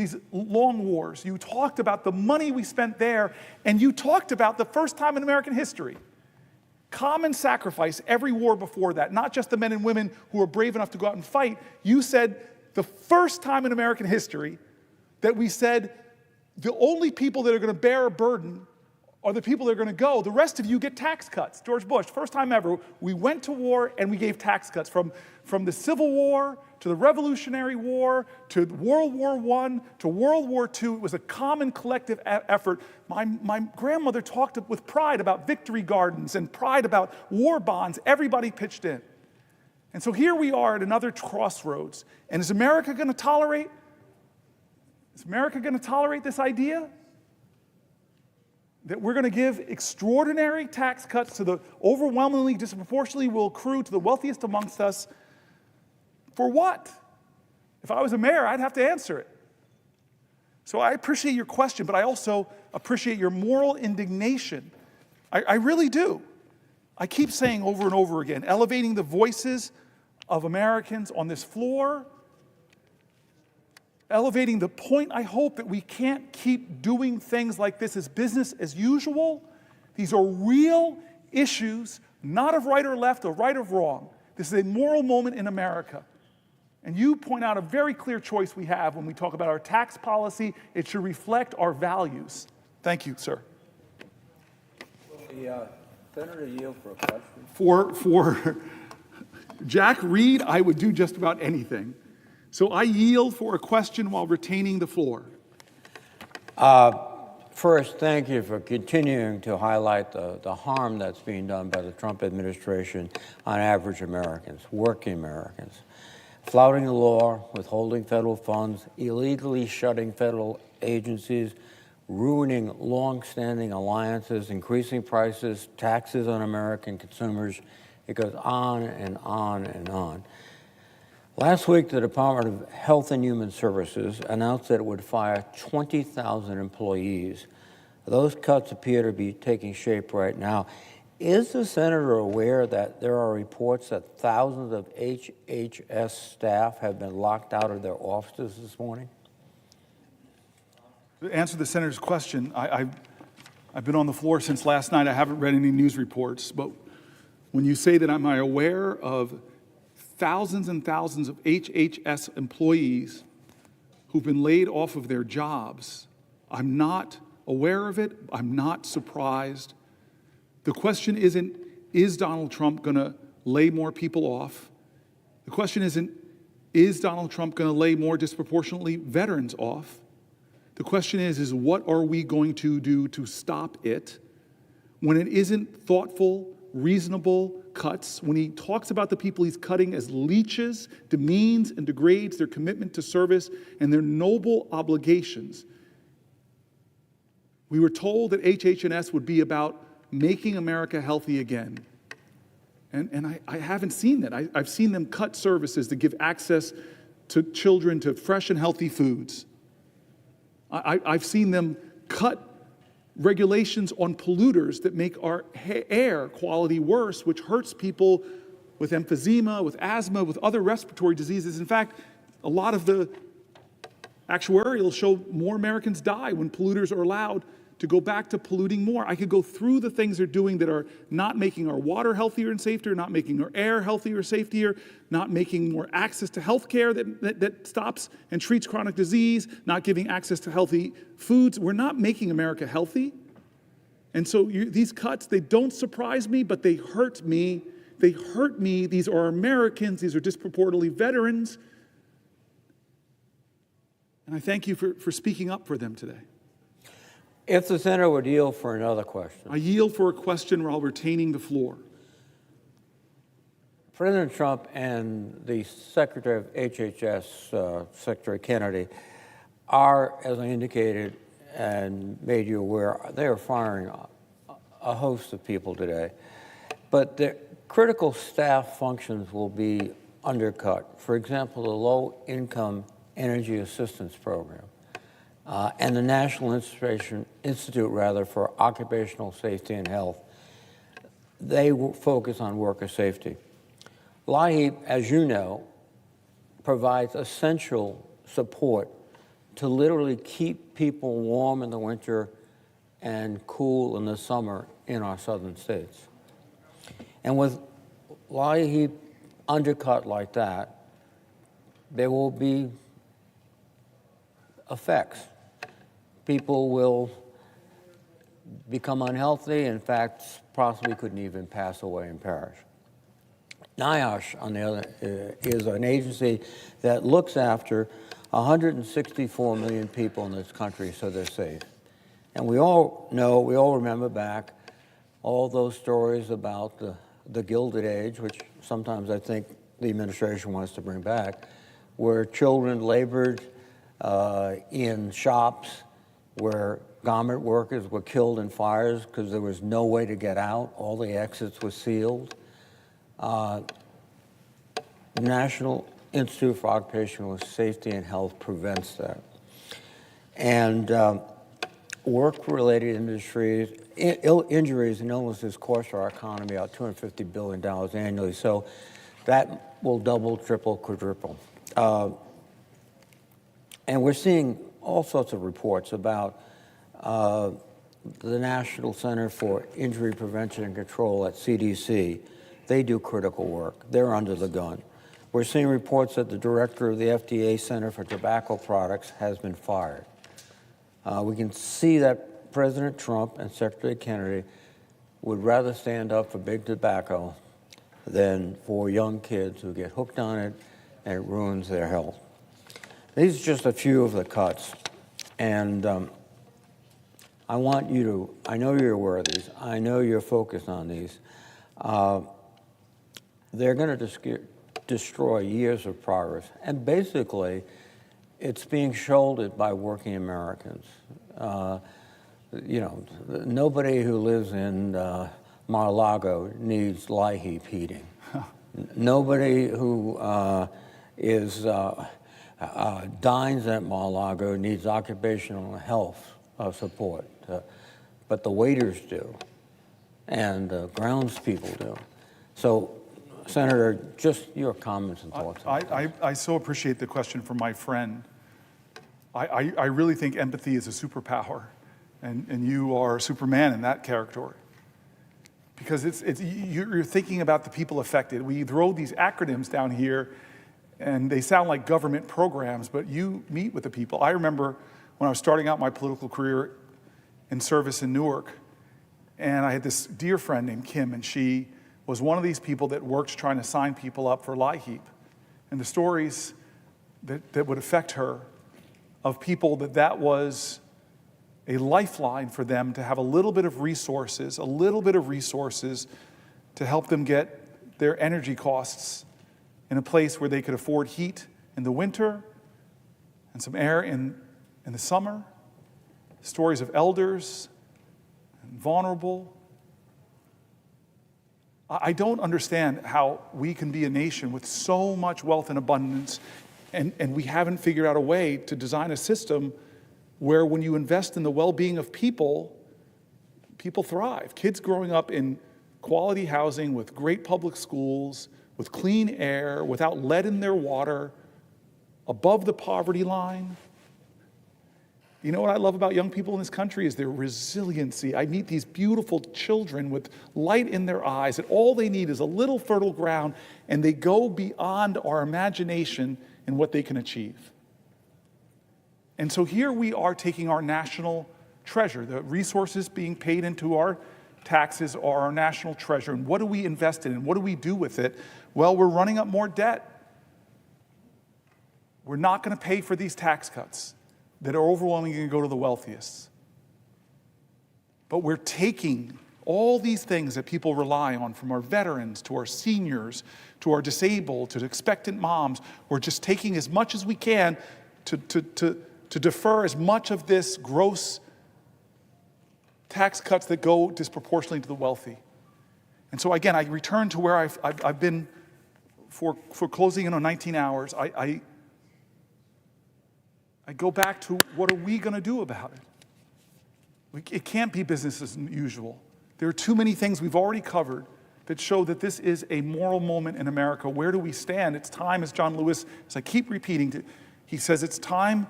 these long wars. You talked about the money we spent there, and you talked about the first time in American history. Common sacrifice, every war before that, not just the men and women who were brave enough to go out and fight. You said the first time in American history that we said the only people that are going to bear a burden are the people that are going to go. The rest of you get tax cuts. George Bush, first time ever, we went to war and we gave tax cuts from the Civil War to the Revolutionary War to World War I to World War II. It was a common collective effort. My grandmother talked with pride about victory gardens and pride about war bonds. Everybody pitched in. And so here we are at another crossroads. And is America going to tolerate? Is America going to tolerate this idea? That we're going to give extraordinary tax cuts to the overwhelmingly, disproportionately will accrue to the wealthiest amongst us. For what? If I was a mayor, I'd have to answer it. So I appreciate your question, but I also appreciate your moral indignation. I really do. I keep saying over and over again, elevating the voices of Americans on this floor, elevating the point, I hope, that we can't keep doing things like this as business as usual. These are real issues, not of right or left or right or wrong. This is a moral moment in America. And you point out a very clear choice we have when we talk about our tax policy. It should reflect our values. Thank you, sir. Will the senator yield for a question? For Jack Reed, I would do just about anything. So I yield for a question while retaining the floor. First, thank you for continuing to highlight the harm that's being done by the Trump administration on average Americans, working Americans. Flouting the law, withholding federal funds, illegally shutting federal agencies, ruining long-standing alliances, increasing prices, taxes on American consumers. It goes on and on and on. Last week, the Department of Health and Human Services announced that it would fire 20,000 employees. Those cuts appear to be taking shape right now. Is the senator aware that there are reports that thousands of HHS staff have been locked out of their offices this morning? To answer the senator's question, I've been on the floor since last night. I haven't read any news reports, but when you say that, am I aware of thousands and thousands of HHS employees who've been laid off of their jobs? I'm not aware of it. I'm not surprised. The question isn't, is Donald Trump going to lay more people off? The question isn't, is Donald Trump going to lay more disproportionately veterans off? The question is what are we going to do to stop it when it isn't thoughtful, reasonable cuts, when he talks about the people he's cutting as leeches, demeans and degrades their commitment to service and their noble obligations. We were told that HH&S would be about making America healthy again. And I haven't seen that. I've seen them cut services to give access to children to fresh and healthy foods. I've seen them cut regulations on polluters that make our air quality worse, which hurts people with emphysema, with asthma, with other respiratory diseases. In fact, a lot of the actuarials show more Americans die when polluters are allowed to go back to polluting more. I could go through the things they're doing that are not making our water healthier and safer, not making our air healthier or safer, not making more access to health care that stops and treats chronic disease, not giving access to healthy foods. We're not making America healthy. And so these cuts, they don't surprise me, but they hurt me. They hurt me. These are Americans. These are disproportionately veterans. And I thank you for speaking up for them today. If the senator would yield for another question. I yield for a question while retaining the floor. President Trump and the Secretary of HHS, Secretary Kennedy, are, as I indicated and made you aware, they are firing a host of people today. But the critical staff functions will be undercut. For example, the Low-Income Energy Assistance Program. And the National Institute for Occupational Safety and Health, they will focus on worker safety. LIHEAP, as you know, provides essential support to literally keep people warm in the winter and cool in the summer in our southern states. And with LIHEAP undercut like that, there will be effects. People will become unhealthy, in fact, possibly couldn't even pass away and perish. NIOSH, on the other, is an agency that looks after 164 million people in this country so they're safe. And we all know, we all remember back all those stories about the Gilded Age, which sometimes I think the administration wants to bring back, where children labored in shops, where garment workers were killed in fires because there was no way to get out. All the exits were sealed. National Institute for Occupational Safety and Health prevents that. And work-related industries, injuries and illnesses cost our economy about $250 billion annually. So that will double, triple, quadruple. And we're seeing all sorts of reports about the National Center for Injury Prevention and Control at CDC. They do critical work. They're under the gun. We're seeing reports that the director of the FDA Center for Tobacco Products has been fired. We can see that President Trump and Secretary Kennedy would rather stand up for big tobacco than for young kids who get hooked on it and it ruins their health. These are just a few of the cuts. And I want you to, I know you're aware of these. I know you're focused on these. They're going to destroy years of progress. And basically, it's being shouldered by working Americans. You know, nobody who lives in Mar-a-Lago needs LIHEAP heating. Nobody who dines at Mar-a-Lago needs occupational health support. But the waiters do, and the grounds people do. So, Senator, just your comments and thoughts. I so appreciate the question from my friend. I really think empathy is a superpower, and you are Superman in that category. Because you're thinking about the people affected. We throw these acronyms down here, and they sound like government programs, but you meet with the people. I remember when I was starting out my political career in service in Newark, and I had this dear friend named Kim, and she was one of these people that worked trying to sign people up for LIHEAP. And the stories that would affect her of people that was a lifeline for them to have a little bit of resources to help them get their energy costs in a place where they could afford heat in the winter and some air in the summer. Stories of elders and vulnerable. I don't understand how we can be a nation with so much wealth and abundance and we haven't figured out a way to design a system where when you invest in the well-being of people, people thrive. Kids growing up in quality housing with great public schools, with clean air, without lead in their water, above the poverty line. You know what I love about young people in this country is their resiliency. I meet these beautiful children with light in their eyes, and all they need is a little fertile ground, and they go beyond our imagination in what they can achieve. And so here we are taking our national treasure, the resources being paid into our taxes are our national treasure, and what do we invest in, and what do we do with it? Well, we're running up more debt. We're not going to pay for these tax cuts that are overwhelmingly going to go to the wealthiest. But we're taking all these things that people rely on, from our veterans to our seniors to our disabled to expectant moms. We're just taking as much as we can to defer as much of this gross tax cuts that go disproportionately to the wealthy. And so again, I return to where I've been for closing in on 19 hours. I go back to, what are we going to do about it? It can't be business as usual. There are too many things we've already covered that show that this is a moral moment in America. Where do we stand? It's time, as John Lewis, as I keep repeating, he says it's time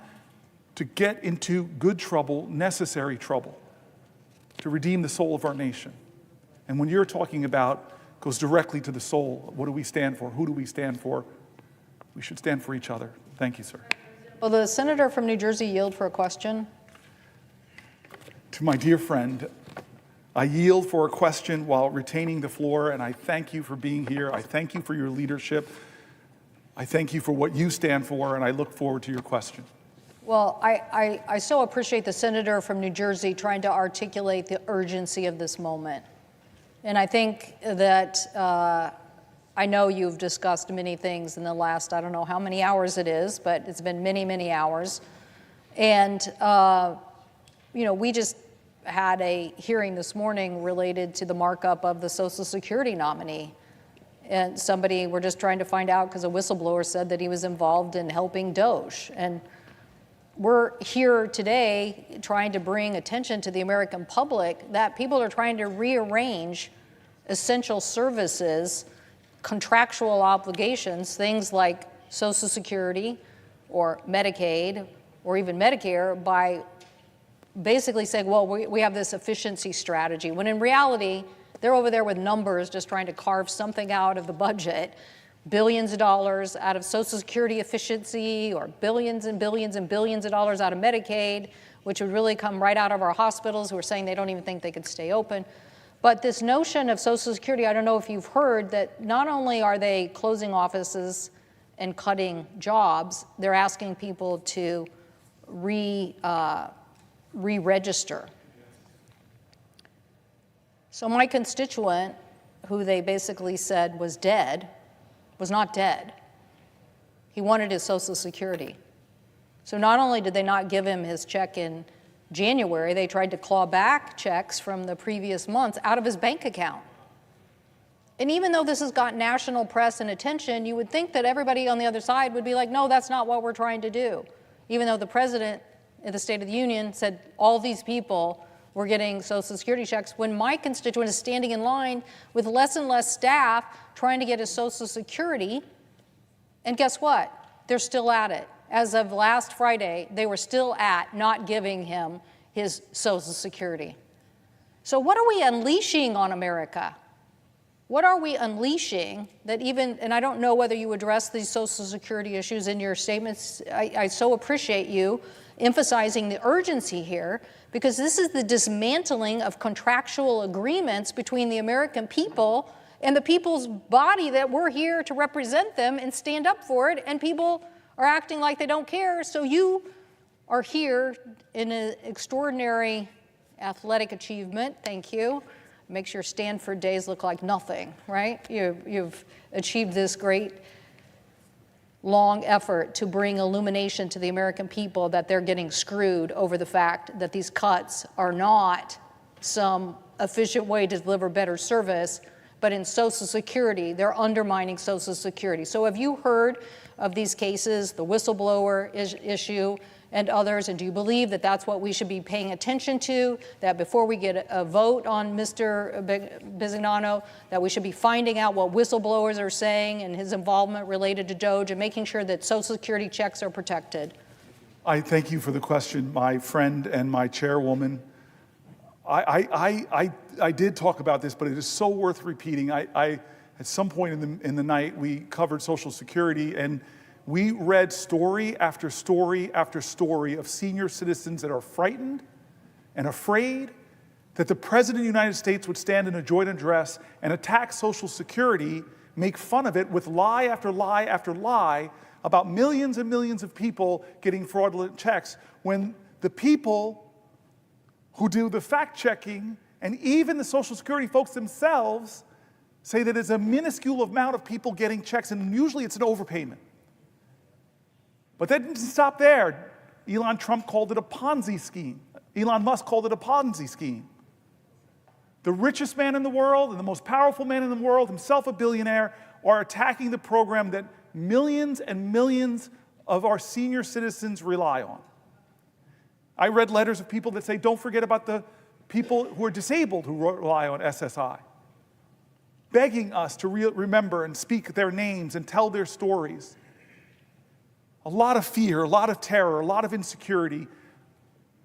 to get into good trouble, necessary trouble, to redeem the soul of our nation. And when you're talking about, goes directly to the soul, what do we stand for? Who do we stand for? We should stand for each other. Thank you, sir. Will the senator from New Jersey yield for a question? To my dear friend, I yield for a question while retaining the floor, and I thank you for being here. I thank you for your leadership. I thank you for what you stand for, and I look forward to your question. Well, I so appreciate the senator from New Jersey trying to articulate the urgency of this moment. And I think that I know you've discussed many things in the last, I don't know how many hours it is, but it's been many, many hours. And, we just had a hearing this morning related to the markup of the Social Security nominee. And we're just trying to find out because a whistleblower said that he was involved in helping Doge. And we're here today trying to bring attention to the American public that people are trying to rearrange essential services, contractual obligations, things like Social Security or Medicaid or even Medicare, by basically saying, well, we have this efficiency strategy, when in reality, they're over there with numbers just trying to carve something out of the budget, billions of dollars out of Social Security efficiency, or billions and billions and billions of dollars out of Medicaid, which would really come right out of our hospitals who are saying they don't even think they could stay open. But this notion of Social Security, I don't know if you've heard that not only are they closing offices and cutting jobs, they're asking people to re-register. So my constituent, who they basically said was dead, was not dead. He wanted his Social Security. So not only did they not give him his check in January, they tried to claw back checks from the previous months out of his bank account. And even though this has got national press and attention, you would think that everybody on the other side would be like, no, that's not what we're trying to do. Even though the president of the State of the Union said all these people were getting Social Security checks, when my constituent is standing in line with less and less staff trying to get his Social Security, and guess what? They're still at it. As of last Friday, they were still at not giving him his Social Security. So what are we unleashing on America? What are we unleashing that even, and I don't know whether you address these Social Security issues in your statements. I so appreciate you emphasizing the urgency here, because this is the dismantling of contractual agreements between the American people and the people's body that we're here to represent them and stand up for it, and people are acting like they don't care. So you are here in an extraordinary athletic achievement. Thank you. Makes your Stanford days look like nothing, right? You've achieved this great long effort to bring illumination to the American people that they're getting screwed over the fact that these cuts are not some efficient way to deliver better service, but in Social Security, they're undermining Social Security. So have you heard of these cases, the whistleblower issue and others, and do you believe that that's what we should be paying attention to, that before we get a vote on Mr. Bisignano, that we should be finding out what whistleblowers are saying and his involvement related to Doge, and making sure that Social Security checks are protected? I thank you for the question, my friend and my chairwoman. I did talk about this, but it is so worth repeating. At some point in the night, we covered Social Security, and we read story after story after story of senior citizens that are frightened and afraid that the President of the United States would stand in a joint address and attack Social Security, make fun of it with lie after lie after lie about millions and millions of people getting fraudulent checks, when the people who do the fact-checking and even the Social Security folks themselves say that it's a minuscule amount of people getting checks, and usually it's an overpayment. But that didn't stop there. Elon Musk called it a Ponzi scheme. The richest man in the world and the most powerful man in the world, himself a billionaire, are attacking the program that millions and millions of our senior citizens rely on. I read letters of people that say, don't forget about the people who are disabled who rely on SSI, begging us to remember and speak their names and tell their stories. a lot of fear, a lot of terror, a lot of insecurity.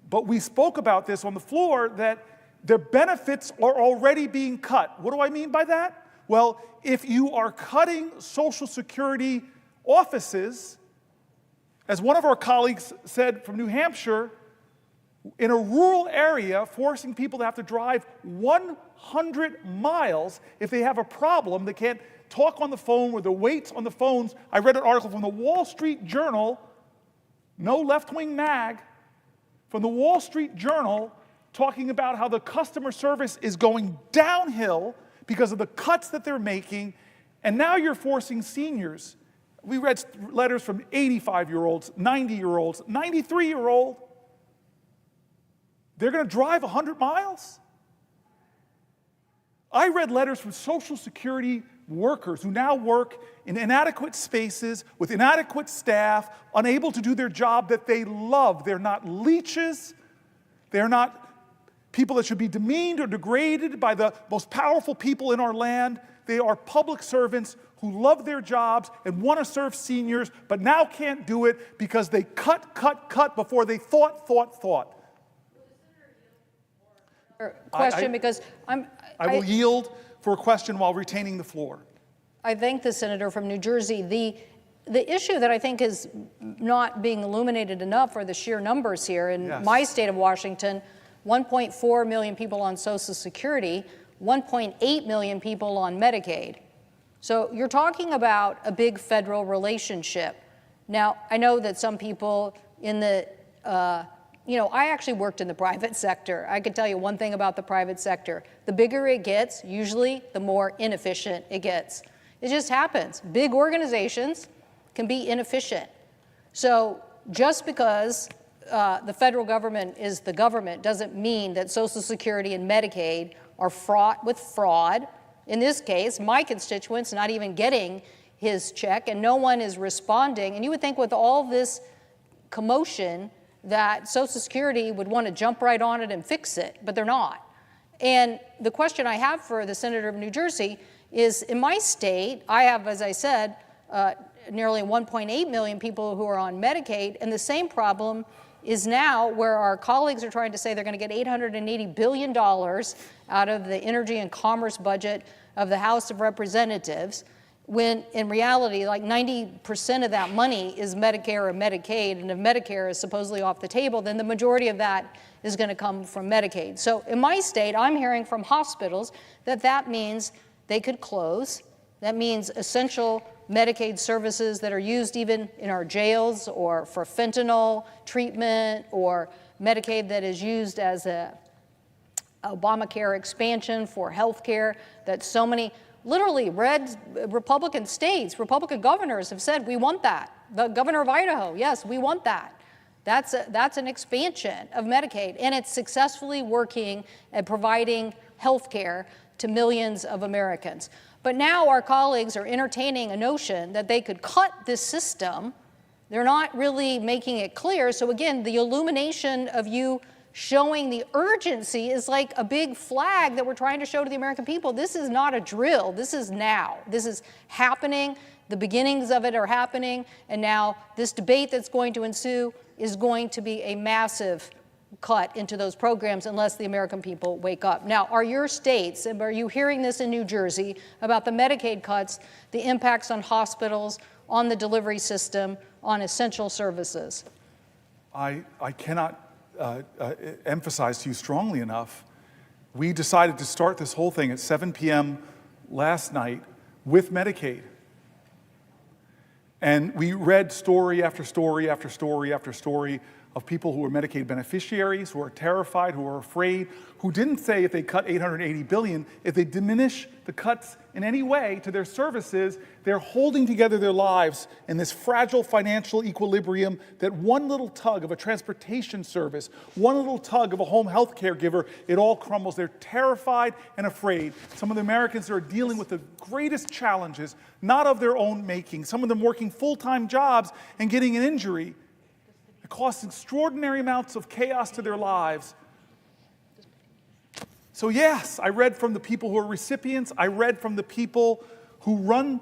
But we spoke about this on the floor, that their benefits are already being cut. What do I mean by that? Well, if you are cutting Social Security offices, as one of our colleagues said from New Hampshire, in a rural area, forcing people to have to drive 100 miles if they have a problem, they can't talk on the phone with the waits on the phones. I read an article from the Wall Street Journal, no left-wing mag, from the Wall Street Journal talking about how the customer service is going downhill because of the cuts that they're making, and now you're forcing seniors. We read letters from 85-year-olds, 90-year-olds, 93-year-old. They're going to drive 100 miles? I read letters from Social Security workers who now work in inadequate spaces with inadequate staff, unable to do their job that they love. They're not leeches. They're not people that should be demeaned or degraded by the most powerful people in our land. They are public servants who love their jobs and want to serve seniors, but now can't do it because they cut before they thought. Question, because I will yield for a question while retaining the floor. I thank the senator from New Jersey. The issue that I think is not being illuminated enough are the sheer numbers here. In my state of Washington, 1.4 million people on Social Security, 1.8 million people on Medicaid. So you're talking about a big federal relationship. Now, I know that some people in the I actually worked in the private sector. I could tell you one thing about the private sector. The bigger it gets, usually the more inefficient it gets. It just happens. Big organizations can be inefficient. So just because the federal government is the government doesn't mean that Social Security and Medicaid are fraught with fraud. In this case, my constituent's not even getting his check, and no one is responding. And you would think with all this commotion that Social Security would want to jump right on it and fix it, but they're not. And the question I have for the senator of New Jersey is, in my state, I have, as I said, nearly 1.8 million people who are on Medicaid, and the same problem is now where our colleagues are trying to say they're going to get $880 billion out of the energy and commerce budget of the House of Representatives, when in reality, like 90% of that money is Medicare or Medicaid, and if Medicare is supposedly off the table, then the majority of that is going to come from Medicaid. So in my state, I'm hearing from hospitals that means they could close. That means essential Medicaid services that are used even in our jails or for fentanyl treatment, or Medicaid that is used as a Obamacare expansion for health care, that so many literally red Republican states, Republican governors have said, we want that. The governor of Idaho, yes, we want that. That's an expansion of Medicaid, and it's successfully working at providing health care to millions of Americans. But now our colleagues are entertaining a notion that they could cut this system. They're not really making it clear. So again, the illumination of you showing the urgency is like a big flag that we're trying to show to the American people. This is not a drill. This is now. This is happening. The beginnings of it are happening. And now this debate that's going to ensue is going to be a massive cut into those programs unless the American people wake up. Now, are your states, and are you hearing this in New Jersey about the Medicaid cuts, the impacts on hospitals, on the delivery system, on essential services? I cannot emphasize to you strongly enough. We decided to start this whole thing at 7 p.m. last night with Medicaid. And we read story after story after story after story of people who are Medicaid beneficiaries, who are terrified, who are afraid, who didn't say if they cut $880 billion, if they diminish the cuts in any way to their services, they're holding together their lives in this fragile financial equilibrium that one little tug of a transportation service, one little tug of a home health care giver, it all crumbles. They're terrified and afraid. Some of the Americans are dealing with the greatest challenges, not of their own making. Some of them working full-time jobs and getting an injury. It costs extraordinary amounts of chaos to their lives. So yes, I read from the people who are recipients. I read from the people who run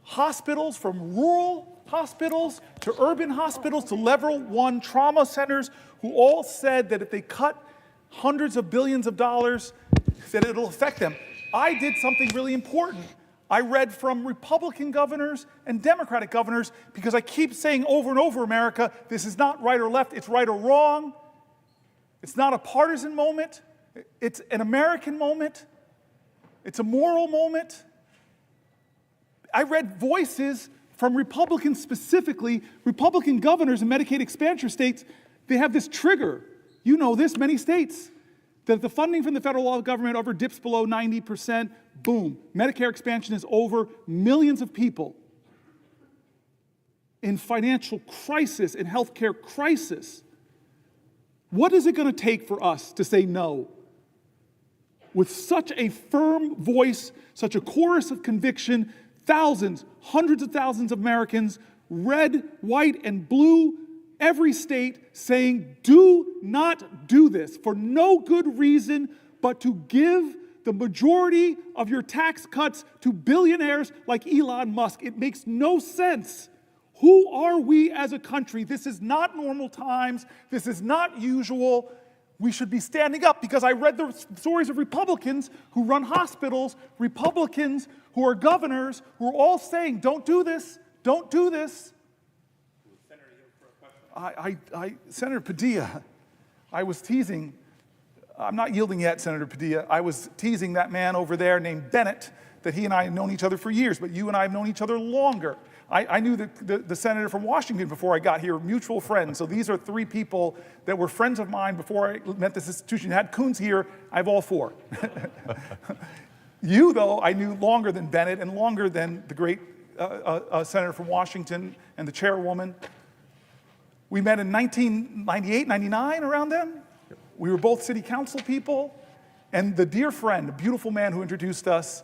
hospitals, from rural hospitals to urban hospitals to level 1 trauma centers, who all said that if they cut hundreds of billions of dollars, that it'll affect them. I did something really important. I read from Republican governors and Democratic governors, because I keep saying over and over, America, this is not right or left, it's right or wrong. It's not a partisan moment. It's an American moment. It's a moral moment. I read voices from Republicans specifically, Republican governors in Medicaid expansion states. They have this trigger. You know this, many states, that if the funding from the federal government ever dips below 90%, boom, Medicare expansion is over. Millions of people in financial crisis, in healthcare crisis. What is it going to take for us to say no? With such a firm voice, such a chorus of conviction, thousands, hundreds of thousands of Americans, red, white, and blue, every state saying, do not do this for no good reason but to give the majority of your tax cuts to billionaires like Elon Musk. It makes no sense. Who are we as a country? This is not normal times. This is not usual. We should be standing up, because I read the stories of Republicans who run hospitals, Republicans who are governors, who are all saying, don't do this, don't do this. Senator Padilla, I was teasing, I'm not yielding yet, Senator Padilla, I was teasing that man over there named Bennett, that he and I have known each other for years, but you and I have known each other longer. I knew the senator from Washington before I got here, mutual friends. So these are 3 people that were friends of mine before I met this institution. Had Coons here, I have all 4. You, though, I knew longer than Bennett and longer than the great senator from Washington and the chairwoman. We met in 1998, 99, around then. We were both city council people. And the dear friend, a beautiful man who introduced us,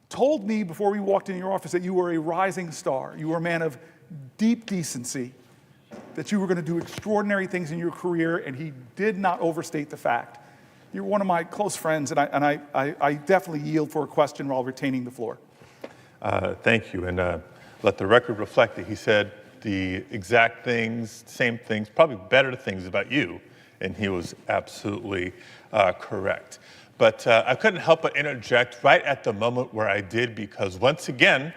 told me before we walked into your office that you were a rising star. You were a man of deep decency, that you were going to do extraordinary things in your career, and he did not overstate the fact. You're one of my close friends, and I definitely yield for a question while retaining the floor. Thank you, and let the record reflect that he said the exact things, same things, probably better things about you, and he was absolutely correct. But I couldn't help but interject right at the moment where I did, because once again,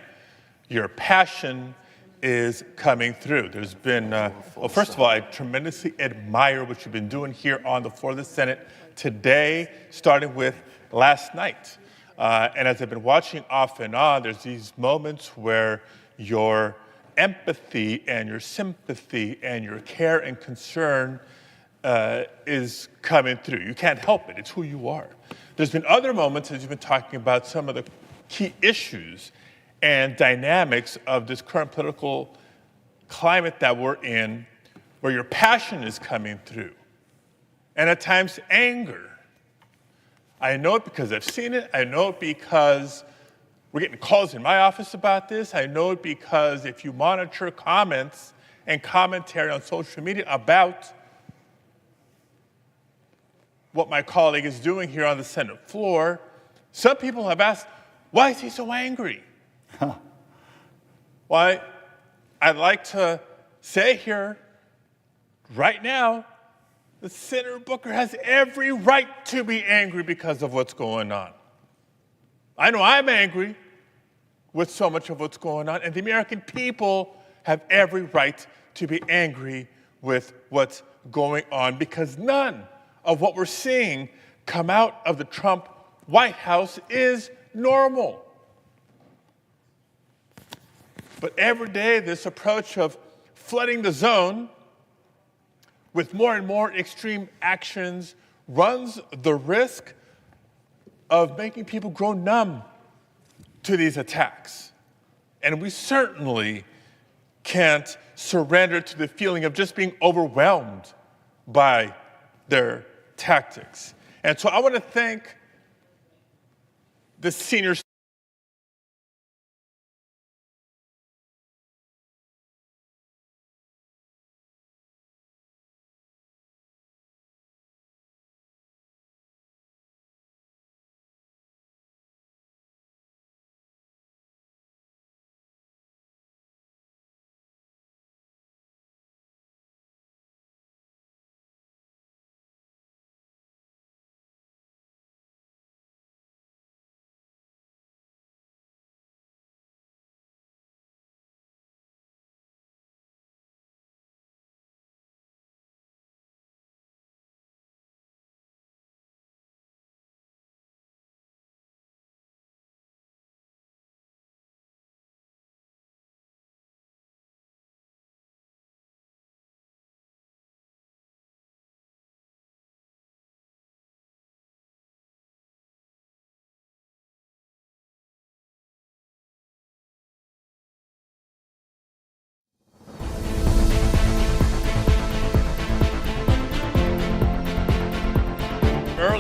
your passion is coming through. There's been, well, first of all, I tremendously admire what you've been doing here on the floor of the Senate today, starting with last night. And as I've been watching off and on, there's these moments where your empathy and your sympathy and your care and concern is coming through. You can't help it. It's who you are. There's been other moments, as you've been talking about some of the key issues and dynamics of this current political climate that we're in, where your passion is coming through, and at times anger. I know it because I've seen it. I know it because we're getting calls in my office about this. I know it because if you monitor comments and commentary on social media about what my colleague is doing here on the Senate floor, some people have asked, why is he so angry? Why, I'd like to say here, right now, that Senator Booker has every right to be angry because of what's going on. I know I'm angry with so much of what's going on, and the American people have every right to be angry with what's going on, because none of what we're seeing come out of the Trump White House is normal. But every day, this approach of flooding the zone with more and more extreme actions runs the risk of making people grow numb to these attacks. And we certainly can't surrender to the feeling of just being overwhelmed by their tactics. And so I want to thank the senior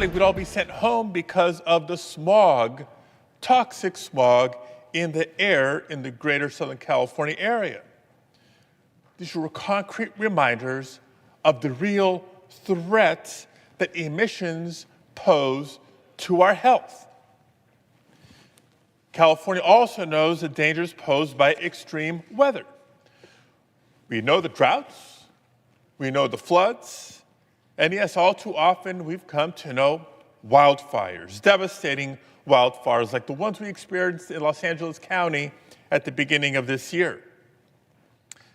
likely we'd all be sent home because of the smog, toxic smog, in the air in the greater Southern California area. These were concrete reminders of the real threats that emissions pose to our health. California also knows the dangers posed by extreme weather. We know the droughts, we know the floods, and yes, all too often we've come to know wildfires, devastating wildfires like the ones we experienced in Los Angeles County at the beginning of this year.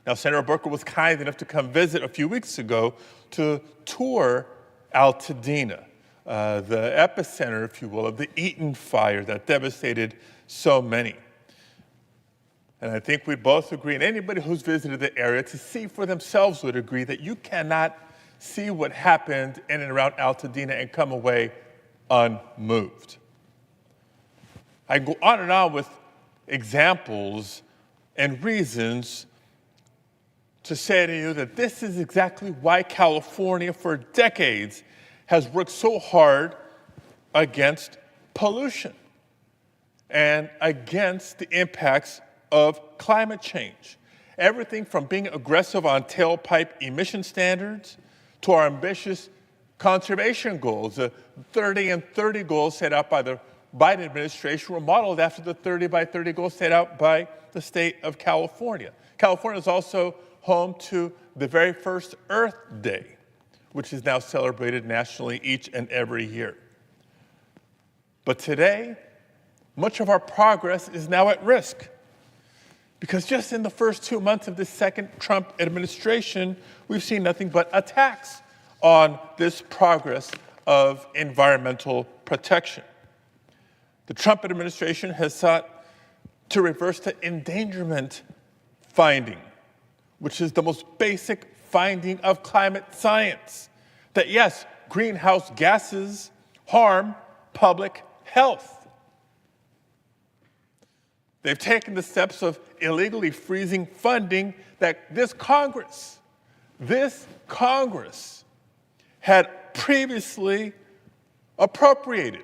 Now, Senator Booker was kind enough to come visit a few weeks ago to tour Altadena, the epicenter, if you will, of the Eaton fire that devastated so many. And I think we both agree, and anybody who's visited the area to see for themselves would agree, that you cannot see what happened in and around Altadena and come away unmoved. I go on and on with examples and reasons to say to you that this is exactly why California for decades has worked so hard against pollution and against the impacts of climate change. Everything from being aggressive on tailpipe emission standards to our ambitious conservation goals. The 30 and 30 goals set out by the Biden administration were modeled after the 30 by 30 goals set out by the state of California. California is also home to the very first Earth Day, which is now celebrated nationally each and every year. But today, much of our progress is now at risk, because just in the first 2 months of this second Trump administration, we've seen nothing but attacks on this progress of environmental protection. The Trump administration has sought to reverse the endangerment finding, which is the most basic finding of climate science, that yes, greenhouse gases harm public health. They've taken the steps of illegally freezing funding that this Congress had previously appropriated.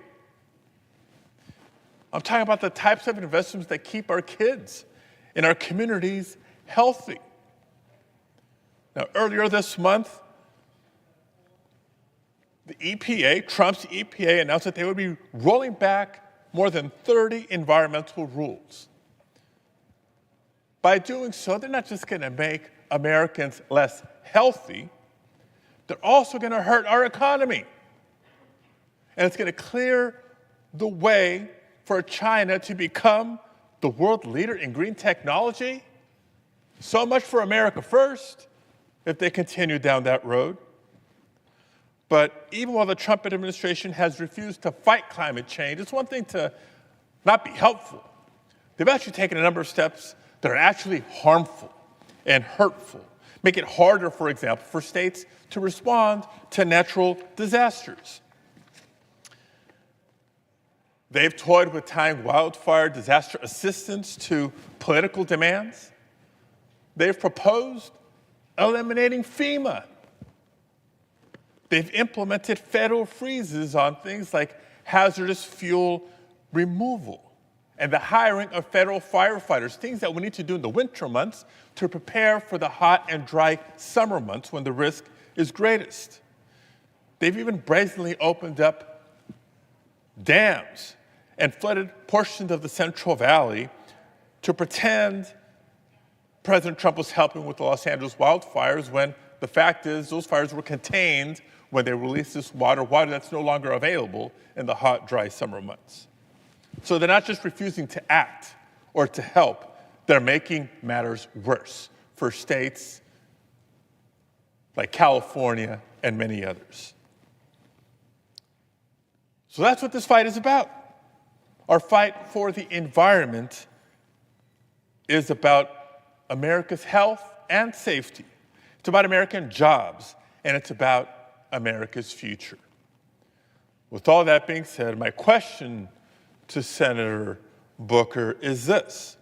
I'm talking about the types of investments that keep our kids in our communities healthy. Now, earlier this month, the EPA, Trump's EPA, announced that they would be rolling back more than 30 environmental rules. By doing so, they're not just going to make Americans less healthy, they're also going to hurt our economy. And it's going to clear the way for China to become the world leader in green technology. So much for America first, if they continue down that road. But even while the Trump administration has refused to fight climate change, it's one thing to not be helpful. They've actually taken a number of steps that are actually harmful and hurtful, make it harder, for example, for states to respond to natural disasters. They've toyed with tying wildfire disaster assistance to political demands. They've proposed eliminating FEMA. They've implemented federal freezes on things like hazardous fuel removal and the hiring of federal firefighters, things that we need to do in the winter months to prepare for the hot and dry summer months when the risk is greatest. They've even brazenly opened up dams and flooded portions of the Central Valley to pretend President Trump was helping with the Los Angeles wildfires, when the fact is those fires were contained when they released this water that's no longer available in the hot, dry summer months. So they're not just refusing to act or to help, they're making matters worse for states like California and many others. So that's what this fight is about. Our fight for the environment is about America's health and safety. It's about American jobs, and it's about America's future. With all that being said, my question to Senator Booker is this: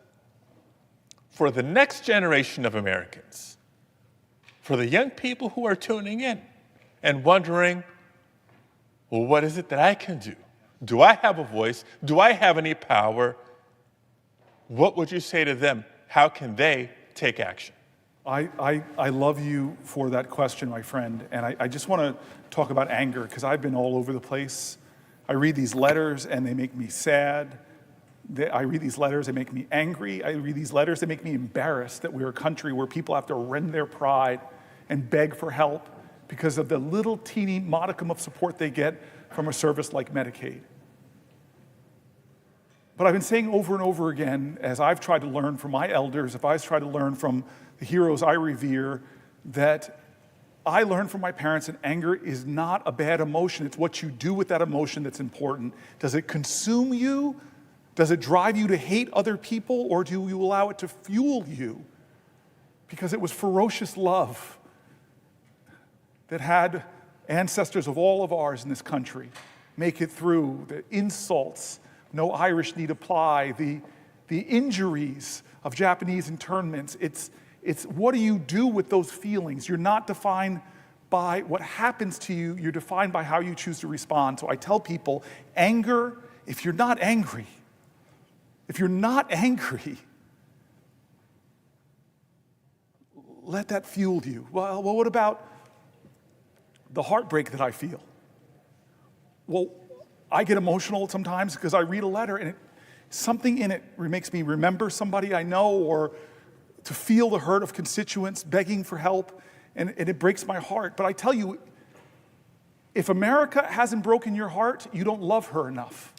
for the next generation of Americans, for the young people who are tuning in and wondering, well, what is it that I can do? Do I have a voice? Do I have any power? What would you say to them? How can they take action? I love you for that question, my friend. And I just want to talk about anger because I've been all over the place. I read these letters and they make me sad. I read these letters, they make me angry. I read these letters, they make me embarrassed that we're a country where people have to rend their pride and beg for help because of the little teeny modicum of support they get from a service like Medicaid. But I've been saying over and over again, as I've tried to learn from my elders, if I've tried to learn from the heroes I revere, that I learned from my parents that anger is not a bad emotion. It's what you do with that emotion that's important. Does it consume you? Does it drive you to hate other people, or do you allow it to fuel you? Because it was ferocious love that had ancestors of all of ours in this country make it through the insults, no Irish need apply, the injuries of Japanese internments. It's what do you do with those feelings? You're not defined by what happens to you, you're defined by how you choose to respond. So I tell people, anger, if you're not angry, let that fuel you. Well, what about the heartbreak that I feel? Well, I get emotional sometimes because I read a letter and something in it makes me remember somebody I know, or to feel the hurt of constituents begging for help, and it breaks my heart. But I tell you, if America hasn't broken your heart, you don't love her enough.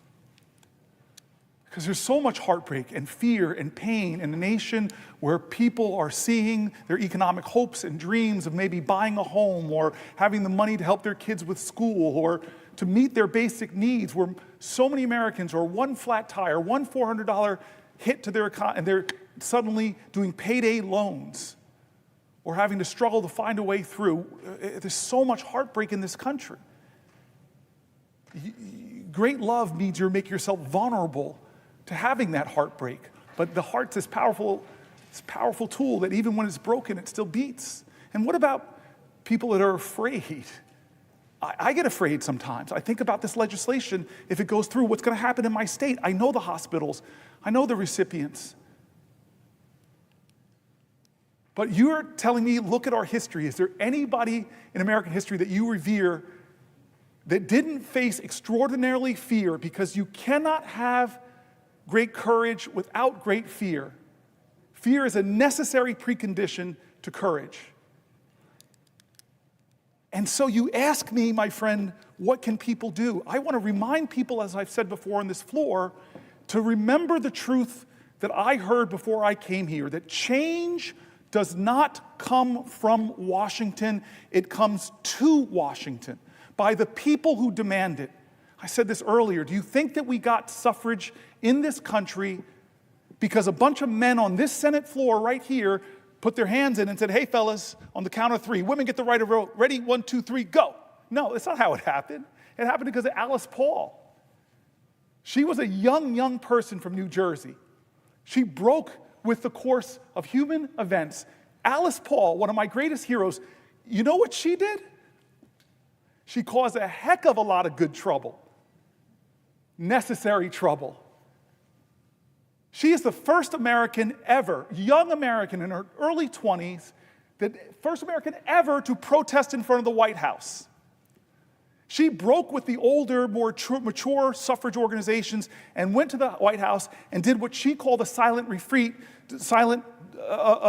Because there's so much heartbreak and fear and pain in a nation where people are seeing their economic hopes and dreams of maybe buying a home or having the money to help their kids with school or to meet their basic needs, where so many Americans are one flat tire, one $400 hit to their account, and they're suddenly doing payday loans or having to struggle to find a way through. There's so much heartbreak in this country. Great love means you make yourself vulnerable to having that heartbreak. But the heart's this powerful tool that even when it's broken, it still beats. And what about people that are afraid? I get afraid sometimes. I think about this legislation. If it goes through, what's going to happen in my state? I know the hospitals. I know the recipients. But you're telling me, look at our history. Is there anybody in American history that you revere that didn't face extraordinarily fear? Because you cannot have great courage without great fear. Fear is a necessary precondition to courage. And so you ask me, my friend, what can people do? I want to remind people, as I've said before on this floor, to remember the truth that I heard before I came here, that change does not come from Washington, it comes to Washington by the people who demand it. I said this earlier. Do you think that we got suffrage in this country because a bunch of men on this Senate floor right here put their hands in and said, hey, fellas, on the count of three, women get the right of vote. Ready? 1, 2, 3, go. No, that's not how it happened. It happened because of Alice Paul. She was a young person from New Jersey. She broke with the course of human events. Alice Paul, one of my greatest heroes, you know what she did? She caused a heck of a lot of good trouble. Necessary trouble. She is the first American ever, young American in her early 20s, the first American ever to protest in front of the White House. She broke with the older, more mature suffrage organizations and went to the White House and did what she called a silent retreat,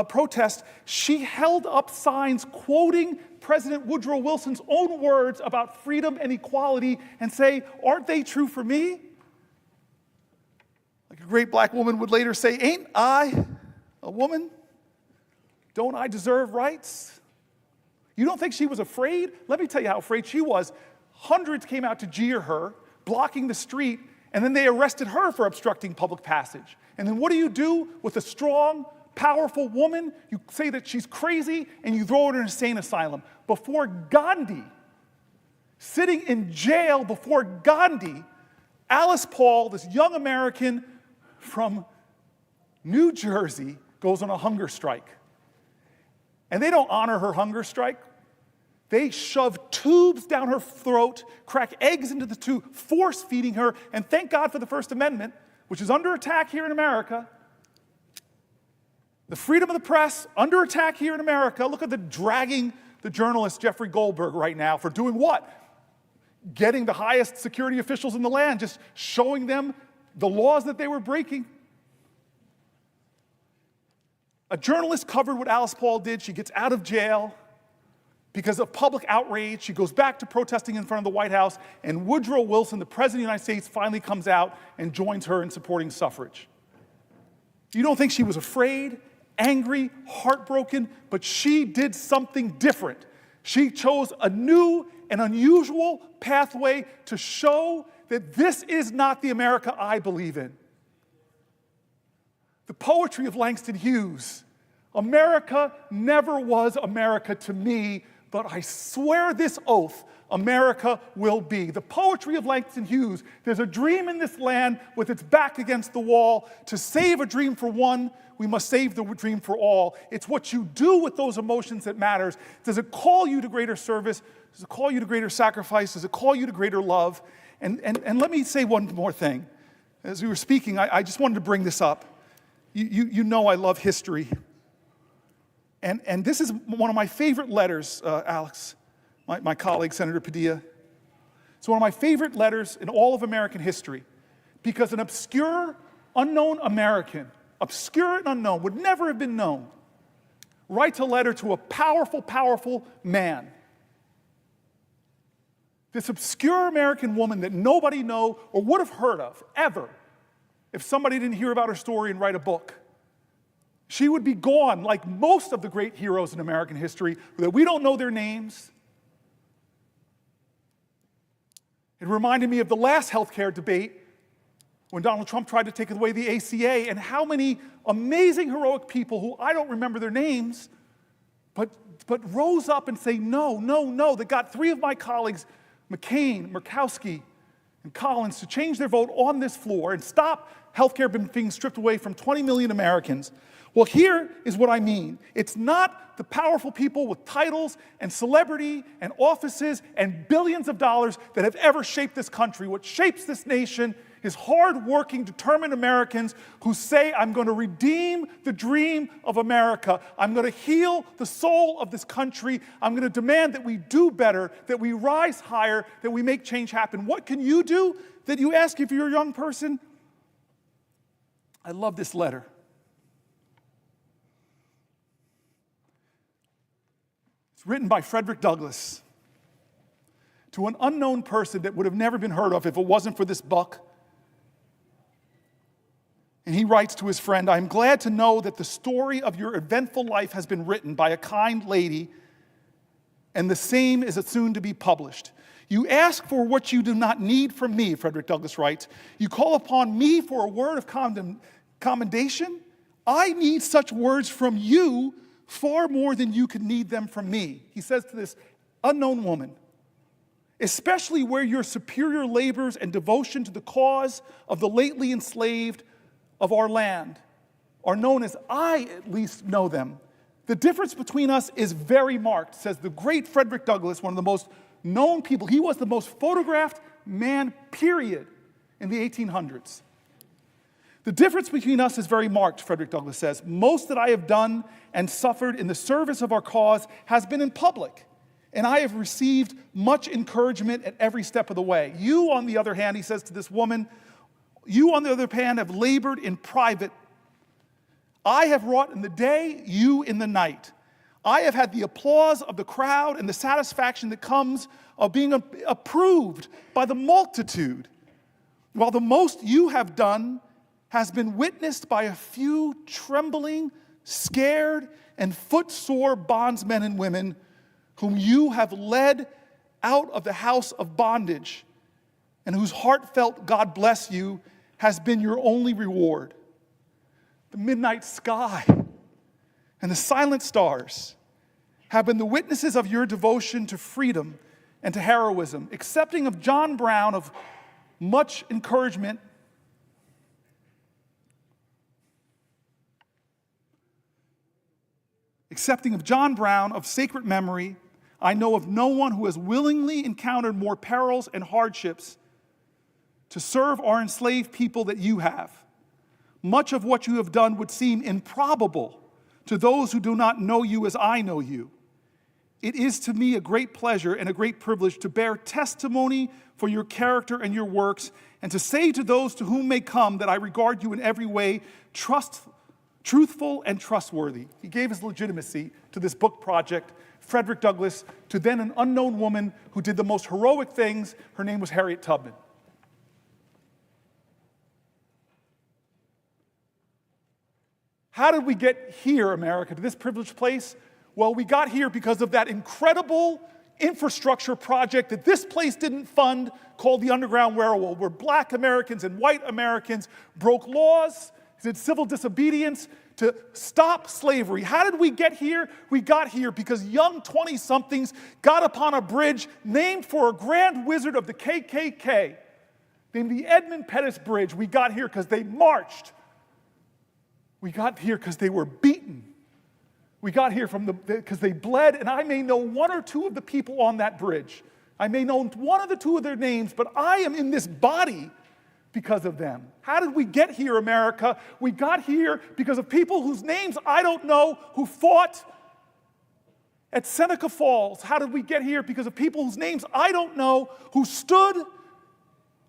protest. She held up signs quoting President Woodrow Wilson's own words about freedom and equality and say, aren't they true for me? Like a great black woman would later say, ain't I a woman? Don't I deserve rights? You don't think she was afraid? Let me tell you how afraid she was. Hundreds came out to jeer her, blocking the street, and then they arrested her for obstructing public passage. And then what do you do with a strong, powerful woman? You say that she's crazy, and you throw her in an insane asylum. Before Gandhi, sitting in jail before Gandhi, Alice Paul, this young American from New Jersey, goes on a hunger strike. And they don't honor her hunger strike. They shove tubes down her throat, crack eggs into the tube, force feeding her, and thank God for the First Amendment, which is under attack here in America. The freedom of the press, under attack here in America. Look at the dragging the journalist Jeffrey Goldberg right now for doing what? Getting the highest security officials in the land, just showing them the laws that they were breaking. A journalist covered what Alice Paul did. She gets out of jail because of public outrage. She goes back to protesting in front of the White House, and Woodrow Wilson, the President of the United States, finally comes out and joins her in supporting suffrage. You don't think she was afraid, angry, heartbroken, but she did something different. She chose a new and unusual pathway to show that this is not the America I believe in. The poetry of Langston Hughes. America never was America to me, but I swear this oath, America will be. The poetry of Langston Hughes. There's a dream in this land with its back against the wall. To save a dream for one, we must save the dream for all. It's what you do with those emotions that matters. Does it call you to greater service? Does it call you to greater sacrifice? Does it call you to greater love? And let me say one more thing. As we were speaking, I just wanted to bring this up. You know I love history. And this is one of my favorite letters, Alex, my colleague, Senator Padilla. It's one of my favorite letters in all of American history because an obscure, unknown American, obscure and unknown, would never have been known, writes a letter to a powerful, powerful man. This obscure American woman that nobody know or would have heard of, ever, if somebody didn't hear about her story and write a book. She would be gone like most of the great heroes in American history, that we don't know their names. It reminded me of the last healthcare debate when Donald Trump tried to take away the ACA, and how many amazing, heroic people who I don't remember their names, but rose up and say, no, no, no, that got 3 of my colleagues, McCain, Murkowski, and Collins, to change their vote on this floor and stop healthcare being stripped away from 20 million Americans. Well, here is what I mean. It's not the powerful people with titles and celebrity and offices and billions of dollars that have ever shaped this country. What shapes this nation is hard-working, determined Americans who say, I'm going to redeem the dream of America. I'm going to heal the soul of this country. I'm going to demand that we do better, that we rise higher, that we make change happen. What can you do? That you ask if you're a young person? I love this letter. It's written by Frederick Douglass to an unknown person that would have never been heard of if it wasn't for this book. And he writes to his friend, I am glad to know that the story of your eventful life has been written by a kind lady, and the same is soon to be published. You ask for what you do not need from me, Frederick Douglass writes. You call upon me for a word of commendation. I need such words from you far more than you could need them from me. He says to this unknown woman, especially where your superior labors and devotion to the cause of the lately enslaved of our land are known as I at least know them. The difference between us is very marked, says the great Frederick Douglass, one of the most known people. He was the most photographed man, period, in the 1800s. The difference between us is very marked, Frederick Douglass says. Most that I have done and suffered in the service of our cause has been in public, and I have received much encouragement at every step of the way. You, on the other hand, he says to this woman, you, on the other hand, have labored in private. I have wrought in the day, you in the night. I have had the applause of the crowd and the satisfaction that comes of being approved by the multitude, while the most you have done has been witnessed by a few trembling, scared, and footsore bondsmen and women whom you have led out of the house of bondage, and whose heartfelt God bless you has been your only reward. The midnight sky and the silent stars have been the witnesses of your devotion to freedom and to heroism, accepting of John Brown of much encouragement, accepting of John Brown of sacred memory, I know of no one who has willingly encountered more perils and hardships to serve our enslaved people that you have. Much of what you have done would seem improbable to those who do not know you as I know you. It is to me a great pleasure and a great privilege to bear testimony for your character and your works, and to say to those to whom may come that I regard you in every way truthful and trustworthy. He gave his legitimacy to this book project, Frederick Douglass, to then an unknown woman who did the most heroic things. Her name was Harriet Tubman. How did we get here, America, to this privileged place? Well, we got here because of that incredible infrastructure project that this place didn't fund called the Underground Railroad, where black Americans and white Americans broke laws, did civil disobedience to stop slavery. How did we get here? We got here because young 20-somethings got upon a bridge named for a grand wizard of the KKK, named the Edmund Pettus Bridge. We got here because they marched. We got here because they were beaten. We got here because they bled, and I may know one or two of the people on that bridge. I may know one of the two of their names, but I am in this body because of them. How did we get here, America? We got here because of people whose names I don't know, who fought at Seneca Falls. How did we get here? Because of people whose names I don't know, who stood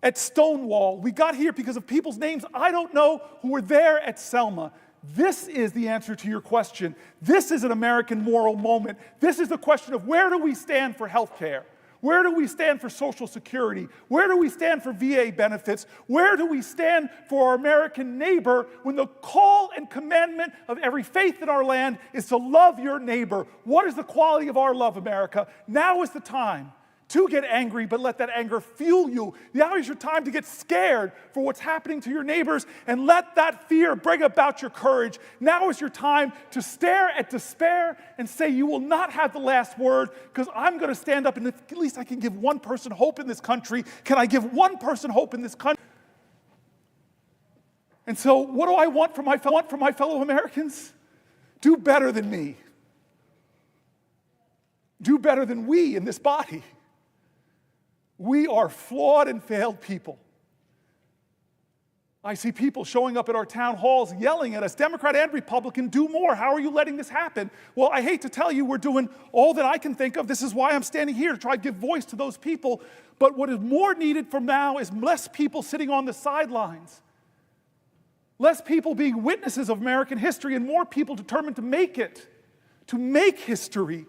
at Stonewall. We got here because of people's names I don't know, who were there at Selma. This is the answer to your question. This is an American moral moment. This is the question of where do we stand for health care? Where do we stand for Social Security? Where do we stand for VA benefits? Where do we stand for our American neighbor when the call and commandment of every faith in our land is to love your neighbor? What is the quality of our love, America? Now is the time to get angry, but let that anger fuel you. Now is your time to get scared for what's happening to your neighbors, and let that fear bring about your courage. Now is your time to stare at despair and say, you will not have the last word, because I'm going to stand up, and at least I can give one person hope in this country. Can I give one person hope in this country? And so what do I want from my fellow Americans? Do better than me. Do better than we in this body. We are flawed and failed people. I see people showing up at our town halls yelling at us, Democrat and Republican, do more. How are you letting this happen? Well, I hate to tell you, we're doing all that I can think of. This is why I'm standing here, to try to give voice to those people. But what is more needed from now is less people sitting on the sidelines, less people being witnesses of American history, and more people determined to make it, to make history,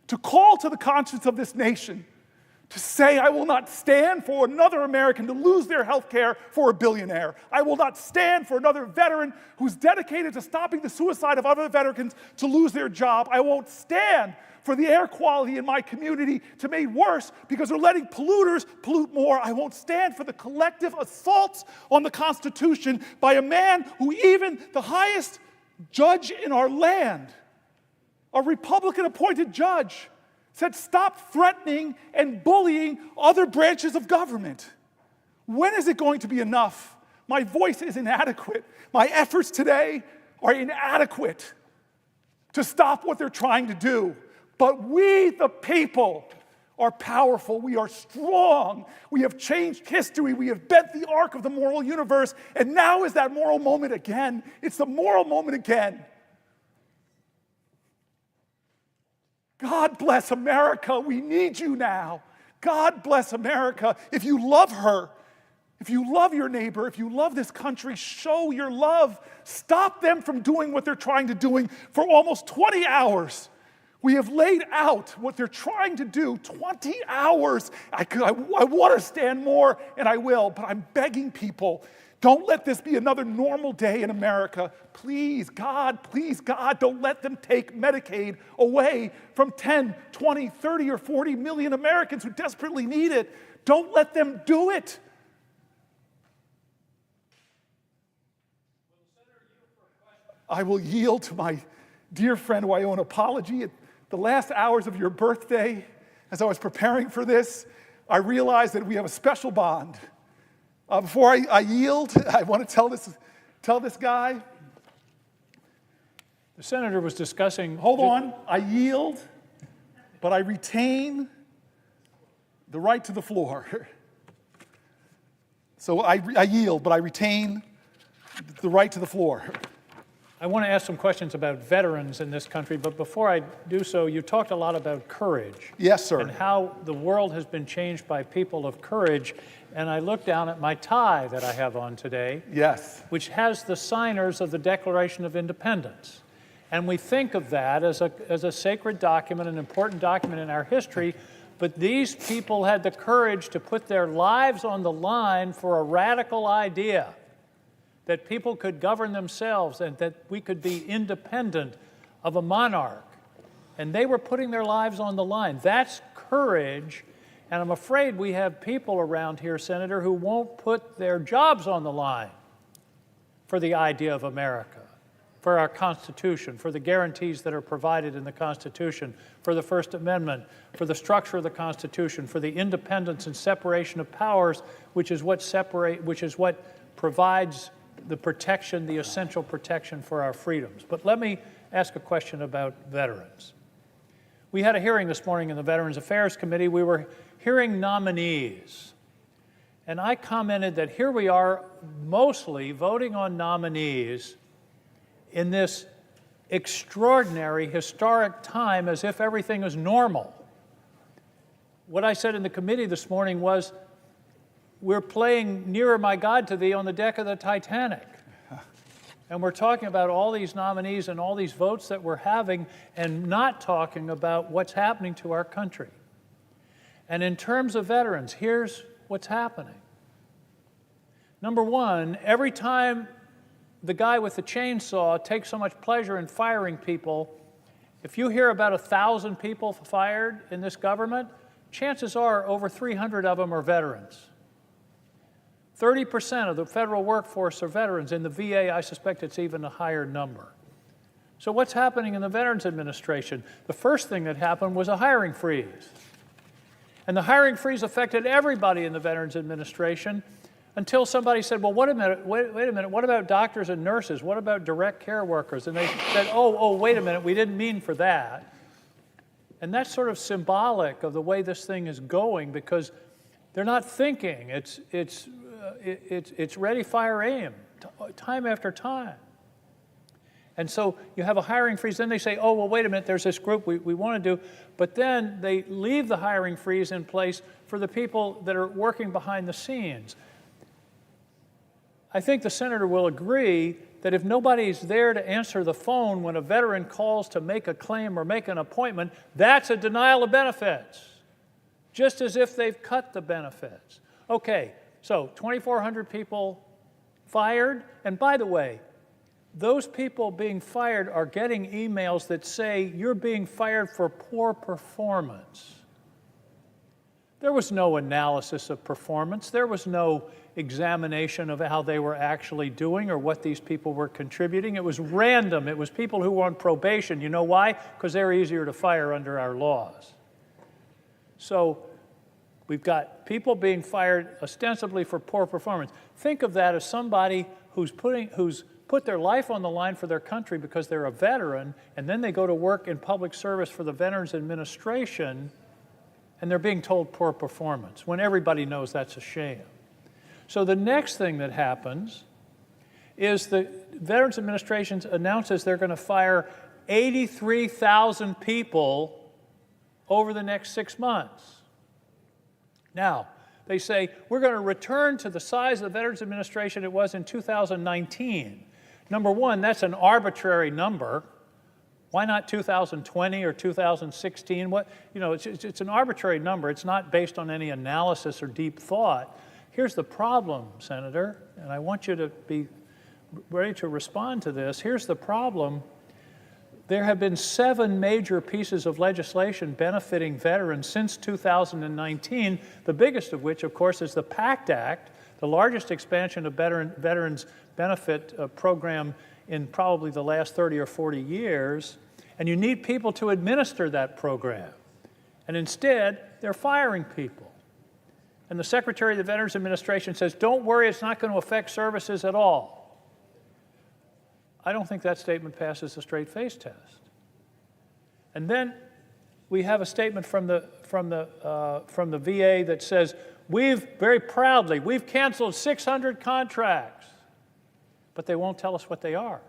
to call to the conscience of this nation, to say, I will not stand for another American to lose their health care for a billionaire. I will not stand for another veteran who's dedicated to stopping the suicide of other veterans to lose their job. I won't stand for the air quality in my community to be made worse because they're letting polluters pollute more. I won't stand for the collective assaults on the Constitution by a man who even the highest judge in our land, a Republican-appointed judge, said, stop threatening and bullying other branches of government. When is it going to be enough? My voice is inadequate. My efforts today are inadequate to stop what they're trying to do. But we, the people, are powerful. We are strong. We have changed history. We have bent the arc of the moral universe. And now is that moral moment again. It's the moral moment again. God bless America. We need you now. God bless America. If you love her, if you love your neighbor, if you love this country, show your love. Stop them from doing what they're trying to do for almost 20 hours. We have laid out what they're trying to do, 20 hours. I want to stand more, and I will, but I'm begging people, don't let this be another normal day in America. Please, God, don't let them take Medicaid away from 10, 20, 30, or 40 million Americans who desperately need it. Don't let them do it. I will yield to my dear friend who I owe an apology. At the last hours of your birthday, as I was preparing for this, I realized that we have a special bond. Before I yield, I want to tell this guy. The senator was discussing. Hold on, I yield. but I retain the right to the floor. So I yield, but I retain the right to the floor. I want to ask some questions about veterans in this country, but before I do so, you talked a lot about courage. Yes, sir. And how the world has been changed by people of courage. And I look down at my tie that I have on today, Yes. which has the signers of the Declaration of Independence. And we think of that as a sacred document, an important document in our history, but these people had the courage to put their lives on the line for a radical idea, that people could govern themselves and that we could be independent of a monarch. And they were putting their lives on the line. That's courage. And I'm afraid we have people around here, Senator, who won't put their jobs on the line for the idea of America, for our Constitution, for the guarantees that are provided in the Constitution, for the First Amendment, for the structure of the Constitution, for the independence and separation of powers, which is what provides the protection, the essential protection for our freedoms. But let me ask a question about veterans. We had a hearing this morning in the Veterans Affairs Committee. We were hearing nominees. And I commented that here we are mostly voting on nominees in this extraordinary, historic time as if everything is normal. What I said in the committee this morning was, we're playing Nearer My God to Thee on the deck of the Titanic. And we're talking about all these nominees and all these votes that we're having and not talking about what's happening to our country. And in terms of veterans, here's what's happening. Number one, every time the guy with the chainsaw takes so much pleasure in firing people, if you hear about 1,000 people fired in this government, chances are over 300 of them are veterans. 30% of the federal workforce are veterans. In the VA, I suspect it's even a higher number. So what's happening in the Veterans Administration? The first thing that happened was a hiring freeze. And the hiring freeze affected everybody in the Veterans Administration until somebody said, well, wait a minute, what about doctors and nurses? What about direct care workers? And they said, wait a minute, we didn't mean for that. And that's sort of symbolic of the way this thing is going, because they're not thinking. It's ready, fire, aim, time after time. And so you have a hiring freeze. Then they say, wait a minute, there's this group we want to do. But then they leave the hiring freeze in place for the people that are working behind the scenes. I think the senator will agree that if nobody's there to answer the phone when a veteran calls to make a claim or make an appointment, that's a denial of benefits, just as if they've cut the benefits. Okay, so 2,400 people fired. And by the way, those people being fired are getting emails that say you're being fired for poor performance. There was no analysis of performance. There was no examination of how they were actually doing or what these people were contributing. It was random. It was people who were on probation. You know why? Because they're easier to fire under our laws. So we've got people being fired ostensibly for poor performance. Think of that as somebody who's put their life on the line for their country because they're a veteran, and then they go to work in public service for the Veterans Administration, and they're being told poor performance, when everybody knows that's a shame. So the next thing that happens is the Veterans Administration announces they're going to fire 83,000 people over the next 6 months. Now, they say, we're going to return to the size of the Veterans Administration it was in 2019. Number one, that's an arbitrary number. Why not 2020 or 2016? It's an arbitrary number. It's not based on any analysis or deep thought. Here's the problem, Senator, and I want you to be ready to respond to this. Here's the problem. There have been 7 major pieces of legislation benefiting veterans since 2019, the biggest of which, of course, is the PACT Act, the largest expansion of veterans benefit program in probably the last 30 or 40 years, and you need people to administer that program. And instead, they're firing people. And the Secretary of the Veterans Administration says, don't worry, it's not going to affect services at all. I don't think that statement passes the straight-face test. And then we have a statement from the VA that says, very proudly, we've canceled 600 contracts, but they won't tell us what they are.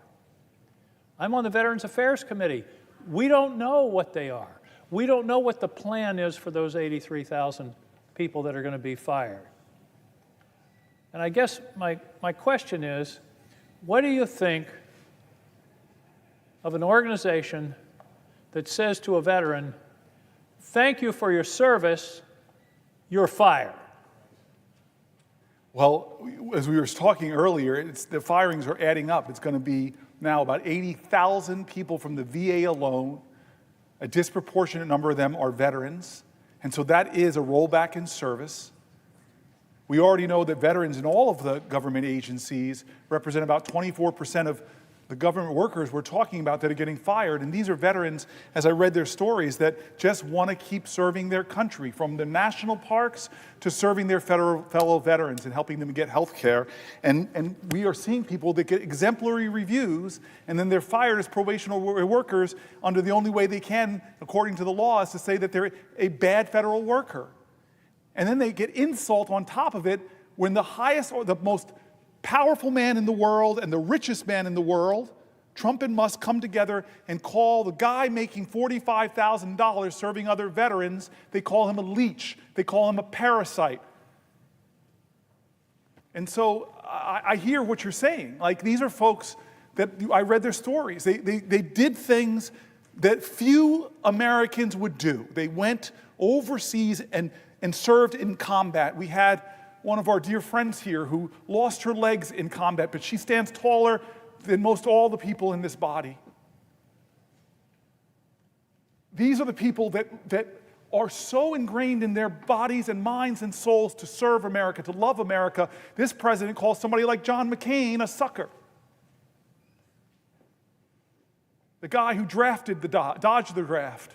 I'm on the Veterans Affairs Committee. We don't know what they are. We don't know what the plan is for those 83,000 people that are going to be fired. And I guess my question is, what do you think of an organization that says to a veteran, thank you for your service, you're fired? Well, as we were talking earlier, the firings are adding up. It's going to be now about 80,000 people from the VA alone. A disproportionate number of them are veterans. And so that is a rollback in service. We already know that veterans in all of the government agencies represent about 24% of the government workers we're talking about that are getting fired. And these are veterans, as I read their stories, that just want to keep serving their country, from the national parks to serving their fellow veterans and helping them get health care. And we are seeing people that get exemplary reviews, and then they're fired as probational workers under the only way they can, according to the law, is to say that they're a bad federal worker. And then they get insult on top of it when the highest or the most powerful man in the world and the richest man in the world, Trump and Musk, come together and call the guy making $45,000 serving other veterans, they call him a leech. They call him a parasite. And so I hear what you're saying. Like, these are folks that I read their stories. They did things that few Americans would do. They went overseas and served in combat. We had one of our dear friends here who lost her legs in combat, but she stands taller than most all the people in this body. These are the people that are so ingrained in their bodies and minds and souls to serve America, to love America. This president calls somebody like John McCain a sucker. The guy who drafted dodged the draft.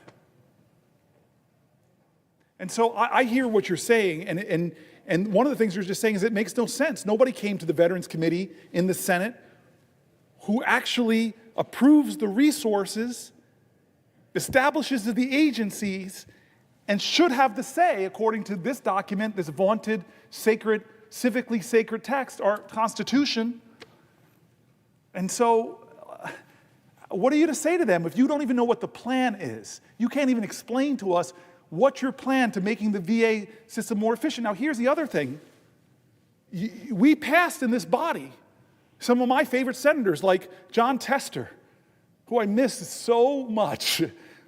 And so I hear what you're saying, and one of the things you're just saying is it makes no sense. Nobody came to the Veterans Committee in the Senate who actually approves the resources, establishes the agencies, and should have the say, according to this document, this vaunted, sacred, civically sacred text, our Constitution. And so, what are you to say to them if you don't even know what the plan is? You can't even explain to us what's your plan to making the VA system more efficient. Now, here's the other thing. We passed in this body some of my favorite senators, like John Tester, who I miss so much.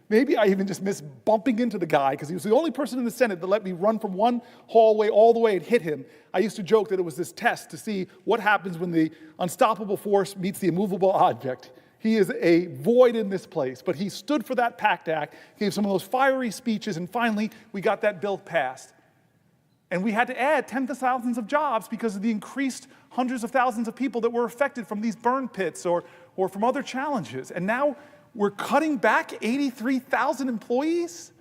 Maybe I even just miss bumping into the guy, because he was the only person in the Senate that let me run from one hallway all the way and hit him. I used to joke that it was this test to see what happens when the unstoppable force meets the immovable object. He is a void in this place, but he stood for that PACT Act, gave some of those fiery speeches, and finally we got that bill passed. And we had to add tens of thousands of jobs because of the increased hundreds of thousands of people that were affected from these burn pits or from other challenges. And now we're cutting back 83,000 employees?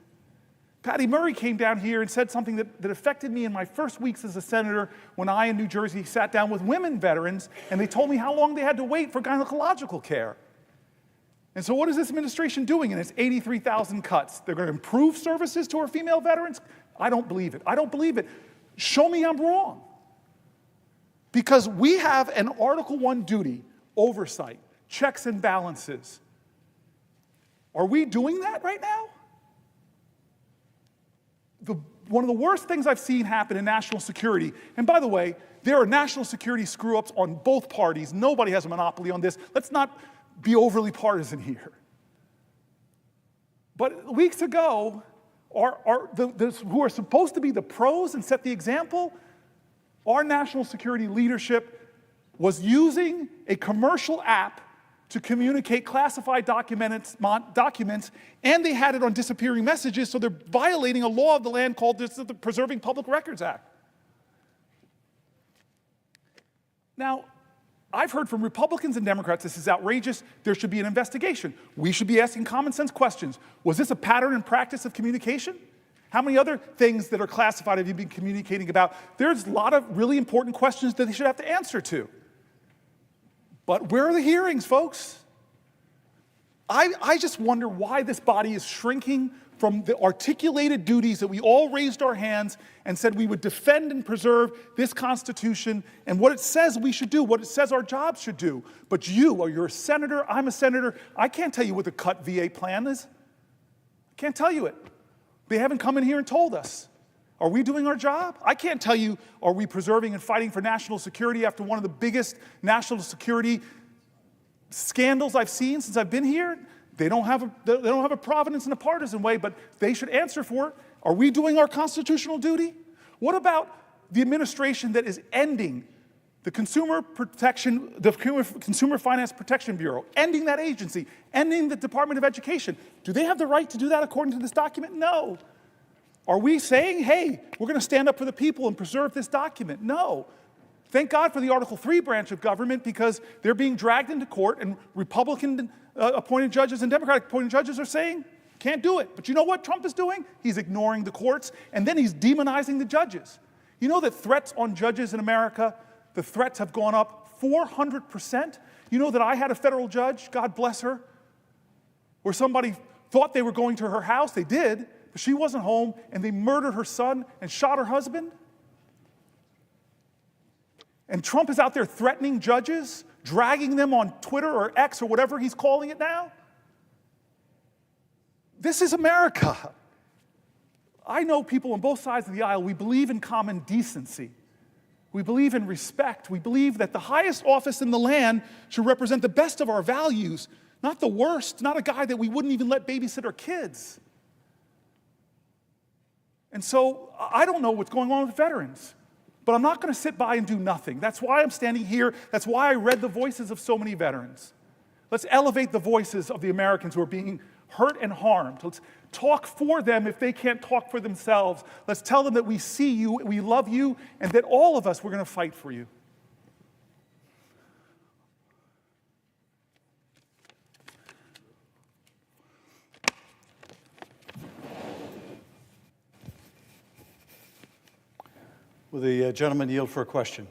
Patty Murray came down here and said something that affected me in my first weeks as a senator when I, in New Jersey, sat down with women veterans, and they told me how long they had to wait for gynecological care. And so what is this administration doing in its 83,000 cuts? They're going to improve services to our female veterans? I don't believe it. I don't believe it. Show me I'm wrong. Because we have an Article I duty, oversight, checks and balances. Are we doing that right now? One of the worst things I've seen happen in national security, and by the way, there are national security screw-ups on both parties. Nobody has a monopoly on this. Let's not be overly partisan here. But weeks ago, who are supposed to be the pros and set the example, our national security leadership was using a commercial app to communicate classified documents, and they had it on disappearing messages, so they're violating a law of the land called the Preserving Public Records Act. Now, I've heard from Republicans and Democrats, this is outrageous, there should be an investigation. We should be asking common sense questions. Was this a pattern and practice of communication? How many other things that are classified have you been communicating about? There's a lot of really important questions that they should have to answer to. But where are the hearings, folks? I just wonder why this body is shrinking from the articulated duties that we all raised our hands and said we would defend and preserve this Constitution and what it says we should do, what it says our jobs should do. But you're a senator, I'm a senator, I can't tell you what the cut VA plan is. I can't tell you it. They haven't come in here and told us. Are we doing our job? I can't tell you, are we preserving and fighting for national security after one of the biggest national security scandals I've seen since I've been here? They don't have a providence in a partisan way, but they should answer for it. Are we doing our constitutional duty? What about the administration that is ending the Consumer Finance Protection Bureau, ending that agency, ending the Department of Education? Do they have the right to do that according to this document? No. Are we saying, hey, we're going to stand up for the people and preserve this document? No. Thank God for the Article 3 branch of government, because they're being dragged into court, and Republican appointed judges and Democratic appointed judges are saying, can't do it. But you know what Trump is doing? He's ignoring the courts, and then he's demonizing the judges. You know that threats on judges in America, the threats have gone up 400%? You know that I had a federal judge, God bless her, where somebody thought they were going to her house. They did, but she wasn't home, and they murdered her son and shot her husband? And Trump is out there threatening judges, dragging them on Twitter or X or whatever he's calling it now? This is America. I know people on both sides of the aisle, we believe in common decency. We believe in respect. We believe that the highest office in the land should represent the best of our values, not the worst, not a guy that we wouldn't even let babysit our kids. And so I don't know what's going on with veterans, but I'm not going to sit by and do nothing. That's why I'm standing here. That's why I read the voices of so many veterans. Let's elevate the voices of the Americans who are being hurt and harmed. Let's talk for them if they can't talk for themselves. Let's tell them that we see you, we love you, and that all of us, we're going to fight for you. Will the gentleman yield for a question?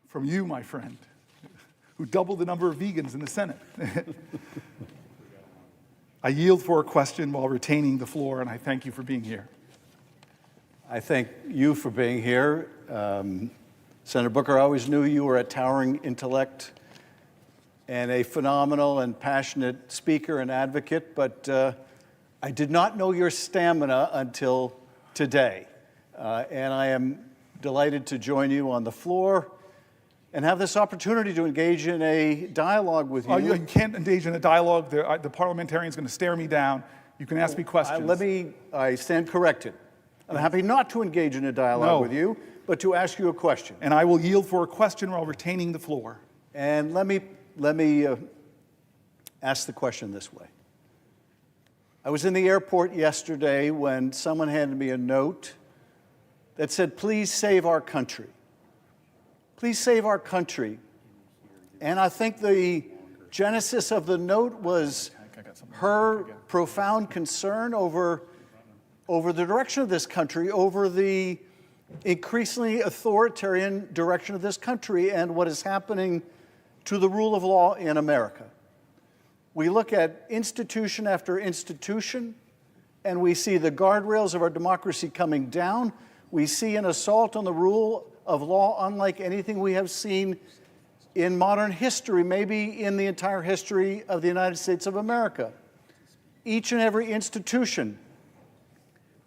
From you, my friend, who doubled the number of vegans in the Senate. I yield for a question while retaining the floor, and I thank you for being here. I thank you for being here. Senator Booker, I always knew you were a towering intellect and a phenomenal and passionate speaker and advocate, but I did not know your stamina until today. And I am delighted to join you on the floor and have this opportunity to engage in a dialogue with you. You can't engage in a dialogue. The parliamentarian's going to stare me down. You can ask me questions. I stand corrected. I'm happy not to engage in a dialogue with you, but to ask you a question. And I will yield for a question while retaining the floor. And let me ask the question this way. I was in the airport yesterday when someone handed me a note that said, "Please save our country. Please save our country." And I think the genesis of the note was her profound concern over the direction of this country, over the increasingly authoritarian direction of this country and what is happening to the rule of law in America. We look at institution after institution, and we see the guardrails of our democracy coming down. We see an assault on the rule of law unlike anything we have seen in modern history, maybe in the entire history of the United States of America. Each and every institution.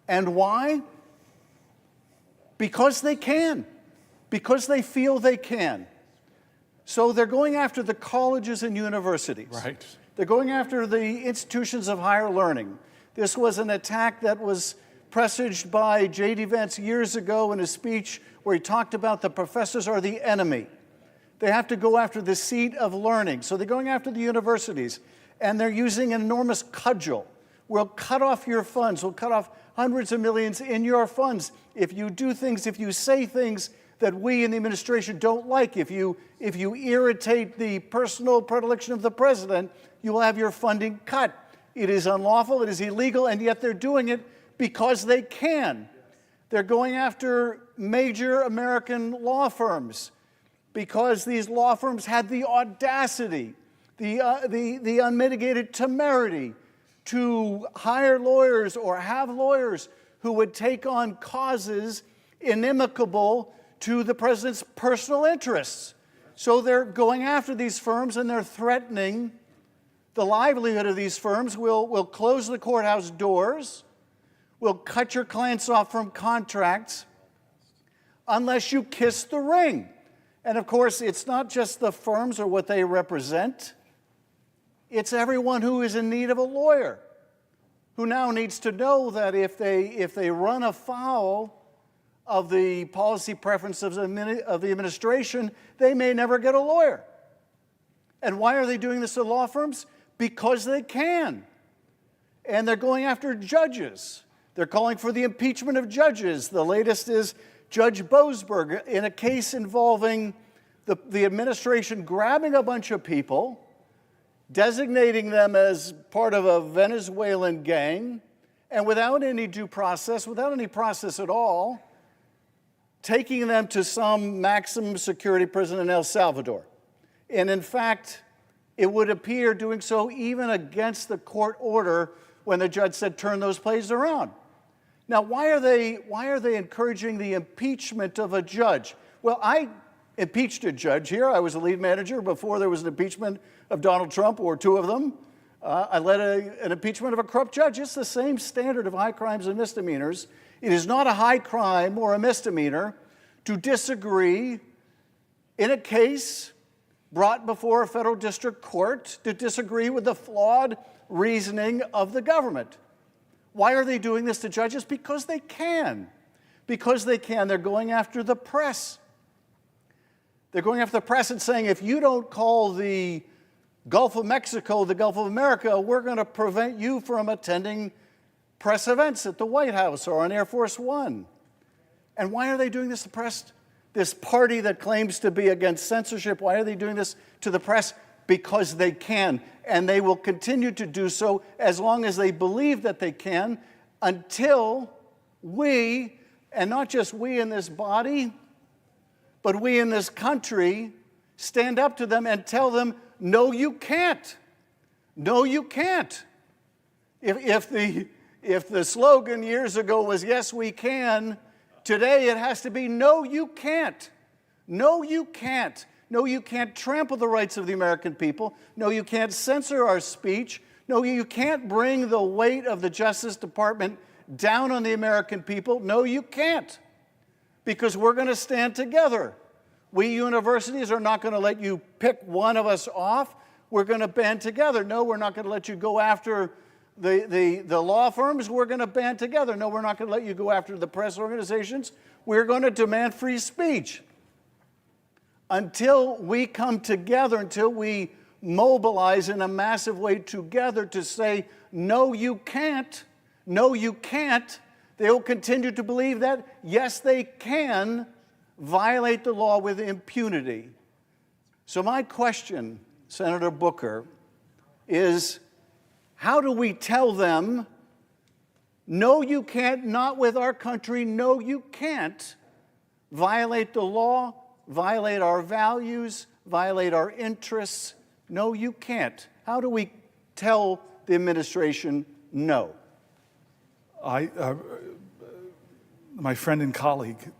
And why? Because they can. Because they feel they can. So they're going after the colleges and universities. Right. They're going after the institutions of higher learning. This was an attack that was presaged by J.D. Vance years ago in a speech where he talked about the professors are the enemy. They have to go after the seat of learning. So they're going after the universities, and they're using an enormous cudgel. We'll cut off your funds. We'll cut off hundreds of millions in your funds if you do things, if you say things that we in the administration don't like. If you irritate the personal predilection of the president, you will have your funding cut. It is unlawful, it is illegal, and yet they're doing it because they can. They're going after major American law firms because these law firms had the audacity the unmitigated temerity to hire lawyers or have lawyers who would take on causes inimical to the president's personal interests. So they're going after these firms and they're threatening the livelihood of these firms. We'll close the courthouse doors. We'll cut your clients off from contracts unless you kiss the ring. And of course, it's not just the firms or what they represent. It's everyone who is in need of a lawyer, who now needs to know that if they run afoul of the policy preferences of the administration, they may never get a lawyer. And why are they doing this to law firms? Because they can. And they're going after judges. They're calling for the impeachment of judges. The latest is Judge Boasberg in a case involving the administration grabbing a bunch of people, designating them as part of a Venezuelan gang, and without any due process, without any process at all, taking them to some maximum security prison in El Salvador. And in fact, it would appear doing so even against the court order when the judge said, turn those places around. Now, why are they encouraging the impeachment of a judge? Well, I impeached a judge here. I was a lead manager before there was an impeachment of Donald Trump, or two of them. I led an impeachment of a corrupt judge. It's the same standard of high crimes and misdemeanors. It is not a high crime or a misdemeanor to disagree in a case brought before a federal district court, to disagree with the flawed reasoning of the government. Why are they doing this to judges? Because they can. Because they can. They're going after the press. They're going after the press and saying, if you don't call the Gulf of Mexico the Gulf of America, we're going to prevent you from attending press events at the White House or on Air Force One. And why are they doing this to press? This party that claims to be against censorship, why are they doing this to the press? Because they can, and they will continue to do so as long as they believe that they can, until we, and not just we in this body, but we in this country, stand up to them and tell them, no, you can't. No, you can't. If the slogan years ago was, yes, we can, today it has to be, no, you can't. No, you can't. No, you can't trample the rights of the American people. No, you can't censor our speech. No, you can't bring the weight of the Justice Department down on the American people. No, you can't. Because we're going to stand together. We universities are not going to let you pick one of us off. We're going to band together. No, we're not going to let you go after the law firms. We're going to band together. No, we're not going to let you go after the press organizations. We're going to demand free speech. Until we come together, until we mobilize in a massive way together to say, no, you can't, no, you can't, they will continue to believe that, yes, they can violate the law with impunity. So my question, Senator Booker, is how do we tell them, no, you can't, not with our country, no, you can't violate the law, violate our values, violate our interests? No, you can't. How do we tell the administration no? My friend and colleague,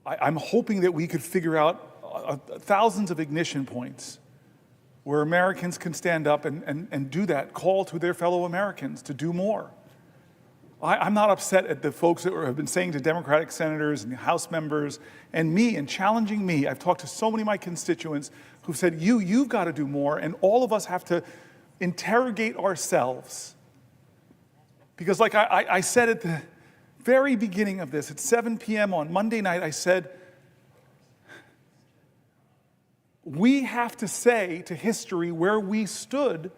I'm hoping that we could figure out thousands of ignition points where Americans can stand up and do that, call to their fellow Americans to do more. I'm not upset at the folks that have been saying to Democratic senators and House members and me and challenging me. I've talked to so many of my constituents who've said, you've got to do more, and all of us have to interrogate ourselves. Because like I said at the very beginning of this, at 7 p.m. on Monday night, I said, we have to say to history where we stood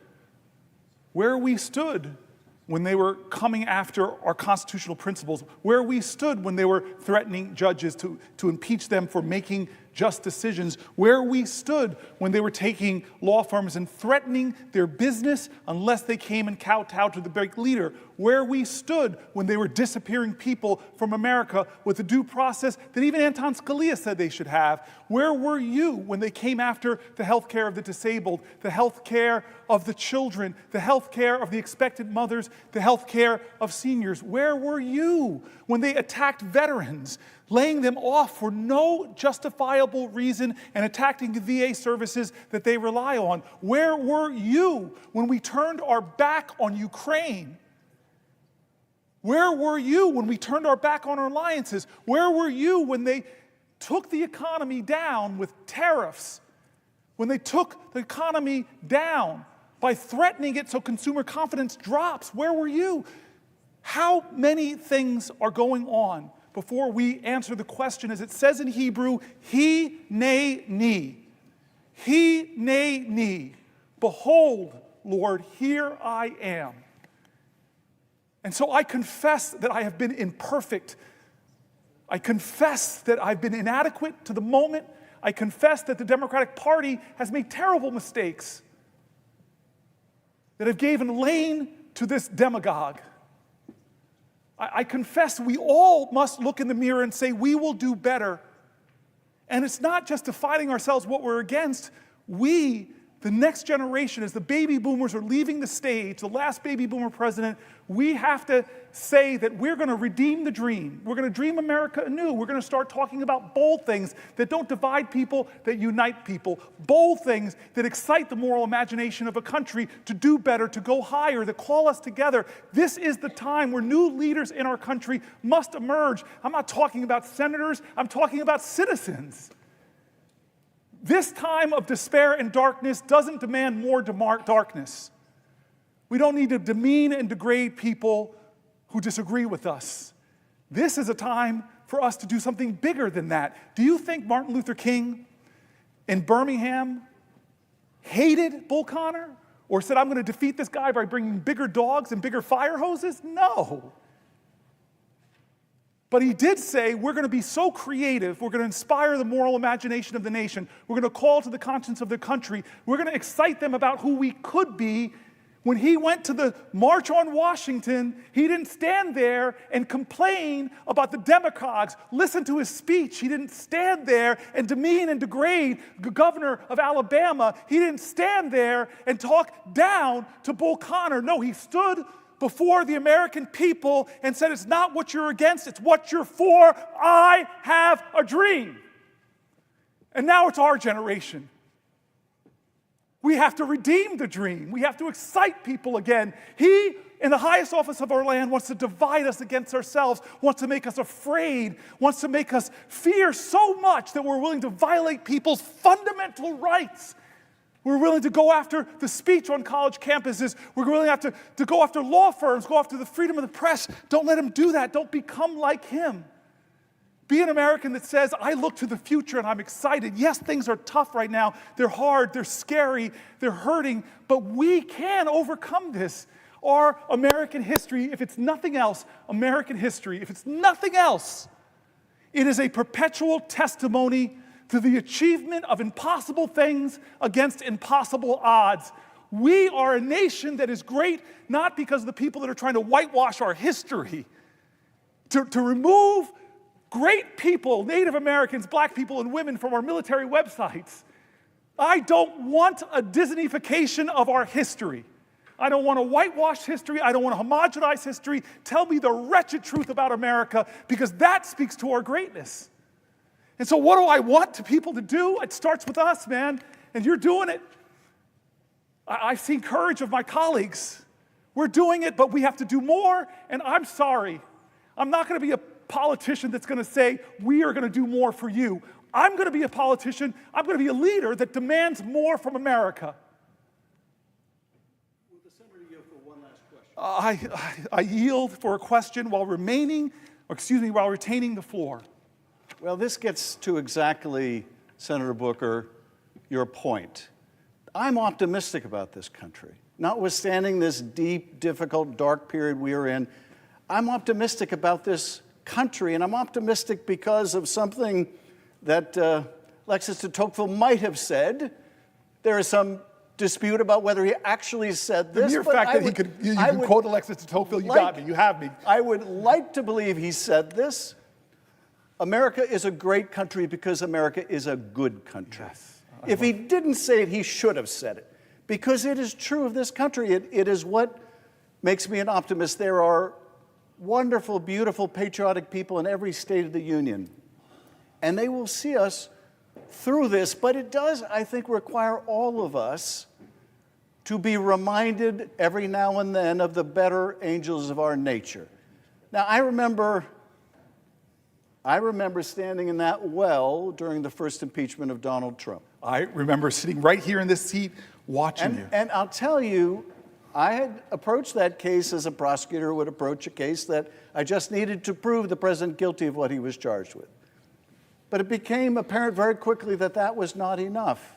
when they were coming after our constitutional principles, where we stood when they were threatening judges to impeach them for making just decisions, where we stood when they were taking law firms and threatening their business unless they came and kowtowed to the big leader, where we stood when they were disappearing people from America with the due process that even Anton Scalia said they should have. Where were you when they came after the health care of the disabled, the health care of the children, the health care of the expectant mothers, the health care of seniors? Where were you when they attacked veterans, laying them off for no justifiable reason and attacking the VA services that they rely on? Where were you when we turned our back on Ukraine? Where were you when we turned our back on our alliances? Where were you when they took the economy down with tariffs? When they took the economy down by threatening it so consumer confidence drops? Where were you? How many things are going on before we answer the question, as it says in Hebrew, he ne ni. He ne ni. Behold, Lord, here I am. And so I confess that I have been imperfect. I confess that I've been inadequate to the moment. I confess that the Democratic Party has made terrible mistakes, that have given lane to this demagogue. I confess we all must look in the mirror and say, we will do better. And it's not just defining ourselves what we're against. We, the next generation, as the baby boomers are leaving the stage, the last baby boomer president, we have to say that we're going to redeem the dream. We're going to dream America anew. We're going to start talking about bold things that don't divide people, that unite people. Bold things that excite the moral imagination of a country to do better, to go higher, that call us together. This is the time where new leaders in our country must emerge. I'm not talking about senators. I'm talking about citizens. This time of despair and darkness doesn't demand more darkness. We don't need to demean and degrade people who disagree with us. This is a time for us to do something bigger than that. Do you think Martin Luther King in Birmingham hated Bull Connor or said, I'm going to defeat this guy by bringing bigger dogs and bigger fire hoses? No. But he did say, we're going to be so creative, we're going to inspire the moral imagination of the nation, we're going to call to the conscience of the country, we're going to excite them about who we could be. When he went to the March on Washington, he didn't stand there and complain about the demagogues. Listen to his speech. He didn't stand there and demean and degrade the governor of Alabama. He didn't stand there and talk down to Bull Connor. No, he stood before the American people and said, it's not what you're against, it's what you're for. I have a dream. And now it's our generation. We have to redeem the dream. We have to excite people again. He, in the highest office of our land, wants to divide us against ourselves, wants to make us afraid, wants to make us fear so much that we're willing to violate people's fundamental rights. We're willing to go after the speech on college campuses. We're willing to go after law firms, go after the freedom of the press. Don't let him do that. Don't become like him. Be an American that says, I look to the future and I'm excited. Yes, things are tough right now. They're hard, they're scary, they're hurting, but we can overcome this. Our American history, if it's nothing else, American history, if it's nothing else, it is a perpetual testimony to the achievement of impossible things against impossible odds. We are a nation that is great not because of the people that are trying to whitewash our history, to remove great people, Native Americans, black people, and women from our military websites. I don't want a Disneyfication of our history. I don't want to whitewash history. I don't want to homogenize history. Tell me the wretched truth about America, because that speaks to our greatness. And so what do I want people to do? It starts with us, man, and you're doing it. I've seen courage of my colleagues. We're doing it, but we have to do more, and I'm sorry. I'm not going to be a politician that's going to say, we are going to do more for you. I'm going to be a politician. I'm going to be a leader that demands more from America. Will the senator yield for one last question? I yield for a question while retaining the floor. Well, this gets to exactly, Senator Booker, your point. I'm optimistic about this country. Notwithstanding this deep, difficult, dark period we are in, I'm optimistic about this country, and I'm optimistic because of something that Alexis de Tocqueville might have said. There is some dispute about whether he actually said this. The mere but fact I that would- you I can would quote Alexis de Tocqueville, you got me, you have me. I would like to believe he said this. America is a great country because America is a good country. Yes, If he didn't say it, he should have said it. Because it is true of this country. It is what makes me an optimist. There are wonderful, beautiful, patriotic people in every state of the union. And they will see us through this. But it does, I think, require all of us to be reminded every now and then of the better angels of our nature. Now, I remember standing in that well during the first impeachment of Donald Trump. I remember sitting right here in this seat watching you. And I'll tell you, I had approached that case as a prosecutor would approach a case that I just needed to prove the president guilty of what he was charged with. But it became apparent very quickly that that was not enough.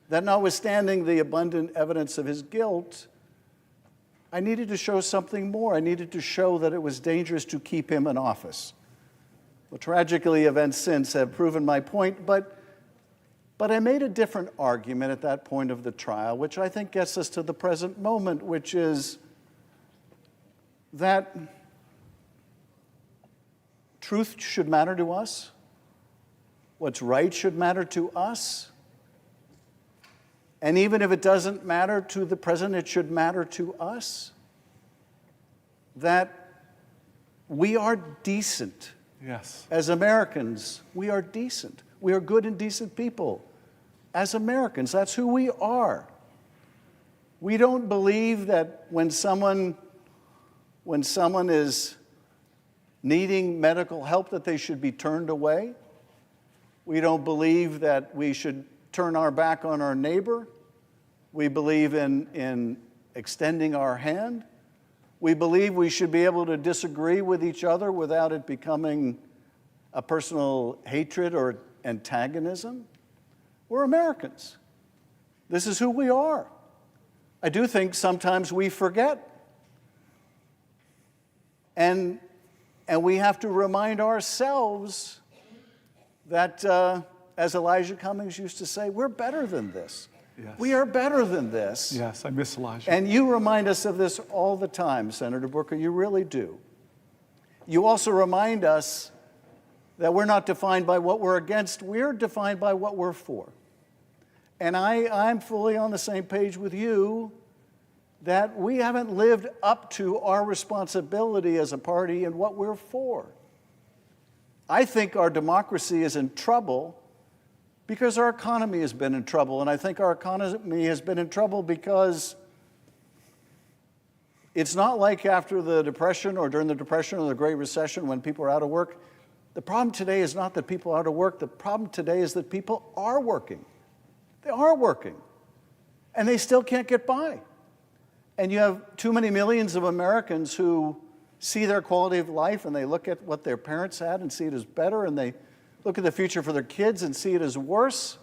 That notwithstanding the abundant evidence of his guilt, I needed to show something more. I needed to show that it was dangerous to keep him in office. Well, tragically, events since have proven my point, but I made a different argument at that point of the trial, which I think gets us to the present moment, which is that truth should matter to us. What's right should matter to us. And even if it doesn't matter to the president, it should matter to us. That we are decent. Yes. As Americans, we are decent. We are good and decent people. As Americans, that's who we are. We don't believe that when someone is needing medical help that they should be turned away. We don't believe that we should turn our back on our neighbor. We believe in extending our hand. We believe we should be able to disagree with each other without it becoming a personal hatred or antagonism. We're Americans. This is who we are. I do think sometimes we forget. And we have to remind ourselves that, as Elijah Cummings used to say, we're better than this. Yes. We are better than this. Yes, I miss Elijah. And you remind us of this all the time, Senator Booker. You really do. You also remind us that we're not defined by what we're against. We're defined by what we're for. And I'm fully on the same page with you that we haven't lived up to our responsibility as a party and what we're for. I think our democracy is in trouble because our economy has been in trouble. And I think our economy has been in trouble because it's not like after the Depression or during the Depression or the Great Recession when people are out of work. The problem today is not that people are out of work. The problem today is that people are working. They are working. And they still can't get by. And you have too many millions of Americans who see their quality of life and they look at what their parents had and see it as better, and they look at the future for their kids and see it as worse.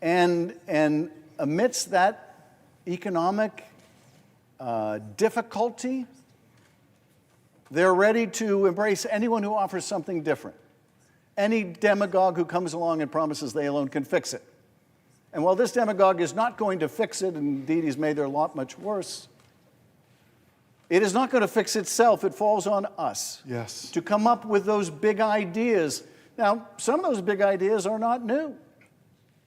And amidst that economic difficulty, they're ready to embrace anyone who offers something different. Any demagogue who comes along and promises they alone can fix it. And while this demagogue is not going to fix it, and indeed he's made their lot much worse, it is not going to fix itself. It falls on us to come up with those big ideas. Now, some of those big ideas are not new.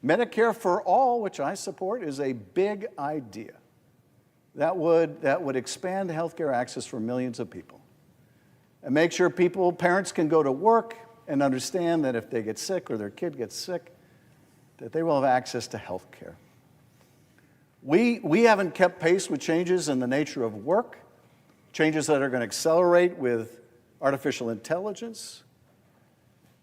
Medicare for all, which I support, is a big idea that would expand healthcare access for millions of people and make sure parents can go to work and understand that if they get sick or their kid gets sick, that they will have access to health care. We haven't kept pace with changes in the nature of work, changes that are going to accelerate with artificial intelligence,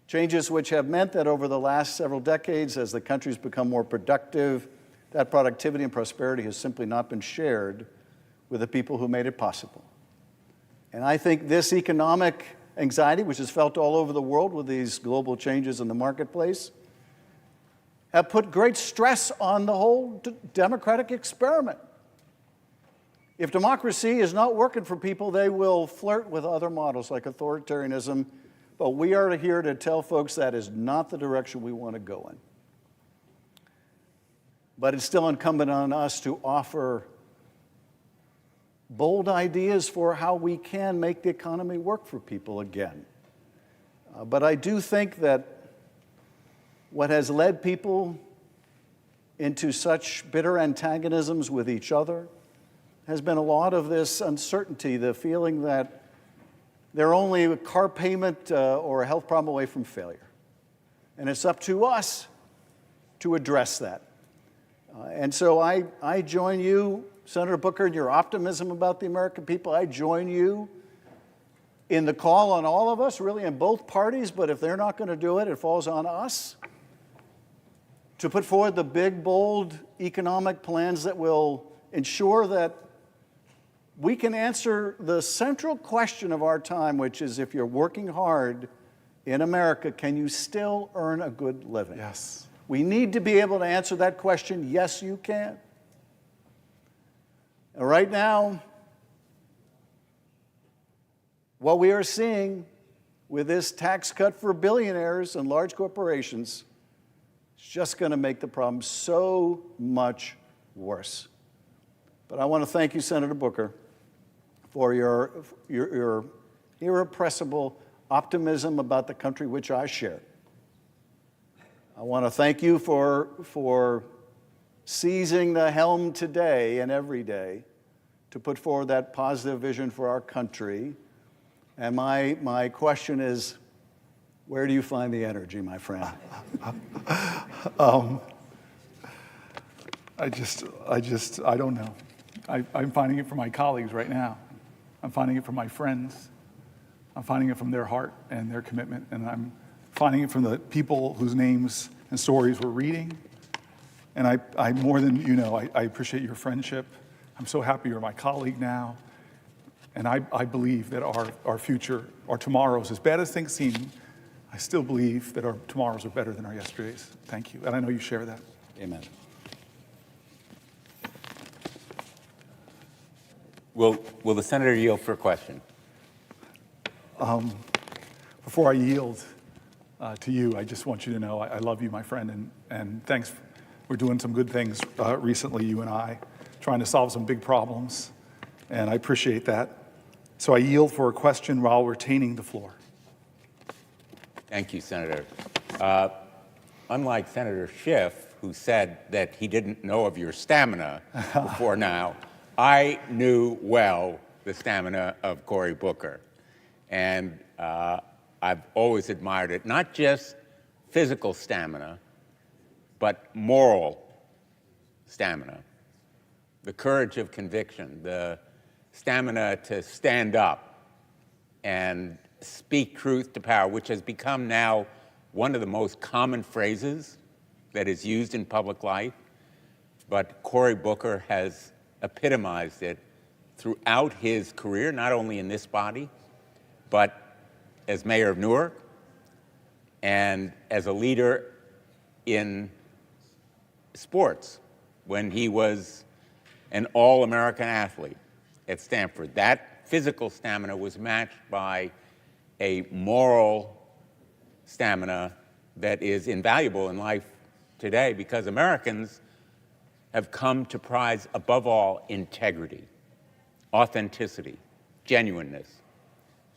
changes which have meant that over the last several decades, as the country's become more productive, that productivity and prosperity has simply not been shared with the people who made it possible. And I think this economic anxiety, which is felt all over the world with these global changes in the marketplace, have put great stress on the whole democratic experiment. If democracy is not working for people, they will flirt with other models like authoritarianism. But we are here to tell folks that is not the direction we want to go in. But it's still incumbent on us to offer bold ideas for how we can make the economy work for people again. But I do think that what has led people into such bitter antagonisms with each other has been a lot of this uncertainty, the feeling that they're only a car payment or a health problem away from failure. And it's up to us to address that. And so I join you, Senator Booker, in your optimism about the American people. I join you in the call on all of us, really in both parties, but if they're not going to do it, it falls on us to put forward the big, bold economic plans that will ensure that we can answer the central question of our time, which is if you're working hard in America, can you still earn a good living? Yes. We need to be able to answer that question, yes, you can. And right now, what we are seeing with this tax cut for billionaires and large corporations is just going to make the problem so much worse. But I want to thank you, Senator Booker, for your irrepressible optimism about the country which I share. I want to thank you for seizing the helm today and every day to put forward that positive vision for our country. And my question is, where do you find the energy, my friend? I don't know. I'm finding it from my colleagues right now. I'm finding it from my friends. I'm finding it from their heart and their commitment. And I'm finding it from the people whose names and stories we're reading. And I more than you know, I appreciate your friendship. I'm so happy you're my colleague now. And I believe that our future, our tomorrows, as bad as things seem, I still believe that our tomorrows are better than our yesterdays. Thank you. And I know you share that. Amen. Will the senator yield for a question? Before I yield to you, I just want you to know I love you, my friend, and thanks. We're doing some good things recently, you and I, trying to solve some big problems, and I appreciate that. So I yield for a question while retaining the floor. Thank you, Senator. Unlike Senator Schiff, who said that he didn't know of your stamina before now, I knew well the stamina of Cory Booker. And I've always admired it, not just physical stamina, but moral stamina, the courage of conviction, the stamina to stand up and speak truth to power, which has become now one of the most common phrases that is used in public life. But Cory Booker has epitomized it throughout his career, not only in this body, but as mayor of Newark and as a leader in sports when he was an all-American athlete at Stanford. That physical stamina was matched by a moral stamina that is invaluable in life today because Americans have come to prize, above all, integrity, authenticity, genuineness,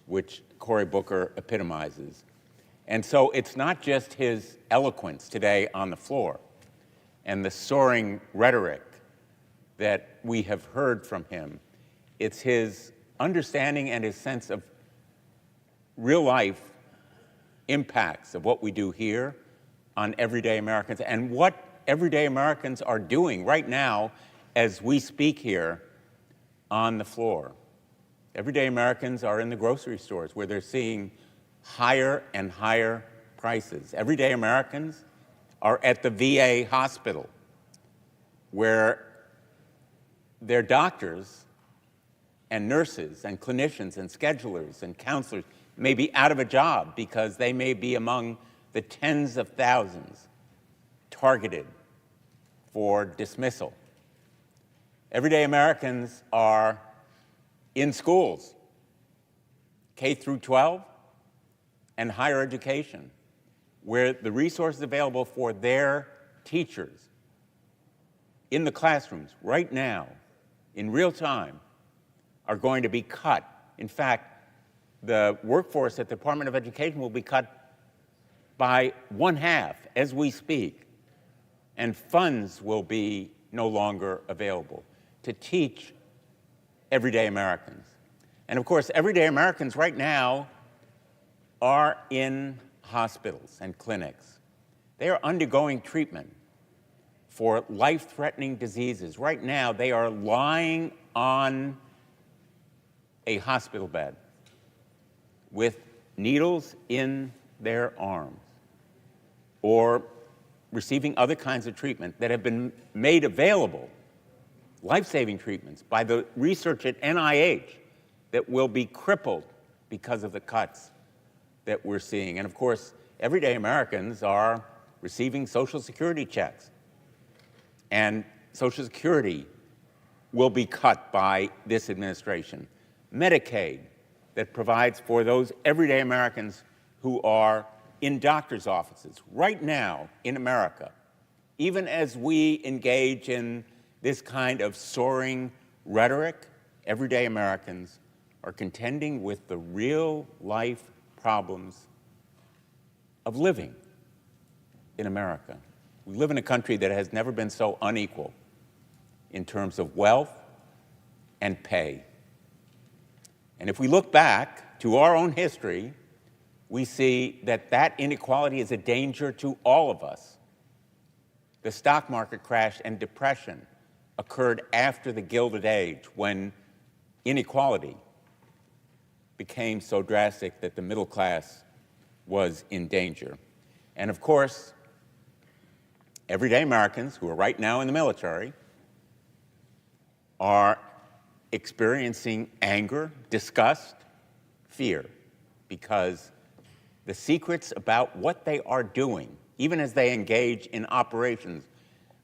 which Cory Booker epitomizes. And so it's not just his eloquence today on the floor and the soaring rhetoric that we have heard from him. It's his understanding and his sense of real-life impacts of what we do here on everyday Americans and what everyday Americans are doing right now as we speak here on the floor. Everyday Americans are in the grocery stores where they're seeing higher and higher prices. Everyday Americans are at the VA hospital where their doctors and nurses and clinicians and schedulers and counselors may be out of a job because they may be among the tens of thousands targeted for dismissal. Everyday Americans are in schools, K through 12, and higher education, where the resources available for their teachers in the classrooms right now, in real time, are going to be cut. In fact, the workforce at the Department of Education will be cut by 1/2 as we speak, and funds will be no longer available to teach everyday Americans. And of course, everyday Americans right now are in hospitals and clinics. They are undergoing treatment for life-threatening diseases. Right now, they are lying on a hospital bed with needles in their arms or receiving other kinds of treatment that have been made available, life-saving treatments, by the research at NIH that will be crippled because of the cuts that we're seeing. And of course, everyday Americans are receiving Social Security checks. And Social Security will be cut by this administration. Medicaid, that provides for those everyday Americans who are in doctor's offices right now in America, even as we engage in this kind of soaring rhetoric, everyday Americans are contending with the real life problems of living in America. We live in a country that has never been so unequal in terms of wealth and pay. And if we look back to our own history, we see that that inequality is a danger to all of us. The stock market crash and depression occurred after the Gilded Age, when inequality became so drastic that the middle class was in danger. And of course, everyday Americans who are right now in the military are experiencing anger, disgust, fear, because the secrets about what they are doing, even as they engage in operations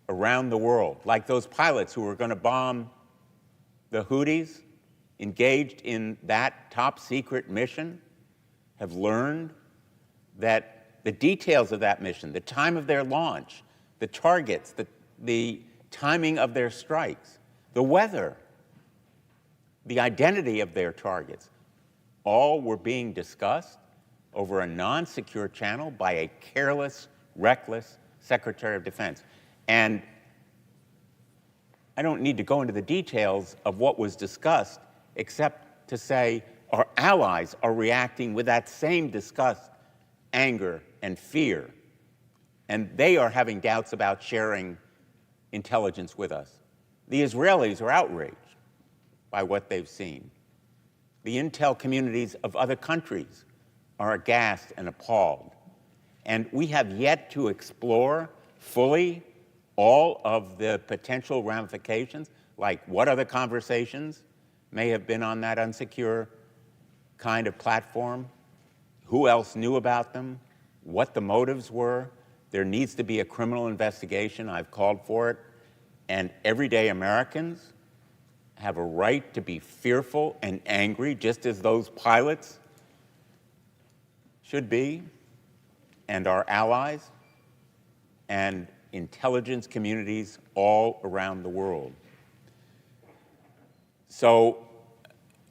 around the world, like those pilots who were going to bomb the Houthis, engaged in that top secret mission, have learned that the details of that mission, the time of their launch, the targets, the timing of their strikes, the weather, the identity of their targets, all were being discussed over a non-secure channel by a careless, reckless Secretary of Defense. And I don't need to go into the details of what was discussed, except to say our allies are reacting with that same disgust, anger, and fear. And they are having doubts about sharing intelligence with us. The Israelis are outraged by what they've seen. The intel communities of other countries are aghast and appalled. And we have yet to explore fully all of the potential ramifications, like what other conversations may have been on that unsecure kind of platform, who else knew about them, what the motives were. There needs to be a criminal investigation. I've called for it. And everyday Americans have a right to be fearful and angry, just as those pilots should be, and our allies, and intelligence communities all around the world. So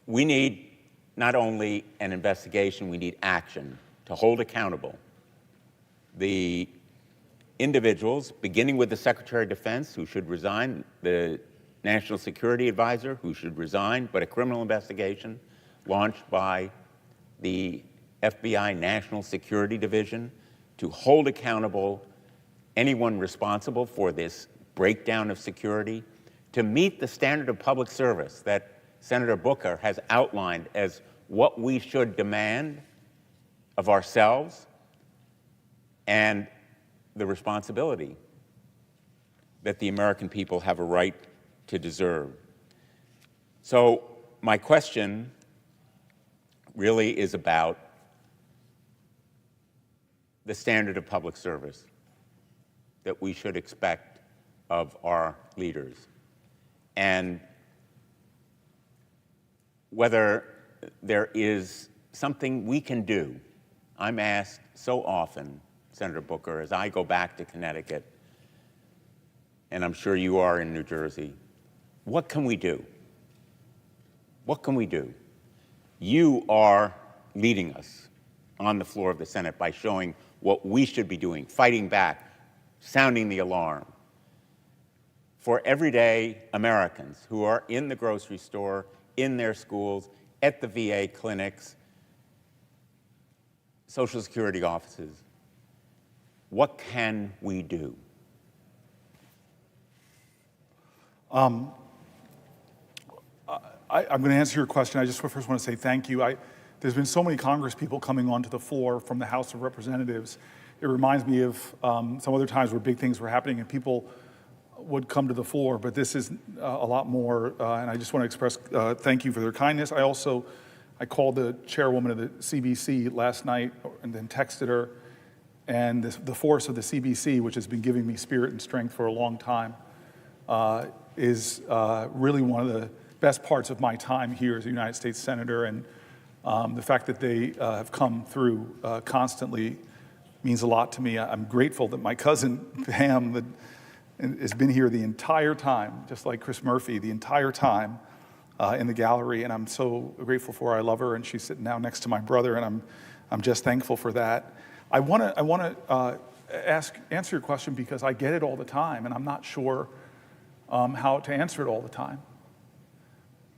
we need not only an investigation, we need action to hold accountable the individuals, beginning with the Secretary of Defense, who should resign, the National Security Advisor, who should resign, but a criminal investigation launched by the FBI National Security Division to hold accountable anyone responsible for this breakdown of security, to meet the standard of public service that Senator Booker has outlined as what we should demand of ourselves, and the responsibility that the American people have a right to deserve. So my question really is about the standard of public service that we should expect of our leaders, and whether there is something we can do I'm asked so often, Senator Booker, as I go back to Connecticut, and I'm sure you are in New Jersey, what can we do? What can we do? You are leading us on the floor of the Senate by showing what we should be doing, fighting back, sounding the alarm for everyday Americans who are in the grocery store, in their schools, at the VA clinics, Social Security offices. What can we do? I'm going to answer your question. I just first want to say thank you. There's been so many Congress people coming onto the floor from the House of Representatives. It reminds me of some other times where big things were happening and people would come to the floor, but this is a lot more, and I just want to express thank you for their kindness. I called the chairwoman of the CBC last night and then texted her, and the force of the CBC, which has been giving me spirit and strength for a long time, is really one of the best parts of my time here as a United States Senator, and the fact that they have come through constantly means a lot to me. I'm grateful that my cousin Pam has been here the entire time, just like Chris Murphy, the entire time in the gallery, and I'm so grateful for her. I love her, and she's sitting now next to my brother, and I'm just thankful for that. I want to answer your question because I get it all the time, and I'm not sure how to answer it all the time.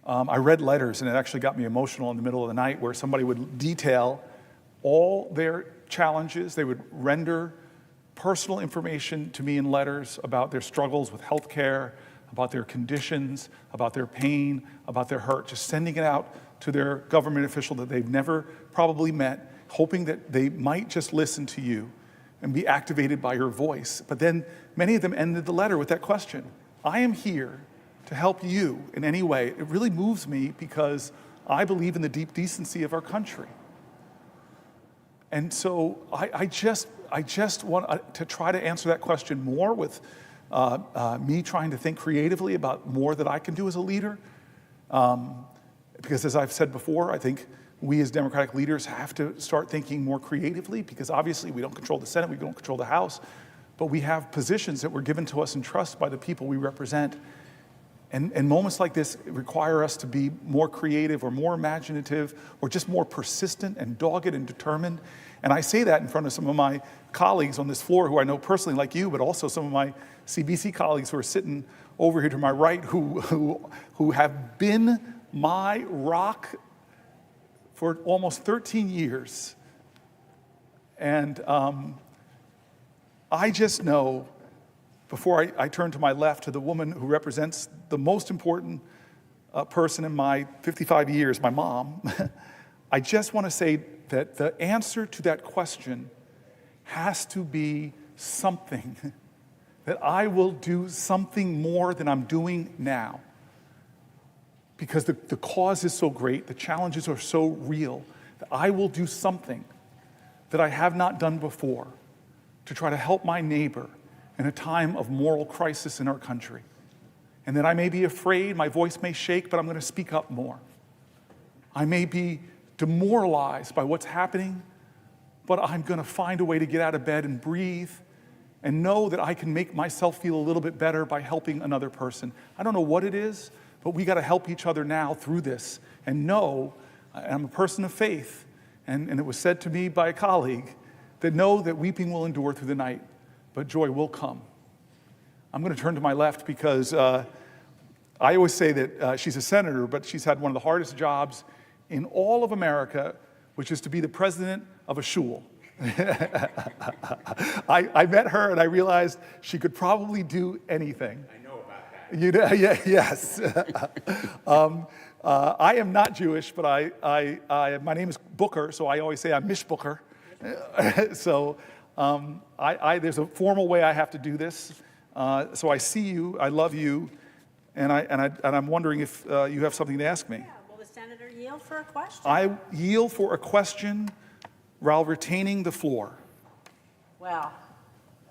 I read letters, and it actually got me emotional in the middle of the night, where somebody would detail all their challenges. They would render personal information to me in letters about their struggles with health care, about their conditions, about their pain, about their hurt, just sending it out to their government official that they've never probably met, hoping that they might just listen to you and be activated by your voice. But then many of them ended the letter with that question: I am here to help you in any way. It really moves me because I believe in the deep decency of our country. And so I just want to try to answer that question more with me trying to think creatively about more that I can do as a leader. Because as I've said before, I think we as Democratic leaders have to start thinking more creatively, because obviously we don't control the Senate, we don't control the House, but we have positions that were given to us in trust by the people we represent. And moments like this require us to be more creative or more imaginative or just more persistent and dogged and determined. And I say that in front of some of my colleagues on this floor who I know personally like you, but also some of my CBC colleagues who are sitting over here to my right who have been my rock for almost 13 years. And I just know, before I turn to my left, to the woman who represents the most important person in my 55 years, my mom, I just want to say that the answer to that question has to be something, that I will do something more than I'm doing now. Because the cause is so great, the challenges are so real, that I will do something that I have not done before to try to help my neighbor in a time of moral crisis in our country. And that I may be afraid, my voice may shake, but I'm going to speak up more. I may be demoralized by what's happening, but I'm going to find a way to get out of bed and breathe and know that I can make myself feel a little bit better by helping another person. I don't know what it is, but we got to help each other now through this and know, and I'm a person of faith, and it was said to me by a colleague, that know that weeping will endure through the night, but joy will come. I'm going to turn to my left because I always say that she's a senator, but she's had one of the hardest jobs in all of America, which is to be the president of a shul. I met her and I realized she could probably do anything. I know about that. Yes. I am not Jewish, but my name is Booker, so I always say I'm Mish Booker. So there's a formal way I have to do this. So I see you, I love you, and I'm wondering if you have something to ask me. Yeah, will the senator yield for a question? I yield for a question while retaining the floor. Well,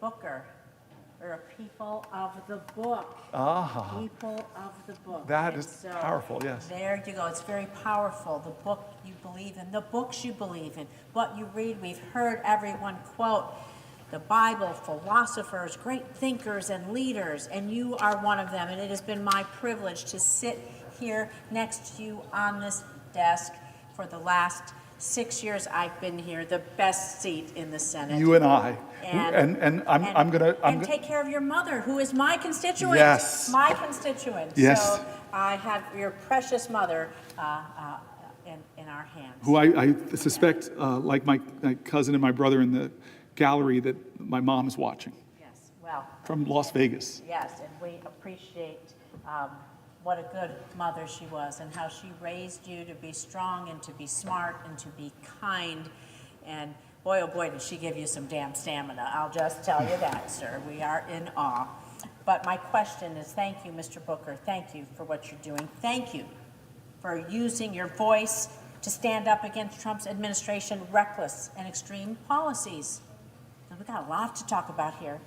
Booker, We're a people of the book. People of the book. That And is so powerful, yes. There you go. It's very powerful. The book you believe in, the books you believe in, what you read. We've heard everyone quote the Bible, philosophers, great thinkers and leaders, and you are one of them. And it has been my privilege to sit here next to you on this desk for the last 6 years I've been here, the best seat in the Senate. You and I. And I'm gonna take care of your mother, who is my constituent. Yes. My constituent. Yes. So I have your precious mother in our hands. who I suspect, like my cousin and my brother in the gallery, that my mom is watching Yes. Well. from Las Vegas. Yes, and we appreciate what a good mother she was and how she raised you to be strong and to be smart and to be kind. And boy, oh boy, did she give you some damn stamina. I'll just tell you that, sir. We are in awe. But my question is, thank you, Mr. Booker. Thank you for what you're doing. Thank you for using your voice to stand up against Trump's administration's reckless and extreme policies. And we've got a lot to talk about here.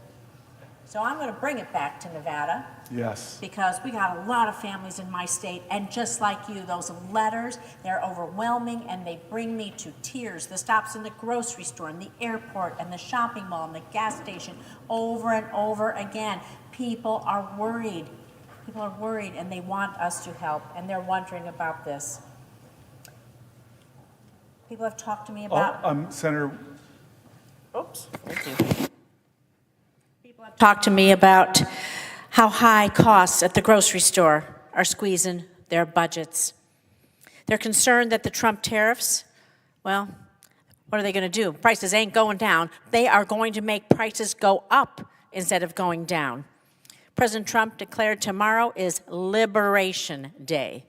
So I'm going to bring it back to Nevada. Yes. Because we got a lot of families in my state, and just like you, those letters, they're overwhelming, and they bring me to tears. The stops in the grocery store, and the airport, and the shopping mall, and the gas station, over and over again. People are worried. People are worried, and they want us to help, and they're wondering about this. People have talked to me about... Senator. Oops, thank you. People have talked to me about how high costs at the grocery store are squeezing their budgets. They're concerned that the Trump tariffs, well, what are they going to do? Prices ain't going down. They are going to make prices go up instead of going down. President Trump declared tomorrow is Liberation Day.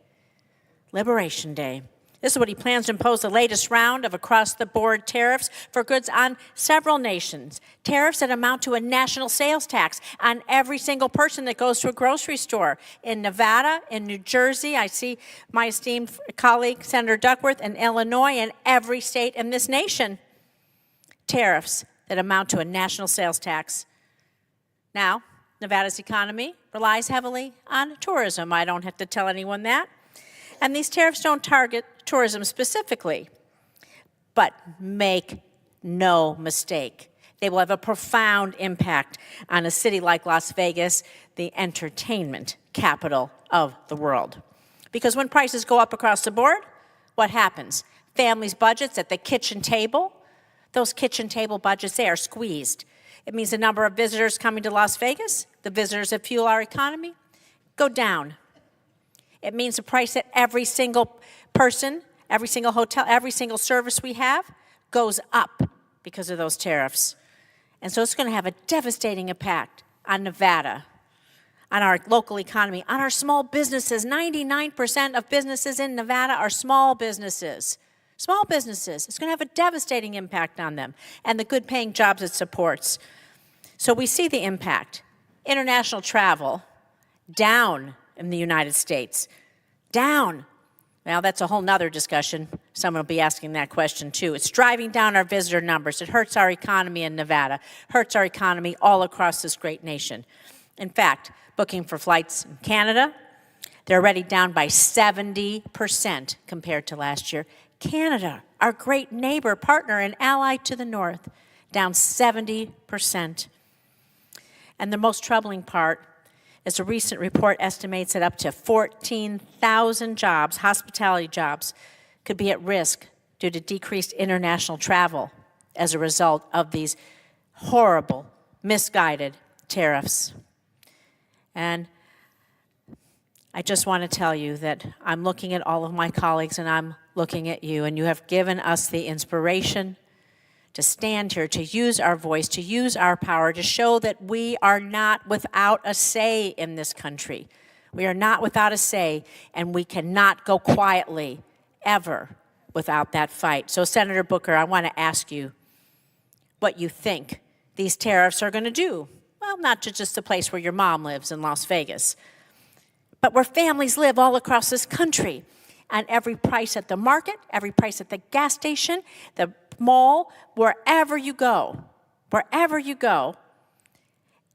Liberation Day. This is what he plans to impose the latest round of across-the-board tariffs for goods on several nations. Tariffs that amount to a national sales tax on every single person that goes to a grocery store. In Nevada, in New Jersey, I see my esteemed colleague, Senator Duckworth, in Illinois, and every state in this nation. Tariffs that amount to a national sales tax. Now, Nevada's economy relies heavily on tourism. I don't have to tell anyone that. And these tariffs don't target tourism specifically. But make no mistake, they will have a profound impact on a city like Las Vegas, the entertainment capital of the world. Because when prices go up across the board, what happens? Families' budgets at the kitchen table, those kitchen table budgets, they are squeezed. It means the number of visitors coming to Las Vegas, the visitors that fuel our economy, go down. It means the price that every single person, every single hotel, every single service we have goes up because of those tariffs. And so it's going to have a devastating impact on Nevada, on our local economy, on our small businesses. 99% of businesses in Nevada are small businesses. Small businesses. It's going to have a devastating impact on them and the good paying jobs it supports. So we see the impact. International travel down in the United States. Down. Well, that's a whole nother discussion. Someone will be asking that question too. It's driving down our visitor numbers. It hurts our economy in Nevada, hurts our economy all across this great nation. In fact, booking for flights in Canada, they're already down by 70% compared to last year. Canada, our great neighbor, partner, and ally to the north, down 70%. And the most troubling part is a recent report estimates that up to 14,000 jobs, hospitality jobs, could be at risk due to decreased international travel as a result of these horrible, misguided tariffs. And I just want to tell you that I'm looking at all of my colleagues and I'm looking at you, and you have given us the inspiration to stand here, to use our voice, to use our power, to show that we are not without a say in this country. We are not without a say, and we cannot go quietly, ever, without that fight. So, Senator Booker, I want to ask you what you think these tariffs are going to do. Well, not to just the place where your mom lives in Las Vegas, but where families live all across this country. And every price at the market, every price at the gas station, the mall, wherever you go,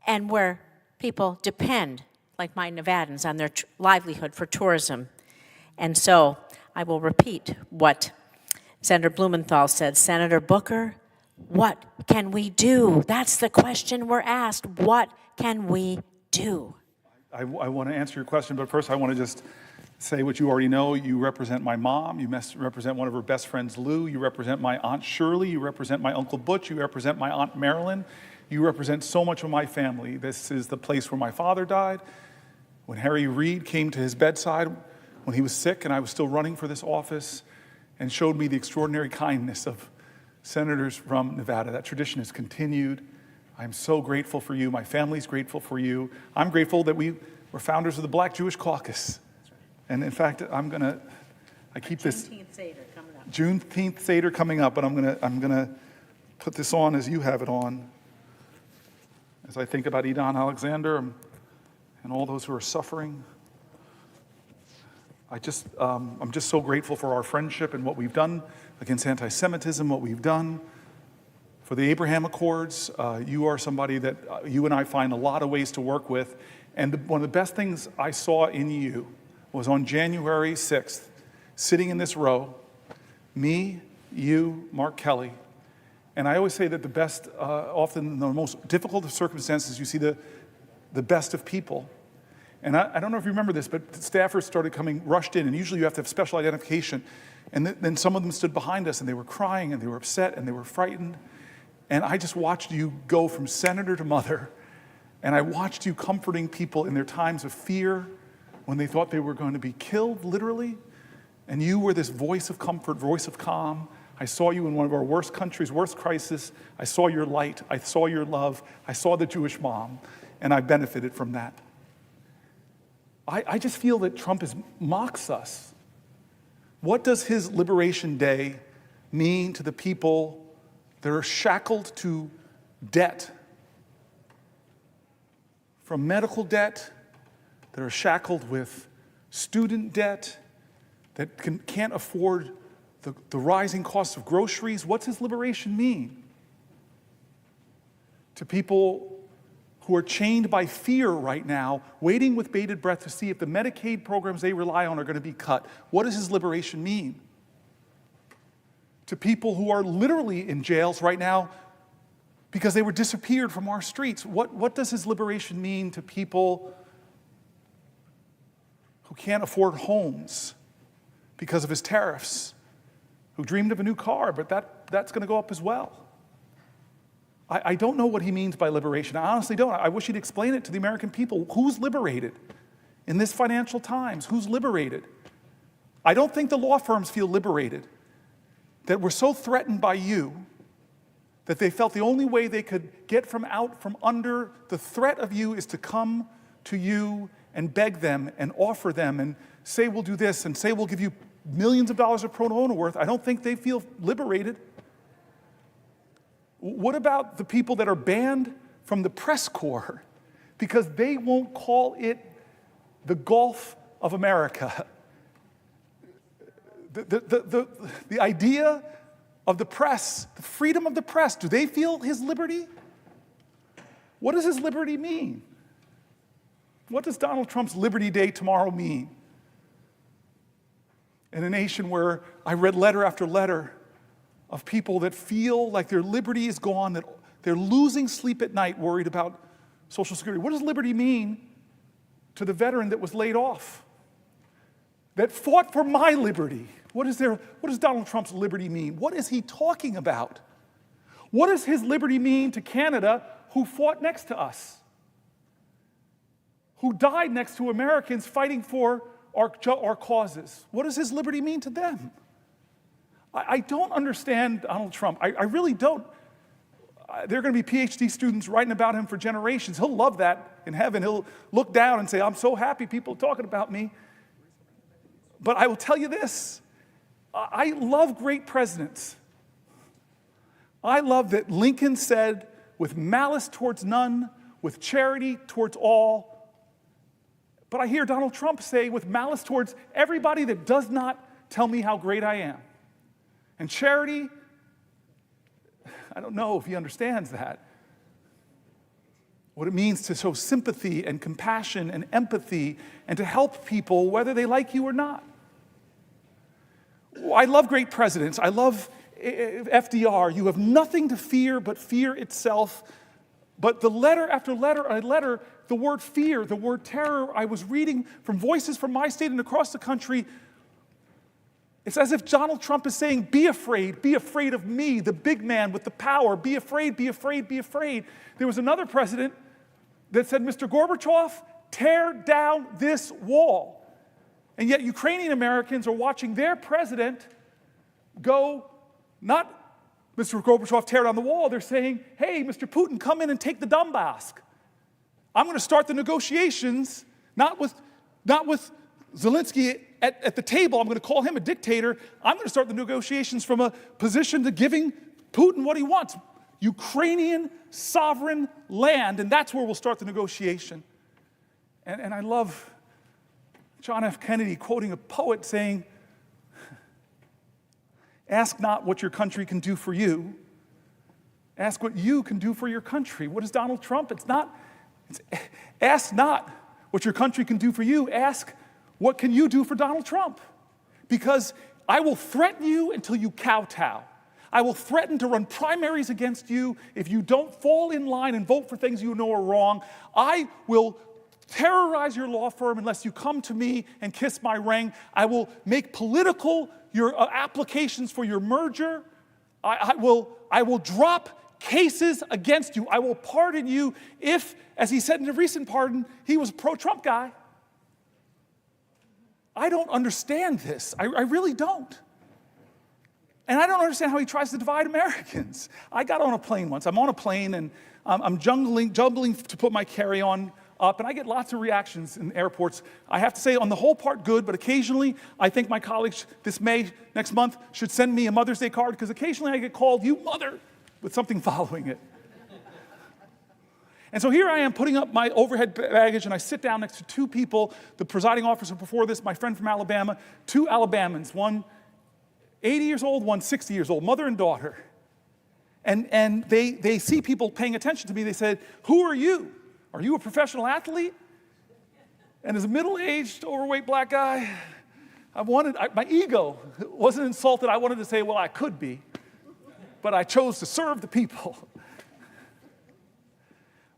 and where people depend, like my Nevadans, on their livelihood for tourism. And so I will repeat what Senator Blumenthal said. Senator Booker, what can we do? That's the question we're asked. What can we do? I want to answer your question, but first I want to just say what you already know. You represent my mom. You represent one of her best friends, Lou. You represent my Aunt Shirley. You represent my Uncle Butch. You represent my Aunt Marilyn. You represent so much of my family. This is the place where my father died. When Harry Reid came to his bedside when he was sick and I was still running for this office and showed me the extraordinary kindness of senators from Nevada. That tradition has continued. I'm so grateful for you. My family's grateful for you. I'm grateful that we were founders of the Black Jewish Caucus. And in fact, I keep this Juneteenth Seder coming up, but I'm gonna put this on as you have it on. As I think about Edon Alexander and all those who are suffering, I'm just so grateful for our friendship and what we've done against anti-Semitism, what we've done for the Abraham Accords. You are somebody that you and I find a lot of ways to work with. And one of the best things I saw in you was on January 6th, sitting in this row, me, you, Mark Kelly. And I always say that the best, often in the most difficult of circumstances, you see the best of people. And I don't know if you remember this, but staffers started rushed in, and usually you have to have special identification. And then some of them stood behind us, and they were crying, and they were upset, and they were frightened. And I just watched you go from senator to mother, and I watched you comforting people in their times of fear when they thought they were going to be killed, literally. And you were this voice of comfort, voice of calm. I saw you in one of our worst countries, worst crisis. I saw your light. I saw your love. I saw the Jewish mom, and I benefited from that. I just feel that Trump mocks us. What does his Liberation Day mean to the people that are shackled to debt? From medical debt, that are shackled with student debt, that can't afford the rising costs of groceries. What's his liberation mean? To people who are chained by fear right now, waiting with bated breath to see if the Medicaid programs they rely on are going to be cut. What does his liberation mean? To people who are literally in jails right now because they were disappeared from our streets. What does his liberation mean to people who can't afford homes because of his tariffs, who dreamed of a new car, but that's going to go up as well? I don't know what he means by liberation. I honestly don't. I wish he'd explain it to the American people. Who's liberated in this financial times? Who's liberated? I don't think the law firms feel liberated, that we're so threatened by you that they felt the only way they could get from under the threat of you is to come to you and beg them and offer them and say we'll do this and say we'll give you millions of dollars of pro bono worth. I don't think they feel liberated. What about the people that are banned from the press corps because they won't call it the Gulf of America? The idea of the press, the freedom of the press, do they feel his liberty? What does his liberty mean? What does Donald Trump's Liberty Day tomorrow mean? In a nation where I read letter after letter of people that feel like their liberty is gone, that they're losing sleep at night worried about Social Security. What does liberty mean to the veteran that was laid off, that fought for my liberty? What does Donald Trump's liberty mean? What is he talking about? What does his liberty mean to Canada, who fought next to us, who died next to Americans fighting for our causes? What does his liberty mean to them? I don't understand Donald Trump. I really don't. There are going to be PhD students writing about him for generations. He'll love that in heaven. He'll look down and say, I'm so happy people are talking about me. But I will tell you this. I love great presidents. I love that Lincoln said, with malice towards none, with charity towards all. But I hear Donald Trump say, with malice towards everybody that does not tell me how great I am. And charity, I don't know if he understands that. what it means to show sympathy and compassion and empathy and to help people whether they like you or not. I love great presidents. I love FDR. You have nothing to fear but fear itself. But the letter after letter, the word fear, the word terror, I was reading from voices from my state and across the country. It's as if Donald Trump is saying, be afraid of me, the big man with the power. Be afraid, be afraid, be afraid. There was another president that said, Mr. Gorbachev, tear down this wall. And yet Ukrainian Americans are watching their president go, not Mr. Gorbachev, tear down the wall. They're saying, hey, Mr. Putin, come in and take the Donbass. I'm going to start the negotiations, not with Zelensky at the table. I'm going to call him a dictator. I'm going to start the negotiations from a position to giving Putin what he wants, Ukrainian sovereign land, and that's where we'll start the negotiation. And I love John F. Kennedy quoting a poet saying, ask not what your country can do for you. Ask what you can do for your country. What is Donald Trump? Ask not what your country can do for you. Ask what can you do for Donald Trump? Because I will threaten you until you kowtow. I will threaten to run primaries against you if you don't fall in line and vote for things you know are wrong. I will terrorize your law firm unless you come to me and kiss my ring. I will make political your applications for your merger. I will drop cases against you. I will pardon you if, as he said in a recent pardon, he was a pro-Trump guy. I don't understand this. I really don't. And I don't understand how he tries to divide Americans. I got on a plane once. I'm on a plane and I'm juggling to put my carry-on up, and I get lots of reactions in airports. I have to say, on the whole part, good, but occasionally I think my colleagues next month, should send me a Mother's Day card, because occasionally I get called, you mother, with something following it. And so here I am putting up my overhead baggage, and I sit down next to two people, the presiding officer before this, my friend from Alabama, two Alabamans, one 80 years old, one 60 years old, mother and daughter. And they see people paying attention to me. They said, who are you? Are you a professional athlete? And as a middle-aged, overweight black guy, my ego wasn't insulted. I wanted to say, well, I could be, but I chose to serve the people.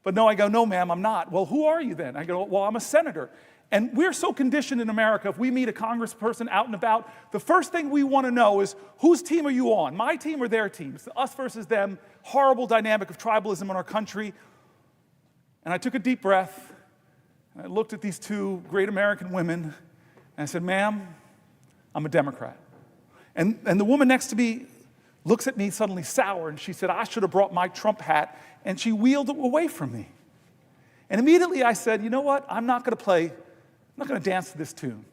But no, I go, no, ma'am, I'm not. Well, who are you then? I go, well, I'm a senator. And we're so conditioned in America, if we meet a congressperson out and about, the first thing we want to know is, whose team are you on? My team or their team? It's us versus them, horrible dynamic of tribalism in our country. And I took a deep breath, and I looked at these two great American women, and I said, ma'am, I'm a Democrat. And the woman next to me looks at me suddenly sour, and she said, I should have brought my Trump hat, and she wheeled it away from me. And immediately I said, you know what? I'm not going to dance to this tune.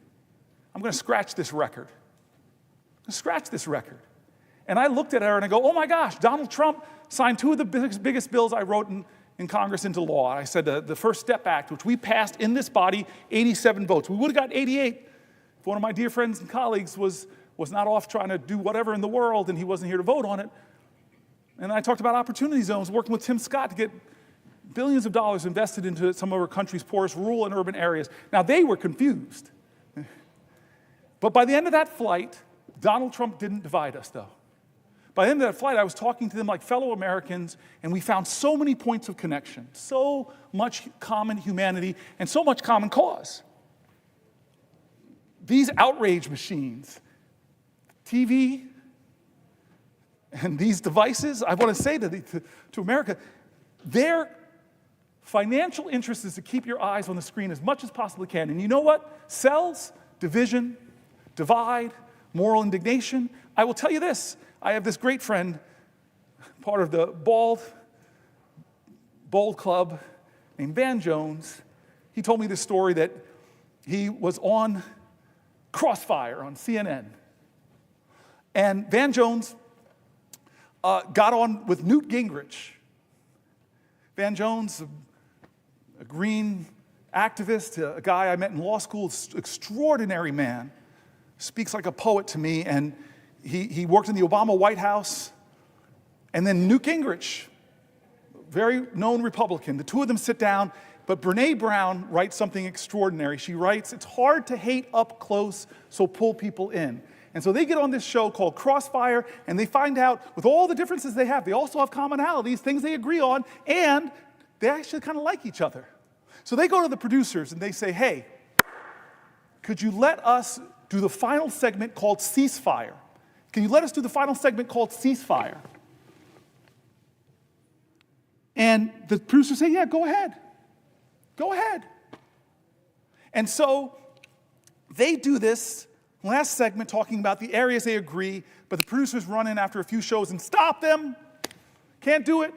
I'm going to scratch this record. And I looked at her and I go, oh my gosh, Donald Trump signed two of the biggest bills I wrote in Congress into law. I said the First Step Act, which we passed in this body, 87 votes. We would have got 88 if one of my dear friends and colleagues was not off trying to do whatever in the world and he wasn't here to vote on it. And I talked about opportunity zones, working with Tim Scott to get billions of dollars invested into some of our country's poorest rural and urban areas. Now, they were confused. But by the end of that flight, Donald Trump didn't divide us, though. By the end of that flight, I was talking to them like fellow Americans, and we found so many points of connection, so much common humanity, and so much common cause. These outrage machines, TV, and these devices, I want to say to America, their financial interest is to keep your eyes on the screen as much as possibly can. And you know what? Sells division, divide, moral indignation. I will tell you this. I have this great friend, part of the Bold Club, named Van Jones. He told me this story that he was on Crossfire on CNN. And Van Jones got on with Newt Gingrich. Van Jones, a green activist, a guy I met in law school, extraordinary man, speaks like a poet to me, and he worked in the Obama White House. And then Newt Gingrich, very known Republican. The two of them sit down, but Brene Brown writes something extraordinary. She writes, "It's hard to hate up close, so pull people in." And so they get on this show called Crossfire, and they find out with all the differences they have, they also have commonalities, things they agree on, and they actually kind of like each other. So they go to the producers and they say, "Hey, could you let us do the final segment called Ceasefire? Can you let us do the final segment called Ceasefire?" And the producers say, "Yeah, go ahead. Go ahead." And so they do this last segment talking about the areas they agree, but the producers run in after a few shows and stop them. Can't do it.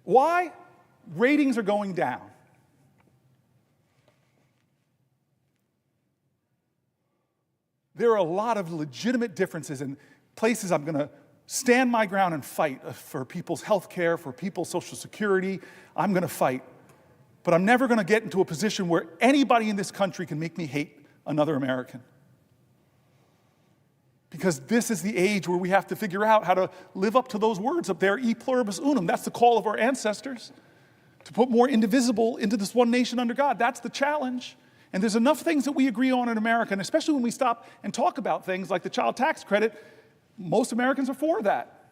Why? Ratings are going down. There are a lot of legitimate differences in places I'm going to stand my ground and fight for people's health care, for people's Social Security. I'm going to fight. But I'm never going to get into a position where anybody in this country can make me hate another American. Because this is the age where we have to figure out how to live up to those words up there, e pluribus unum. That's the call of our ancestors, to put more indivisible into this one nation under God. That's the challenge. And there's enough things that we agree on in America, and especially when we stop and talk about things like the child tax credit, most Americans are for that.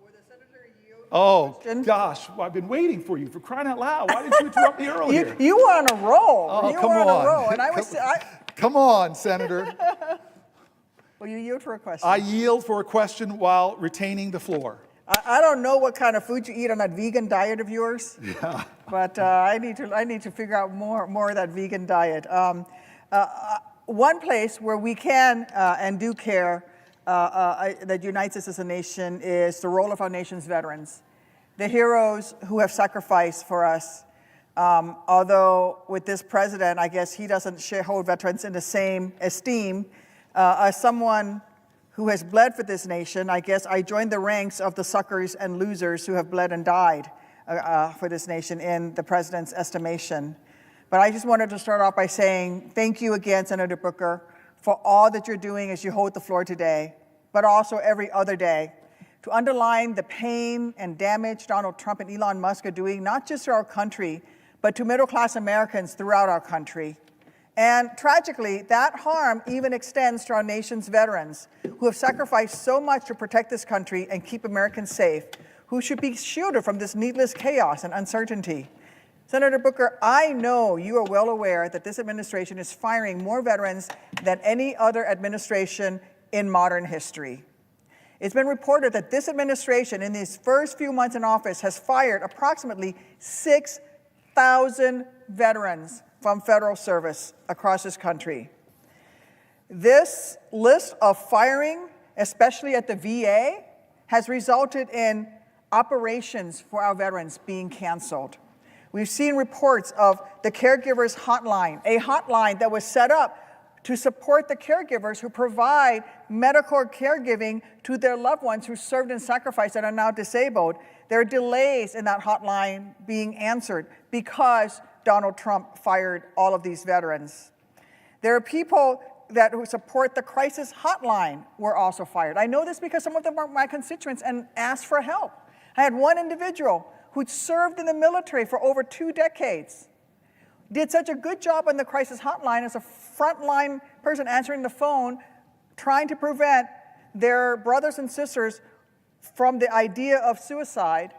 Will the senator yield Oh, question? gosh, well, I've been waiting for you, for crying out loud. Why didn't you interrupt me earlier? You were on a roll. Oh, you come were on on. a roll, and Come on, Senator. will you yield for a question? I yield for a question while retaining the floor. I don't know what kind of food you eat on that vegan diet of yours, but I need to figure out more of that vegan diet. One place where we can and do care that unites us as a nation is the role of our nation's veterans, the heroes who have sacrificed for us. Although with this president, I guess he doesn't hold veterans in the same esteem. As someone who has bled for this nation, I guess I joined the ranks of the suckers and losers who have bled and died for this nation in the president's estimation. But I just wanted to start off by saying thank you again, Senator Booker, for all that you're doing as you hold the floor today, but also every other day, to underline the pain and damage Donald Trump and Elon Musk are doing, not just to our country, but to middle-class Americans throughout our country. And tragically, that harm even extends to our nation's veterans who have sacrificed so much to protect this country and keep Americans safe, who should be shielded from this needless chaos and uncertainty. Senator Booker, I know you are well aware that this administration is firing more veterans than any other administration in modern history. It's been reported that this administration, in these first few months in office, has fired approximately 6,000 veterans from federal service across this country. This list of firing, especially at the VA, has resulted in operations for our veterans being canceled. We've seen reports of the Caregivers Hotline, a hotline that was set up to support the caregivers who provide medical caregiving to their loved ones who served and sacrificed and are now disabled. There are delays in that hotline being answered because Donald Trump fired all of these veterans. There are people who support the crisis hotline were also fired. I know this because some of them are my constituents and asked for help. I had one individual who'd served in the military for over 2 decades, did such a good job on the crisis hotline as a frontline person answering the phone, trying to prevent their brothers and sisters from the idea of suicide.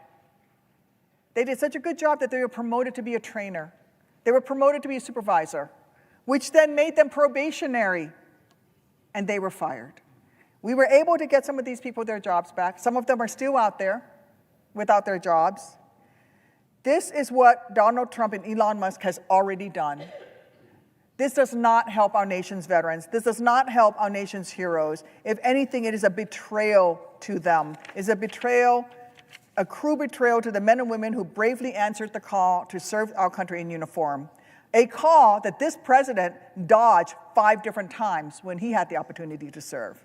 They did such a good job that they were promoted to be a trainer. They were promoted to be a supervisor, which then made them probationary, and they were fired. We were able to get some of these people their jobs back. Some of them are still out there without their jobs. This is what Donald Trump and Elon Musk has already done. This does not help our nation's veterans. This does not help our nation's heroes. If anything, it is a betrayal to them. It's a betrayal, a cruel betrayal to the men and women who bravely answered the call to serve our country in uniform. A call that this president dodged 5 different times when he had the opportunity to serve.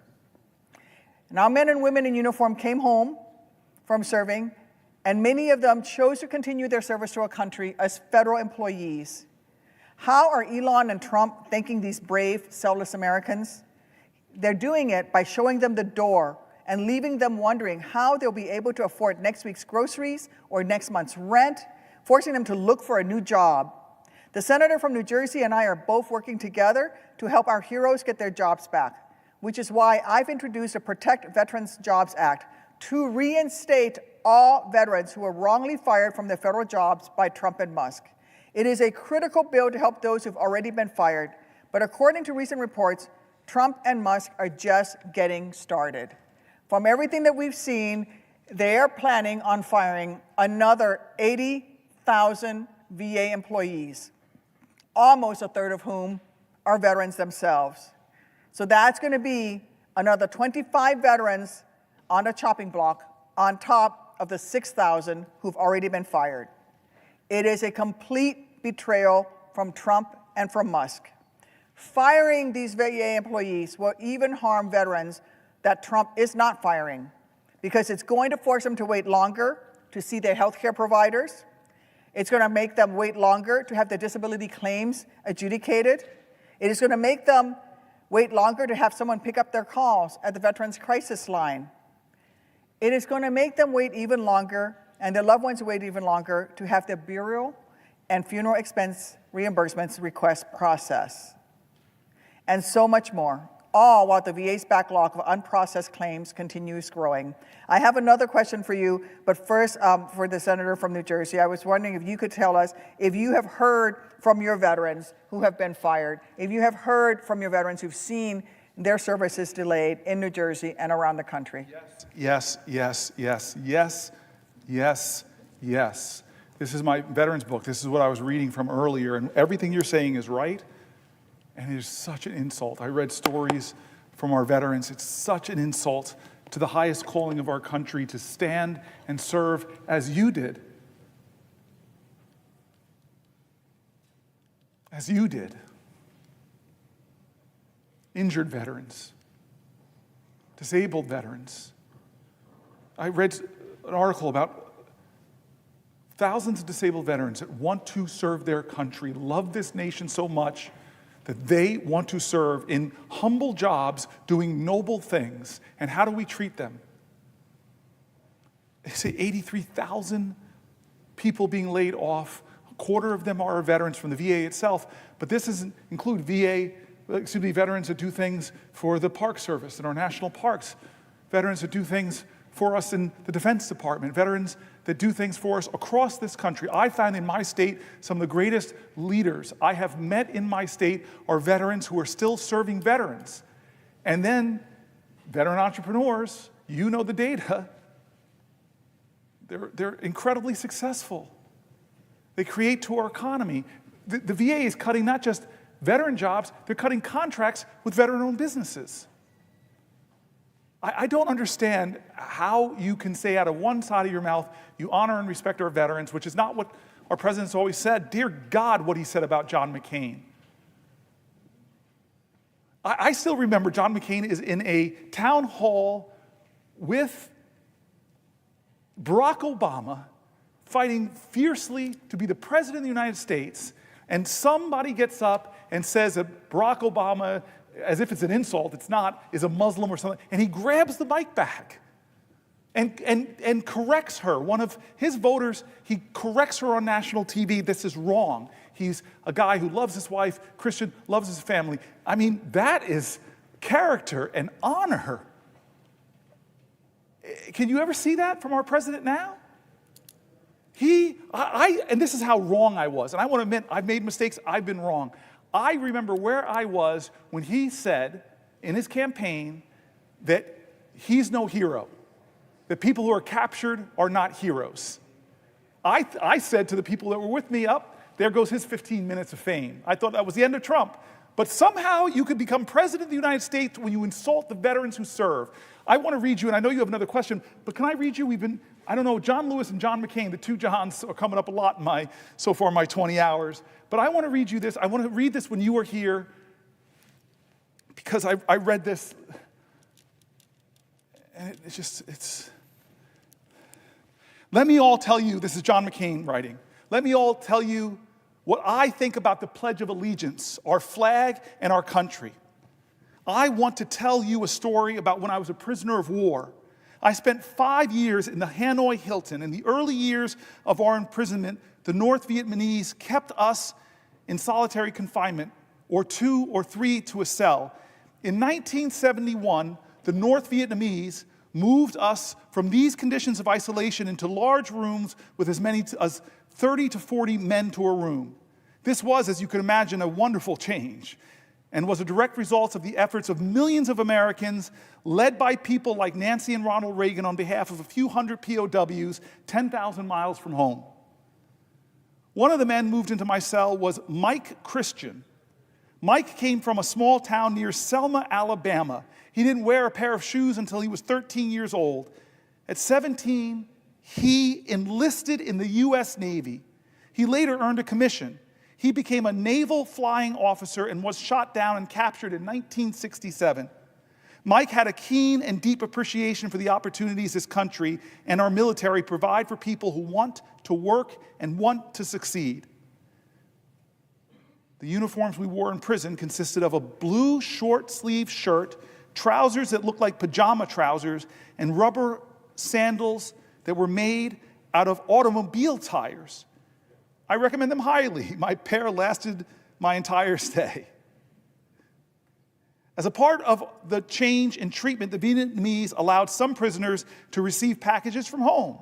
And our men and women in uniform came home from serving, and many of them chose to continue their service to our country as federal employees. How are Elon and Trump thanking these brave, selfless Americans? They're doing it by showing them the door and leaving them wondering how they'll be able to afford next week's groceries or next month's rent, forcing them to look for a new job. The senator from New Jersey and I are both working together to help our heroes get their jobs back, which is why I've introduced a Protect Veterans Jobs Act to reinstate all veterans who were wrongly fired from their federal jobs by Trump and Musk. It is a critical bill to help those who've already been fired, but according to recent reports, Trump and Musk are just getting started. From everything that we've seen, they are planning on firing another 80,000 VA employees, almost a third of whom are veterans themselves. So that's going to be another 25 veterans on the chopping block on top of the 6,000 who've already been fired. It is a complete betrayal from Trump and from Musk. Firing these VA employees will even harm veterans that Trump is not firing, because it's going to force them to wait longer to see their health care providers. It's going to make them wait longer to have their disability claims adjudicated. It is going to make them wait longer to have someone pick up their calls at the Veterans Crisis Line. It is going to make them wait even longer, and their loved ones wait even longer to have their burial and funeral expense reimbursements request processed. And so much more, all while the VA's backlog of unprocessed claims continues growing. I have another question for you, but first, for the senator from New Jersey, I was wondering if you could tell us if you have heard from your veterans who have been fired, if you have heard from your veterans who've seen their services delayed in New Jersey and around the country. Yes, yes, yes, yes, yes, yes. This is my veterans book. This is what I was reading from earlier, and everything you're saying is right. And it is such an insult. I read stories from our veterans. It's such an insult to the highest calling of our country to stand and serve as you did. As you did. Injured veterans. Disabled veterans. I read an article about thousands of disabled veterans that want to serve their country, love this nation so much that they want to serve in humble jobs doing noble things. And how do we treat them? They say 83,000 people being laid off. A quarter of them are veterans from the VA itself. But this doesn't include veterans that do things for the Park Service and our national parks, veterans that do things for us in the Defense Department, veterans that do things for us across this country. I find in my state some of the greatest leaders I have met in my state are veterans who are still serving veterans. And then veteran entrepreneurs, you know the data, they're incredibly successful. They create to our economy. The VA is cutting not just veteran jobs, they're cutting contracts with veteran-owned businesses. I don't understand how you can say out of one side of your mouth, you honor and respect our veterans, which is not what our president's always said. Dear God, what he said about John McCain. I still remember John McCain is in a town hall with Barack Obama fighting fiercely to be the president of the United States, and somebody gets up and says that Barack Obama, as if it's an insult, it's not, is a Muslim or something, and he grabs the mic back and corrects her. One of his voters, he corrects her on national TV. This is wrong. He's a guy who loves his wife, Christian, loves his family. I mean, that is character and honor. Can you ever see that from our president now? And this is how wrong I was. And I want to admit, I've made mistakes, I've been wrong. I remember where I was when he said in his campaign that he's no hero, that people who are captured are not heroes. I said to the people that were with me, there goes his 15 minutes of fame. I thought that was the end of Trump. But somehow you could become president of the United States when you insult the veterans who serve. I want to read you, and I know you have another question, but can I read you? I don't know, John Lewis and John McCain, the two Johns are coming up a lot in my 20 hours. But I want to read you this. I want to read this when you were here because I read this. And let me all tell you, this is John McCain writing. Let me all tell you what I think about the Pledge of Allegiance, our flag and our country. I want to tell you a story about when I was a prisoner of war. I spent 5 years in the Hanoi Hilton. In the early years of our imprisonment, the North Vietnamese kept us in solitary confinement, or 2 or 3 to a cell. In 1971, the North Vietnamese moved us from these conditions of isolation into large rooms with as many as 30 to 40 men to a room. This was, as you can imagine, a wonderful change, and was a direct result of the efforts of millions of Americans, led by people like Nancy and Ronald Reagan on behalf of a few hundred POWs 10,000 miles from home. One of the men moved into my cell was Mike Christian. Mike came from a small town near Selma, Alabama. He didn't wear a pair of shoes until he was 13 years old. At 17, he enlisted in the U.S. Navy. He later earned a commission. He became a naval flying officer and was shot down and captured in 1967. Mike had a keen and deep appreciation for the opportunities this country and our military provide for people who want to work and want to succeed. The uniforms we wore in prison consisted of a blue short-sleeved shirt, trousers that looked like pajama trousers, and rubber sandals that were made out of automobile tires. I recommend them highly. My pair lasted my entire stay. As a part of the change in treatment, the Vietnamese allowed some prisoners to receive packages from home.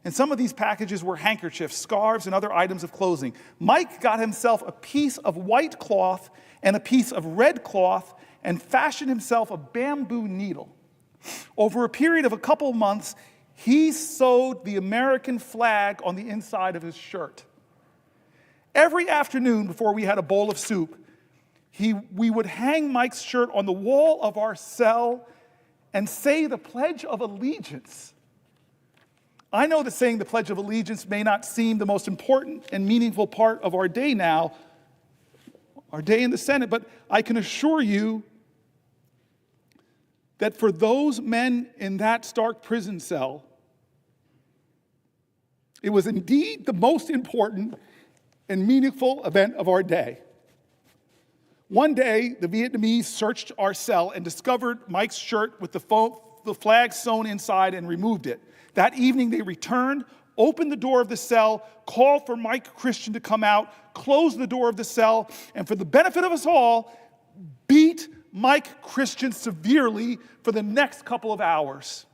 And some of these packages were handkerchiefs, scarves, and other items of clothing. Mike got himself a piece of white cloth and a piece of red cloth and fashioned himself a bamboo needle. Over a period of a couple of months, he sewed the American flag on the inside of his shirt. Every afternoon before we had a bowl of soup, we would hang Mike's shirt on the wall of our cell and say the Pledge of Allegiance. I know that saying the Pledge of Allegiance may not seem the most important and meaningful part of our day now, our day in the Senate, but I can assure you that for those men in that stark prison cell, it was indeed the most important and meaningful event of our day. One day, the Vietnamese searched our cell and discovered Mike's shirt with the flag sewn inside and removed it. That evening, they returned, opened the door of the cell, called for Mike Christian to come out, closed the door of the cell, and for the benefit of us all, beat Mike Christian severely for the next couple of hours.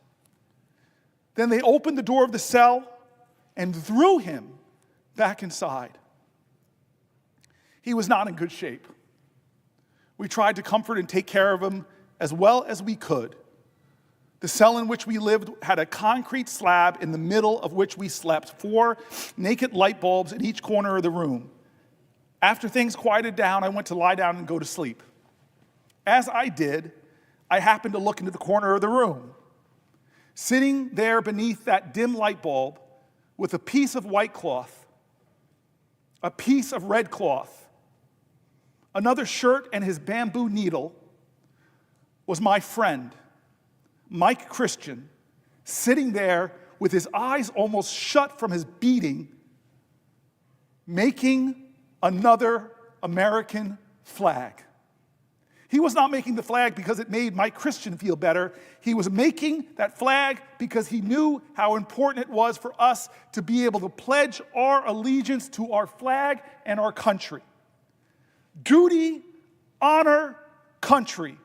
Then they opened the door of the cell and threw him back inside. He was not in good shape. We tried to comfort and take care of him as well as we could. The cell in which we lived had a concrete slab in the middle of which we slept, 4 naked light bulbs in each corner of the room. After things quieted down, I went to lie down and go to sleep. As I did, I happened to look into the corner of the room. Sitting there beneath that dim light bulb with a piece of white cloth, a piece of red cloth, another shirt, and his bamboo needle was my friend, Mike Christian, sitting there with his eyes almost shut from his beating, making another American flag. He was not making the flag because it made Mike Christian feel better. He was making that flag because he knew how important it was for us to be able to pledge our allegiance to our flag and our country. Duty, honor, country.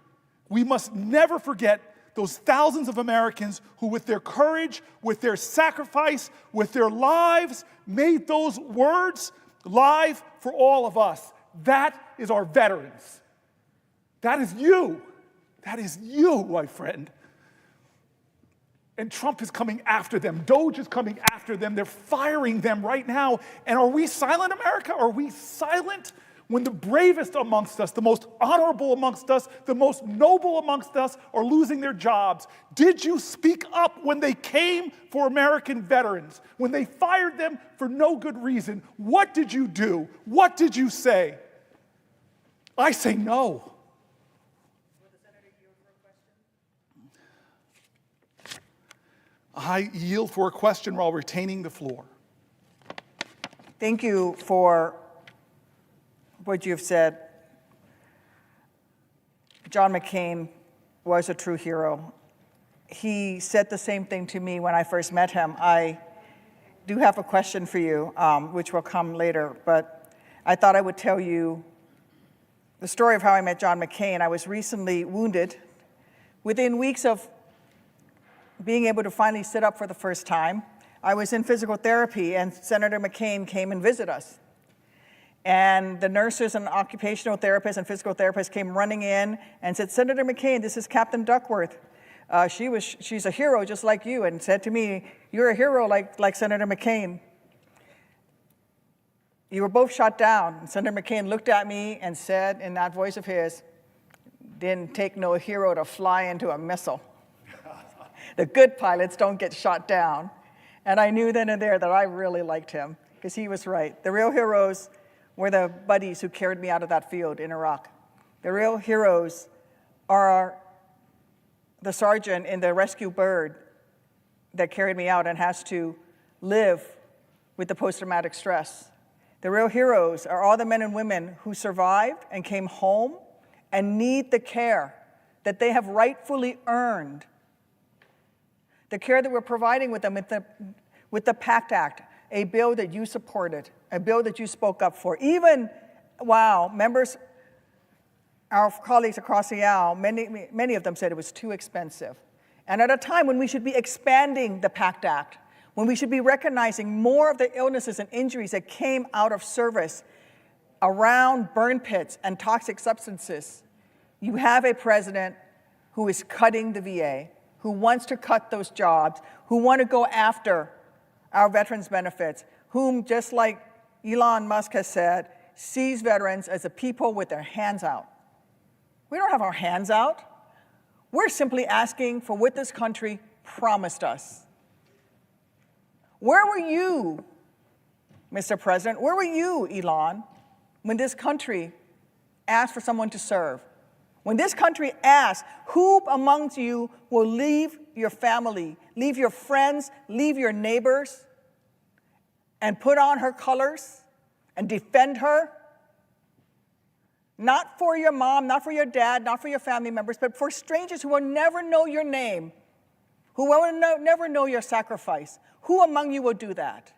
We must never forget those thousands of Americans who, with their courage, with their sacrifice, with their lives, made those words live for all of us. That is our veterans. That is you. That is you, my friend. And Trump is coming after them. Doge is coming after them. They're firing them right now. And are we silent, America? Are we silent when the bravest amongst us, the most honorable amongst us, the most noble amongst us are losing their jobs? Did you speak up when they came for American veterans, when they fired them for no good reason? What did you do? What did you say? I say no. I yield for a question while retaining the floor. Thank you for what you've said. John McCain was a true hero. He said the same thing to me when I first met him. I do have a question for you, which will come later, but I thought I would tell you the story of how I met John McCain. I was recently wounded. Within weeks of being able to finally sit up for the first time, I was in physical therapy, and Senator McCain came and visited us. And the nurses and occupational therapists and physical therapists came running in and said, "Senator McCain, this is Captain Duckworth. She's a hero just like you," and said to me, "You're a hero like Senator McCain. You were both shot down." And Senator McCain looked at me and said in that voice of his, "Didn't take no hero to fly into a missile. The good pilots don't get shot down." And I knew then and there that I really liked him, because he was right. The real heroes were the buddies who carried me out of that field in Iraq. The real heroes are the sergeant in the rescue bird that carried me out and has to live with the post-traumatic stress. The real heroes are all the men and women who survived and came home and need the care that they have rightfully earned. The care that we're providing with them with the PACT Act, a bill that you supported, a bill that you spoke up for. Even while members, our colleagues across the aisle, many of them said it was too expensive. And at a time when we should be expanding the PACT Act, when we should be recognizing more of the illnesses and injuries that came out of service around burn pits and toxic substances, you have a president who is cutting the VA, who wants to cut those jobs, who want to go after our veterans' benefits, whom, just like Elon Musk has said, sees veterans as a people with their hands out. We don't have our hands out. We're simply asking for what this country promised us. Where were you, Mr. President? Where were you, Elon, when this country asked for someone to serve? When this country asked, who amongst you will leave your family, leave your friends, leave your neighbors, and put on her colors and defend her? Not for your mom, not for your dad, not for your family members, but for strangers who will never know your name, who will never know your sacrifice. Who among you will do that?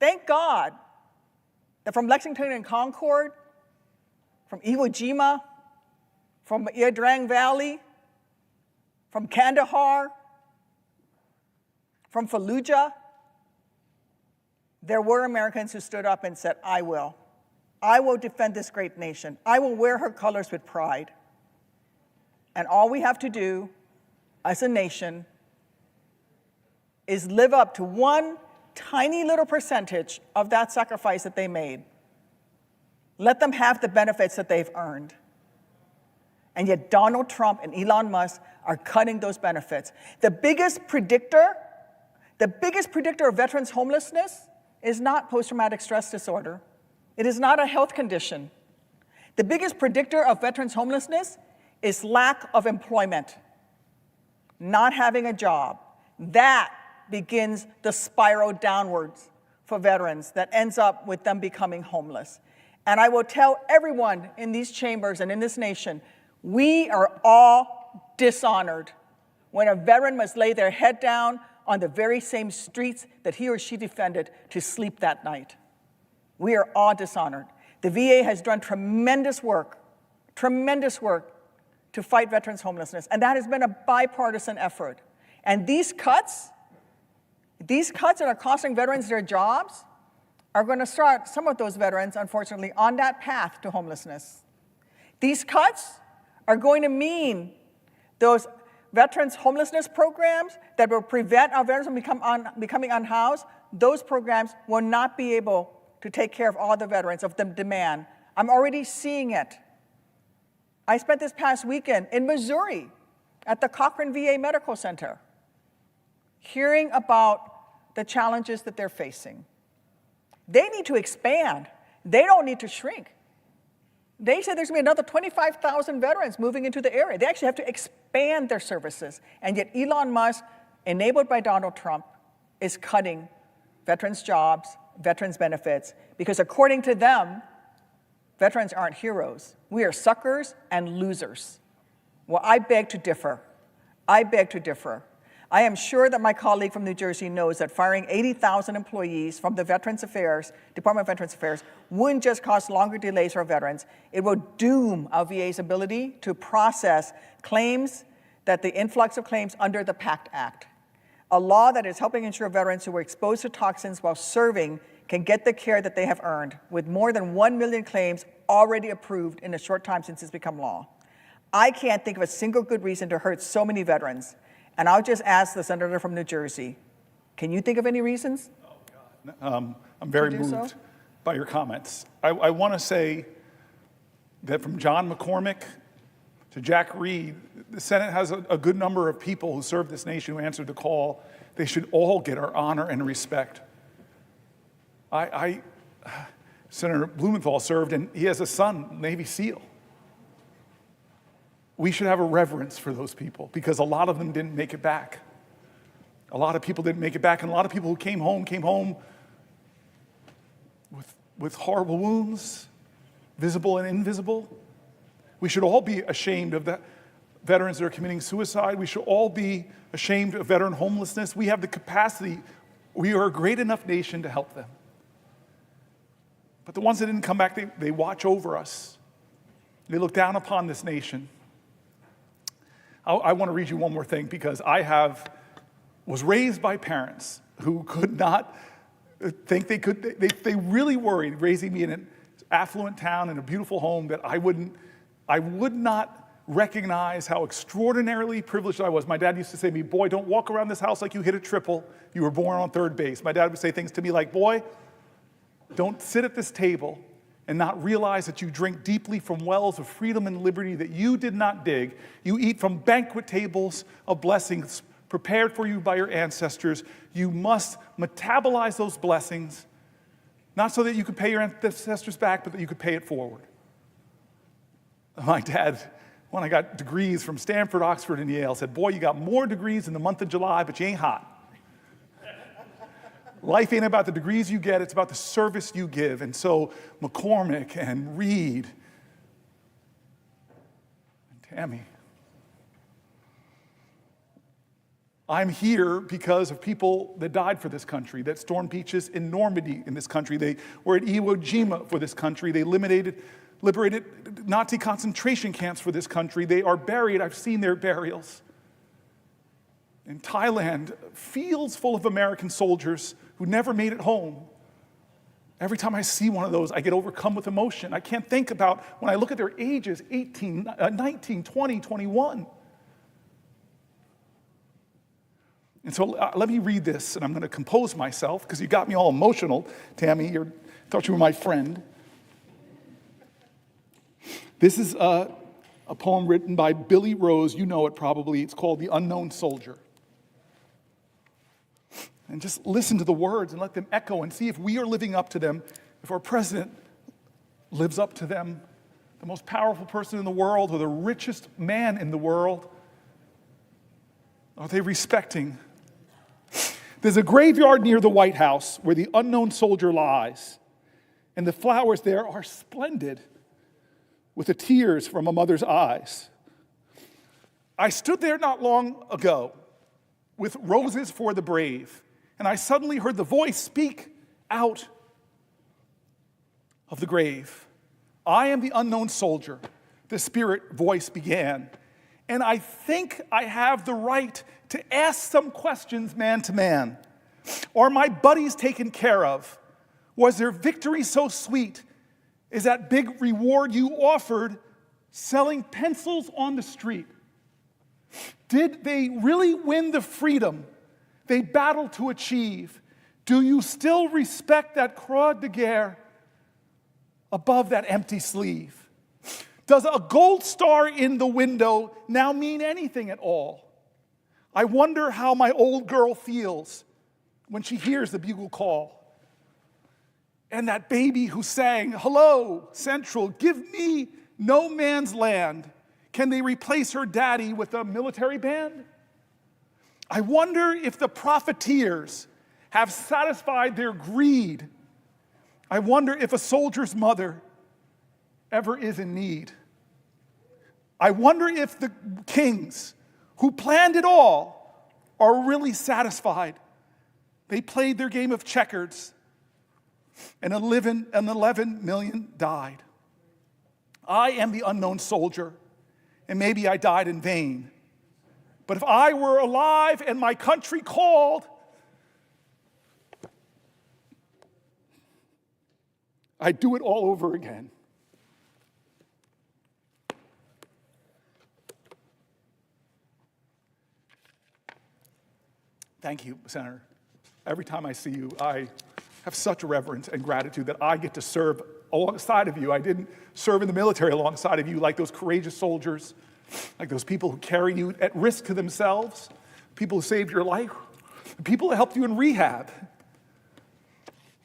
Thank God that from Lexington and Concord, from Iwo Jima, from Ia Valley, from Kandahar, from Fallujah, there were Americans who stood up and said, I will. I will defend this great nation. I will wear her colors with pride. And all we have to do as a nation is live up to one tiny little percentage of that sacrifice that they made. Let them have the benefits that they've earned. And yet Donald Trump and Elon Musk are cutting those benefits. The biggest predictor of veterans' homelessness is not post-traumatic stress disorder. It is not a health condition. The biggest predictor of veterans' homelessness is lack of employment, not having a job. That begins the spiral downwards for veterans that ends up with them becoming homeless. And I will tell everyone in these chambers and in this nation, we are all dishonored when a veteran must lay their head down on the very same streets that he or she defended to sleep that night. We are all dishonored. The VA has done tremendous work to fight veterans' homelessness, and that has been a bipartisan effort. And these cuts that are costing veterans their jobs are going to start some of those veterans, unfortunately, on that path to homelessness. These cuts are going to mean those veterans' homelessness programs that will prevent our veterans from becoming unhoused, those programs will not be able to take care of all the veterans of the demand. I'm already seeing it. I spent this past weekend in Missouri at the Cochran VA Medical Center, hearing about the challenges that they're facing. They need to expand. They don't need to shrink. They said there's going to be another 25,000 veterans moving into the area. They actually have to expand their services. And yet Elon Musk, enabled by Donald Trump, is cutting veterans' jobs, veterans' benefits, because according to them, Veterans aren't heroes. We are suckers and losers. Well, I beg to differ. I beg to differ. I am sure that my colleague from New Jersey knows that firing 80,000 employees from the Department of Veterans Affairs, wouldn't just cause longer delays for veterans, it will doom our VA's ability to process claims, that the influx of claims under the PACT Act, a law that is helping ensure veterans who were exposed to toxins while serving can get the care that they have earned, with more than 1 million claims already approved in a short time since it's become law. I can't think of a single good reason to hurt so many veterans. And I'll just ask the senator from New Jersey, can you think of any reasons? I'm very To do moved so? by your comments. I want to say that from John McCormick to Jack Reed, the Senate has a good number of people who serve this nation who answered the call. They should all get our honor and respect. Senator Blumenthal served, and he has a son, Navy SEAL. We should have a reverence for those people because a lot of them didn't make it back. A lot of people didn't make it back, and a lot of people who came home with horrible wounds, visible and invisible. We should all be ashamed of the veterans that are committing suicide. We should all be ashamed of veteran homelessness. We have the capacity. We are a great enough nation to help them. But the ones that didn't come back, they watch over us. They look down upon this nation. I want to read you one more thing because was raised by parents who could not think they could. They really worried raising me in an affluent town in a beautiful home that I would not recognize how extraordinarily privileged I was. My dad used to say to me, "Boy, don't walk around this house like you hit a triple. You were born on third base." My dad would say things to me like, "Boy, don't sit at this table and not realize that you drink deeply from wells of freedom and liberty that you did not dig. You eat from banquet tables of blessings prepared for you by your ancestors. You must metabolize those blessings, not so that you could pay your ancestors back, but that you could pay it forward." My dad, when I got degrees from Stanford, Oxford, and Yale, said, "Boy, you got more degrees in the month of July, but you ain't hot." Life ain't about the degrees you get, it's about the service you give. And so McCormick and Reed and Tammy, I'm here because of people that died for this country, that stormed beaches in Normandy in this country. They were at Iwo Jima for this country. They liberated Nazi concentration camps for this country. They are buried. I've seen their burials. In Thailand, fields full of American soldiers who never made it home. Every time I see one of those, I get overcome with emotion. I can't think about when I look at their ages, 18, 19, 20, 21. And so let me read this, and I'm going to compose myself because you got me all emotional, Tammy. I thought you were my friend. This is a poem written by Billy Rose. You know it probably. It's called The Unknown Soldier. And just listen to the words and let them echo and see if we are living up to them, if our president lives up to them, the most powerful person in the world or the richest man in the world. Are they respecting? There's a graveyard near the White House where the unknown soldier lies, and the flowers there are splendid with the tears from a mother's eyes. I stood there not long ago with roses for the brave, and I suddenly heard the voice speak out of the grave. "I am the unknown soldier," the spirit voice began, "and I think I have the right to ask some questions man to man. Are my buddies taken care of? Was their victory so sweet? Is that big reward you offered selling pencils on the street? Did they really win the freedom they battled to achieve? Do you still respect that croix de guerre above that empty sleeve? Does a gold star in the window now mean anything at all? I wonder how my old girl feels when she hears the bugle call. And that baby who sang, 'Hello, Central, give me no man's land.' Can they replace her daddy with a military band? I wonder if the profiteers have satisfied their greed. I wonder if a soldier's mother ever is in need. I wonder if the kings who planned it all are really satisfied. They played their game of checkers, and 11 million died. I am the unknown soldier, and maybe I died in vain. But if I were alive and my country called, I'd do it all over again. Thank you, Senator. Every time I see you, I have such reverence and gratitude that I get to serve alongside of you. I didn't serve in the military alongside of you like those courageous soldiers, like those people who carry you at risk to themselves, people who saved your life, the people that helped you in rehab,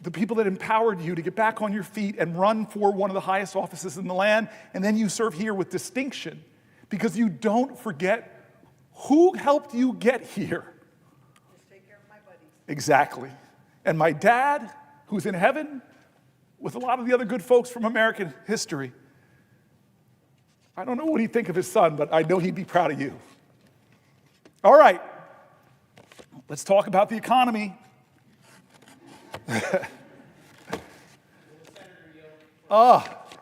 the people that empowered you to get back on your feet and run for one of the highest offices in the land, and then you serve here with distinction because you don't forget who helped you get here. Just take care of my buddies. Exactly. And my dad, who's in heaven, with a lot of the other good folks from American history. I don't know what he'd think of his son, but I know he'd be proud of you. All right, let's talk about the economy.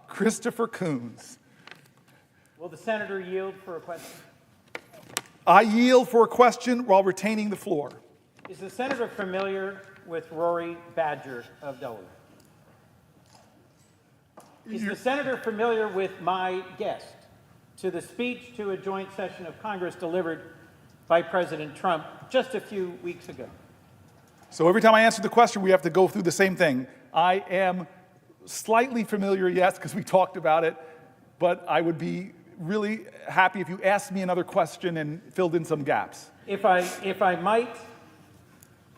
Christopher Coons. Will the senator yield for a question? I yield for a question while retaining the floor. Is the senator familiar with Rory Badger of Delaware? Is the senator familiar with my guest to the speech to a joint session of Congress delivered by President Trump just a few weeks ago? So every time I answer the question, we have to go through the same thing. I am slightly familiar, yes, because we talked about it, but I would be really happy if you asked me another question and filled in some gaps. If I might,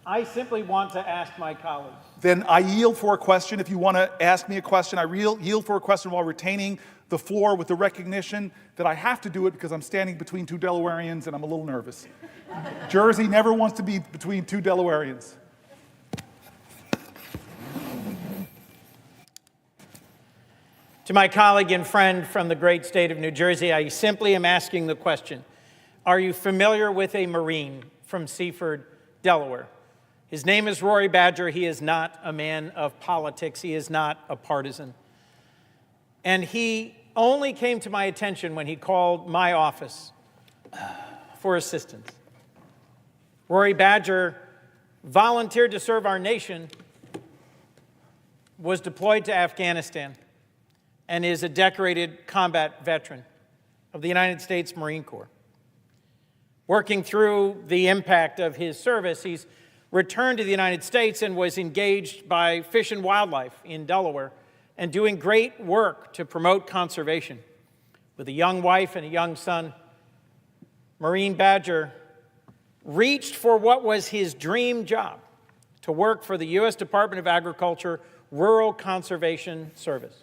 I simply want to ask my colleagues. Then I yield for a question. If you want to ask me a question, I yield for a question while retaining the floor with the recognition that I have to do it because I'm standing between two Delawareans and I'm a little nervous. Jersey never wants to be between two Delawareans. To my colleague and friend from the great state of New Jersey, I simply am asking the question, are you familiar with a Marine from Seaford, Delaware? His name is Rory Badger. He is not a man of politics. He is not a partisan. And he only came to my attention when he called my office for assistance. Rory Badger volunteered to serve our nation, was deployed to Afghanistan, and is a decorated combat veteran of the United States Marine Corps. Working through the impact of his service, he's returned to the United States and was engaged by Fish and Wildlife in Delaware and doing great work to promote conservation. With a young wife and a young son, Marine Badger reached for what was his dream job, to work for the U.S. Department of Agriculture Rural Conservation Service.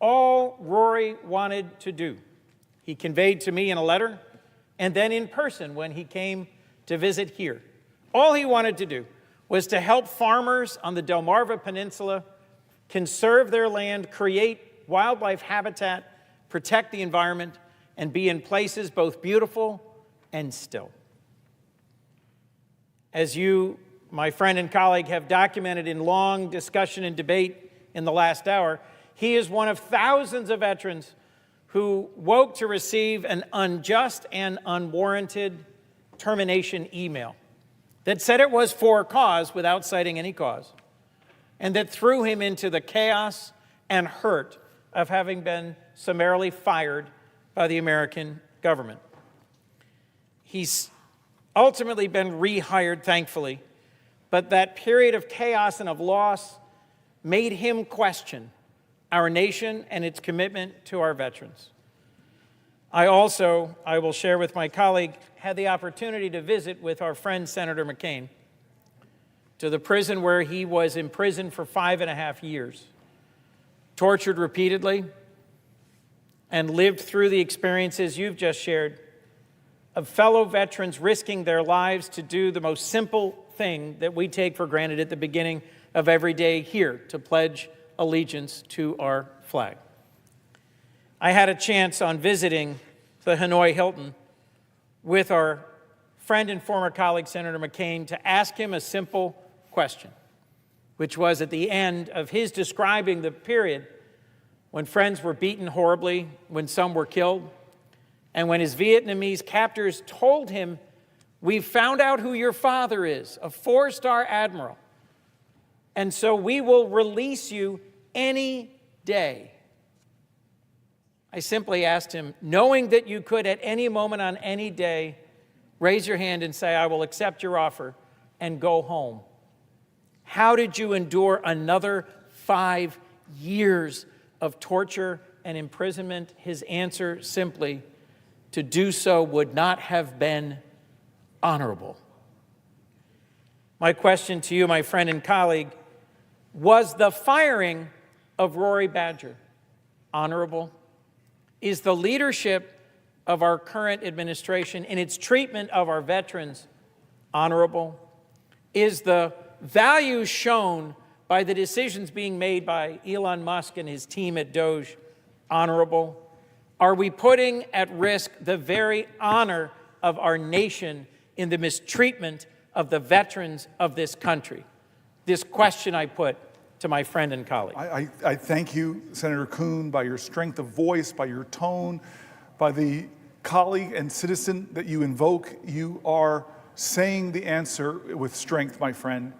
All Rory wanted to do, he conveyed to me in a letter and then in person when he came to visit here. All he wanted to do was to help farmers on the Delmarva Peninsula conserve their land, create wildlife habitat, protect the environment, and be in places both beautiful and still. As you, my friend and colleague, have documented in long discussion and debate in the last hour, he is one of thousands of veterans who woke to receive an unjust and unwarranted termination email that said it was for a cause without citing any cause, and that threw him into the chaos and hurt of having been summarily fired by the American government. He's ultimately been rehired, thankfully, but that period of chaos and of loss made him question our nation and its commitment to our veterans. I will share with my colleague, had the opportunity to visit with our friend Senator McCain to the prison where he was imprisoned for 5.5 years, tortured repeatedly, and lived through the experiences you've just shared of fellow veterans risking their lives to do the most simple thing that we take for granted at the beginning of every day here, to pledge allegiance to our flag. I had a chance on visiting the Hanoi Hilton with our friend and former colleague, Senator McCain, to ask him a simple question, which was at the end of his describing the period when friends were beaten horribly, when some were killed, and when his Vietnamese captors told him, "We've found out who your father is, a 4-star admiral, and so we will release you any day." I simply asked him, knowing that you could at any moment on any day raise your hand and say, "I will accept your offer," and go home, how did you endure another 5 years of torture and imprisonment? His answer simply, to do so would not have been honorable. My question to you, my friend and colleague, was the firing of Rory Badger honorable? Is the leadership of our current administration in its treatment of our veterans honorable? Is the value shown by the decisions being made by Elon Musk and his team at Doge honorable? Are we putting at risk the very honor of our nation in the mistreatment of the veterans of this country? This question I put to my friend and colleague. I thank you, Senator Kuhn, by your strength of voice, by your tone, by the colleague and citizen that you invoke. You are saying the answer with strength, my friend.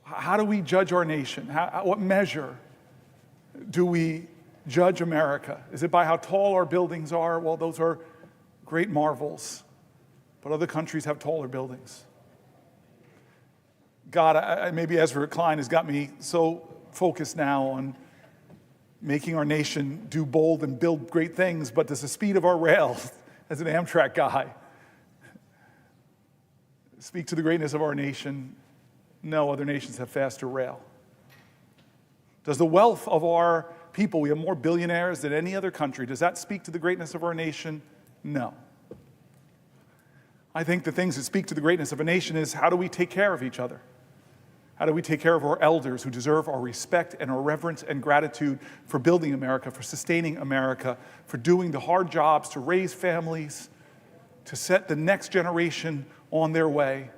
How do we judge our nation? What measure do we judge America? Is it by how tall our buildings are? Well, those are great marvels, but other countries have taller buildings. God, maybe Ezra Klein has got me so focused now on making our nation do bold and build great things, but does the speed of our rail, as an Amtrak guy, speak to the greatness of our nation? No, other nations have faster rail. Does the wealth of our people, we have more billionaires than any other country, does that speak to the greatness of our nation? No. I think the things that speak to the greatness of a nation is, how do we take care of each other? How do we take care of our elders who deserve our respect and our reverence and gratitude for building America, for sustaining America, for doing the hard jobs to raise families, to set the next generation on their way?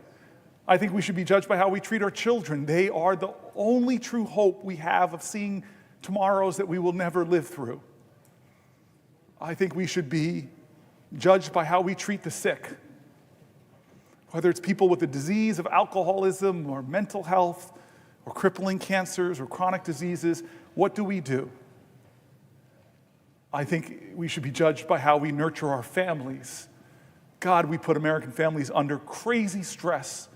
I think we should be judged by how we treat our children. They are the only true hope we have of seeing tomorrows that we will never live through. I think we should be judged by how we treat the sick. Whether it's people with the disease of alcoholism or mental health or crippling cancers or chronic diseases, what do we do? I think we should be judged by how we nurture our families. God, we put American families under crazy stress.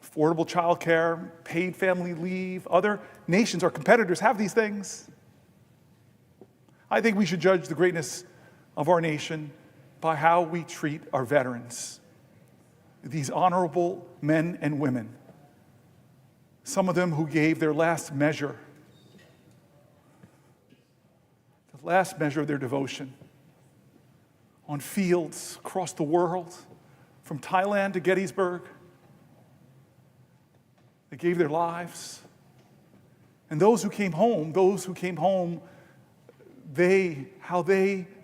Affordable child care, paid family leave. Other nations, our competitors, have these things. I think we should judge the greatness of our nation by how we treat our veterans. These honorable men and women, some of them who gave their last measure, the last measure of their devotion, on fields across the world, from Thailand to Gettysburg. They gave their lives. And those who came home, the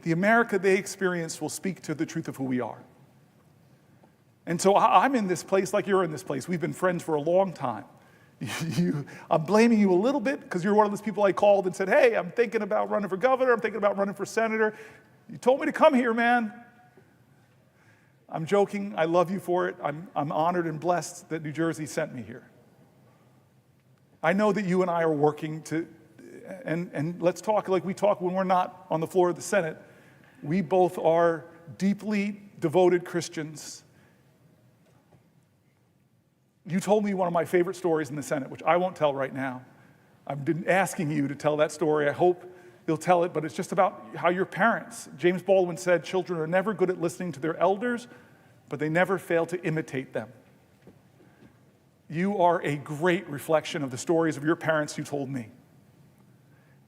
America they experienced will speak to the truth of who we are. And so I'm in this place like you're in this place. We've been friends for a long time. I'm blaming you a little bit because you're one of those people I called and said, hey, I'm thinking about running for governor. I'm thinking about running for senator. You told me to come here, man. I'm joking. I love you for it. I'm honored and blessed that New Jersey sent me here. I know that you and I are working to, and let's talk like we talk when we're not on the floor of the Senate. We both are deeply devoted Christians. You told me one of my favorite stories in the Senate, which I won't tell right now. I've been asking you to tell that story. I hope you'll tell it, but it's just about how your parents, James Baldwin said, children are never good at listening to their elders, but they never fail to imitate them. You are a great reflection of the stories of your parents you told me.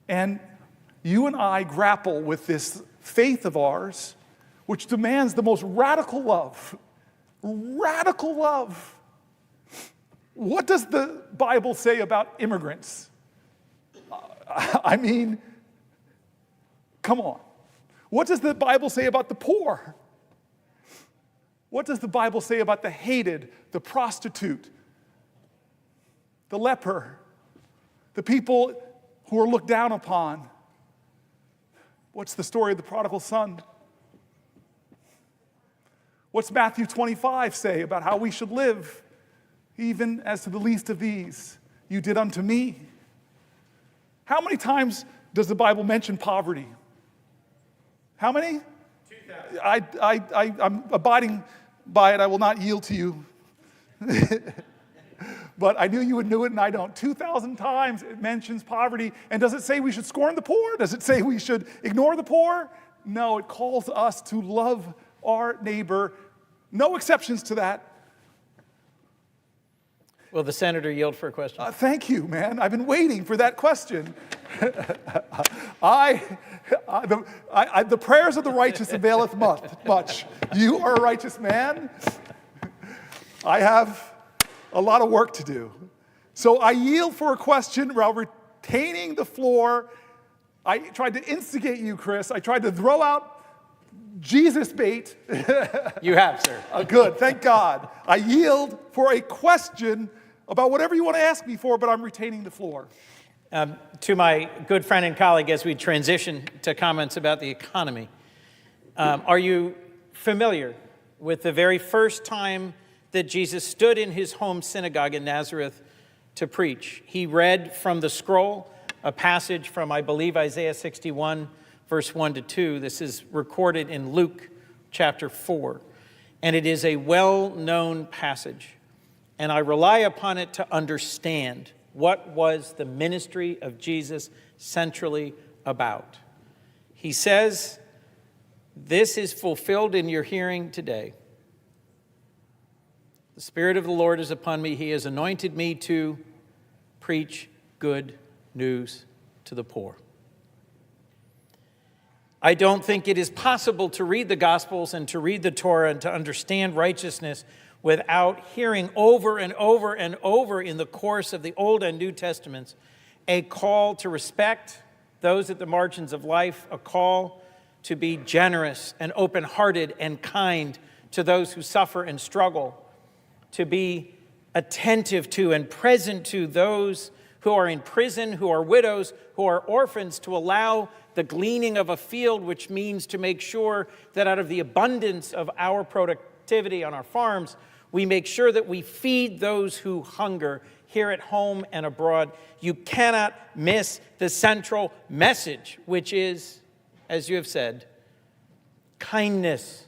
And you and I grapple with this faith of ours, which demands the most radical love. Radical love. What does the Bible say about immigrants? I mean, come on. What does the Bible say about the poor? What does the Bible say about the hated, the prostitute, the leper, the people who are looked down upon? What's the story of the prodigal son? What's Matthew 25 say about how we should live? Even as to the least of these, you did unto me. How many times does the Bible mention poverty? How many? 2,000. I'm abiding by it. I will not yield to you. But I knew you would know it, and I don't. 2,000 times it mentions poverty. And does it say we should scorn the poor? Does it say we should ignore the poor? No, it calls us to love our neighbor. No exceptions to that. Will the senator yield for a question? Thank you, man. I've been waiting for that question. The prayers of the righteous availeth much. You are a righteous man. I have a lot of work to do. So I yield for a question while retaining the floor. I tried to instigate you, Chris. I tried to throw out Jesus bait. You have, sir. Good, thank God. I yield for a question about whatever you want to ask me for, but I'm retaining the floor. To my good friend and colleague, as we transition to comments about the economy, are you familiar with the very first time that Jesus stood in his home synagogue in Nazareth to preach? He read from the scroll a passage from, I believe, Isaiah 61, verse 1 to 2. This is recorded in Luke chapter 4, and it is a well-known passage. And I rely upon it to understand what was the ministry of Jesus centrally about. He says, "This is fulfilled in your hearing today. The Spirit of the Lord is upon me. He has anointed me to preach good news to the poor." I don't think it is possible to read the Gospels and to read the Torah and to understand righteousness without hearing over and over and over in the course of the Old and New Testaments a call to respect those at the margins of life, a call to be generous and open-hearted and kind to those who suffer and struggle, to be attentive to and present to those who are in prison, who are widows, who are orphans, to allow the gleaning of a field, which means to make sure that out of the abundance of our productivity on our farms, we make sure that we feed those who hunger here at home and abroad. You cannot miss the central message, which is, as you have said, kindness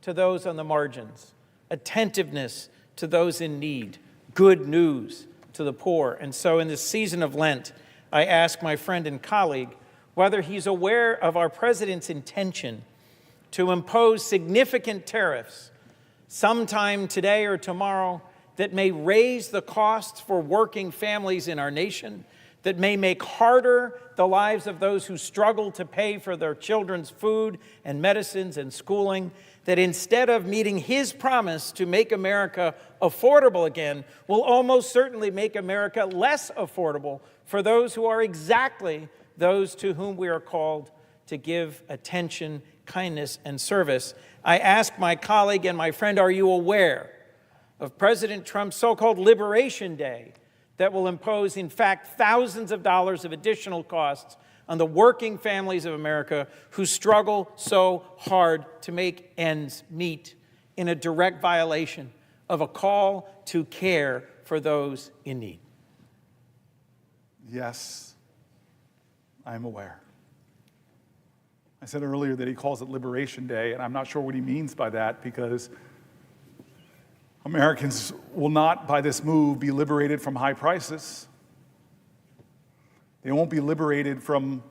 to those on the margins, attentiveness to those in need, good news to the poor. And so in this season of Lent, I ask my friend and colleague whether he's aware of our president's intention to impose significant tariffs sometime today or tomorrow that may raise the costs for working families in our nation, that may make harder the lives of those who struggle to pay for their children's food and medicines and schooling, that instead of meeting his promise to make America affordable again, will almost certainly make America less affordable for those who are exactly those to whom we are called to give attention, kindness, and service. I ask my colleague and my friend, are you aware of President Trump's so-called Liberation Day that will impose, in fact, thousands of dollars of additional costs on the working families of America who struggle so hard to make ends meet, in a direct violation of a call to care for those in need? Yes, I'm aware. I said earlier that he calls it Liberation Day, and I'm not sure what he means by that, because Americans will not, by this move, be liberated from high prices. They won't be liberated from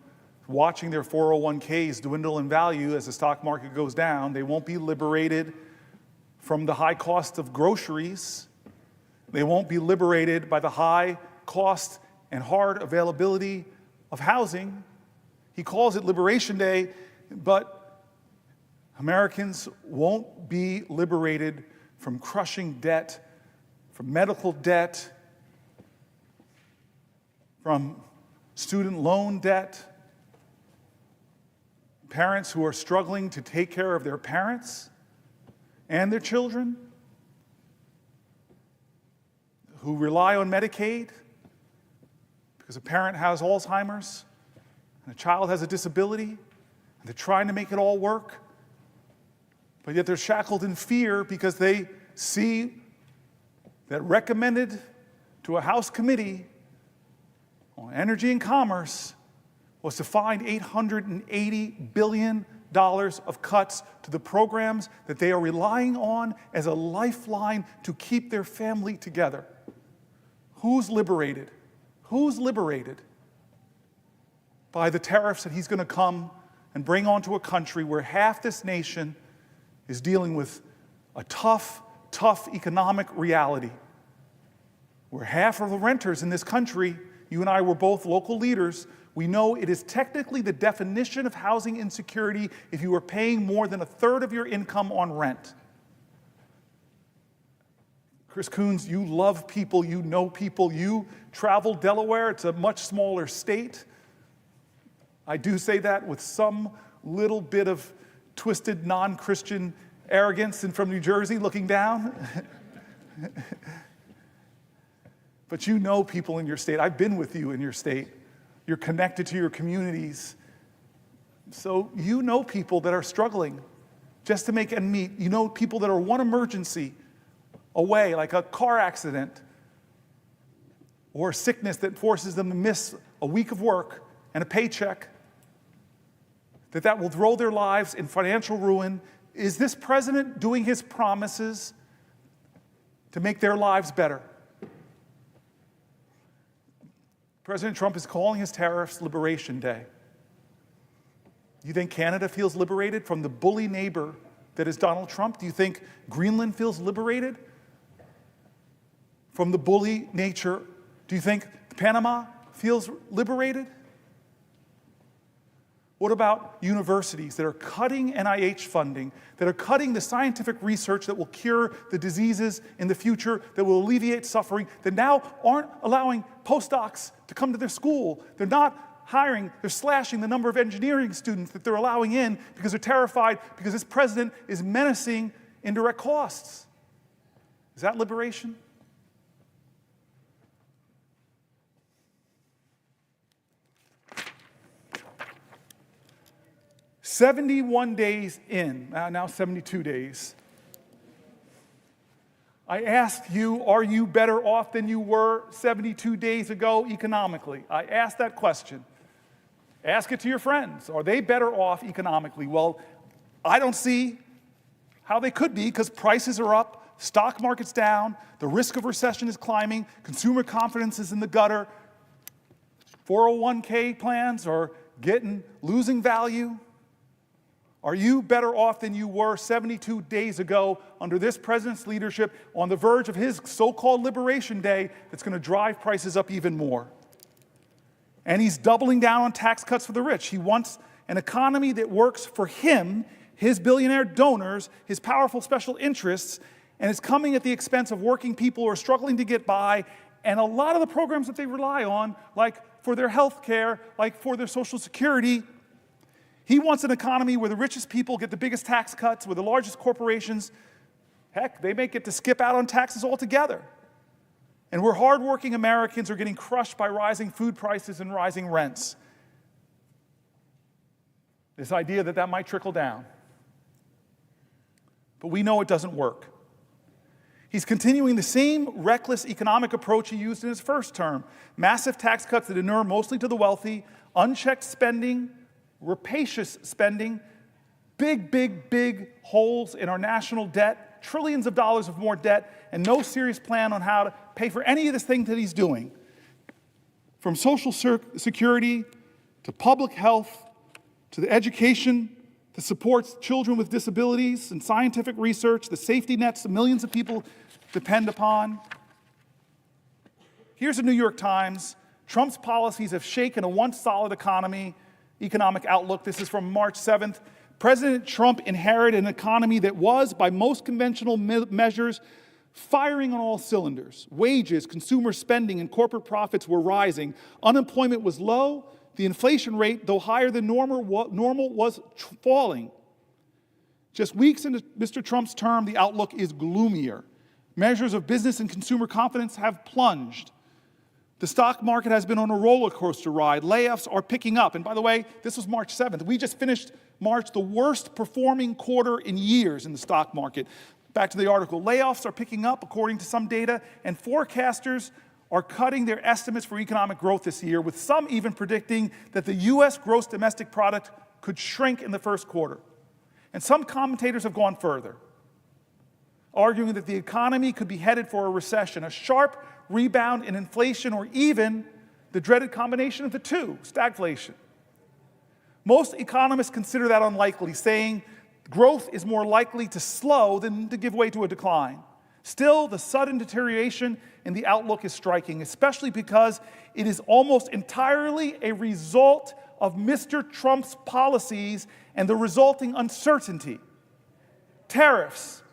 watching their 401ks dwindle in value as the stock market goes down. They won't be liberated from the high cost of groceries. They won't be liberated by the high cost and hard availability of housing. He calls it Liberation Day, but Americans won't be liberated from crushing debt, from medical debt, from student loan debt, parents who are struggling to take care of their parents and their children, who rely on Medicaid because a parent has Alzheimer's and a child has a disability, and they're trying to make it all work, but yet they're shackled in fear because they see that recommended to a House committee on Energy and Commerce was to find $880 billion of cuts to the programs that they are relying on as a lifeline to keep their family together. Who's liberated? Who's liberated by the tariffs that he's going to come and bring onto a country where half this nation is dealing with a tough economic reality, where half of the renters in this country, you and I were both local leaders, we know it is technically the definition of housing insecurity if you are paying more than a third of your income on rent. Chris Coons, you love people, you know people, you travel Delaware, it's a much smaller state. I do say that with some little bit of twisted non-Christian arrogance and from New Jersey looking down. But you know people in your state. I've been with you in your state. You're connected to your communities. So you know people that are struggling just to make ends meet. You know people that are one emergency away, like a car accident or a sickness that forces them to miss a week of work and a paycheck, that will throw their lives in financial ruin. Is this president doing his promises to make their lives better? President Trump is calling his tariffs Liberation Day. You think Canada feels liberated from the bully neighbor that is Donald Trump? Do you think Greenland feels liberated from the bully nature? Do you think Panama feels liberated? What about universities that are cutting NIH funding, that are cutting the scientific research that will cure the diseases in the future, that will alleviate suffering, that now aren't allowing postdocs to come to their school? They're not hiring, they're slashing the number of engineering students that they're allowing in because they're terrified because this president is menacing indirect costs. Is that liberation? "71 days in, now 72 days, I ask you, are you better off than you were 72 days ago economically?" I asked that question. Ask it to your friends. Are they better off economically? Well, I don't see how they could be because prices are up, stock market's down, the risk of recession is climbing, consumer confidence is in the gutter, 401k plans are losing value. Are you better off than you were 72 days ago under this president's leadership on the verge of his so-called Liberation Day that's going to drive prices up even more? And he's doubling down on tax cuts for the rich. He wants an economy that works for him, his billionaire donors, his powerful special interests, and it's coming at the expense of working people who are struggling to get by, and a lot of the programs that they rely on, like for their health care, like for their Social Security. He wants an economy where the richest people get the biggest tax cuts, where the largest corporations, heck, they may get to skip out on taxes altogether. And where hardworking Americans are getting crushed by rising food prices and rising rents. This idea that might trickle down. But we know it doesn't work. He's continuing the same reckless economic approach he used in his first term. Massive tax cuts that inure mostly to the wealthy, unchecked spending, rapacious spending, big holes in our national debt, trillions of dollars of more debt, and no serious plan on how to pay for any of this thing that he's doing. From Social Security to public health to the education that supports children with disabilities and scientific research, the safety nets that millions of people depend upon. Here's the New York Times. Trump's policies have shaken a once solid economic outlook. This is from March 7th. President Trump inherited an economy that was, by most conventional measures, firing on all cylinders. Wages, consumer spending, and corporate profits were rising. Unemployment was low. The inflation rate, though higher than normal was falling. Just weeks into Mr. Trump's term, the outlook is gloomier. Measures of business and consumer confidence have plunged. The stock market has been on a roller coaster ride. Layoffs are picking up. And by the way, this was March 7th. We just finished March, the worst performing quarter in years in the stock market. Back to the article. Layoffs are picking up, according to some data, and forecasters are cutting their estimates for economic growth this year, with some even predicting that the U.S. gross domestic product could shrink in the first quarter. And some commentators have gone further, arguing that the economy could be headed for a recession, a sharp rebound in inflation, or even the dreaded combination of the two, stagflation. Most economists consider that unlikely, saying growth is more likely to slow than to give way to a decline. Still, the sudden deterioration in the outlook is striking, especially because it is almost entirely a result of Mr. Trump's policies and the resulting uncertainty. Tariffs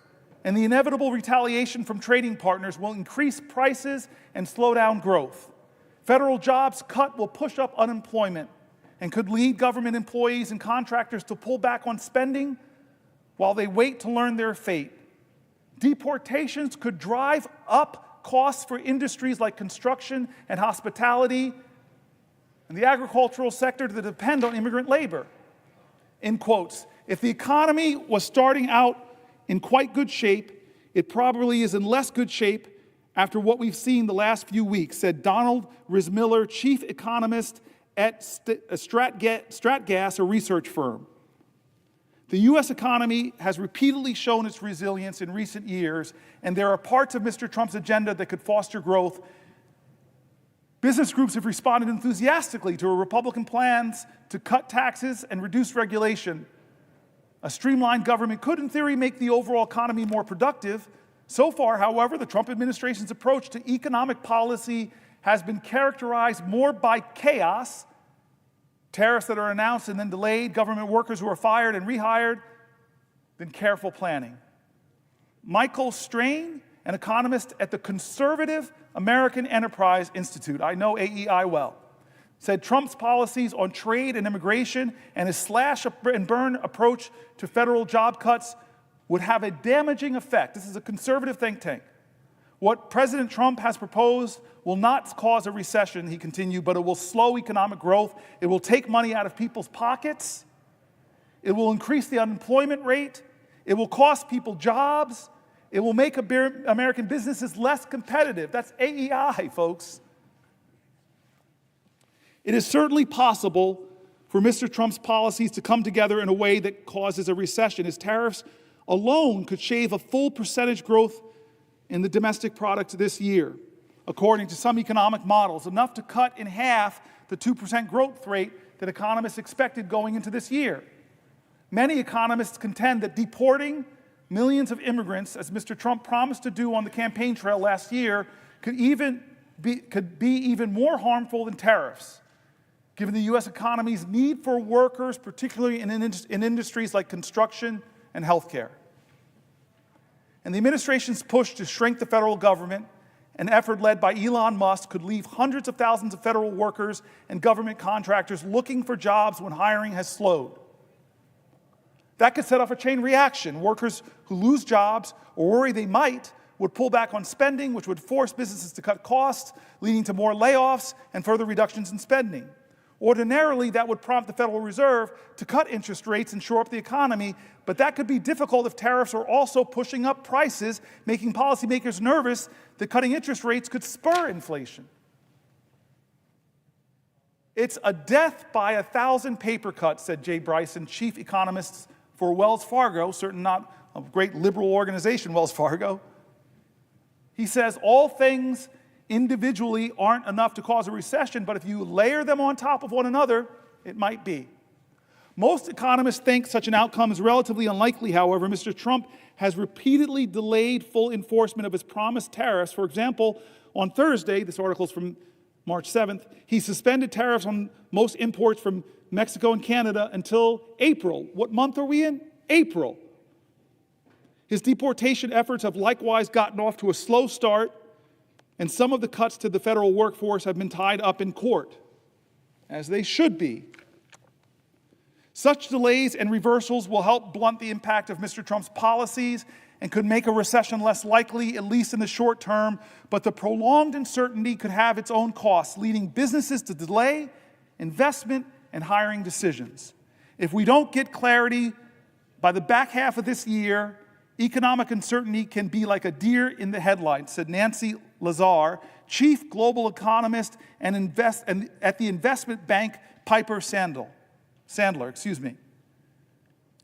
and the inevitable retaliation from trading partners will increase prices and slow down growth. Federal jobs cut will push up unemployment and could lead government employees and contractors to pull back on spending while they wait to learn their fate. Deportations could drive up costs for industries like construction and hospitality and the agricultural sector that depend on immigrant labor. In quotes, if the economy was starting out in quite good shape, it probably is in less good shape after what we've seen the last few weeks, said Donald Rismiller, chief economist at Stratgas, a research firm. The U.S. economy has repeatedly shown its resilience in recent years, and there are parts of Mr. Trump's agenda that could foster growth. Business groups have responded enthusiastically to Republican plans to cut taxes and reduce regulation. A streamlined government could, in theory, make the overall economy more productive. So far, however, the Trump administration's approach to economic policy has been characterized more by chaos, tariffs that are announced and then delayed, government workers who are fired and rehired, than careful planning. Michael Strain, an economist at the conservative American Enterprise Institute, I know AEI well, said Trump's policies on trade and immigration and his slash and burn approach to federal job cuts would have a damaging effect. This is a conservative think tank. What President Trump has proposed will not cause a recession, he continued, but it will slow economic growth. It will take money out of people's pockets. It will increase the unemployment rate. It will cost people jobs. It will make American businesses less competitive. That's AEI, folks. It is certainly possible for Mr. Trump's policies to come together in a way that causes a recession. His tariffs alone could shave a full percentage growth in the domestic product this year, according to some economic models, enough to cut in half the 2% growth rate that economists expected going into this year. Many economists contend that deporting millions of immigrants, as Mr. Trump promised to do on the campaign trail last year, could be even more harmful than tariffs, given the U.S. economy's need for workers, particularly in industries like construction and healthcare. And the administration's push to shrink the federal government, an effort led by Elon Musk, could leave hundreds of thousands of federal workers and government contractors looking for jobs when hiring has slowed. That could set off a chain reaction. Workers who lose jobs or worry they might would pull back on spending, which would force businesses to cut costs, leading to more layoffs and further reductions in spending. Ordinarily, that would prompt the Federal Reserve to cut interest rates and shore up the economy, but that could be difficult if tariffs are also pushing up prices, making policymakers nervous that cutting interest rates could spur inflation. It's a death by 1,000 paper cuts, said Jay Bryson, chief economist for Wells Fargo, certainly not a great liberal organization, Wells Fargo. He says all things individually aren't enough to cause a recession, but if you layer them on top of one another, it might be. Most economists think such an outcome is relatively unlikely, however. Mr. Trump has repeatedly delayed full enforcement of his promised tariffs. For example, on Thursday, this article is from March 7th, he suspended tariffs on most imports from Mexico and Canada until April. What month are we in? April. His deportation efforts have likewise gotten off to a slow start, and some of the cuts to the federal workforce have been tied up in court, as they should be. Such delays and reversals will help blunt the impact of Mr. Trump's policies and could make a recession less likely, at least in the short term, but the prolonged uncertainty could have its own costs, leading businesses to delay investment and hiring decisions. If we don't get clarity by the back half of this year, economic uncertainty can be like a deer in the headlights, said Nancy Lazar, chief global economist and at the investment bank Piper Sandler.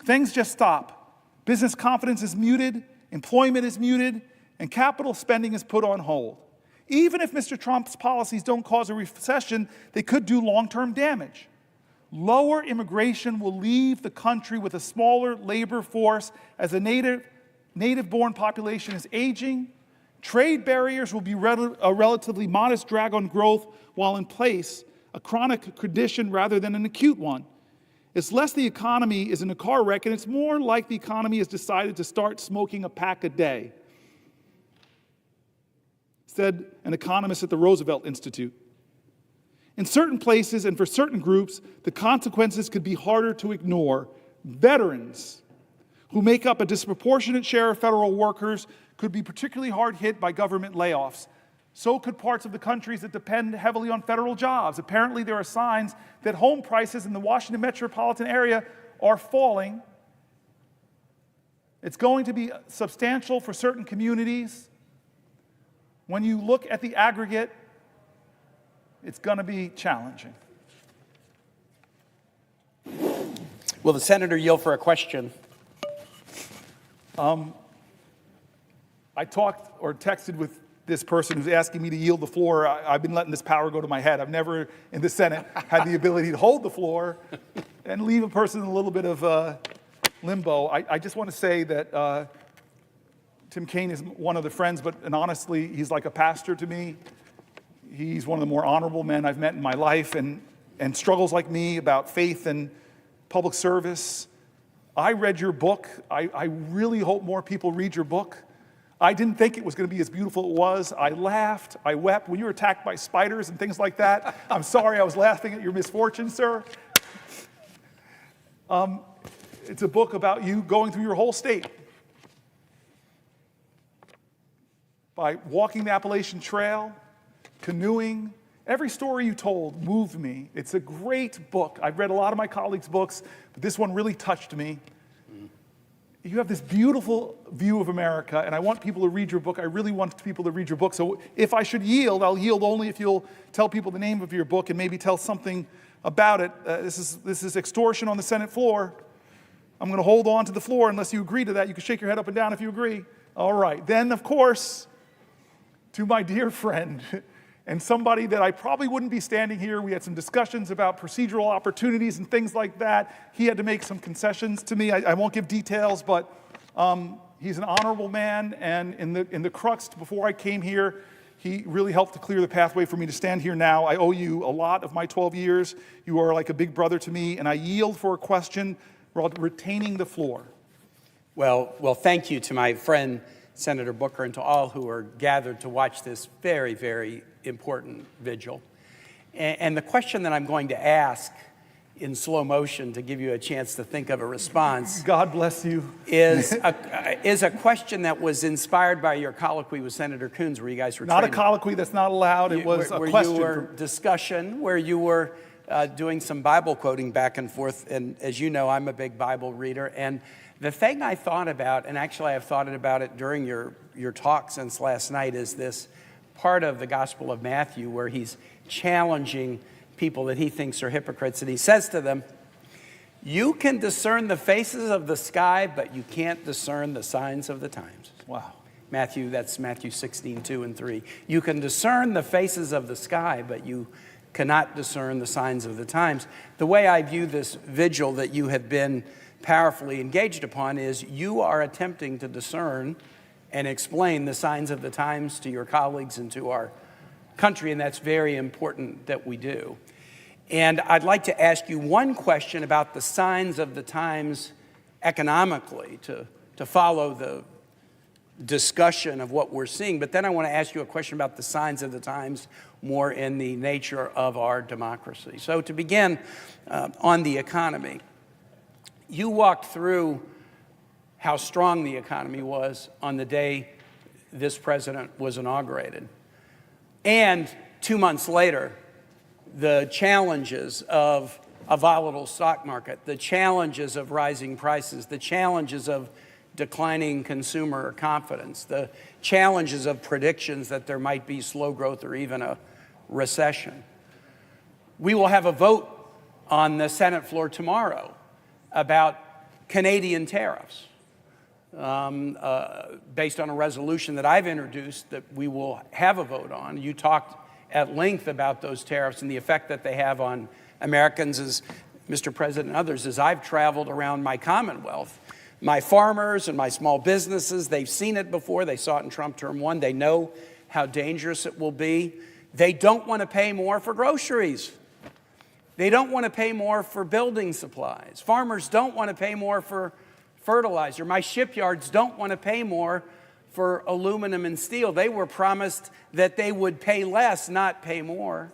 Things just stop. Business confidence is muted, employment is muted, and capital spending is put on hold. Even if Mr. Trump's policies don't cause a recession, they could do long-term damage. Lower immigration will leave the country with a smaller labor force as the native-born population is aging. Trade barriers will be a relatively modest drag on growth while in place, a chronic condition rather than an acute one. It's less the economy is in a car wreck, and it's more like the economy has decided to start smoking a pack a day, said an economist at the Roosevelt Institute. In certain places and for certain groups, the consequences could be harder to ignore. Veterans, who make up a disproportionate share of federal workers, could be particularly hard hit by government layoffs. So could parts of the countries that depend heavily on federal jobs. Apparently, there are signs that home prices in the Washington metropolitan area are falling. It's going to be substantial for certain communities. When you look at the aggregate, it's going to be challenging. Will the senator yield for a question? I talked or texted with this person who's asking me to yield the floor. I've been letting this power go to my head. I've never in the Senate had the ability to hold the floor and leave a person in a little bit of limbo. I just want to say that Tim Kaine is one of the friends, and honestly, he's like a pastor to me. He's one of the more honorable men I've met in my life, and struggles like me about faith and public service. I read your book. I really hope more people read your book. I didn't think it was going to be as beautiful as it was. I laughed. I wept. When you were attacked by spiders and things like that, I'm sorry I was laughing at your misfortune, sir. It's a book about you going through your whole state. By walking the Appalachian Trail, canoeing. Every story you told moved me. It's a great book. I've read a lot of my colleagues' books, but this one really touched me. You have this beautiful view of America, and I want people to read your book. I really want people to read your book. So if I should yield, I'll yield only if you'll tell people the name of your book and maybe tell something about it. This is extortion on the Senate floor. I'm going to hold on to the floor unless you agree to that. You can shake your head up and down if you agree. All right. Then, of course, to my dear friend and somebody that I probably wouldn't be standing here. We had some discussions about procedural opportunities and things like that. He had to make some concessions to me. I won't give details, but he's an honorable man, and in the crux before I came here, he really helped to clear the pathway for me to stand here now. I owe you a lot of my 12 years. You are like a big brother to me, and I yield for a question while retaining the floor. Well, thank you to my friend, Senator Booker, and to all who are gathered to watch this very, very important vigil. And the question that I'm going to ask in slow motion to give you a chance to think of a response, God bless you, is a question that was inspired by your colloquy with Senator Coons, where you guys were not training. a colloquy, that's not allowed. It was a question. Where you were discussion, where you were doing some Bible quoting back and forth. And as you know, I'm a big Bible reader. And the thing I thought about, and actually I've thought about it during your talk since last night, is this part of the Gospel of Matthew where he's challenging people that he thinks are hypocrites. And he says to them, you can discern the faces of the sky, but you can't discern the signs of the times. Wow. That's Matthew 16, 2 and 3. You can discern the faces of the sky, but you cannot discern the signs of the times. The way I view this vigil that you have been powerfully engaged upon is you are attempting to discern and explain the signs of the times to your colleagues and to our country, and that's very important that we do. And I'd like to ask you one question about the signs of the times economically, to follow discussion of what we're seeing. But then I want to ask you a question about the signs of the times, more in the nature of our democracy. So to begin, on the economy, you walked through how strong the economy was on the day this president was inaugurated. And 2 months later, the challenges of a volatile stock market, the challenges of rising prices, the challenges of declining consumer confidence, the challenges of predictions that there might be slow growth or even a recession. We will have a vote on the Senate floor tomorrow about Canadian tariffs, based on a resolution that I've introduced that we will have a vote on. You talked at length about those tariffs and the effect that they have on Americans, as Mr. President and others, as I've traveled around my Commonwealth. My farmers and my small businesses, they've seen it before. They saw it in Trump term 1. They know how dangerous it will be. They don't want to pay more for groceries. They don't want to pay more for building supplies. Farmers don't want to pay more for fertilizer. My shipyards don't want to pay more for aluminum and steel. They were promised that they would pay less, not pay more.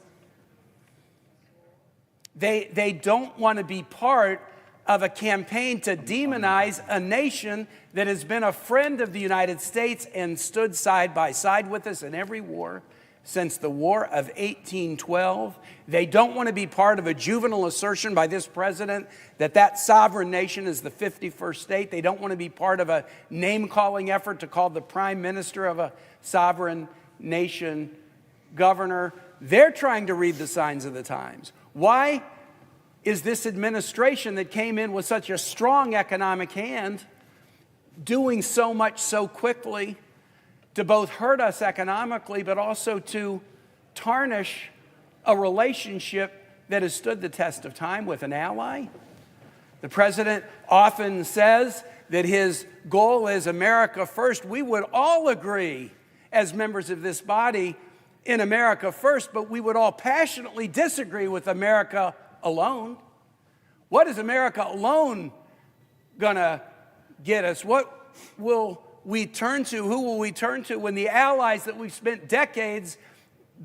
They don't want to be part of a campaign to demonize a nation that has been a friend of the United States and stood side by side with us in every war since the War of 1812. They don't want to be part of a juvenile assertion by this president that that sovereign nation is the 51st state. They don't want to be part of a name-calling effort to call the prime minister of a sovereign nation governor. They're trying to read the signs of the times. Why is this administration that came in with such a strong economic hand doing so much so quickly to both hurt us economically, but also to tarnish a relationship that has stood the test of time with an ally? The president often says that his goal is America first. We would all agree as members of this body in America first, but we would all passionately disagree with America alone. What is America alone gonna get us? What will we turn to? Who will we turn to when the allies that we've spent decades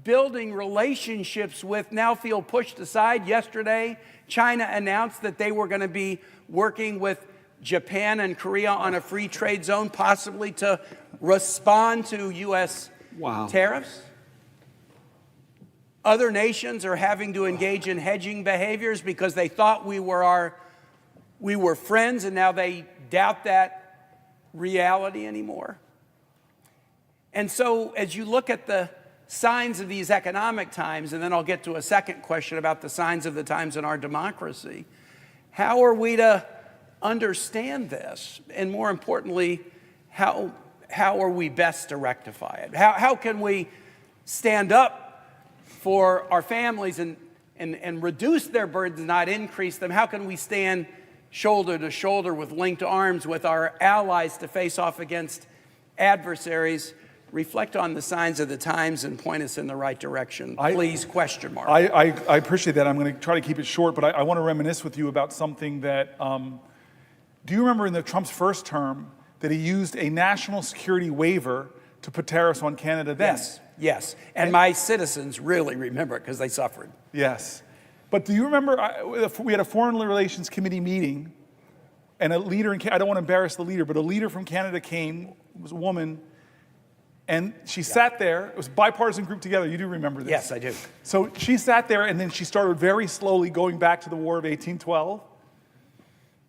building relationships with now feel pushed aside? Yesterday, China announced that they were going to be working with Japan and Korea on a free trade zone, possibly to respond to U.S. tariffs. Other nations are having to engage in hedging behaviors because they thought we were friends, and now they doubt that reality anymore. And so as you look at the signs of these economic times, and then I'll get to a second question about the signs of the times in our democracy, how are we to understand this? And more importantly, how are we best to rectify it? How can we stand up for our families and reduce their burdens, not increase them? How can we stand shoulder to shoulder with linked arms with our allies to face off against adversaries? Reflect on the signs of the times and point us in the right direction. Please, question mark. I appreciate that. I'm going to try to keep it short, but I want to reminisce with you about something that, do you remember in Trump's first term that he used a national security waiver to put tariffs on Canada then? Yes. And my citizens really remember it because they suffered. Yes. But do you remember, we had a Foreign Relations Committee meeting, and a leader, I don't want to embarrass the leader, but a leader from Canada came, it was a woman, and she sat there. It was a bipartisan group together. You do remember this? Yes, I do. So she sat there, and then she started very slowly going back to the War of 1812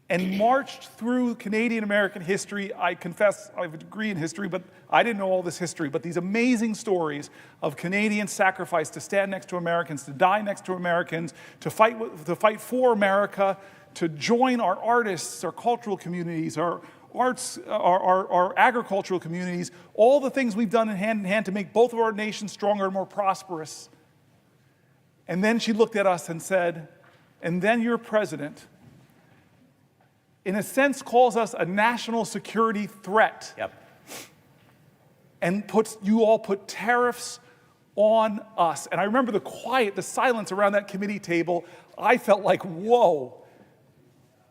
and marched through Canadian-American history. I confess I have a degree in history, but I didn't know all this history. But these amazing stories of Canadian sacrifice to stand next to Americans, to die next to Americans, to fight for America, to join our artists, our cultural communities, our arts, our agricultural communities, all the things we've done in hand to make both of our nations stronger and more prosperous. And then she looked at us and said, and then your president, in a sense, calls us a national security threat. Yep. And you all put tariffs on us. And I remember the quiet, the silence around that committee table. I felt like, whoa,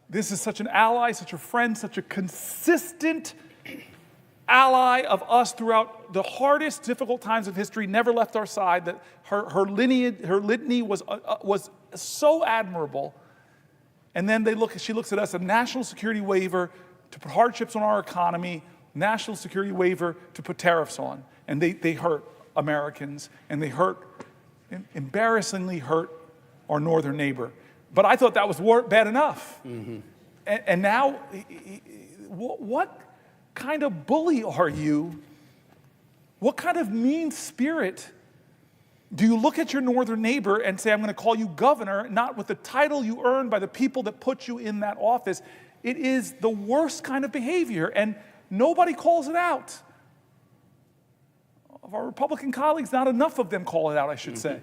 this is such an ally, such a friend, such a consistent ally of us throughout the hardest, difficult times of history, never left our side, that her litany was so admirable. And then she looks at us, a national security waiver to put hardships on our economy, national security waiver to put tariffs on. And they hurt Americans, and they embarrassingly hurt our northern neighbor. But I thought that was bad enough. Mm-hmm. And now, what kind of bully are you? What kind of mean spirit? Do you look at your northern neighbor and say, I'm going to call you governor, not with the title you earned by the people that put you in that office? It is the worst kind of behavior, and nobody calls it out. Of our Republican colleagues, not enough of them call it out, I should say.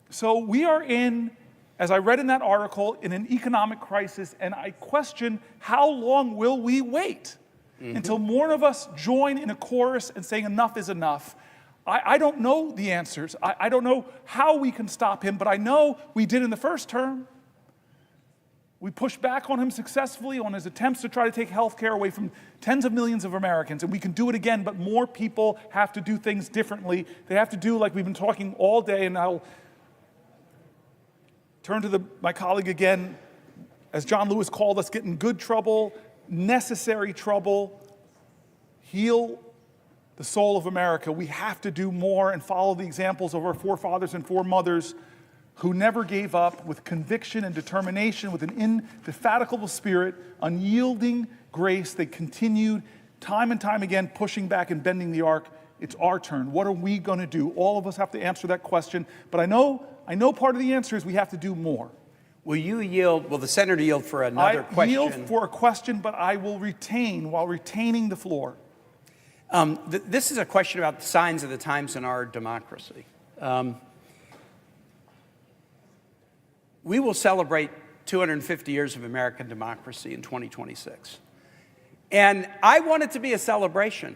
So we are in, as I read in that article, in an economic crisis, and I question how long will we wait until more of us join in a chorus and saying enough is enough. I don't know the answers. I don't know how we can stop him, but I know we did in the first term. We pushed back on him successfully on his attempts to try to take health care away from tens of millions of Americans, and we can do it again, but more people have to do things differently. They have to do like we've been talking all day, and I'll turn to my colleague again, as John Lewis called us, get in good trouble, necessary trouble, heal the soul of America. We have to do more and follow the examples of our forefathers and foremothers who never gave up, with conviction and determination, with an indefatigable spirit, unyielding grace. They continued time and time again, pushing back and bending the arc. It's our turn. What are we going to do? All of us have to answer that question. But I know part of the answer is we have to do more. Will you yield? Will the senator yield for another question? I yield for a question, but I will retain while retaining the floor. This is a question about the signs of the times in our democracy. We will celebrate 250 years of American democracy in 2026. And I want it to be a celebration,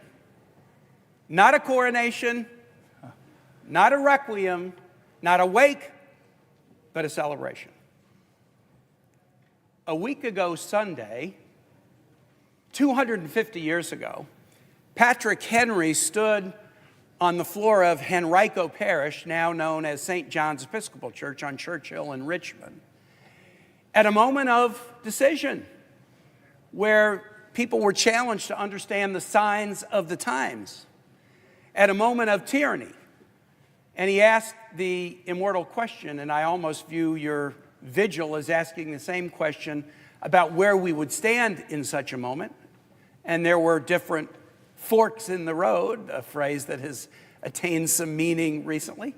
not a coronation, not a requiem, not a wake, but a celebration. A week ago Sunday, 250 years ago, Patrick Henry stood on the floor of Henrico Parish, now known as St. John's Episcopal Church on Churchill in Richmond, at a moment of decision where people were challenged to understand the signs of the times, at a moment of tyranny. And he asked the immortal question, and I almost view your vigil as asking the same question about where we would stand in such a moment. And there were different forks in the road, a phrase that has attained some meaning recently.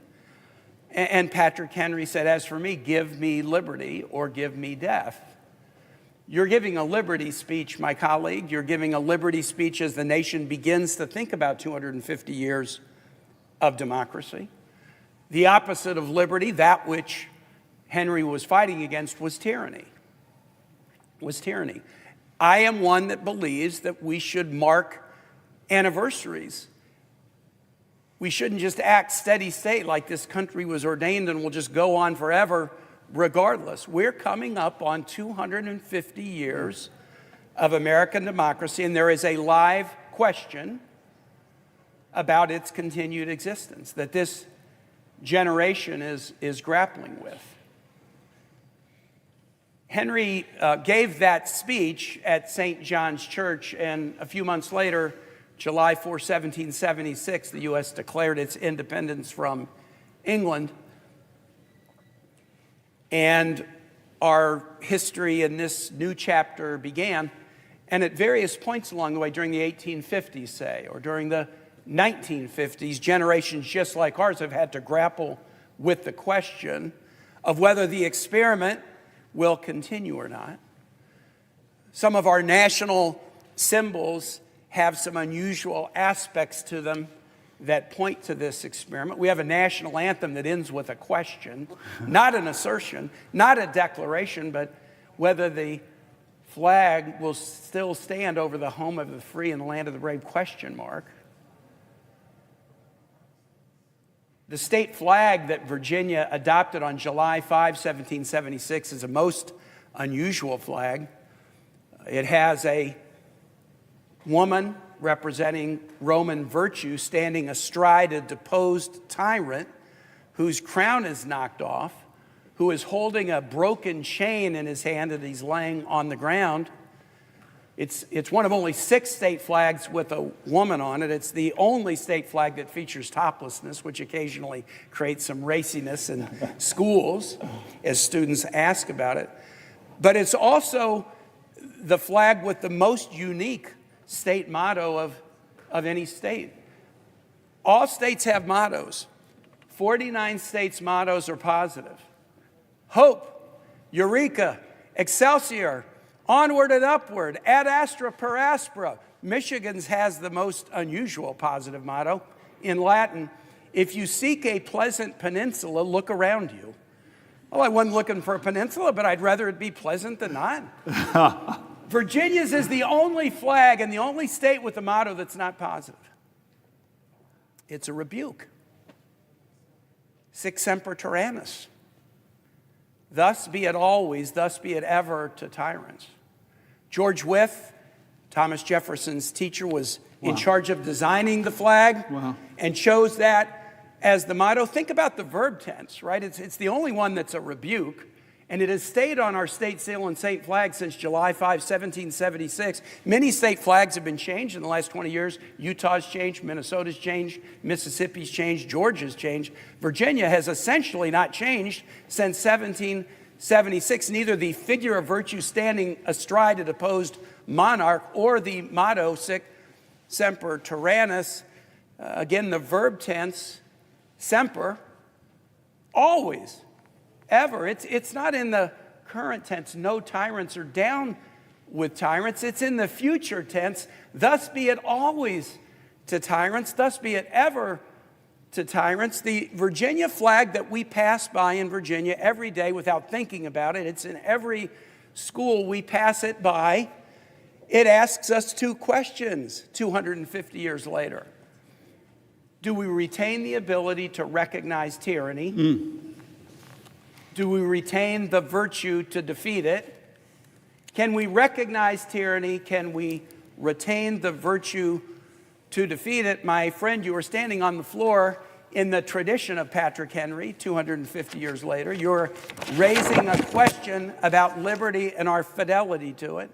And Patrick Henry said, as for me, give me liberty or give me death. You're giving a liberty speech, my colleague. You're giving a liberty speech as the nation begins to think about 250 years of democracy. The opposite of liberty, that which Henry was fighting against, was tyranny. I am one that believes that we should mark anniversaries. We shouldn't just act steady state like this country was ordained and will just go on forever regardless. We're coming up on 250 years of American democracy, and there is a live question about its continued existence that this generation is grappling with. Henry gave that speech at St. John's Church, and a few months later, July 4, 1776, the U.S. declared its independence from England. And our history in this new chapter began. And at various points along the way, during the 1850s, say, or during the 1950s, generations just like ours have had to grapple with the question of whether the experiment will continue or not. Some of our national symbols have some unusual aspects to them that point to this experiment. We have a national anthem that ends with a question, not an assertion, not a declaration, but whether the flag will still stand over the home of the free and the land of the brave, question mark. The state flag that Virginia adopted on July 5, 1776 is a most unusual flag. It has a woman representing Roman virtue standing astride a deposed tyrant whose crown is knocked off, who is holding a broken chain in his hand that he's laying on the ground. It's one of only 6 state flags with a woman on it. It's the only state flag that features toplessness, which occasionally creates some raciness in schools as students ask about it. But it's also the flag with the most unique state motto of any state. All states have mottos. 49 states' mottos are positive. Hope, Eureka, Excelsior, Onward and Upward, Ad Astra per Aspera. Michigan's has the most unusual positive motto. In Latin, if you seek a pleasant peninsula, look around you. Well, I wasn't looking for a peninsula, but I'd rather it be pleasant than not. Virginia's is the only flag and the only state with a motto that's not positive. It's a rebuke. Sic semper tyrannis. Thus be it always, thus be it ever to tyrants. George Wythe, Thomas Jefferson's teacher, was in charge of designing the flag and chose that as the motto. Think about the verb tense, right? It's the only one that's a rebuke, and it has stayed on our state seal and state flag since July 5, 1776. Many state flags have been changed in the last 20 years. Utah's changed, Minnesota's changed, Mississippi's changed, Georgia's changed. Virginia has essentially not changed since 1776. Neither the figure of virtue standing astride a deposed monarch or the motto, sic semper tyrannis, again, the verb tense, semper, always, ever. It's not in the current tense, no tyrants are down with tyrants. It's in the future tense, thus be it always to tyrants, thus be it ever to tyrants. The Virginia flag that we pass by in Virginia every day without thinking about it, it's in every school we pass it by. It asks us 2 questions 250 years later. Do we retain the ability to recognize tyranny? Do we retain the virtue to defeat it? Can we recognize tyranny? Can we retain the virtue to defeat it? My friend, you are standing on the floor in the tradition of Patrick Henry 250 years later. You're raising a question about liberty and our fidelity to it.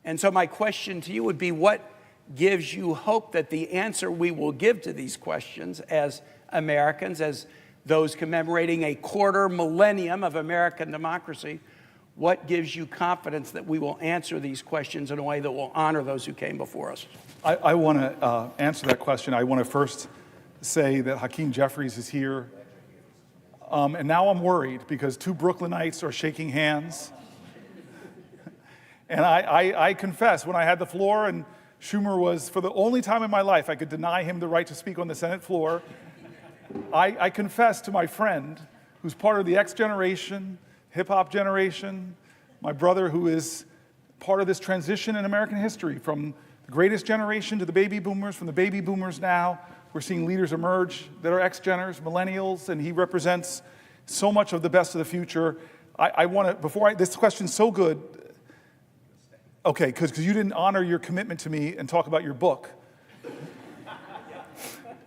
And so my question to you would be, what gives you hope that the answer we will give to these questions as Americans, as those commemorating a quarter millennium of American democracy, what gives you confidence that we will answer these questions in a way that will honor those who came before us? I want to answer that question. I want to first say that Hakeem Jeffries is here. And now I'm worried because 2 Brooklynites are shaking hands. And I confess, when I had the floor and Schumer was, for the only time in my life, I could deny him the right to speak on the Senate floor, I confess to my friend, who's part of the X generation, hip-hop generation, my brother who is part of this transition in American history, from the greatest generation to the baby boomers, from the baby boomers now, we're seeing leaders emerge that are X-geners, millennials, and he represents so much of the best of the future. I want to, this question's so good, okay, because you didn't honor your commitment to me and talk about your book.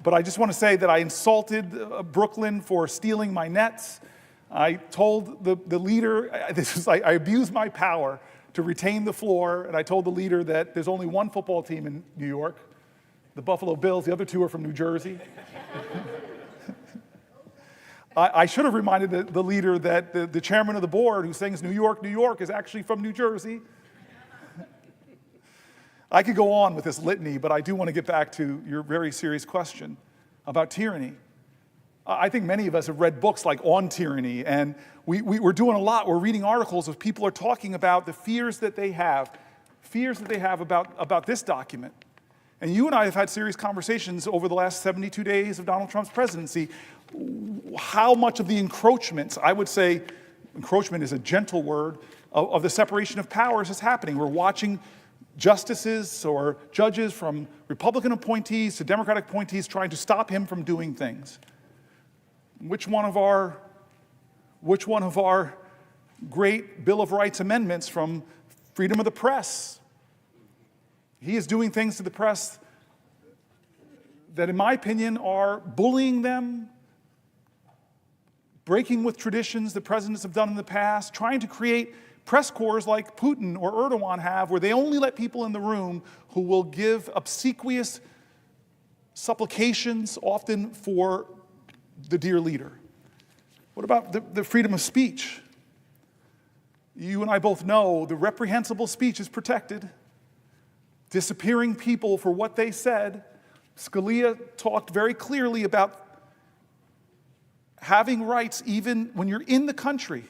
But I just want to say that I insulted Brooklyn for stealing my nets. I told the leader, I abused my power to retain the floor, and I told the leader that there's only one football team in New York, the Buffalo Bills. The other 2 are from New Jersey. I should have reminded the leader that the chairman of the board, who sings New York, New York, is actually from New Jersey. I could go on with this litany, but I do want to get back to your very serious question about tyranny. I think many of us have read books like On Tyranny, and we're doing a lot. We're reading articles of people are talking about the fears that they have about this document. And you and I have had serious conversations over the last 72 days of Donald Trump's presidency. How much of the encroachments, I would say encroachment is a gentle word, of the separation of powers is happening. We're watching justices or judges from Republican appointees to Democratic appointees trying to stop him from doing things. Which one of our great Bill of Rights amendments, from freedom of the press, He is doing things to the press that, in my opinion, are bullying them, breaking with traditions that presidents have done in the past, trying to create press corps like Putin or Erdogan have, where they only let people in the room who will give obsequious supplications, often for the dear leader. What about the freedom of speech? You and I both know the reprehensible speech is protected. Disappearing people for what they said. Scalia talked very clearly about having rights even when you're in the country.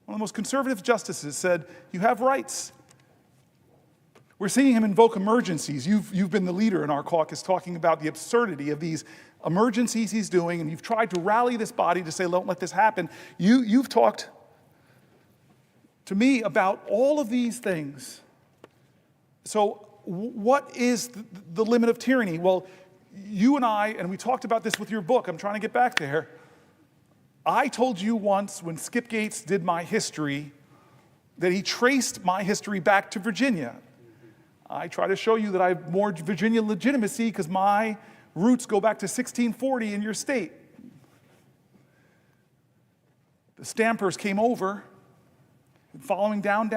One of the most conservative justices said, you have rights. We're seeing him invoke emergencies. You've been the leader in our caucus talking about the absurdity of these emergencies he's doing, and you've tried to rally this body to say, don't let this happen. You've talked to me about all of these things. So what is the limit of tyranny? Well, you and I, and we talked about this with your book, I'm trying to get back there. I told you once when Skip Gates did my history that he traced my history back to Virginia. I try to show you that I have more Virginia legitimacy because my roots go back to 1640 in your state. The Stampers came over, following down,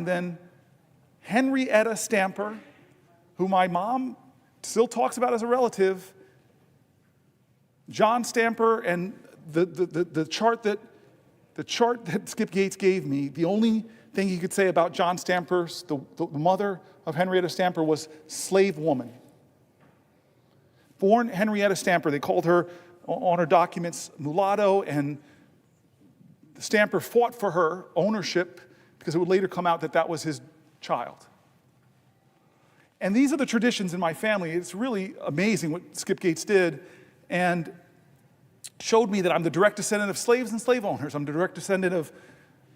then Henrietta Stamper, who my mom still talks about as a relative, John Stamper, and the chart that Skip Gates gave me, the only thing he could say about John Stamper, the mother of Henrietta Stamper, was slave woman. Born Henrietta Stamper, they called her on her documents mulatto, and Stamper fought for her ownership because it would later come out that that was his child. And these are the traditions in my family. It's really amazing what Skip Gates did, and showed me that I'm the direct descendant of slaves and slave owners. I'm the direct descendant of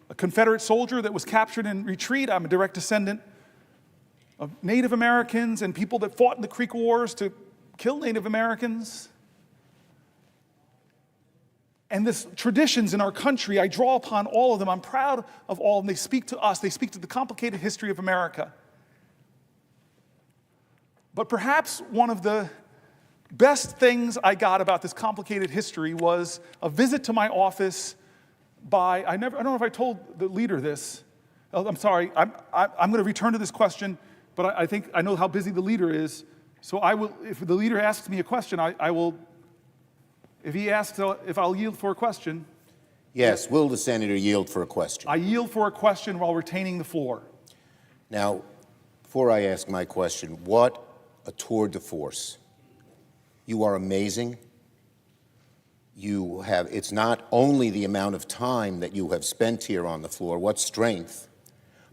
a Confederate soldier that was captured in retreat. I'm a direct descendant of Native Americans and people that fought in the Creek Wars to kill Native Americans. And this traditions in our country, I draw upon all of them. I'm proud of all of them. They speak to us. They speak to the complicated history of America. But perhaps one of the best things I got about this complicated history was a visit to my office by, I don't know if I told the leader this. I'm sorry, I'm going to return to this question, but I think I know how busy the leader is. So I will, if the leader asks me a question, I will, if he asks if I'll yield for a question. Yes, will the senator yield for a question? I yield for a question while retaining the floor. Now, before I ask my question, what a tour de force. You are amazing. You have, it's not only the amount of time that you have spent here on the floor, what strength,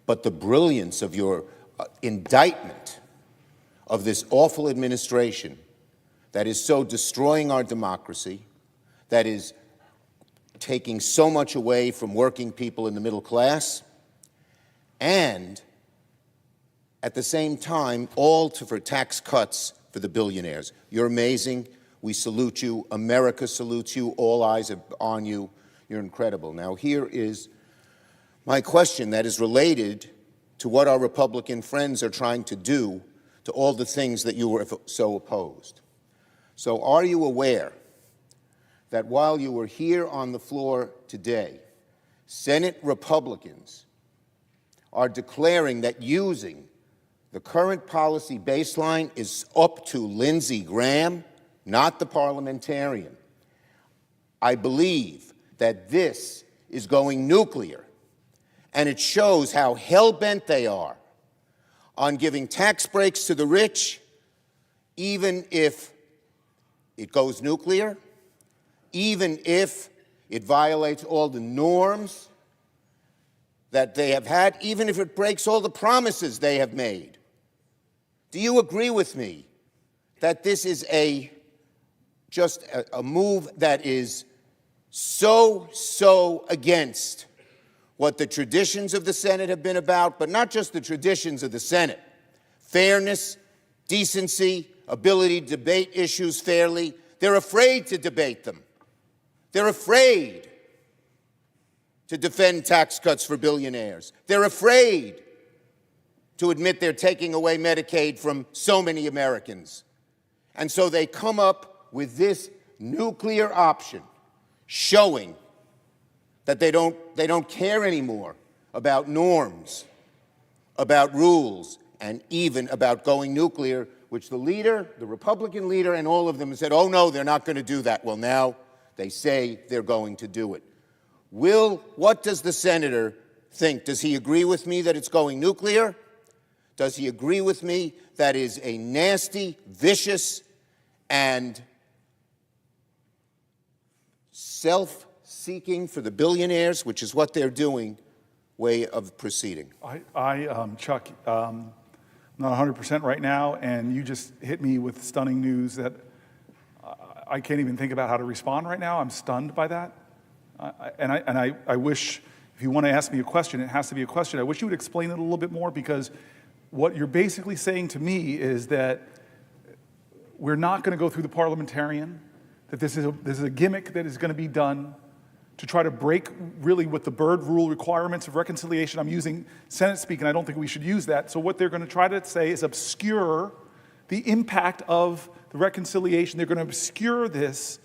but the brilliance of your indictment of this awful administration that is so destroying our democracy, that is taking so much away from working people in the middle class, and at the same time, all for tax cuts for the billionaires. You're amazing. We salute you. America salutes you. All eyes are on you. You're incredible. Now, here is my question that is related to what our Republican friends are trying to do to all the things that you were so opposed. So are you aware that while you were here on the floor today, Senate Republicans are declaring that using the current policy baseline is up to Lindsey Graham, not the parliamentarian? I believe that this is going nuclear, and it shows how hell-bent they are on giving tax breaks to the rich, even if it goes nuclear, even if it violates all the norms that they have had, even if it breaks all the promises they have made. Do you agree with me that this is just a move that is so against what the traditions of the Senate have been about, but not just the traditions of the Senate? Fairness, decency, ability to debate issues fairly. They're afraid to debate them. They're afraid to defend tax cuts for billionaires. They're afraid to admit they're taking away Medicaid from so many Americans. And so they come up with this nuclear option, showing that they don't care anymore about norms, about rules, and even about going nuclear, which the leader, the Republican leader, and all of them said, oh no, they're not going to do that. Well, now they say they're going to do it. What does the senator think? Does he agree with me that it's going nuclear? Does he agree with me that is a nasty, vicious, and self-seeking for the billionaires, which is what they're doing, way of proceeding? Chuck, I'm not 100% right now, and you just hit me with stunning news that I can't even think about how to respond right now. I'm stunned by that. I wish, if you want to ask me a question, it has to be a question. I wish you would explain it a little bit more, because what you're basically saying to me is that we're not going to go through the parliamentarian, that this is a gimmick that is going to be done to try to break really with the Byrd rule requirements of reconciliation. I'm using Senate speak, and I don't think we should use that. So what they're going to try to say is obscure the impact of the reconciliation. They're going to obscure this,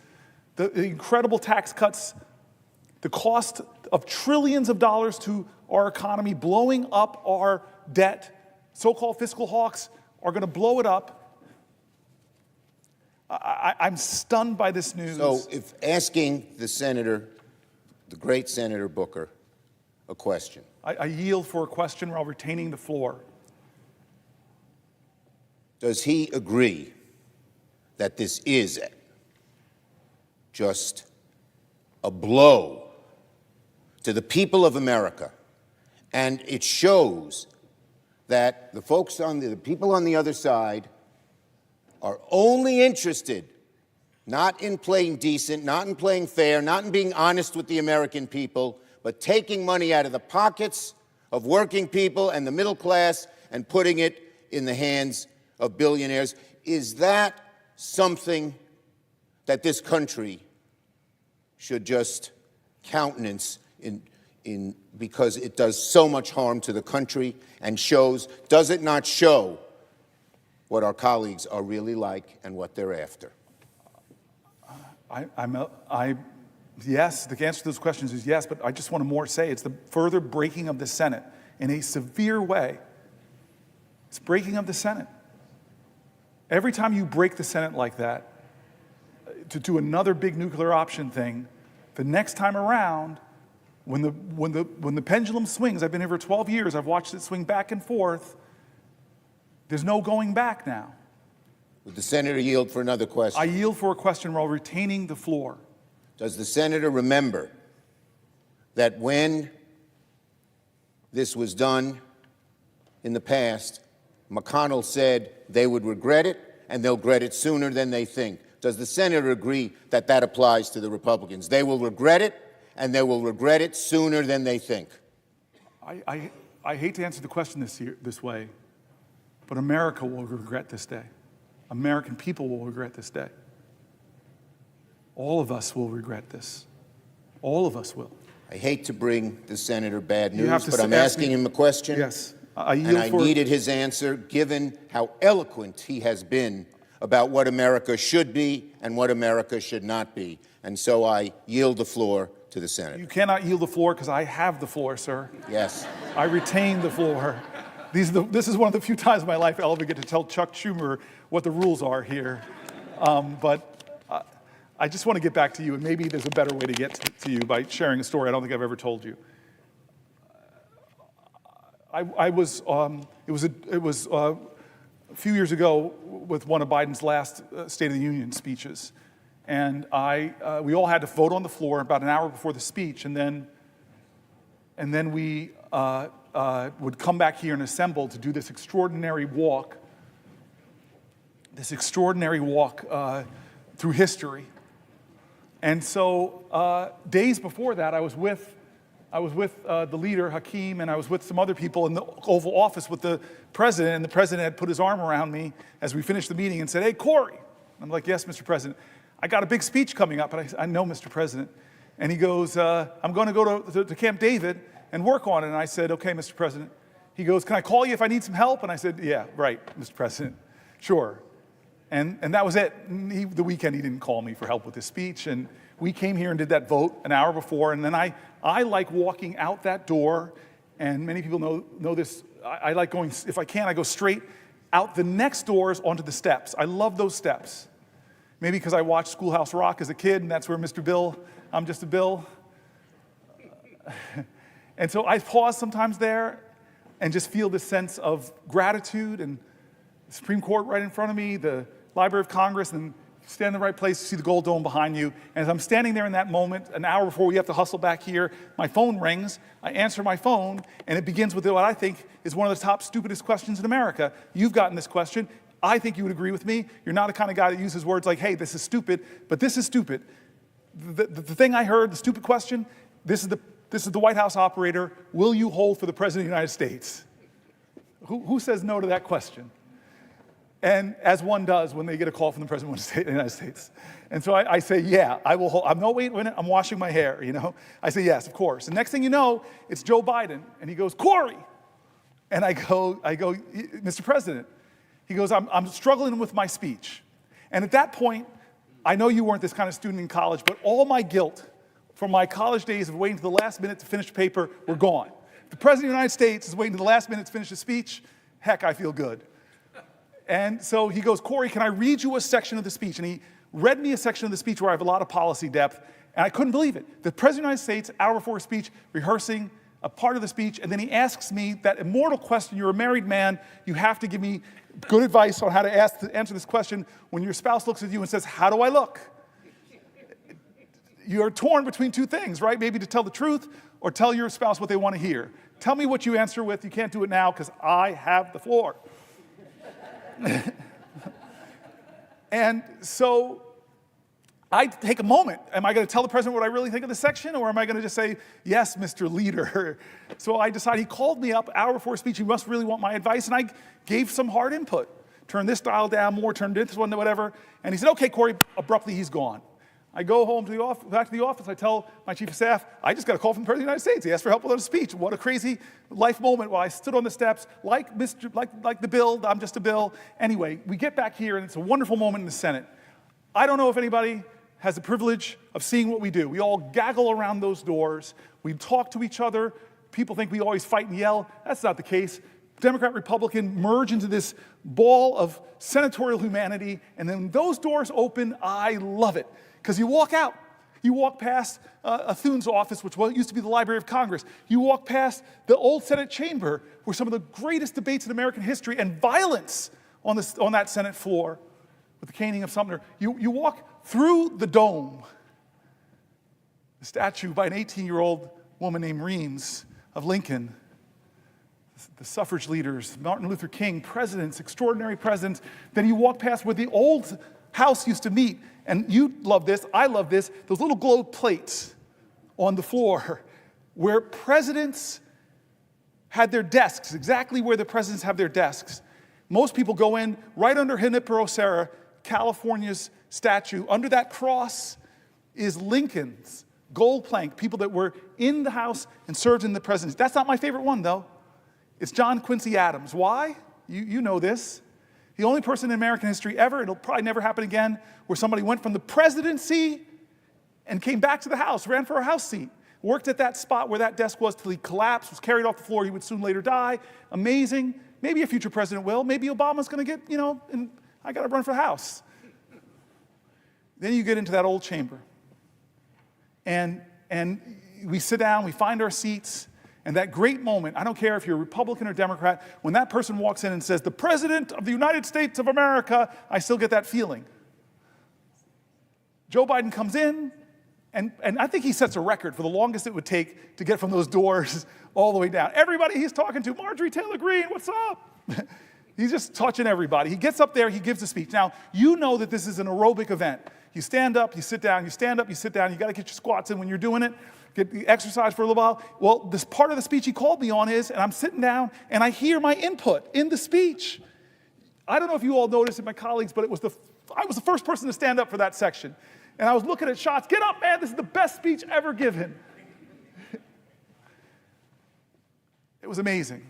the incredible tax cuts, the cost of trillions of dollars to our economy, blowing up our debt. So-called fiscal hawks are going to blow it up. I'm stunned by this news. So if asking the senator, the great Senator Booker, a question. I yield for a question while retaining the floor. Does he agree that this is just a blow to the people of America, and it shows that the people on the other side are only interested not in playing decent, not in playing fair, not in being honest with the American people, but taking money out of the pockets of working people and the middle class and putting it in the hands of billionaires? Is that something that this country should just countenance because it does so much harm to the country and does it not show what our colleagues are really like and what they're after? Yes, the answer to those questions is yes, but I just want to more say it's the further breaking of the Senate in a severe way. It's breaking of the Senate. Every time you break the Senate like that, to do another big nuclear option thing, the next time around, when the pendulum swings, I've been here for 12 years, I've watched it swing back and forth, there's no going back now. Would the senator yield for another question? I yield for a question while retaining the floor. Does the senator remember that when this was done in the past, McConnell said they would regret it, and they'll regret it sooner than they think? Does the senator agree that that applies to the Republicans? They will regret it, and they will regret it sooner than they think. I hate to answer the question this way, but America will regret this day. American people will regret this day. All of us will regret this. All of us will. I hate to bring the senator bad news, have to but I'm ask asking me- him a question. Yes. And I needed his answer, given how eloquent he has been about what America should be and what America should not be. And so I yield the floor to the senator. You cannot yield the floor because I have the floor, sir. Yes. I retain the floor. This is one of the few times in my life I'll ever get to tell Chuck Schumer what the rules are here. But I just want to get back to you, and maybe there's a better way to get to you by sharing a story I don't think I've ever told you. It was a few years ago with one of Biden's last State of the Union speeches, and we all had to vote on the floor about an hour before the speech, and then we would come back here and assemble to do this extraordinary walk through history. And so days before that, I was with the leader, Hakeem, and I was with some other people in the Oval Office with the president, and the president had put his arm around me as we finished the meeting and said, "Hey, Cory." I'm like, "Yes, Mr. President. I got a big speech coming up." And I said, "I know, Mr. President." And he goes, "I'm going to go to Camp David and work on it." And I said, "Okay, Mr. President." He goes, can I call you if I need some help? And I said, yeah, right, Mr. President, sure. And that was it. The weekend, he didn't call me for help with his speech. And we came here and did that vote an hour before. And then I like walking out that door. And many people know this. I like going, if I can, I go straight out the next doors onto the steps. I love those steps. Maybe because I watched Schoolhouse Rock as a kid, and that's where Mr. Bill, I'm just a Bill. And so I pause sometimes there and just feel this sense of gratitude, and the Supreme Court right in front of me, the Library of Congress, and stand in the right place to see the gold dome behind you. And as I'm standing there in that moment, an hour before we have to hustle back here, my phone rings, I answer my phone, and it begins with what I think is one of the top stupidest questions in America. You've gotten this question. I think you would agree with me. You're not the kind of guy that uses words like, hey, this is stupid, but this is stupid. The thing I heard, the stupid question, this is the White House operator, will you hold for the President of the United States? Who says no to that question? And as one does when they get a call from the President of the United States. And so I say, yeah, I will hold. Wait a minute, I'm washing my hair, you know? I say, yes, of course. And next thing you know, it's Joe Biden. And he goes, Cory. And I go, Mr. President. He goes, I'm struggling with my speech. And at that point, I know you weren't this kind of student in college, but all my guilt from my college days of waiting to the last minute to finish the paper were gone. If the President of the United States is waiting to the last minute to finish a speech, heck, I feel good. And so he goes, Cory, can I read you a section of the speech? And he read me a section of the speech where I have a lot of policy depth, and I couldn't believe it. The President of the United States, hour before his speech, rehearsing a part of the speech, and then he asks me that immortal question, you're a married man, you have to give me good advice on how to answer this question when your spouse looks at you and says, how do I look? You're torn between two things, right? Maybe to tell the truth or tell your spouse what they want to hear. Tell me what you answer with. You can't do it now because I have the floor. And so I take a moment. Am I going to tell the president what I really think of the section, or am I going to just say, yes, Mr. Leader? So I decided, he called me up hour before speech. He must really want my advice. And I gave some hard input. Turn this dial down more, turn this one to whatever. And he said, okay, Cory. Abruptly, he's gone. I go home to the office, back to the office. I tell my chief of staff, I just got a call from the President of the United States. He asked for help with a speech. What a crazy life moment while I stood on the steps like the Bill. I'm just a Bill. Anyway, we get back here, and it's a wonderful moment in the Senate. I don't know if anybody has the privilege of seeing what we do. We all gaggle around those doors. We talk to each other. People think we always fight and yell. That's not the case. Democrat, Republican merge into this ball of senatorial humanity, and then those doors open. I love it. Because you walk out. You walk past Thune's office, which used to be the Library of Congress. You walk past the old Senate chamber, where some of the greatest debates in American history and violence on that Senate floor with the caning of Sumter. You walk through the dome, the statue by an 18-year-old woman named Reams of Lincoln, the suffrage leaders, Martin Luther King, presidents, extraordinary presidents. Then you walk past where the old House used to meet. And you love this, I love this, those little gold plates on the floor where presidents had their desks, exactly where the presidents have their desks. Most people go in right under Junipero Serra, California's statue. Under that cross is Lincoln's gold plank, people that were in the House and served in the presidency. That's not my favorite one, though. It's John Quincy Adams. Why? You know this. The only person in American history ever, it'll probably never happen again, where somebody went from the presidency and came back to the House, ran for a House seat, worked at that spot where that desk was till he collapsed, was carried off the floor, he would soon later die. Amazing. Maybe a future president will. Maybe Obama's going to get, and I got to run for the House. Then you get into that old chamber. And we sit down, we find our seats. And that great moment, I don't care if you're a Republican or Democrat, when that person walks in and says, the President of the United States of America, I still get that feeling. Joe Biden comes in, and I think he sets a record for the longest it would take to get from those doors all the way down. Everybody he's talking to, Marjorie Taylor Greene, what's up? He's just touching everybody. He gets up there, he gives a speech. Now, you know that this is an aerobic event. You stand up, you sit down, you stand up, you sit down. You got to get your squats in when you're doing it. Get the exercise for a little while. Well, this part of the speech he called me on is, and I'm sitting down, and I hear my input in the speech. I don't know if you all noticed it, my colleagues, but I was the first person to stand up for that section. And I was looking at shots. Get up, man. This is the best speech ever given. It was amazing.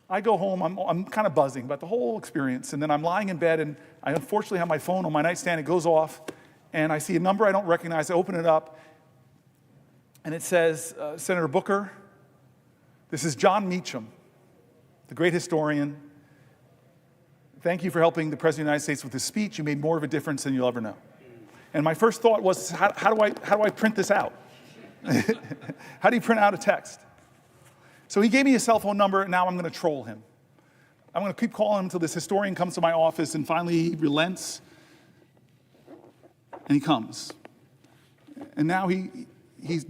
I go home, I'm kind of buzzing about the whole experience, and then I'm lying in bed, and I unfortunately have my phone on my nightstand. It goes off, and I see a number I don't recognize. I open it up, and it says, Senator Booker, this is John Meacham, the great historian. Thank you for helping the President of the United States with his speech. You made more of a difference than you'll ever know. And my first thought was, how do I print this out? How do you print out a text? So he gave me his cell phone number, and now I'm going to troll him. I'm going to keep calling him until this historian comes to my office, and finally he relents, and he comes. And now he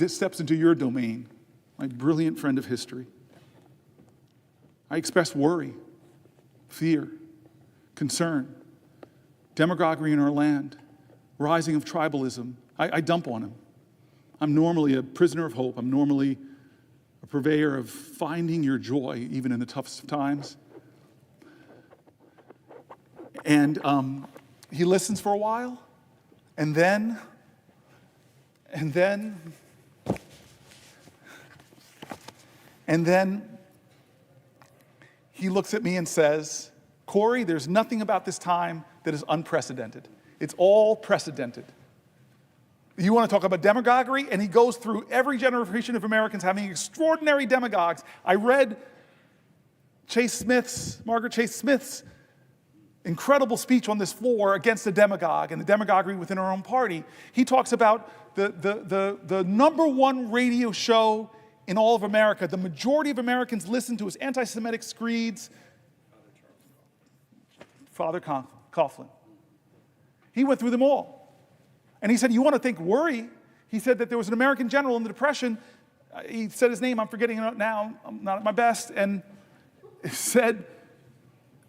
steps into your domain, my brilliant friend of history. I express worry, fear, concern, demagoguery in our land, rising of tribalism. I dump on him. I'm normally a prisoner of hope. I'm normally a purveyor of finding your joy, even in the toughest of times. And he listens for a while, and then he looks at me and says, Cory, there's nothing about this time that is unprecedented. It's all precedented. You want to talk about demagoguery? And he goes through every generation of Americans having extraordinary demagogues. I read Margaret Chase Smith's incredible speech on this floor against the demagogue and the demagoguery within our own party. He talks about the number one radio show in all of America. The majority of Americans listen to his anti-Semitic screeds. Father Coughlin. He went through them all. And he said, you want to think worry? He said that there was an American general in the Depression. He said his name, I'm forgetting it now, I'm not at my best, and said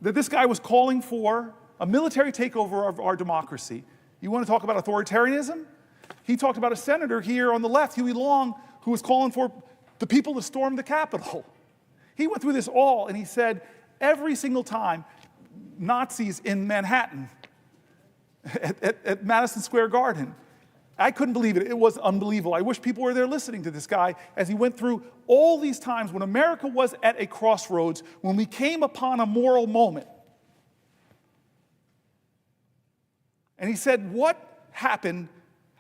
that this guy was calling for a military takeover of our democracy. You want to talk about authoritarianism? He talked about a senator here on the left, Huey Long, who was calling for the people to storm the Capitol. He went through this all, and he said, every single time, Nazis in Manhattan, at Madison Square Garden. I couldn't believe it. It was unbelievable. I wish people were there listening to this guy as he went through all these times when America was at a crossroads, when we came upon a moral moment. And he said, what happened,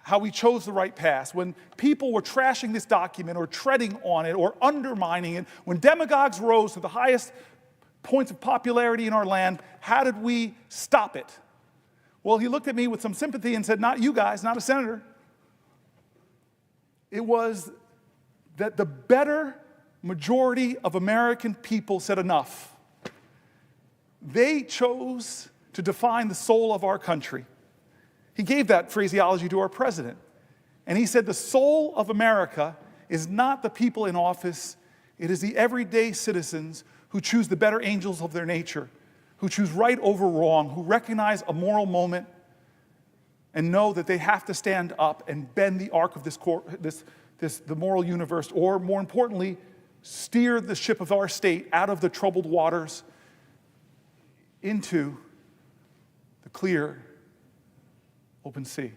how we chose the right path, when people were trashing this document or treading on it or undermining it, when demagogues rose to the highest points of popularity in our land, how did we stop it? Well, he looked at me with some sympathy and said, not you guys, not a senator. It was that the better majority of American people said enough. They chose to define the soul of our country. He gave that phraseology to our president. And he said the soul of America is not the people in office, it is the everyday citizens who choose the better angels of their nature, who choose right over wrong, who recognize a moral moment and know that they have to stand up and bend the arc of the moral universe, or more importantly, steer the ship of our state out of the troubled waters into the clear, open sea.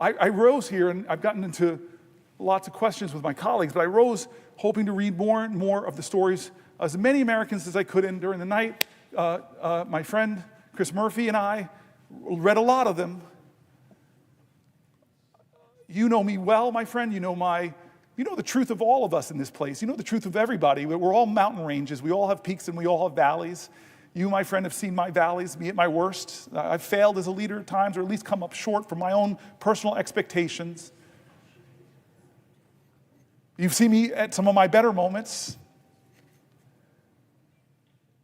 I rose here, and I've gotten into lots of questions with my colleagues, but I rose hoping to read more and more of the stories as many Americans as I could. And during the night, my friend Chris Murphy and I read a lot of them. You know me well, my friend. You know the truth of all of us in this place. You know the truth of everybody. We're all mountain ranges. We all have peaks and we all have valleys. You, my friend, have seen my valleys, me at my worst. I've failed as a leader at times, or at least come up short from my own personal expectations. You've seen me at some of my better moments.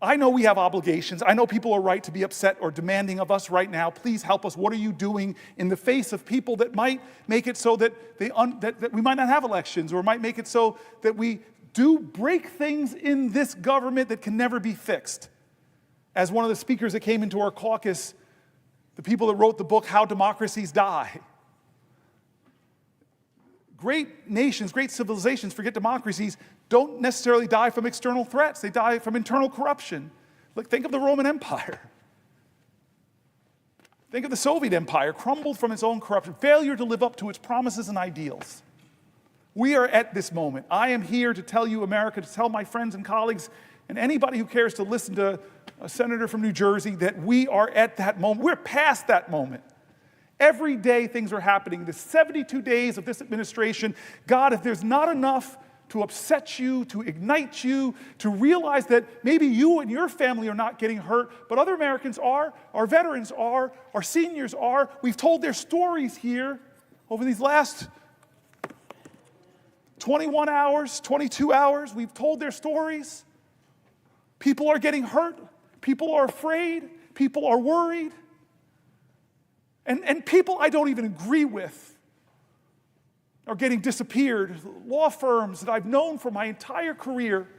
I know we have obligations. I know people are right to be upset or demanding of us right now. Please help us. What are you doing in the face of people that might make it so that that we might not have elections, or might make it so that we do break things in this government that can never be fixed? As one of the speakers that came into our caucus, the people that wrote the book, How Democracies Die. Great nations, great civilizations, forget democracies, don't necessarily die from external threats. They die from internal corruption. Look, think of the Roman Empire. Think of the Soviet Empire, crumbled from its own corruption, failure to live up to its promises and ideals. We are at this moment. I am here to tell you, America, to tell my friends and colleagues and anybody who cares to listen to a senator from New Jersey that we are at that moment. We're past that moment. Every day things are happening. The 72 days of this administration, God, if there's not enough to upset you, to ignite you, to realize that maybe you and your family are not getting hurt, but other Americans are, our veterans are, our seniors are. We've told their stories here over these last 21 hours, 22 hours. We've told their stories. People are getting hurt. People are afraid. People are worried. And people I don't even agree with are getting disappeared. Law firms that I've known for my entire career,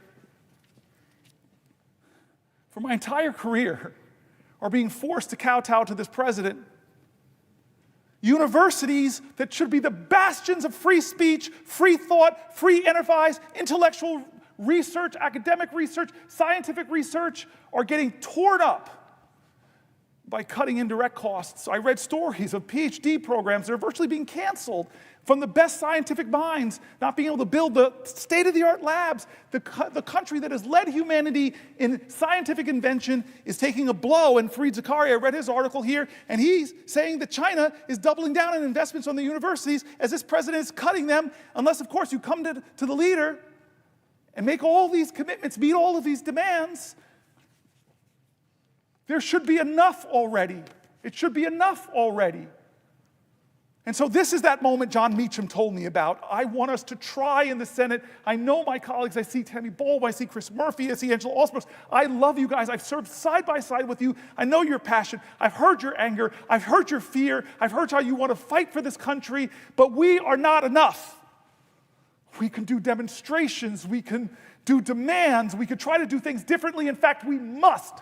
are being forced to kowtow to this president. Universities that should be the bastions of free speech, free thought, free enterprise, intellectual research, academic research, scientific research are getting torn up by cutting indirect costs. I read stories of PhD programs that are virtually being canceled from the best scientific minds, not being able to build the state-of-the-art labs. The country that has led humanity in scientific invention is taking a blow. And Fareed Zakaria, I read his article here, and he's saying that China is doubling down on investments on the universities as this president is cutting them, unless, of course, you come to the leader and make all these commitments, meet all of these demands. There should be enough already. It should be enough already. And so this is that moment John Meacham told me about. I want us to try in the Senate. I know my colleagues. I see Tammy Baldwin. I see Chris Murphy. I see Angela Alsbrooks. I love you guys. I've served side by side with you. I know your passion. I've heard your anger. I've heard your fear. I've heard how you want to fight for this country. But we are not enough. We can do demonstrations. We can do demands. We can try to do things differently. In fact, we must.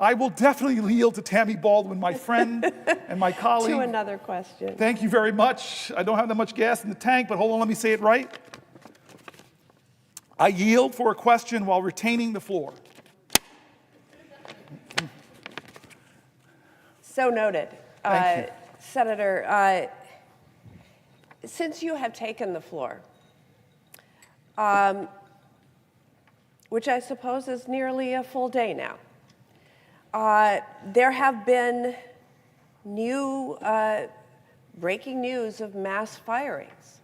I will definitely yield to Tammy Baldwin, my friend and my colleague. To another question. Thank you very much. I don't have that much gas in the tank, but hold on, let me say it right. I yield for a question while retaining the floor. So noted. Thank you. Senator, since you have taken the floor, which I suppose is nearly a full day now, there have been new breaking news of mass firings.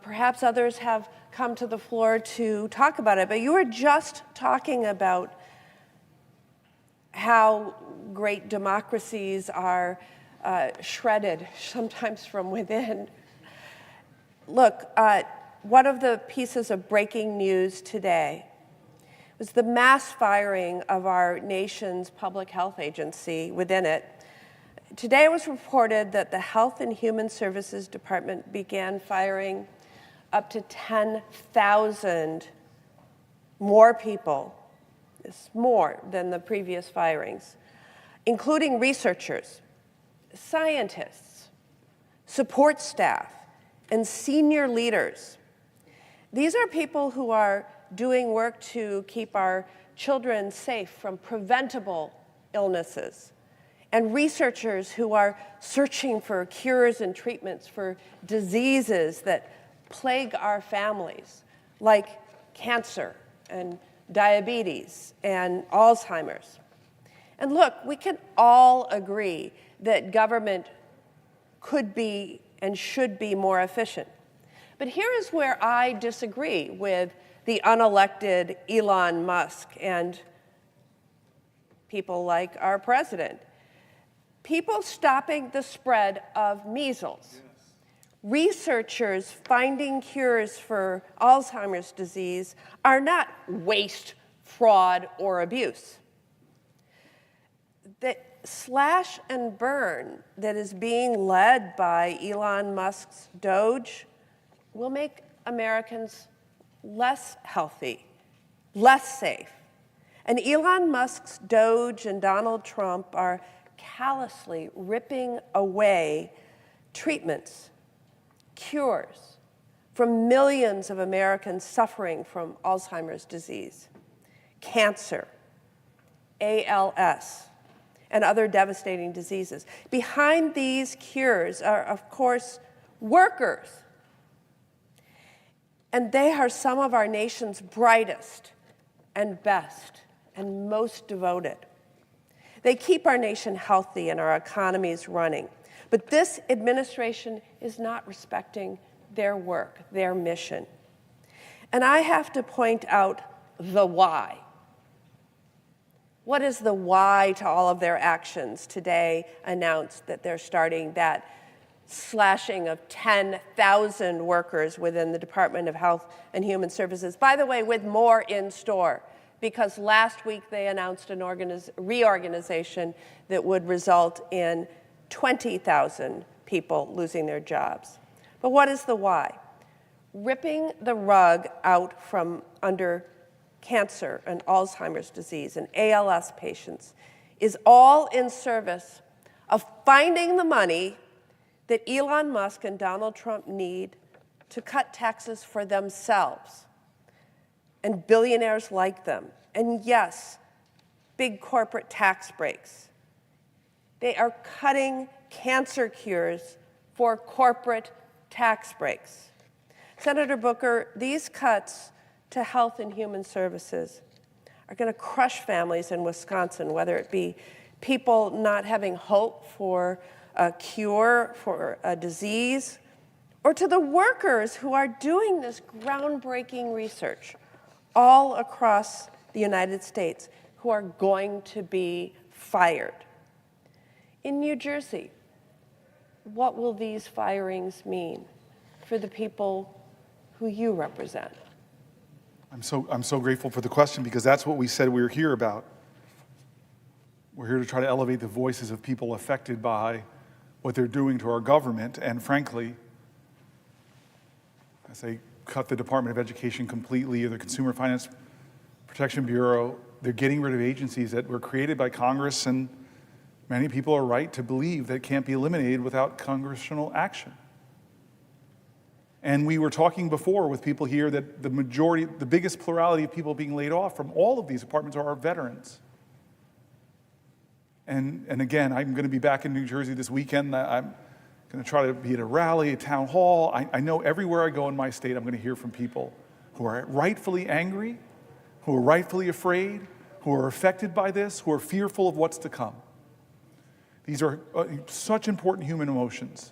Perhaps others have come to the floor to talk about it, but you were just talking about how great democracies are shredded, sometimes from within. Look, one of the pieces of breaking news today was the mass firing of our nation's public health agency within it. Today it was reported that the Health and Human Services Department began firing up to 10,000 more people. It's more than the previous firings, including researchers, scientists, support staff, and senior leaders. These are people who are doing work to keep our children safe from preventable illnesses, and researchers who are searching for cures and treatments for diseases that plague our families, like cancer and diabetes and Alzheimer's. And look, we can all agree that government could be and should be more efficient. But here is where I disagree with the unelected Elon Musk and people like our president. People stopping the spread of measles. Researchers finding cures for Alzheimer's disease are not waste, fraud, or abuse. The slash and burn that is being led by Elon Musk's Doge will make Americans less healthy, less safe. And Elon Musk's Doge and Donald Trump are callously ripping away treatments, cures from millions of Americans suffering from Alzheimer's disease, cancer, ALS, and other devastating diseases. Behind these cures are, of course, workers And they are some of our nation's brightest and best and most devoted. They keep our nation healthy and our economies running. But this administration is not respecting their work, their mission. And I have to point out the why. What is the why to all of their actions? Today announced that they're starting that slashing of 10,000 workers within the Department of Health and Human Services. By the way, with more in store, because last week they announced an reorganization that would result in 20,000 people losing their jobs. But what is the why? Ripping the rug out from under cancer and Alzheimer's disease and ALS patients is all in service of finding the money that Elon Musk and Donald Trump need to cut taxes for themselves and billionaires like them. And yes, big corporate tax breaks. They are cutting cancer cures for corporate tax breaks. Senator Booker, these cuts to health and human services are going to crush families in Wisconsin, whether it be people not having hope for a cure for a disease, or to the workers who are doing this groundbreaking research all across the United States who are going to be fired. In New Jersey, what will these firings mean for the people who you represent? I'm so grateful for the question, because that's what we said we were here about. We're here to try to elevate the voices of people affected by what they're doing to our government. And frankly, I say cut the Department of Education completely, or the Consumer Finance Protection Bureau. They're getting rid of agencies that were created by Congress, and many people are right to believe that can't be eliminated without congressional action. And we were talking before with people here that the majority, the biggest plurality of people being laid off from all of these departments are our veterans. And again, I'm going to be back in New Jersey this weekend. I'm going to try to be at a rally, a town hall. I know everywhere I go in my state, I'm going to hear from people who are rightfully angry, who are rightfully afraid, who are affected by this, who are fearful of what's to come. These are such important human emotions.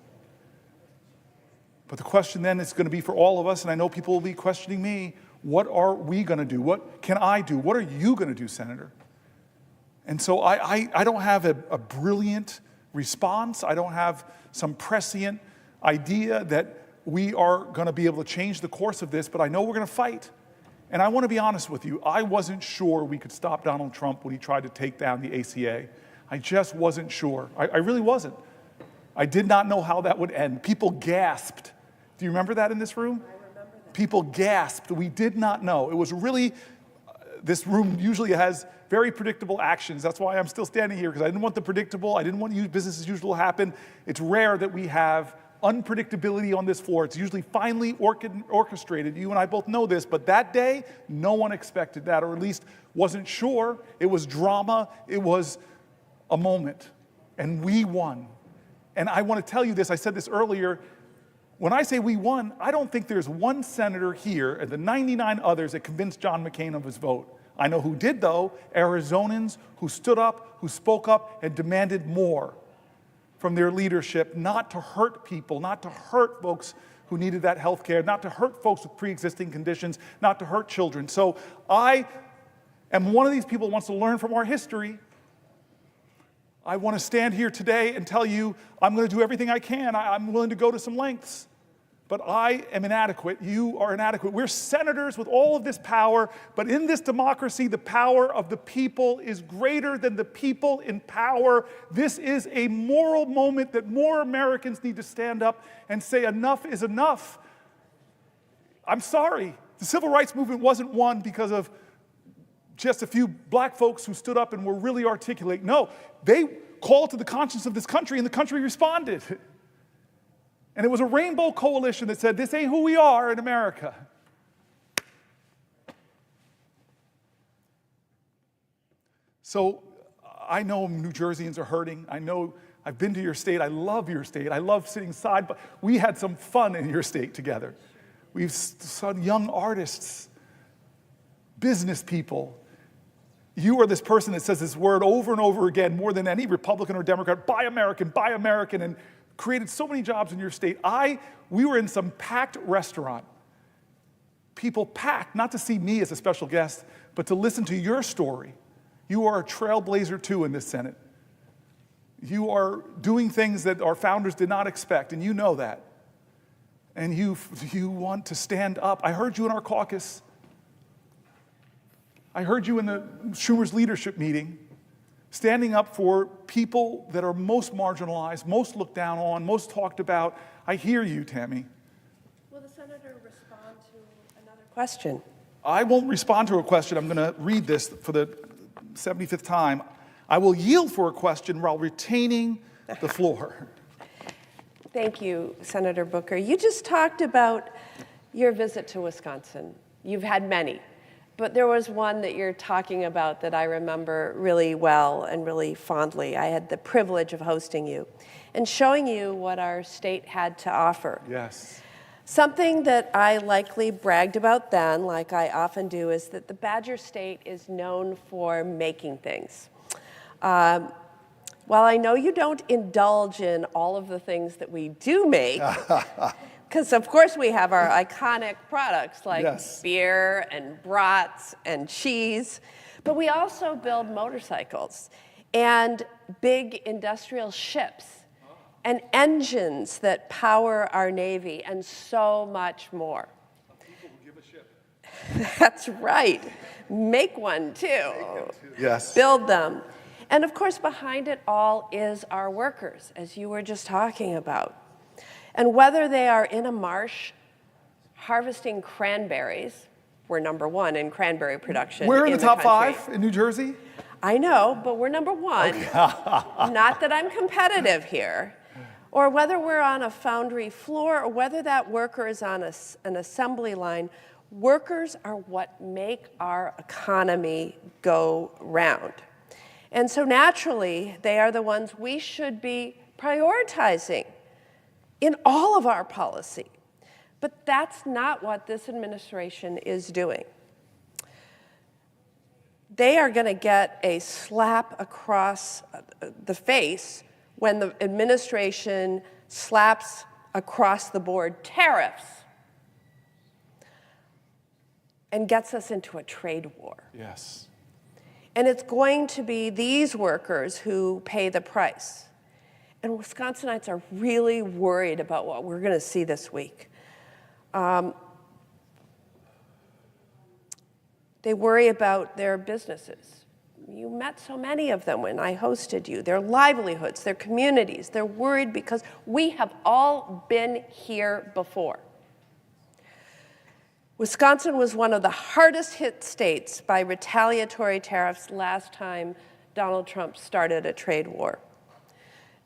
But the question then is going to be for all of us, and I know people will be questioning me, what are we going to do? What can I do? What are you going to do, Senator? And so I don't have a brilliant response. I don't have some prescient idea that we are going to be able to change the course of this, but I know we're going to fight. And I want to be honest with you. I wasn't sure we could stop Donald Trump when he tried to take down the ACA. I just wasn't sure. I really wasn't. I did not know how that would end. People gasped. Do you remember that in this room? I remember that. People gasped. We did not know. It was really, this room usually has very predictable actions. That's why I'm still standing here, because I didn't want the predictable. I didn't want business as usual to happen. It's rare that we have unpredictability on this floor. It's usually finely orchestrated. You and I both know this, but that day, no one expected that, or at least wasn't sure. It was drama. It was a moment, and we won. And I want to tell you this, I said this earlier, when I say we won, I don't think there's one senator here and the 99 others that convinced John McCain of his vote. I know who did, though, Arizonans who stood up, who spoke up, and demanded more from their leadership, not to hurt people, not to hurt folks who needed that health care, not to hurt folks with pre-existing conditions, not to hurt children. So I am one of these people who wants to learn from our history. I want to stand here today and tell you I'm going to do everything I can. I'm willing to go to some lengths. But I am inadequate. You are inadequate. We're senators with all of this power, but in this democracy, the power of the people is greater than the people in power. This is a moral moment that more Americans need to stand up and say enough is enough. I'm sorry. The civil rights movement wasn't won because of just a few black folks who stood up and were really articulate. No, they called to the conscience of this country, and the country responded. And it was a rainbow coalition that said, this ain't who we are in America. So I know New Jerseyans are hurting. I know I've been to your state. I love your state. I love sitting side, but we had some fun in your state together. We've seen young artists, business people. You are this person that says this word over and over again, more than any Republican or Democrat, buy American, and created so many jobs in your state. We were in some packed restaurant. People packed, not to see me as a special guest, but to listen to your story. You are a trailblazer too in this Senate. You are doing things that our founders did not expect, and you know that. And you want to stand up. I heard you in our caucus. I heard you in the Schumer's leadership meeting, standing up for people that are most marginalized, most looked down on, most talked about. I hear you, Tammy. Will the senator respond to another question? I won't respond to a question. I'm going to read this for the 75th time. I will yield for a question while retaining the floor. Thank you, Senator Booker. You just talked about your visit to Wisconsin. You've had many, but there was one that you're talking about that I remember really well and really fondly. I had the privilege of hosting you and showing you what our state had to offer. Yes. Something that I likely bragged about then, like I often do, is that the Badger State is known for making things. While I know you don't indulge in all of the things that we do make, because of course we have our iconic products like beer and brats and cheese, but we also build motorcycles and big industrial ships and engines that power our Navy and so much more. People who give a ship. That's right. Make one too. Yes. Build them. And of course, behind it all is our workers, as you were just talking about. And whether they are in a marsh harvesting cranberries, we're number one in cranberry production. We're in the top country. 5 in New Jersey. I know, but we're number one. Okay. Not that I'm competitive here. Or whether we're on a foundry floor, or whether that worker is on an assembly line, workers are what make our economy go round. And so naturally, they are the ones we should be prioritizing in all of our policy. But that's not what this administration is doing. They are going to get a slap across the face when the administration slaps across the board tariffs and gets us into a trade war. Yes. And it's going to be these workers who pay the price. And Wisconsinites are really worried about what we're going to see this week. They worry about their businesses. You met so many of them when I hosted you. Their livelihoods, their communities. They're worried because we have all been here before. Wisconsin was one of the hardest hit states by retaliatory tariffs last time Donald Trump started a trade war.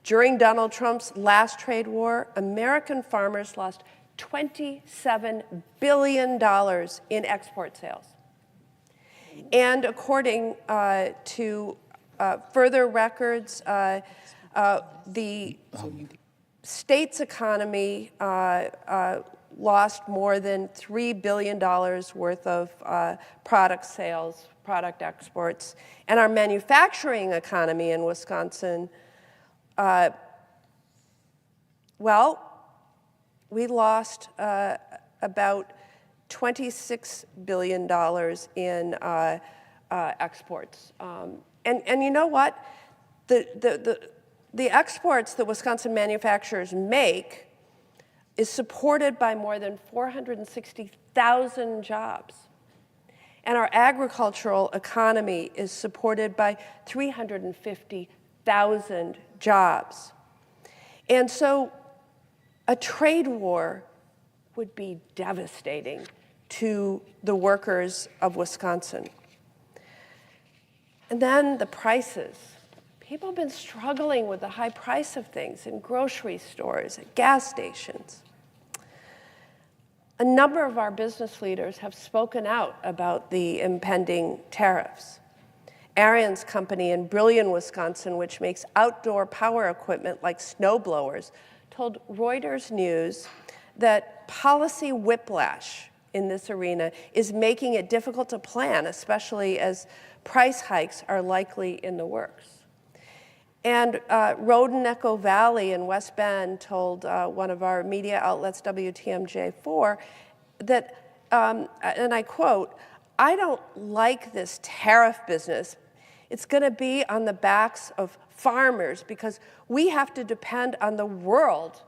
During Donald Trump's last trade war, American farmers lost $27 billion in export sales. And according to further records, the state's economy lost more than $3 billion worth of product sales, product exports. And our manufacturing economy in Wisconsin, well, we lost about $26 billion in exports. And you know what? The exports that Wisconsin manufacturers make is supported by more than 460,000 jobs. And our agricultural economy is supported by 350,000 jobs. And so a trade war would be devastating to the workers of Wisconsin. And then the prices. People have been struggling with the high price of things in grocery stores, at gas stations. A number of our business leaders have spoken out about the impending tariffs. Ariens Company in Brillion, Wisconsin, which makes outdoor power equipment like snow blowers, told Reuters News that policy whiplash in this arena is making it difficult to plan, especially as price hikes are likely in the works. And Roden Echo Valley in West Bend told one of our media outlets, WTMJ4, that, and I quote, "I don't like this tariff business. It's going to be on the backs of farmers because we have to depend on the world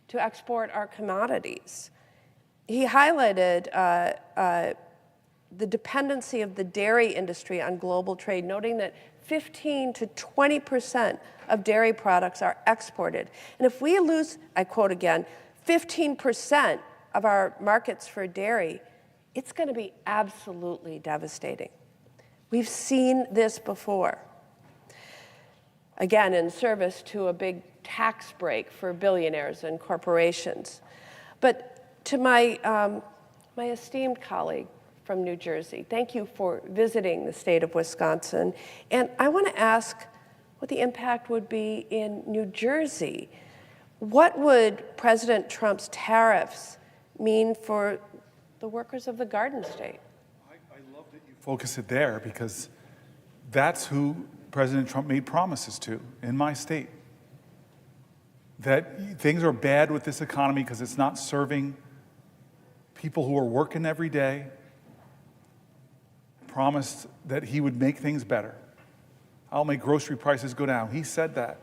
to export our commodities." He highlighted the dependency of the dairy industry on global trade, noting that 15 to 20% of dairy products are exported. And if we lose, I quote again, 15% of our markets for dairy, it's going to be absolutely devastating. We've seen this before. Again, in service to a big tax break for billionaires and corporations. But to my esteemed colleague from New Jersey, thank you for visiting the state of Wisconsin. And I want to ask what the impact would be in New Jersey. What would President Trump's tariffs mean for the workers of the Garden State? I love that you focus it there, because that's who President Trump made promises to in my state. That things are bad with this economy because it's not serving people who are working every day. Promised that he would make things better. I'll make grocery prices go down. He said that.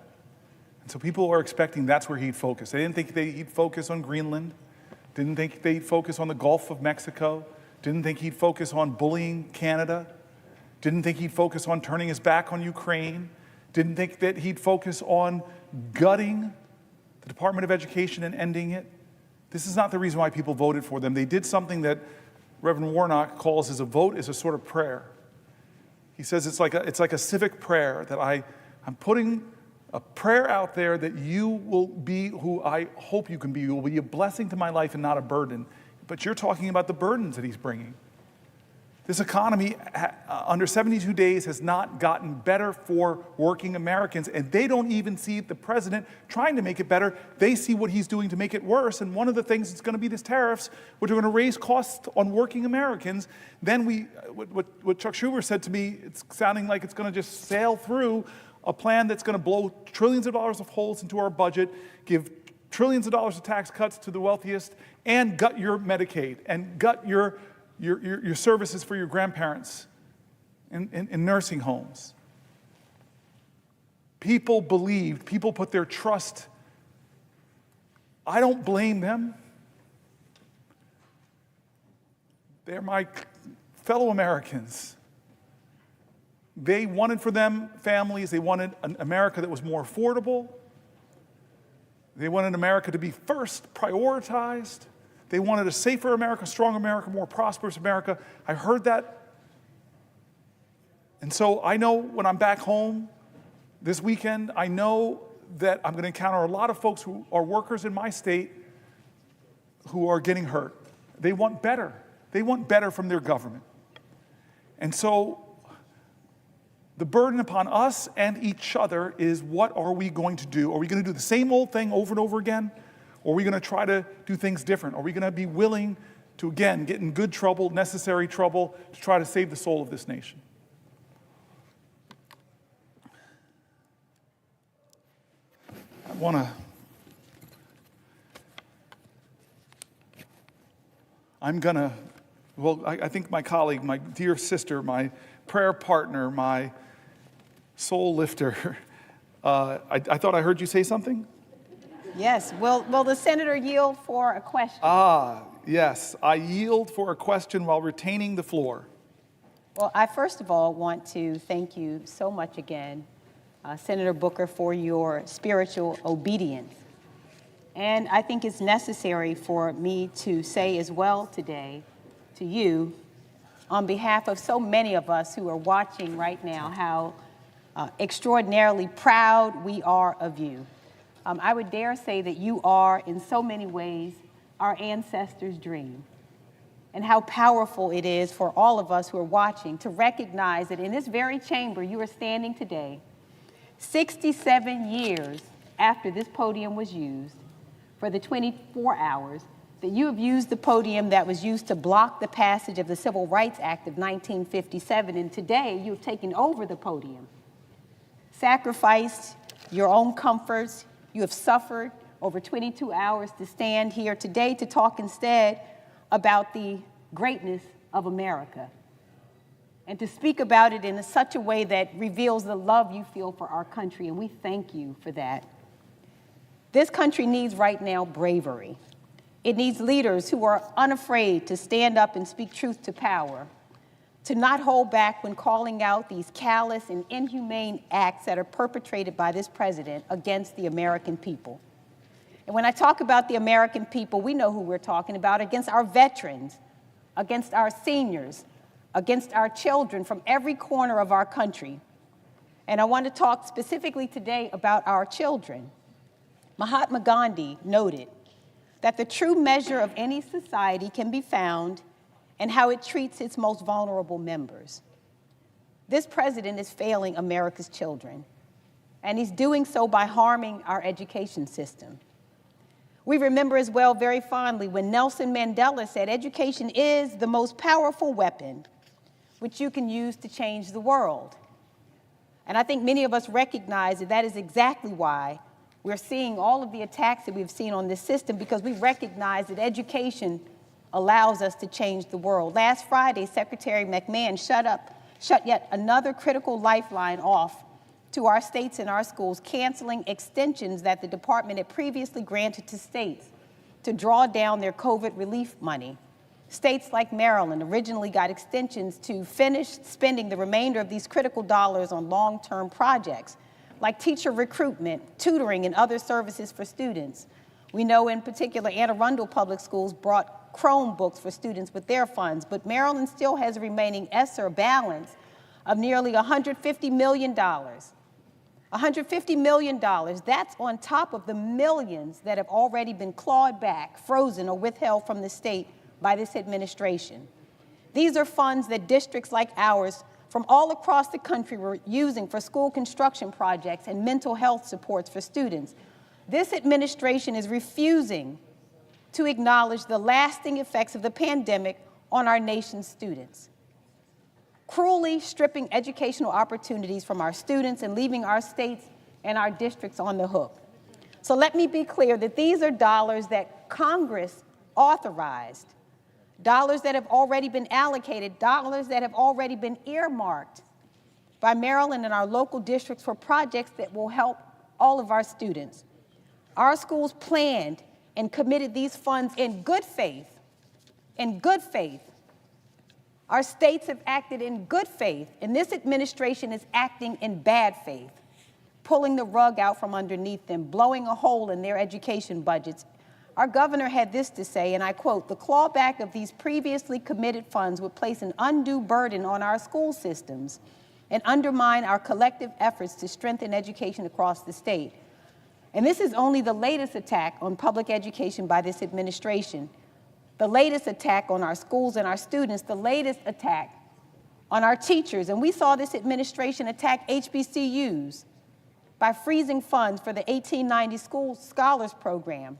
And so people are expecting that's where he'd focus. They didn't think he'd focus on Greenland. Didn't think they'd focus on the Gulf of Mexico. Didn't think he'd focus on bullying Canada. Didn't think he'd focus on turning his back on Ukraine. Didn't think that he'd focus on gutting the Department of Education and ending it. This is not the reason why people voted for them. They did something that Reverend Warnock calls as a vote is a sort of prayer. He says it's like a civic prayer, that I'm putting a prayer out there that you will be who I hope you can be. You will be a blessing to my life and not a burden. But you're talking about the burdens that he's bringing. This economy, under 72 days, has not gotten better for working Americans, and they don't even see the president trying to make it better. They see what he's doing to make it worse, and one of the things is going to be these tariffs, which are going to raise costs on working Americans. Then what Chuck Schumer said to me, it's sounding like it's going to just sail through a plan that's going to blow trillions of dollars of holes into our budget, give trillions of dollars of tax cuts to the wealthiest, and gut your Medicaid, and gut your services for your grandparents in nursing homes. People believed, people put their trust. I don't blame them. They're my fellow Americans. They wanted for them families, they wanted an America that was more affordable. They wanted America to be first prioritized. They wanted a safer America, stronger America, more prosperous America. I heard that. And so I know when I'm back home this weekend, I know that I'm going to encounter a lot of folks who are workers in my state who are getting hurt. They want better. They want better from their government. And so the burden upon us and each other is, what are we going to do? Are we going to do the same old thing over and over again? Or are we going to try to do things different? Are we going to be willing to, again, get in good trouble, necessary trouble, to try to save the soul of this nation? I think my colleague, my dear sister, my prayer partner, my soul lifter, I thought I heard you say something? Yes. Will the senator yield for a question? Yes. I yield for a question while retaining the floor. Well, I first of all want to thank you so much again, Senator Booker, for your spiritual obedience. And I think it's necessary for me to say as well today to you, on behalf of so many of us who are watching right now, how extraordinarily proud we are of you. I would dare say that you are, in so many ways, our ancestors' dream. And how powerful it is for all of us who are watching to recognize that in this very chamber you are standing today, 67 years after this podium was used, for the 24 hours that you have used the podium that was used to block the passage of the Civil Rights Act of 1957, and today you have taken over the podium, sacrificed your own comforts. You have suffered over 22 hours to stand here today to talk instead about the greatness of America and to speak about it in such a way that reveals the love you feel for our country, and we thank you for that. This country needs right now bravery. It needs leaders who are unafraid to stand up and speak truth to power, to not hold back when calling out these callous and inhumane acts that are perpetrated by this president against the American people. And when I talk about the American people, we know who we're talking about, against our veterans, against our seniors, against our children from every corner of our country. And I want to talk specifically today about our children. Mahatma Gandhi noted that the true measure of any society can be found in how it treats its most vulnerable members. This president is failing America's children, and he's doing so by harming our education system. We remember as well very fondly when Nelson Mandela said, "Education is the most powerful weapon which you can use to change the world." And I think many of us recognize that that is exactly why we're seeing all of the attacks that we've seen on this system, because we recognize that education allows us to change the world. Last Friday, Secretary McMahon shut yet another critical lifeline off to our states and our schools, canceling extensions that the department had previously granted to states to draw down their COVID relief money. States like Maryland originally got extensions to finish spending the remainder of these critical dollars on long-term projects, like teacher recruitment, tutoring, and other services for students. We know in particular Anne Arundel Public Schools brought Chromebooks for students with their funds, but Maryland still has a remaining ESSER balance of nearly $150 million. $150 million, that's on top of the millions that have already been clawed back, frozen, or withheld from the state by this administration. These are funds that districts like ours from all across the country were using for school construction projects and mental health supports for students. This administration is refusing to acknowledge the lasting effects of the pandemic on our nation's students, cruelly stripping educational opportunities from our students and leaving our states and our districts on the hook. So let me be clear that these are dollars that Congress authorized, dollars that have already been allocated, dollars that have already been earmarked by Maryland and our local districts for projects that will help all of our students. Our schools planned and committed these funds in good faith. In good faith. Our states have acted in good faith, and this administration is acting in bad faith, pulling the rug out from underneath them, blowing a hole in their education budgets. Our governor had this to say, and I quote, "The clawback of these previously committed funds would place an undue burden on our school systems and undermine our collective efforts to strengthen education across the state." And this is only the latest attack on public education by this administration, the latest attack on our schools and our students, the latest attack on our teachers. And we saw this administration attack HBCUs by freezing funds for the 1890 School Scholars Program,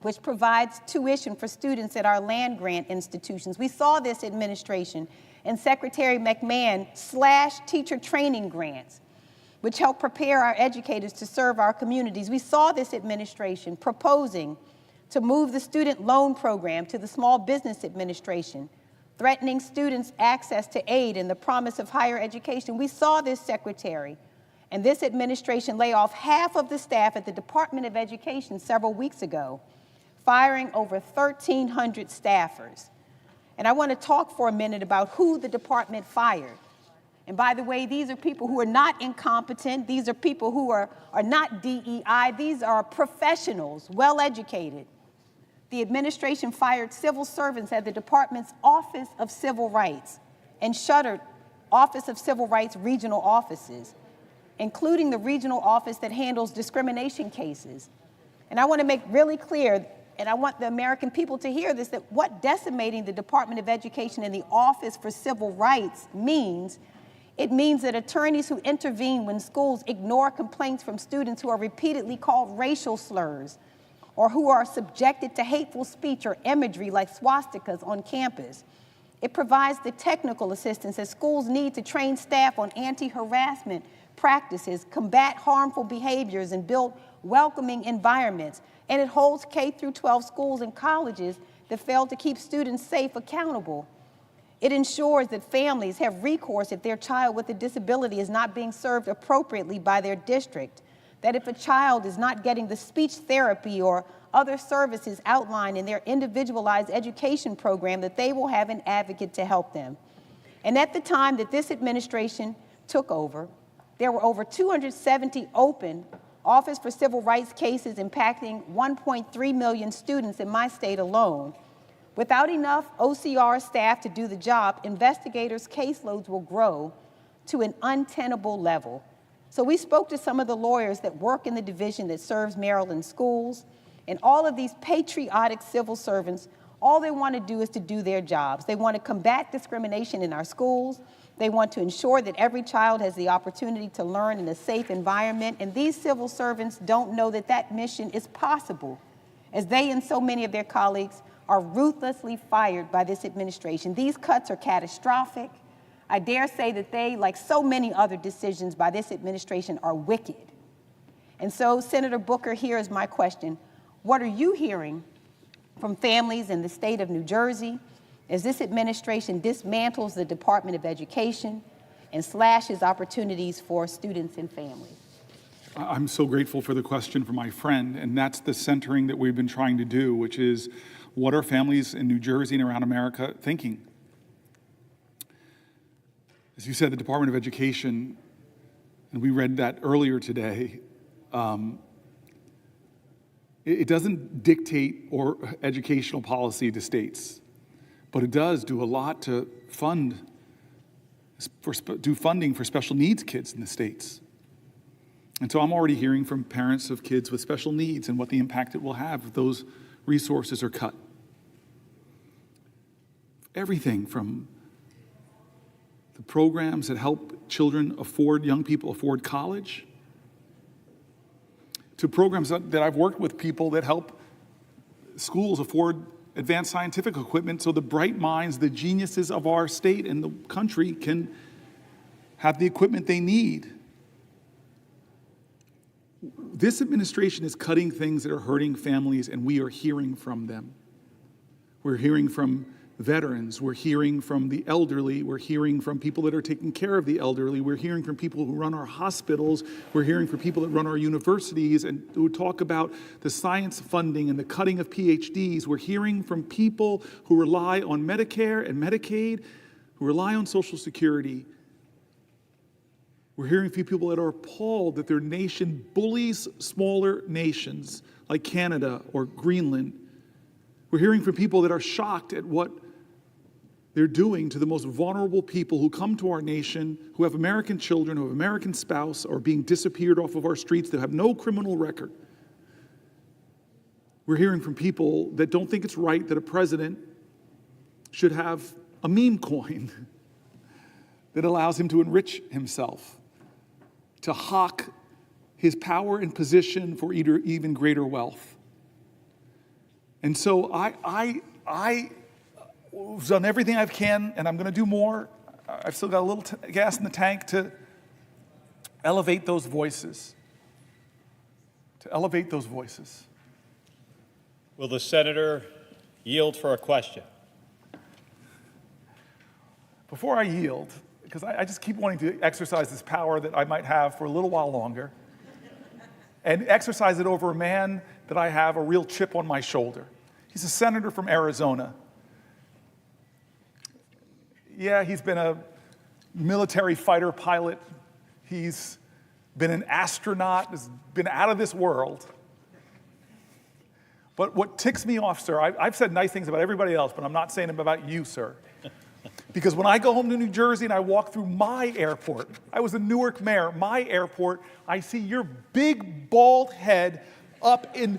which provides tuition for students at our land-grant institutions. We saw this administration and Secretary McMahon slash teacher training grants, which help prepare our educators to serve our communities. We saw this administration proposing to move the student loan program to the Small Business Administration, threatening students' access to aid and the promise of higher education. We saw this secretary and this administration lay off half of the staff at the Department of Education several weeks ago, firing over 1,300 staffers. And I want to talk for a minute about who the department fired. And by the way, these are people who are not incompetent. These are people who are not DEI. These are professionals, well-educated. The administration fired civil servants at the department's Office of Civil Rights and shuttered Office of Civil Rights regional offices, including the regional office that handles discrimination cases. And I want to make really clear, and I want the American people to hear this, that what decimating the Department of Education and the Office for Civil Rights means, it means that attorneys who intervene when schools ignore complaints from students who are repeatedly called racial slurs, or who are subjected to hateful speech or imagery like swastikas on campus. It provides the technical assistance that schools need to train staff on anti-harassment practices, combat harmful behaviors, and build welcoming environments. And it holds K-12 schools and colleges that fail to keep students safe accountable. It ensures that families have recourse if their child with a disability is not being served appropriately by their district, that if a child is not getting the speech therapy or other services outlined in their individualized education program, that they will have an advocate to help them. And at the time that this administration took over, there were over 270 open Office for Civil Rights cases impacting 1.3 million students in my state alone. Without enough OCR staff to do the job, investigators' caseloads will grow to an untenable level. So we spoke to some of the lawyers that work in the division that serves Maryland schools, and all of these patriotic civil servants, all they want to do is to do their jobs. They want to combat discrimination in our schools. They want to ensure that every child has the opportunity to learn in a safe environment, and these civil servants don't know that that mission is possible, as they and so many of their colleagues are ruthlessly fired by this administration. These cuts are catastrophic. I dare say that they, like so many other decisions by this administration, are wicked. And so, Senator Booker, here is my question. What are you hearing from families in the state of New Jersey as this administration dismantles the Department of Education and slashes opportunities for students and families? I'm so grateful for the question from my friend, and that's the centering that we've been trying to do, which is, what are families in New Jersey and around America thinking? As you said, the Department of Education, and we read that earlier today, it doesn't dictate or educational policy to states, but it does do a lot to do funding for special needs kids in the states. And so I'm already hearing from parents of kids with special needs and what the impact it will have if those resources are cut. Everything from the programs that help young people afford college, to programs that I've worked with people that help schools afford advanced scientific equipment so the bright minds, the geniuses of our state and the country can have the equipment they need. This administration is cutting things that are hurting families, and we are hearing from them. We're hearing from veterans, we're hearing from the elderly, we're hearing from people that are taking care of the elderly, we're hearing from people who run our hospitals, we're hearing from people that run our universities and who talk about the science funding and the cutting of PhDs. We're hearing from people who rely on Medicare and Medicaid, who rely on Social Security. We're hearing from people that are appalled that their nation bullies smaller nations like Canada or Greenland. We're hearing from people that are shocked at what they're doing to the most vulnerable people who come to our nation, who have American children, who have American spouse, or being disappeared off of our streets, that have no criminal record. We're hearing from people that don't think it's right that a president should have a meme coin that allows him to enrich himself, to hawk his power and position for even greater wealth. And so I've done everything I can, and I'm going to do more. I've still got a little gas in the tank to elevate those voices. Will the senator yield for a question? Before I yield, because I just keep wanting to exercise this power that I might have for a little while longer, and exercise it over a man that I have a real chip on my shoulder. He's a senator from Arizona. Yeah, he's been a military fighter pilot. He's been an astronaut, has been out of this world. But what ticks me off, sir, I've said nice things about everybody else, but I'm not saying them about you, sir. Because when I go home to New Jersey and I walk through my airport, I was a Newark mayor, my airport, I see your big bald head up in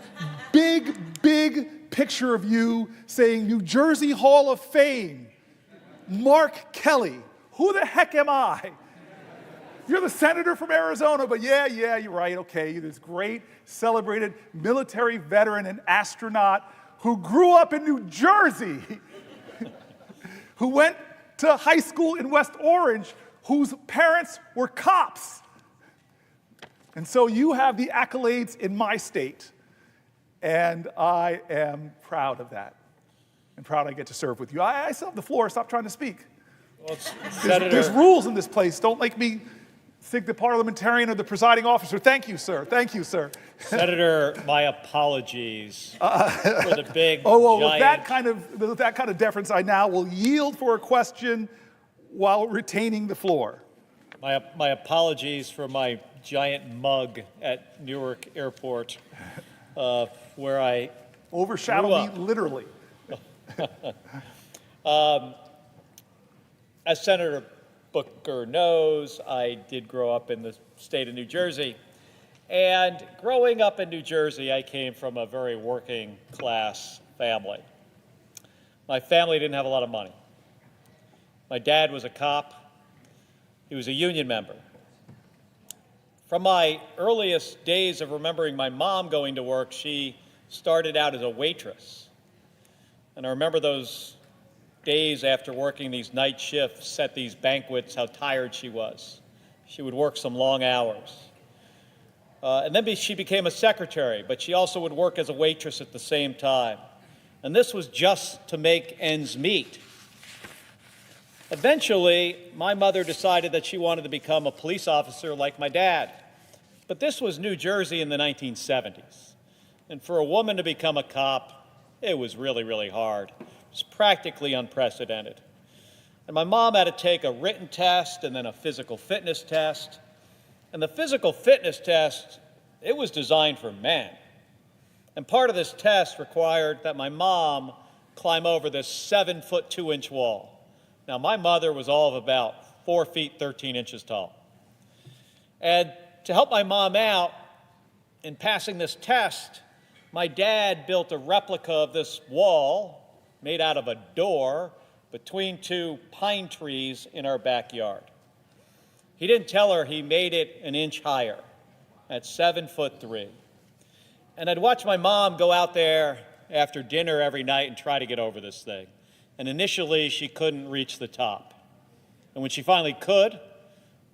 big picture of you saying New Jersey Hall of Fame, Mark Kelly. Who the heck am I? You're the senator from Arizona, but yeah, you're right, okay. This great, celebrated military veteran and astronaut who grew up in New Jersey, who went to high school in West Orange, whose parents were cops. And so you have the accolades in my state, and I am proud of that. And proud I get to serve with you. I still have the floor, stop trying to speak. Well, There's rules in this place. Don't make me think the parliamentarian or the presiding officer. Thank you, sir. Thank you, sir. Senator, my apologies for the big With giant... that kind of deference, I now will yield for a question while retaining the floor. My apologies for my giant mug at Newark Airport, where I overshadow me literally. As Senator Booker knows, I did grow up in the state of New Jersey. And growing up in New Jersey, I came from a very working class family. My family didn't have a lot of money. My dad was a cop. He was a union member. From my earliest days of remembering my mom going to work, she started out as a waitress. And I remember those days after working these night shifts at these banquets, how tired she was. She would work some long hours. And then she became a secretary, but she also would work as a waitress at the same time. And this was just to make ends meet. Eventually, my mother decided that she wanted to become a police officer like my dad. But this was New Jersey in the 1970s. And for a woman to become a cop, it was really, really hard. It was practically unprecedented. And my mom had to take a written test and then a physical fitness test. And the physical fitness test, it was designed for men. And part of this test required that my mom climb over this 7-foot 2-inch wall. Now, my mother was all of about 4 feet 13 inches tall. And to help my mom out in passing this test, my dad built a replica of this wall made out of a door between 2 pine trees in our backyard. He didn't tell her he made it an inch higher at 7'3". And I'd watch my mom go out there after dinner every night and try to get over this thing. And initially, she couldn't reach the top. And when she finally could,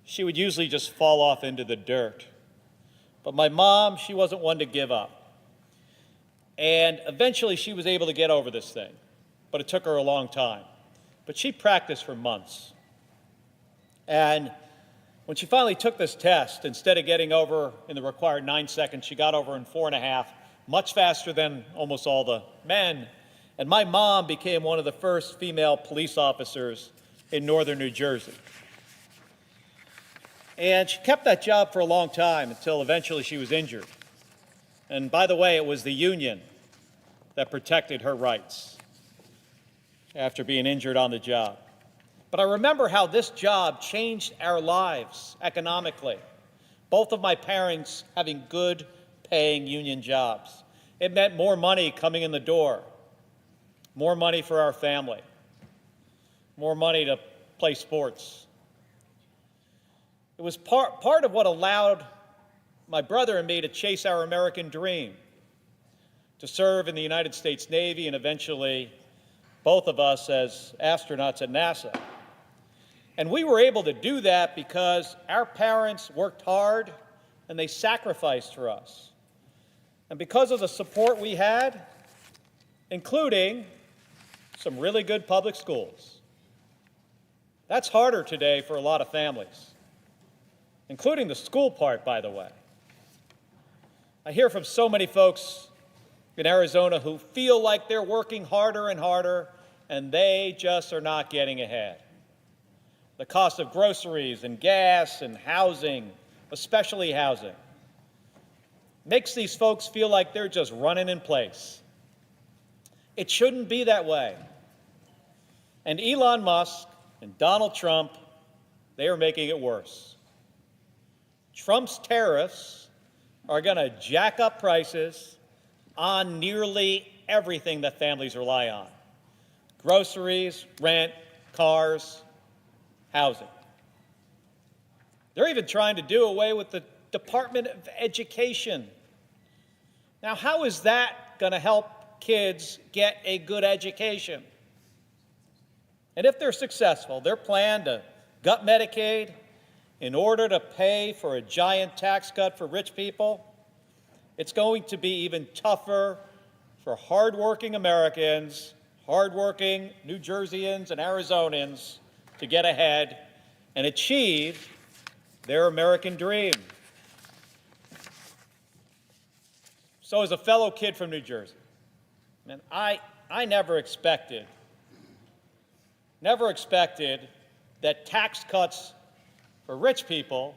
she would usually just fall off into the dirt. But my mom, she wasn't one to give up. And eventually, she was able to get over this thing. But it took her a long time. But she practiced for months. And when she finally took this test, instead of getting over in the required 9 seconds, she got over in 4.5, much faster than almost all the men. And my mom became one of the first female police officers in northern New Jersey. And she kept that job for a long time until eventually she was injured. And by the way, it was the union that protected her rights after being injured on the job. But I remember how this job changed our lives economically. Both of my parents having good paying union jobs. It meant more money coming in the door, more money for our family, more money to play sports. It was part of what allowed my brother and me to chase our American dream, to serve in the United States Navy and eventually both of us as astronauts at NASA. And we were able to do that because our parents worked hard and they sacrificed for us. And because of the support we had, including some really good public schools. That's harder today for a lot of families, including the school part, by the way. I hear from so many folks in Arizona who feel like they're working harder and harder, and they just are not getting ahead. The cost of groceries and gas and housing, especially housing, makes these folks feel like they're just running in place. It shouldn't be that way. And Elon Musk and Donald Trump, they are making it worse. Trump's tariffs are going to jack up prices on nearly everything that families rely on: groceries, rent, cars, housing. They're even trying to do away with the Department of Education. Now, how is that going to help kids get a good education? And if they're successful, their plan to gut Medicaid in order to pay for a giant tax cut for rich people, it's going to be even tougher for hardworking Americans, hardworking New Jerseyans and Arizonans to get ahead and achieve their American dream. So as a fellow kid from New Jersey, man, I never expected that tax cuts for rich people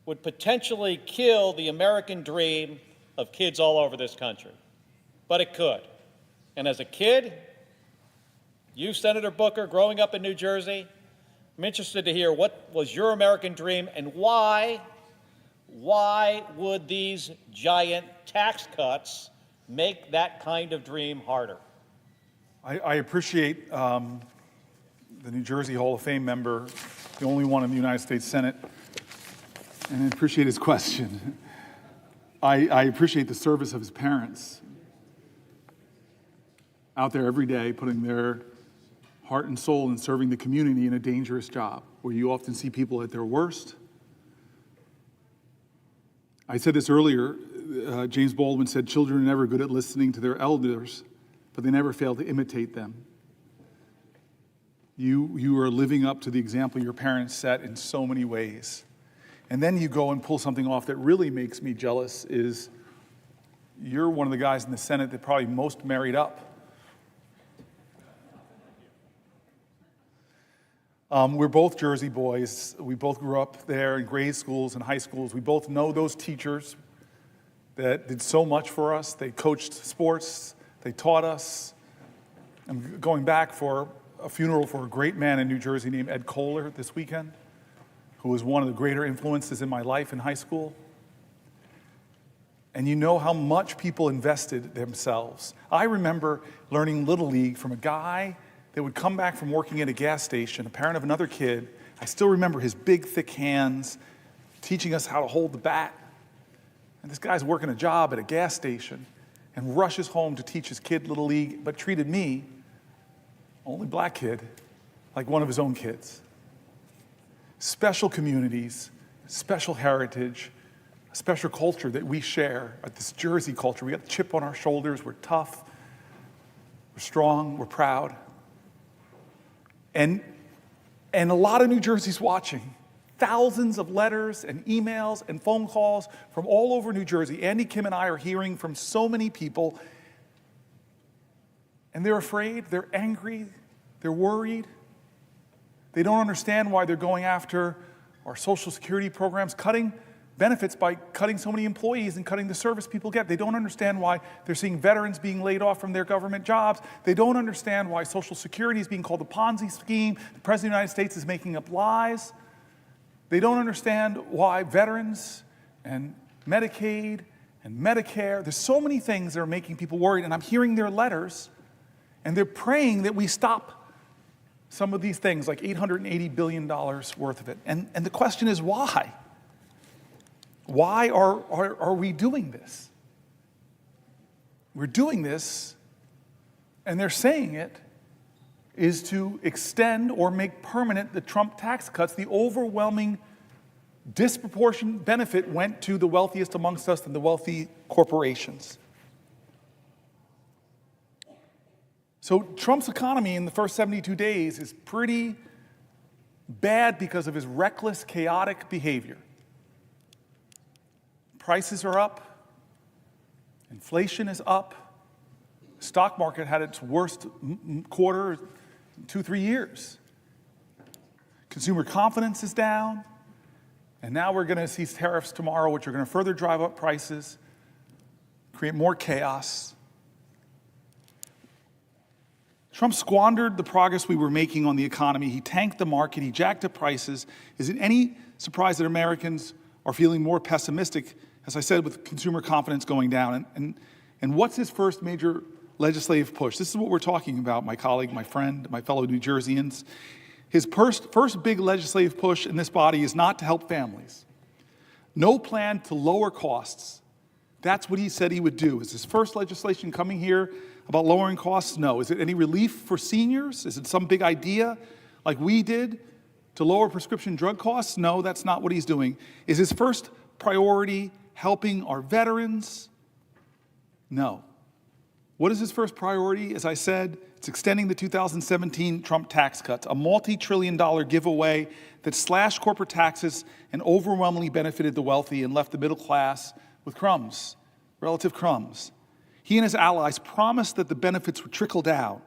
would potentially kill the American dream of kids all over this country. But it could. And as a kid, you, Senator Booker, growing up in New Jersey, I'm interested to hear what was your American dream and why would these giant tax cuts make that kind of dream harder? I appreciate the New Jersey Hall of Fame member, the only one in the United States Senate, and I appreciate his question. I appreciate the service of his parents out there every day putting their heart and soul in serving the community in a dangerous job where you often see people at their worst. I said this earlier, James Baldwin said, children are never good at listening to their elders, but they never fail to imitate them. You are living up to the example your parents set in so many ways. And then you go and pull something off that really makes me jealous is you're one of the guys in the Senate that probably most married up. We're both Jersey boys. We both grew up there in grade schools and high schools. We both know those teachers that did so much for us. They coached sports. They taught us. I'm going back for a funeral for a great man in New Jersey named Ed Kohler this weekend, who was one of the greater influences in my life in high school. And you know how much people invested themselves. I remember learning Little League from a guy that would come back from working at a gas station, a parent of another kid. I still remember his big, thick hands teaching us how to hold the bat. And this guy's working a job at a gas station and rushes home to teach his kid Little League, but treated me, only black kid, like one of his own kids. Special communities, special heritage, a special culture that we share, this Jersey culture. We got the chip on our shoulders, we're tough, we're strong, we're proud. And a lot of New Jersey's watching. Thousands of letters and emails and phone calls from all over New Jersey. Andy, Kim, and I are hearing from so many people. And they're afraid, they're angry, they're worried. They don't understand why they're going after our Social Security programs, cutting benefits by cutting so many employees and cutting the service people get. They don't understand why they're seeing veterans being laid off from their government jobs. They don't understand why Social Security is being called a Ponzi scheme. The President of the United States is making up lies. They don't understand why veterans and Medicaid and Medicare, there's so many things that are making people worried, and I'm hearing their letters, and they're praying that we stop some of these things, like $880 billion worth of it. And the question is, why? Why are we doing this? We're doing this, and they're saying it, is to extend or make permanent the Trump tax cuts. The overwhelming disproportionate benefit went to the wealthiest amongst us and the wealthy corporations. So Trump's economy in the first 72 days is pretty bad because of his reckless, chaotic behavior. Prices are up, inflation is up, the stock market had its worst quarter in 2-3 years. Consumer confidence is down, and now we're going to see tariffs tomorrow, which are going to further drive up prices, create more chaos. Trump squandered the progress we were making on the economy. He tanked the market. He jacked up prices. Is it any surprise that Americans are feeling more pessimistic, as I said, with consumer confidence going down? And what's his first major legislative push? This is what we're talking about, my colleague, my friend, my fellow New Jerseyans. His first big legislative push in this body is not to help families. No plan to lower costs. That's what he said he would do. Is his first legislation coming here about lowering costs? No. Is it any relief for seniors? Is it some big idea like we did to lower prescription drug costs? No, that's not what he's doing. Is his first priority helping our veterans? No. What is his first priority? As I said, it's extending the 2017 Trump tax cuts, a multi-trillion-dollar giveaway that slashed corporate taxes and overwhelmingly benefited the wealthy and left the middle class with crumbs, relative crumbs. He and his allies promised that the benefits would trickle down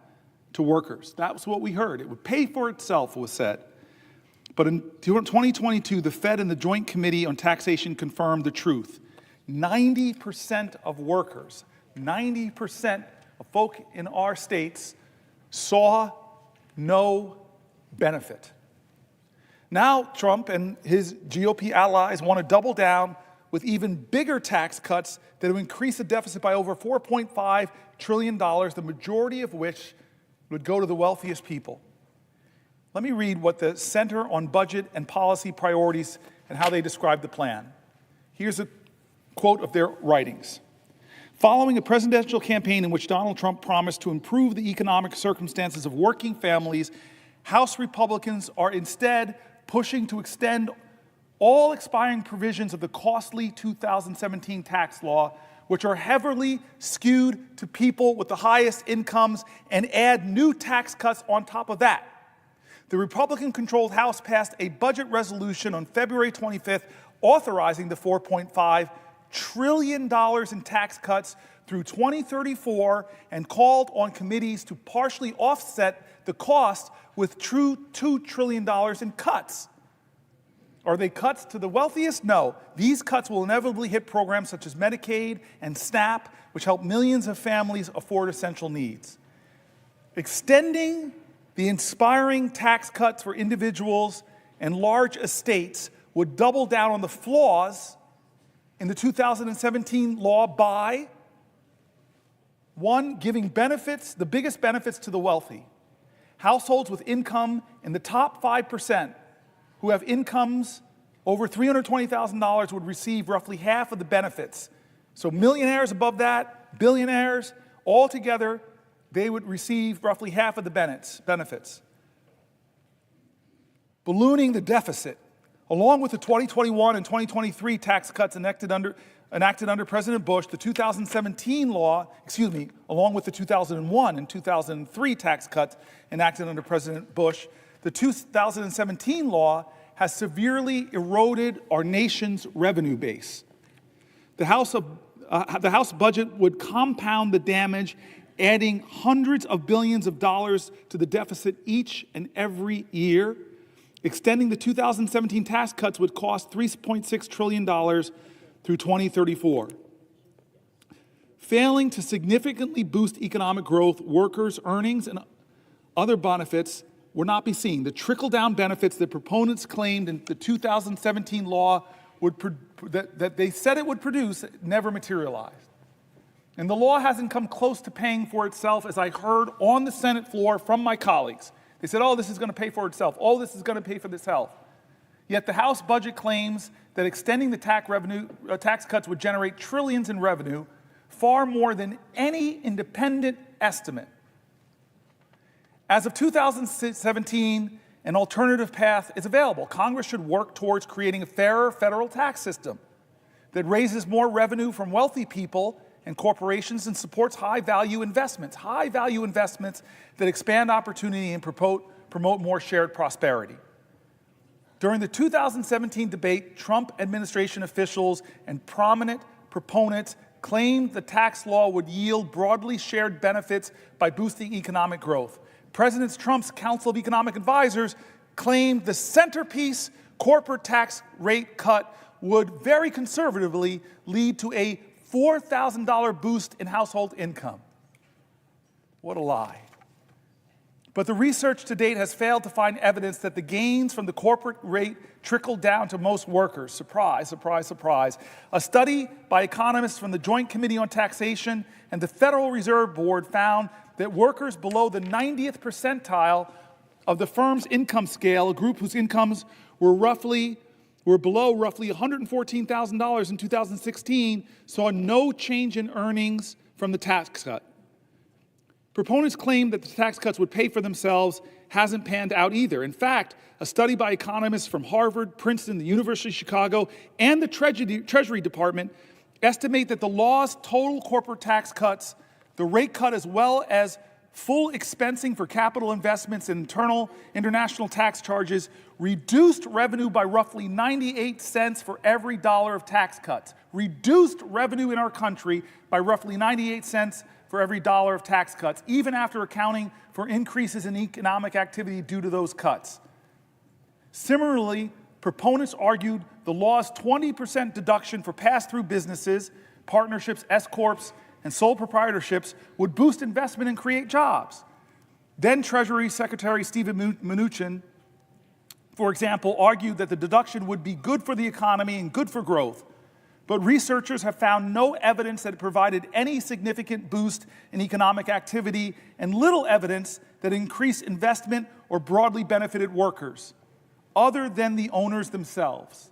to workers. That was what we heard. It would pay for itself, was said. But in 2022, the Fed and the Joint Committee on Taxation confirmed the truth. 90% of workers, 90% of folk in our states saw no benefit. Now Trump and his GOP allies want to double down with even bigger tax cuts that would increase the deficit by over $4.5 trillion, the majority of which would go to the wealthiest people. Let me read what the Center on Budget and Policy Priorities and how they describe the plan. Here's a quote of their writings. Following a presidential campaign in which Donald Trump promised to improve the economic circumstances of working families, House Republicans are instead pushing to extend all expiring provisions of the costly 2017 tax law, which are heavily skewed to people with the highest incomes, and add new tax cuts on top of that. The Republican-controlled House passed a budget resolution on February 25th authorizing the $4.5 trillion in tax cuts through 2034 and called on committees to partially offset the cost with true $2 trillion in cuts. Are they cuts to the wealthiest? No. These cuts will inevitably hit programs such as Medicaid and SNAP, which help millions of families afford essential needs. Extending the inspiring tax cuts for individuals and large estates would double down on the flaws in the 2017 law by, one, giving benefits, the biggest benefits to the wealthy. Households with income in the top 5% who have incomes over $320,000 would receive roughly half of the benefits. So millionaires above that, billionaires, all together, they would receive roughly half of the benefits. Ballooning the deficit, along with the 2021 and 2023 tax cuts enacted under President Bush, the 2017 law, along with the 2001 and 2003 tax cuts enacted under President Bush, the 2017 law has severely eroded our nation's revenue base. The House budget would compound the damage, adding hundreds of billions of dollars to the deficit each and every year. Extending the 2017 tax cuts would cost $3.6 trillion through 2034. Failing to significantly boost economic growth, workers' earnings, and other benefits will not be seen. The trickle-down benefits that proponents claimed in the 2017 law that they said it would produce never materialized. And the law hasn't come close to paying for itself, as I heard on the Senate floor from my colleagues. They said, oh, this is going to pay for itself. Oh, this is going to pay for itself. Yet the House budget claims that extending the tax cuts would generate trillions in revenue, far more than any independent estimate. As of 2017, an alternative path is available. Congress should work towards creating a fairer federal tax system that raises more revenue from wealthy people and corporations and supports high-value investments that expand opportunity and promote more shared prosperity. During the 2017 debate, Trump administration officials and prominent proponents claimed the tax law would yield broadly shared benefits by boosting economic growth. President Trump's Council of Economic Advisors claimed the centerpiece corporate tax rate cut would very conservatively lead to a $4,000 boost in household income. What a lie. But the research to date has failed to find evidence that the gains from the corporate rate trickled down to most workers. Surprise, surprise, surprise. A study by economists from the Joint Committee on Taxation and the Federal Reserve Board found that workers below the 90th percentile of the firm's income scale, a group whose incomes were below roughly $114,000 in 2016, saw no change in earnings from the tax cut. Proponents claim that the tax cuts would pay for themselves. Hasn't panned out either. In fact, a study by economists from Harvard, Princeton, the University of Chicago, and the Treasury Department estimate that the law's total corporate tax cuts, the rate cut as well as full expensing for capital investments and international tax charges, reduced revenue by roughly 98 cents for every dollar of tax cuts. Reduced revenue in our country by roughly 98 cents for every dollar of tax cuts, even after accounting for increases in economic activity due to those cuts. Similarly, proponents argued the law's 20% deduction for pass-through businesses, partnerships, S-corps, and sole proprietorships would boost investment and create jobs. Then Treasury Secretary Steven Mnuchin, for example, argued that the deduction would be good for the economy and good for growth. But researchers have found no evidence that it provided any significant boost in economic activity and little evidence that increased investment or broadly benefited workers, other than the owners themselves.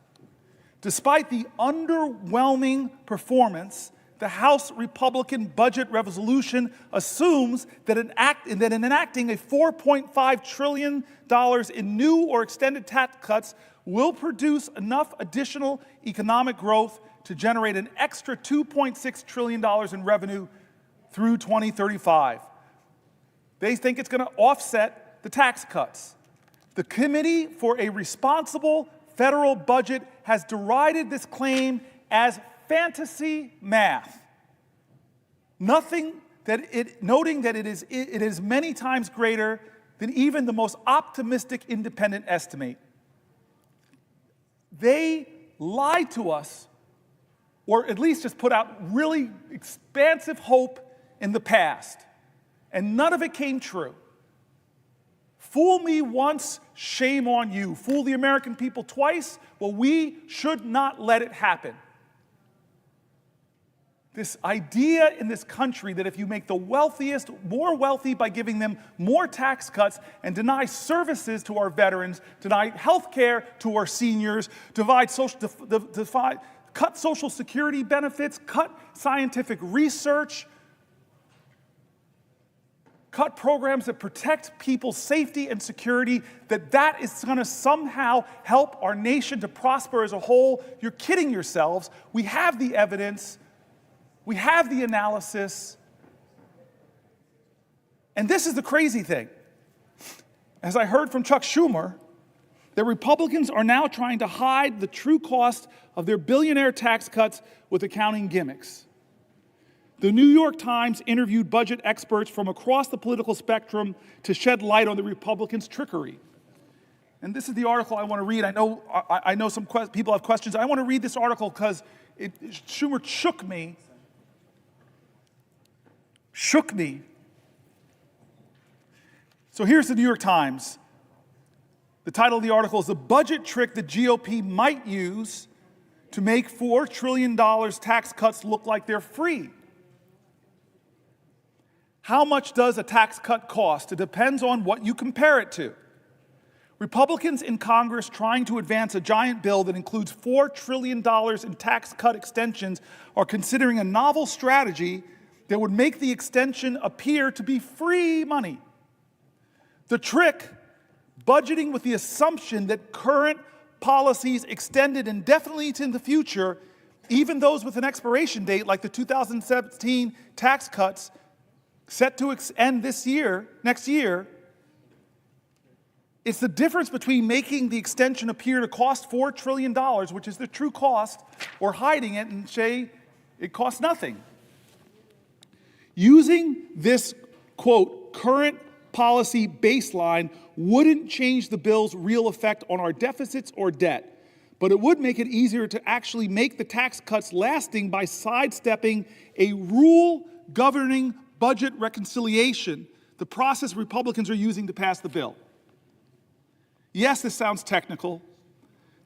Despite the underwhelming performance, the House Republican budget resolution assumes that in enacting a $4.5 trillion in new or extended tax cuts will produce enough additional economic growth to generate an extra $2.6 trillion in revenue through 2035. They think it's going to offset the tax cuts. The Committee for a Responsible Federal Budget has derided this claim as fantasy math, noting that it is many times greater than even the most optimistic independent estimate. They lied to us, or at least just put out really expansive hope in the past, and none of it came true. Fool me once, shame on you. Fool the American people twice, well, we should not let it happen. This idea in this country that if you make the wealthiest more wealthy by giving them more tax cuts and deny services to our veterans, deny health care to our seniors, cut Social Security benefits, cut scientific research, cut programs that protect people's safety and security, that is going to somehow help our nation to prosper as a whole. You're kidding yourselves. We have the evidence. We have the analysis. And this is the crazy thing. As I heard from Chuck Schumer, that Republicans are now trying to hide the true cost of their billionaire tax cuts with accounting gimmicks. The New York Times interviewed budget experts from across the political spectrum to shed light on the Republicans' trickery. And this is the article I want to read. I know some people have questions. I want to read this article because Schumer shook me. So here's the New York Times. The title of the article is "The Budget Trick the GOP Might Use to Make $4 Trillion Tax Cuts Look Like They're Free." How much does a tax cut cost? It depends on what you compare it to. Republicans in Congress trying to advance a giant bill that includes $4 trillion in tax cut extensions are considering a novel strategy that would make the extension appear to be free money. The trick, budgeting with the assumption that current policies extended indefinitely into the future, even those with an expiration date like the 2017 tax cuts set to end next year, it's the difference between making the extension appear to cost $4 trillion, which is the true cost, or hiding it and say it costs nothing. Using this, quote, current policy baseline wouldn't change the bill's real effect on our deficits or debt, but it would make it easier to actually make the tax cuts lasting by sidestepping a rule governing budget reconciliation, the process Republicans are using to pass the bill. Yes, this sounds technical.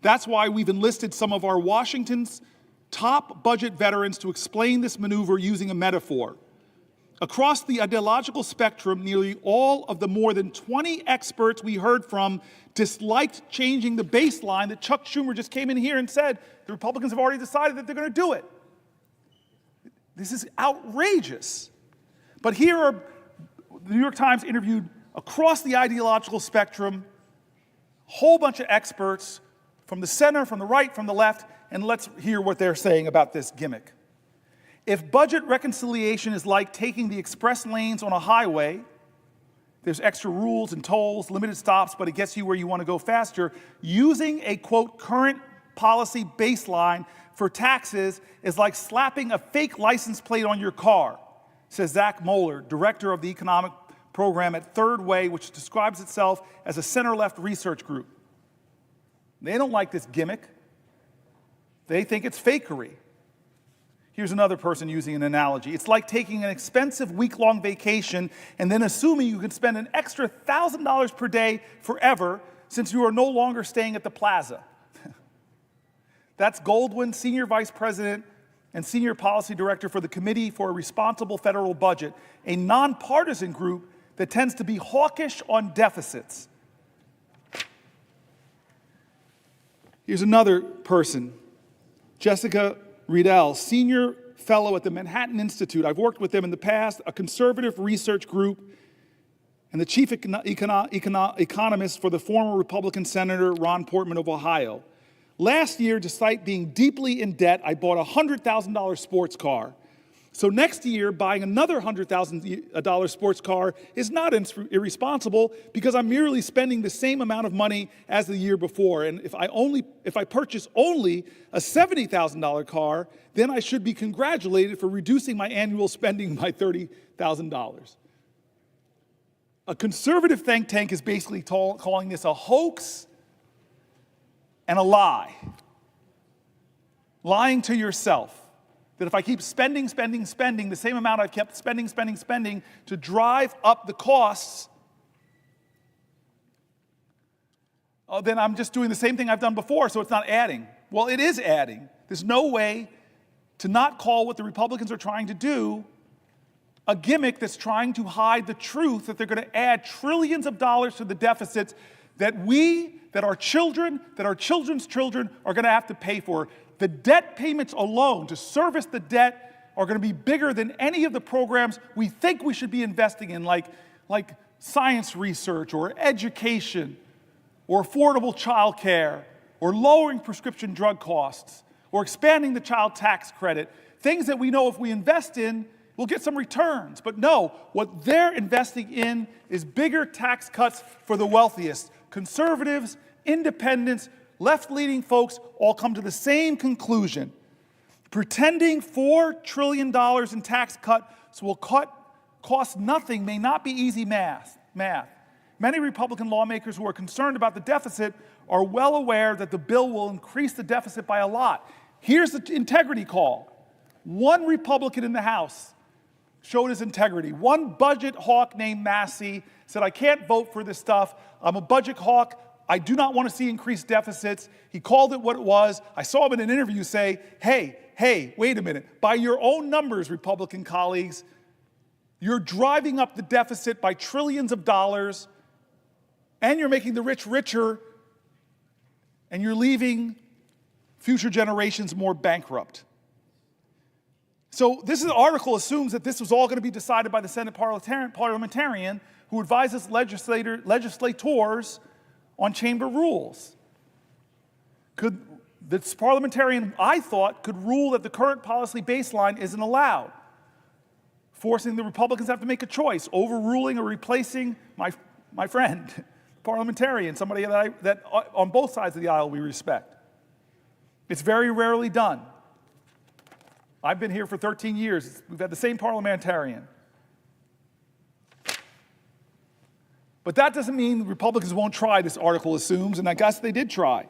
That's why we've enlisted some of our Washington's top budget veterans to explain this maneuver using a metaphor. Across the ideological spectrum, nearly all of the more than 20 experts we heard from disliked changing the baseline that Chuck Schumer just came in here and said the Republicans have already decided that they're going to do it. This is outrageous. But here are, the New York Times interviewed across the ideological spectrum, a whole bunch of experts from the center, from the right, from the left, and let's hear what they're saying about this gimmick. If budget reconciliation is like taking the express lanes on a highway, there's extra rules and tolls, limited stops, but it gets you where you want to go faster, using a, quote, current policy baseline for taxes is like slapping a fake license plate on your car, says Zach Moeller, director of the economic program at Third Way, which describes itself as a center-left research group. They don't like this gimmick. They think it's fakery. Here's another person using an analogy. It's like taking an expensive week-long vacation and then assuming you can spend an extra $1,000 per day forever since you are no longer staying at the plaza. That's Goldwyn, Senior Vice President and Senior Policy Director for the Committee for a Responsible Federal Budget, a nonpartisan group that tends to be hawkish on deficits. Here's another person, Jessica Riedel, Senior Fellow at the Manhattan Institute. I've worked with them in the past, a conservative research group, and the chief economist for the former Republican Senator Ron Portman of Ohio. Last year, despite being deeply in debt, I bought a $100,000 sports car. So next year, buying another $100,000 sports car is not irresponsible because I'm merely spending the same amount of money as the year before. And if I purchase only a $70,000 car, then I should be congratulated for reducing my annual spending by $30,000. A conservative think tank is basically calling this a hoax and a lie. Lying to yourself. That if I keep spending the same amount I've kept spending to drive up the costs, then I'm just doing the same thing I've done before, so it's not adding. Well, it is adding. There's no way to not call what the Republicans are trying to do a gimmick that's trying to hide the truth that they're going to add trillions of dollars to the deficits that our children, that our children's children are going to have to pay for. The debt payments alone to service the debt are going to be bigger than any of the programs we think we should be investing in, like science research or education or affordable child care or lowering prescription drug costs or expanding the child tax credit, things that we know if we invest in, we'll get some returns. But no, what they're investing in is bigger tax cuts for the wealthiest. Conservatives, independents, left-leaning folks all come to the same conclusion. Pretending $4 trillion in tax cuts will cost nothing may not be easy math. Many Republican lawmakers who are concerned about the deficit are well aware that the bill will increase the deficit by a lot. Here's the integrity call. One Republican in the House showed his integrity. One budget hawk named Massey said, I can't vote for this stuff. I'm a budget hawk. I do not want to see increased deficits. He called it what it was. I saw him in an interview say, hey, wait a minute. By your own numbers, Republican colleagues, you're driving up the deficit by trillions of dollars, and you're making the rich richer, and you're leaving future generations more bankrupt. So this article assumes that this was all going to be decided by the Senate parliamentarian who advises legislators on chamber rules. This parliamentarian, I thought, could rule that the current policy baseline isn't allowed, forcing the Republicans to have to make a choice, overruling or replacing my friend, parliamentarian, somebody that on both sides of the aisle we respect. It's very rarely done. I've been here for 13 years. We've had the same parliamentarian. But that doesn't mean the Republicans won't try, this article assumes, and I guess they did try.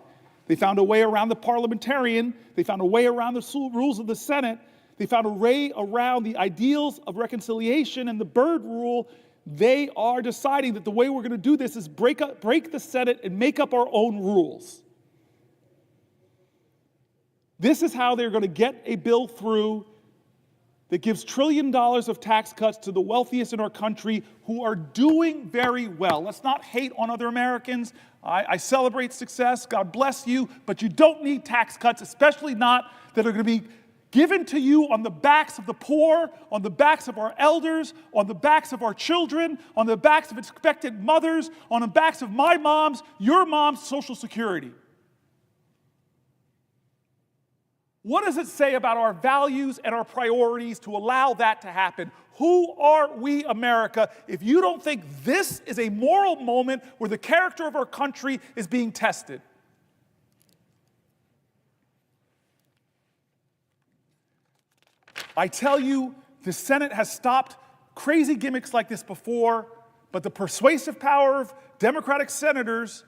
They found a way around the parliamentarian. They found a way around the rules of the Senate. They found a way around the ideals of reconciliation and the Byrd rule. They are deciding that the way we're going to do this is break the Senate and make up our own rules. This is how they're going to get a bill through that gives $1 trillion of tax cuts to the wealthiest in our country who are doing very well. Let's not hate on other Americans. I celebrate success. God bless you. But you don't need tax cuts, especially not that are going to be given to you on the backs of the poor, on the backs of our elders, on the backs of our children, on the backs of expectant mothers, on the backs of my mom's, your mom's Social Security. What does it say about our values and our priorities to allow that to happen? Who are we, America, if you don't think this is a moral moment where the character of our country is being tested? I tell you, the Senate has stopped crazy gimmicks like this before, but the persuasive power of Democratic senators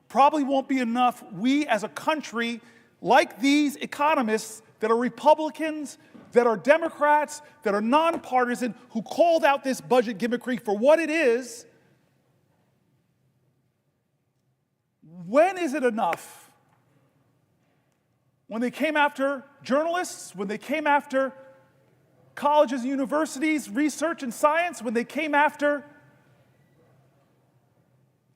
probably won't be enough. We as a country, like these economists that are Republicans, that are Democrats, that are nonpartisan, who called out this budget gimmickry for what it is, when is it enough? When they came after journalists, when they came after colleges and universities, research and science, when they came after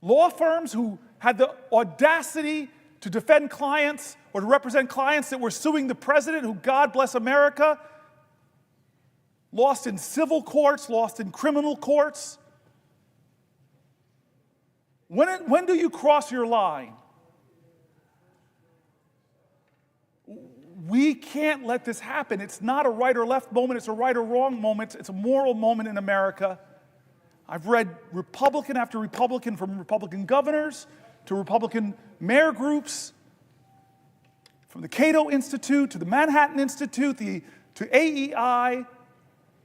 law firms who had the audacity to defend clients or to represent clients that were suing the president, who, God bless America, lost in civil courts, lost in criminal courts. When do you cross your line? We can't let this happen. It's not a right or left moment, it's a right or wrong moment, it's a moral moment in America. I've read Republican after Republican, from Republican governors to Republican mayor groups, from the Cato Institute to the Manhattan Institute to AEI,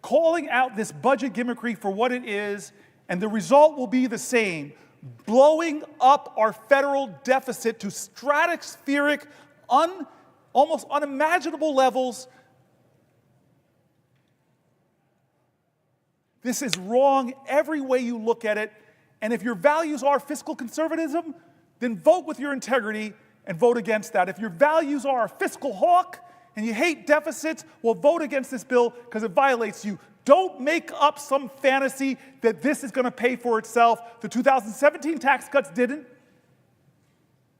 calling out this budget gimmickry for what it is, and the result will be the same: blowing up our federal deficit to stratospheric, almost unimaginable levels. This is wrong every way you look at it. And if your values are fiscal conservatism, then vote with your integrity and vote against that. If your values are a fiscal hawk and you hate deficits, well, vote against this bill because it violates you. Don't make up some fantasy that this is going to pay for itself. The 2017 tax cuts didn't.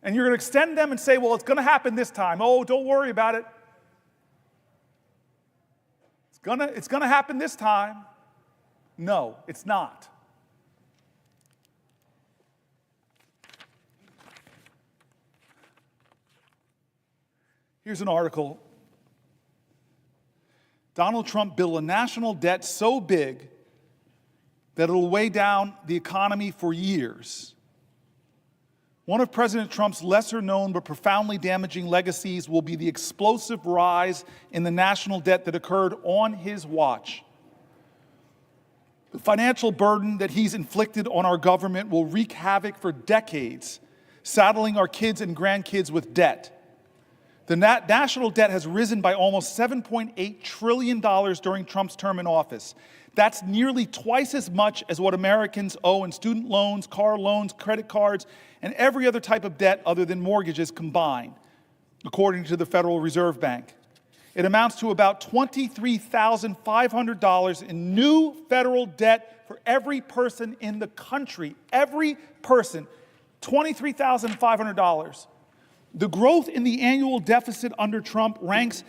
And you're going to extend them and say, well, it's going to happen this time. Oh, don't worry about it. It's going to happen this time. No, it's not. Here's an article. Donald Trump built a national debt so big that it'll weigh down the economy for years. One of President Trump's lesser-known but profoundly damaging legacies will be the explosive rise in the national debt that occurred on his watch. The financial burden that he's inflicted on our government will wreak havoc for decades, saddling our kids and grandkids with debt. The national debt has risen by almost $7.8 trillion during Trump's term in office. That's nearly twice as much as what Americans owe in student loans, car loans, credit cards, and every other type of debt other than mortgages combined, according to the Federal Reserve Bank. It amounts to about $23,500 in new federal debt for every person in the country. Every person, $23,500. The growth in the annual deficit under Trump ranks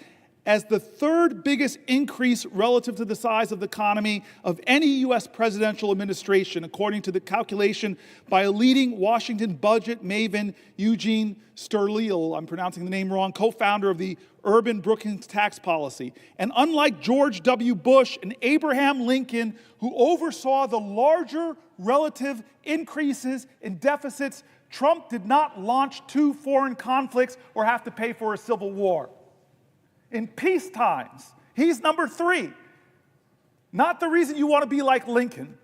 as the third biggest increase relative to the size of the economy of any U.S. presidential administration, according to the calculation by a leading Washington budget maven, Eugene Sterling, I'm pronouncing the name wrong, co-founder of the Urban Brookings tax policy. And unlike George W. Bush and Abraham Lincoln, who oversaw the larger relative increases in deficits, Trump did not launch 2 foreign conflicts or have to pay for a civil war. In peace times, he's number 3. Not the reason you want to be like Lincoln.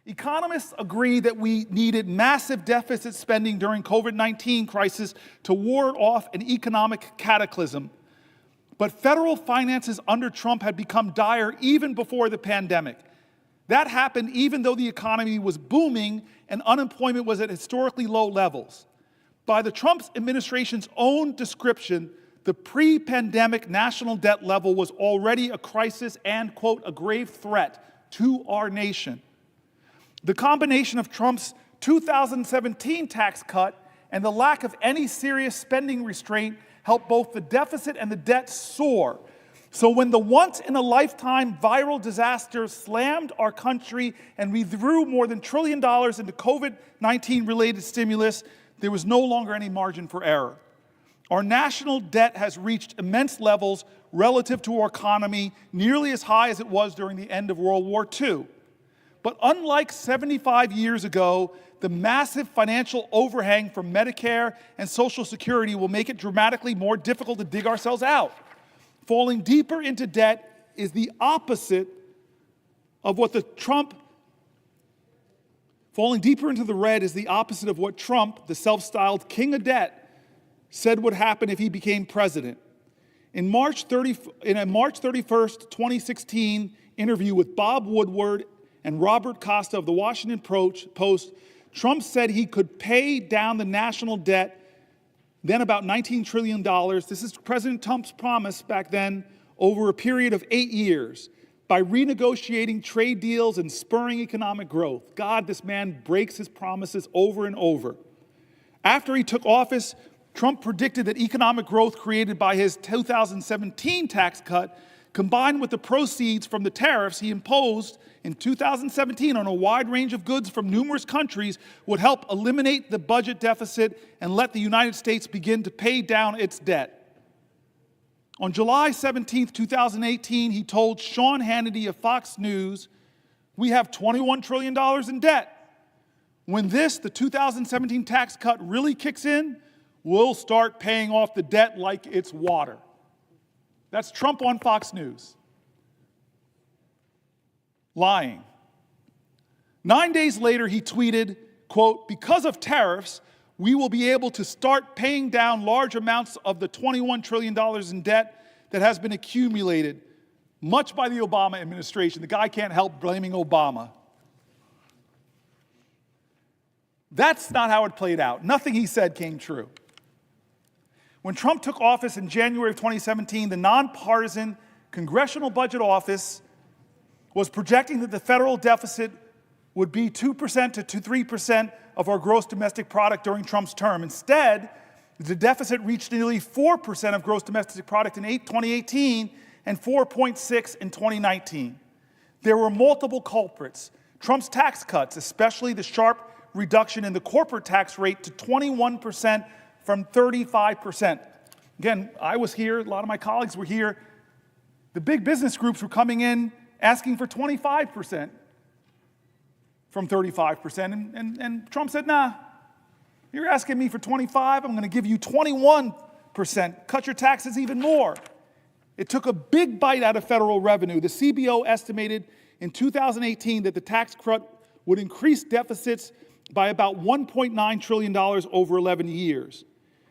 Economists agree that we needed massive deficit spending during COVID-19 crisis to ward off an economic cataclysm. But federal finances under Trump had become dire even before the pandemic. That happened even though the economy was booming and unemployment was at historically low levels. By the Trump administration's own description, the pre-pandemic national debt level was already a crisis and, quote, a grave threat to our nation. The combination of Trump's 2017 tax cut and the lack of any serious spending restraint helped both the deficit and the debt soar. So when the once-in-a-lifetime viral disaster slammed our country and we threw more than $1 trillion into COVID-19 related stimulus, there was no longer any margin for error. Our national debt has reached immense levels relative to our economy, nearly as high as it was during the end of World War II. But unlike 75 years ago, the massive financial overhang from Medicare and Social Security will make it dramatically more difficult to dig ourselves out. Falling deeper into debt is the opposite of what falling deeper into the red is the opposite of what Trump, the self-styled king of debt, said would happen if he became president. In a March 31st, 2016 interview with Bob Woodward and Robert Costa of the Washington Post, Trump said he could pay down the national debt, then about $19 trillion. This is President Trump's promise back then, over a period of 8 years, by renegotiating trade deals and spurring economic growth. God, this man breaks his promises over and over. After he took office, Trump predicted that economic growth created by his 2017 tax cut, combined with the proceeds from the tariffs he imposed in 2017 on a wide range of goods from numerous countries, would help eliminate the budget deficit and let the United States begin to pay down its debt. On July 17, 2018, he told Sean Hannity of Fox News, "We have $21 trillion in debt. When the 2017 tax cut really kicks in, we'll start paying off the debt like it's water." That's Trump on Fox News. Lying. 9 days later, he tweeted, quote, "Because of tariffs, we will be able to start paying down large amounts of the $21 trillion in debt that has been accumulated, much by the Obama administration." The guy can't help blaming Obama. That's not how it played out. Nothing he said came true. When Trump took office in January of 2017, the nonpartisan Congressional Budget Office was projecting that the federal deficit would be 2% to 3% of our gross domestic product during Trump's term. Instead, the deficit reached nearly 4% of gross domestic product in 2018 and 4.6% in 2019. There were multiple culprits. Trump's tax cuts, especially the sharp reduction in the corporate tax rate to 21% from 35%. Again, I was here, a lot of my colleagues were here. The big business groups were coming in asking for 25% from 35%. And Trump said, nah, you're asking me for 25, I'm going to give you 21%. Cut your taxes even more. It took a big bite out of federal revenue. The CBO estimated in 2018 that the tax cut would increase deficits by about $1.9 trillion over 11 years.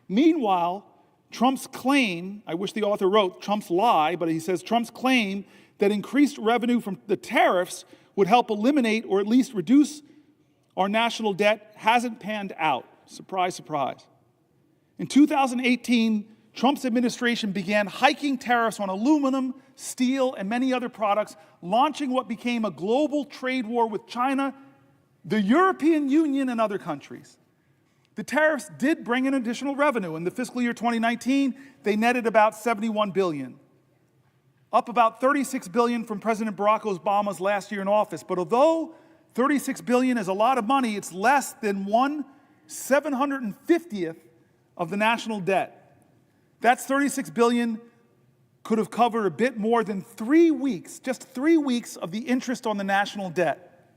Meanwhile, Trump's claim, I wish the author wrote Trump's lie, but he says Trump's claim that increased revenue from the tariffs would help eliminate or at least reduce our national debt hasn't panned out. Surprise, surprise. In 2018, Trump's administration began hiking tariffs on aluminum, steel, and many other products, launching what became a global trade war with China, the European Union, and other countries. The tariffs did bring in additional revenue. In the fiscal year 2019, they netted about $71 billion, up about $36 billion from President Barack Obama's last year in office. But although $36 billion is a lot of money, it's less than 1/750th of the national debt. That's $36 billion could have covered a bit more than 3 weeks, just 3 weeks of the interest on the national debt.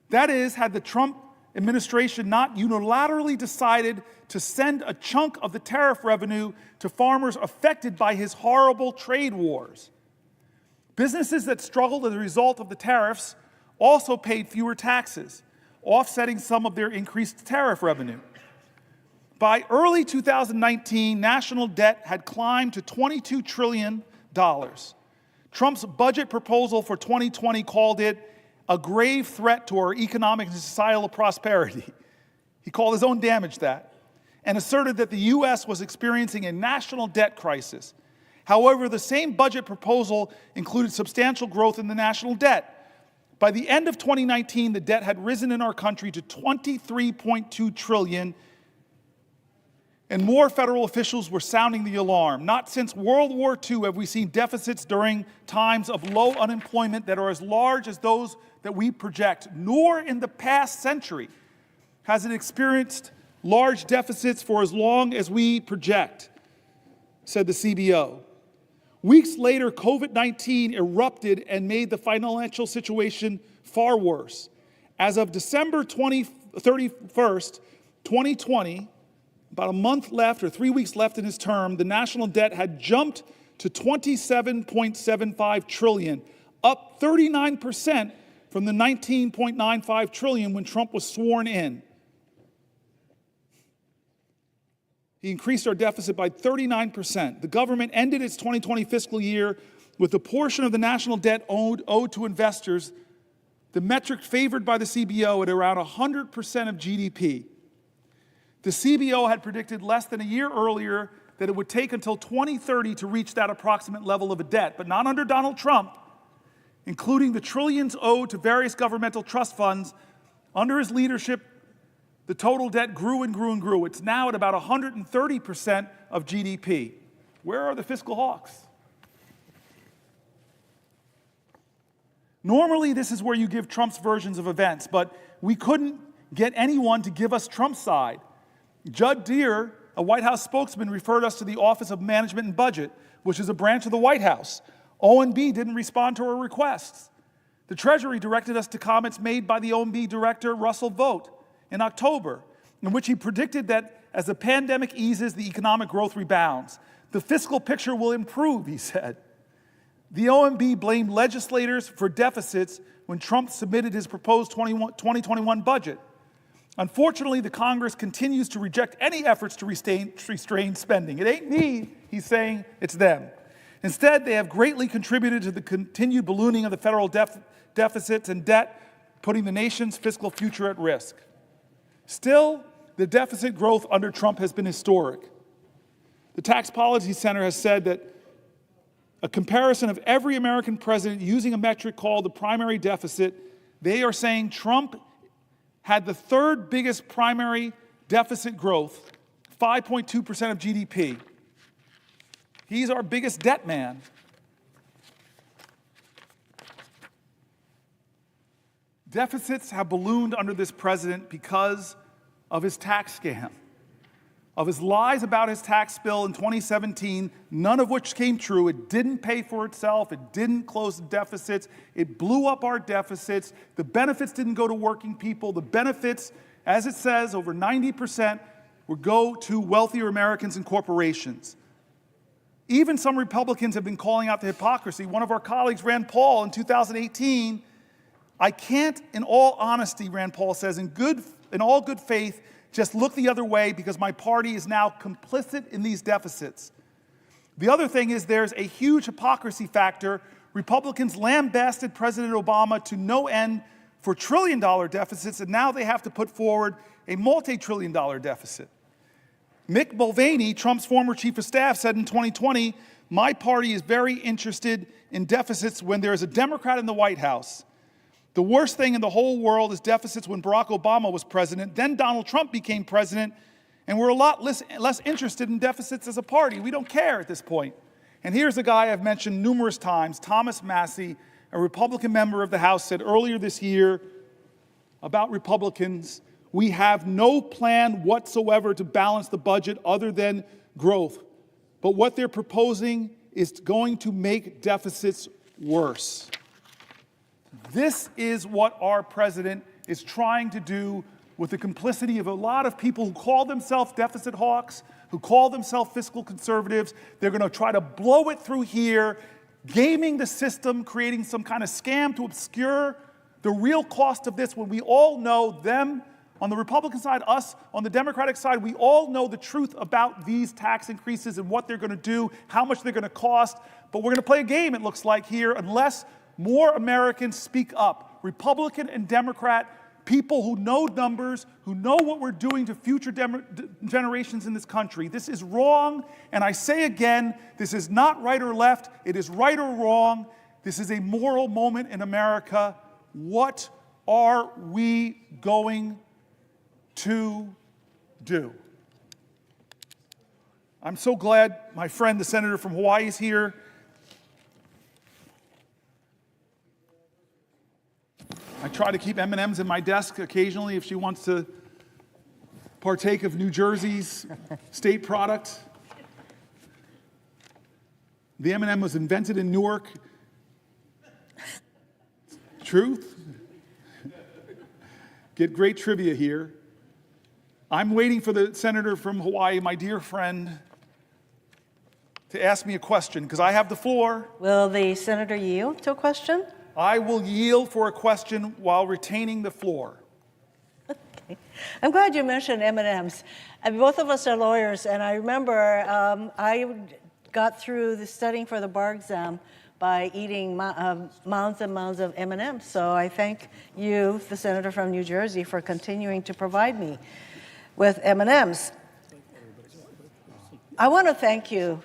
That is, had the Trump administration not unilaterally decided to send a chunk of the tariff revenue to farmers affected by his horrible trade wars. Businesses that struggled as a result of the tariffs also paid fewer taxes, offsetting some of their increased tariff revenue. By early 2019, national debt had climbed to $22 trillion. Trump's budget proposal for 2020 called it a grave threat to our economic and societal prosperity. He called his own damage that. and asserted that the U.S. was experiencing a national debt crisis. However, the same budget proposal included substantial growth in the national debt. By the end of 2019, the debt had risen in our country to $23.2 trillion, and more federal officials were sounding the alarm. Not since World War II have we seen deficits during times of low unemployment that are as large as those that we project, nor in the past century has it experienced large deficits for as long as we project, said the CBO. Weeks later, COVID-19 erupted and made the financial situation far worse. As of December 31st, 2020, about a month left or 3 weeks left in his term, the national debt had jumped to $27.75 trillion, up 39% from the $19.95 trillion when Trump was sworn in. He increased our deficit by 39%. The government ended its 2020 fiscal year with a portion of the national debt owed to investors, the metric favored by the CBO, at around 100% of GDP. The CBO had predicted less than a year earlier that it would take until 2030 to reach that approximate level of a debt, but not under Donald Trump, including the trillions owed to various governmental trust funds. Under his leadership, the total debt grew and grew and grew. It's now at about 130% of GDP. Where are the fiscal hawks? Normally, this is where you give Trump's versions of events, but we couldn't get anyone to give us Trump's side. Judd Deere, a White House spokesman, referred us to the Office of Management and Budget, which is a branch of the White House. OMB didn't respond to our requests. The Treasury directed us to comments made by the OMB director, Russell Vought, in October, in which he predicted that as the pandemic eases, the economic growth rebounds. The fiscal picture will improve, he said. The OMB blamed legislators for deficits when Trump submitted his proposed 2021 budget. Unfortunately, the Congress continues to reject any efforts to restrain spending. It ain't me, he's saying, it's them. Instead, they have greatly contributed to the continued ballooning of the federal deficits and debt, putting the nation's fiscal future at risk. Still, the deficit growth under Trump has been historic. The Tax Policy Center has said that a comparison of every American president using a metric called the primary deficit, they are saying Trump had the third biggest primary deficit growth, 5.2% of GDP. He's our biggest debt man. Deficits have ballooned under this president because of his tax scam, of his lies about his tax bill in 2017, none of which came true. It didn't pay for itself. It didn't close the deficits. It blew up our deficits. The benefits didn't go to working people. The benefits, as it says, over 90% would go to wealthier Americans and corporations. Even some Republicans have been calling out the hypocrisy. One of our colleagues, Rand Paul, in 2018, I can't, in all honesty, Rand Paul says, in all good faith, just look the other way because my party is now complicit in these deficits. The other thing is there's a huge hypocrisy factor. Republicans lambasted President Obama to no end for trillion-dollar deficits, and now they have to put forward a multi-trillion-dollar deficit. Mick Mulvaney, Trump's former chief of staff, said in 2020, my party is very interested in deficits when there is a Democrat in the White House. The worst thing in the whole world is deficits when Barack Obama was president. Then Donald Trump became president, and we're a lot less interested in deficits as a party. We don't care at this point. And here's a guy I've mentioned numerous times, Thomas Massie, a Republican member of the House, said earlier this year about Republicans, we have no plan whatsoever to balance the budget other than growth. But what they're proposing is going to make deficits worse. This is what our president is trying to do with the complicity of a lot of people who call themselves deficit hawks, who call themselves fiscal conservatives. They're going to try to blow it through here, gaming the system, creating some kind of scam to obscure the real cost of this when we all know them on the Republican side, us on the Democratic side, we all know the truth about these tax increases and what they're going to do, how much they're going to cost. But we're going to play a game, it looks like here, unless more Americans speak up. Republican and Democrat, people who know numbers, who know what we're doing to future generations in this country. This is wrong, and I say again, this is not right or left. It is right or wrong. This is a moral moment in America. What are we going to do? I'm so glad my friend, the senator from Hawaii, is here. I try to keep M&Ms in my desk occasionally if she wants to partake of New Jersey's state product. The M&M was invented in Newark. Truth? Get great trivia here. I'm waiting for the senator from Hawaii, my dear friend, to ask me a question, because I have the floor. Will the senator yield to a question? I will yield for a question while retaining the floor. Okay. I'm glad you mentioned M&Ms. Both of us are lawyers, and I remember I got through the studying for the bar exam by eating mounds and mounds of M&Ms. So I thank you, the senator from New Jersey, for continuing to provide me with M&Ms. I want to thank you,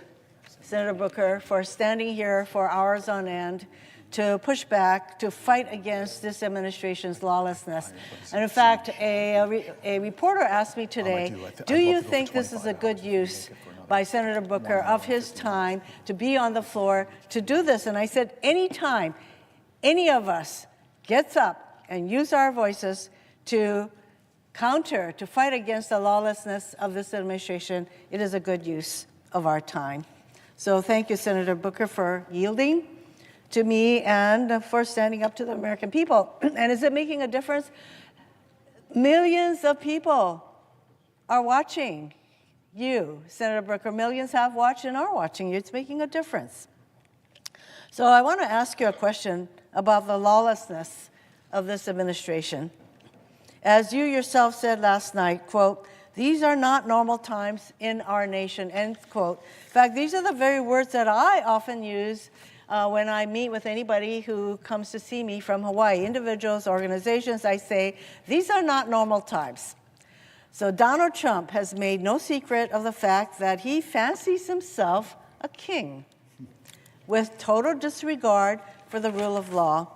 Senator Booker, for standing here for hours on end to push back, to fight against this administration's lawlessness. And in fact, a reporter asked me today, do you think this is a good use by Senator Booker of his time to be on the floor to do this? And I said, anytime any of us gets up and use our voices to counter, to fight against the lawlessness of this administration, it is a good use of our time. So thank you, Senator Booker, for yielding to me and for standing up to the American people. And is it making a difference? Millions of people are watching you, Senator Booker. Millions have watched and are watching you. It's making a difference. So I want to ask you a question about the lawlessness of this administration. As you yourself said last night, quote, "These are not normal times in our nation," end quote. In fact, these are the very words that I often use when I meet with anybody who comes to see me from Hawaii, individuals, organizations. I say, these are not normal times. So Donald Trump has made no secret of the fact that he fancies himself a king with total disregard for the rule of law.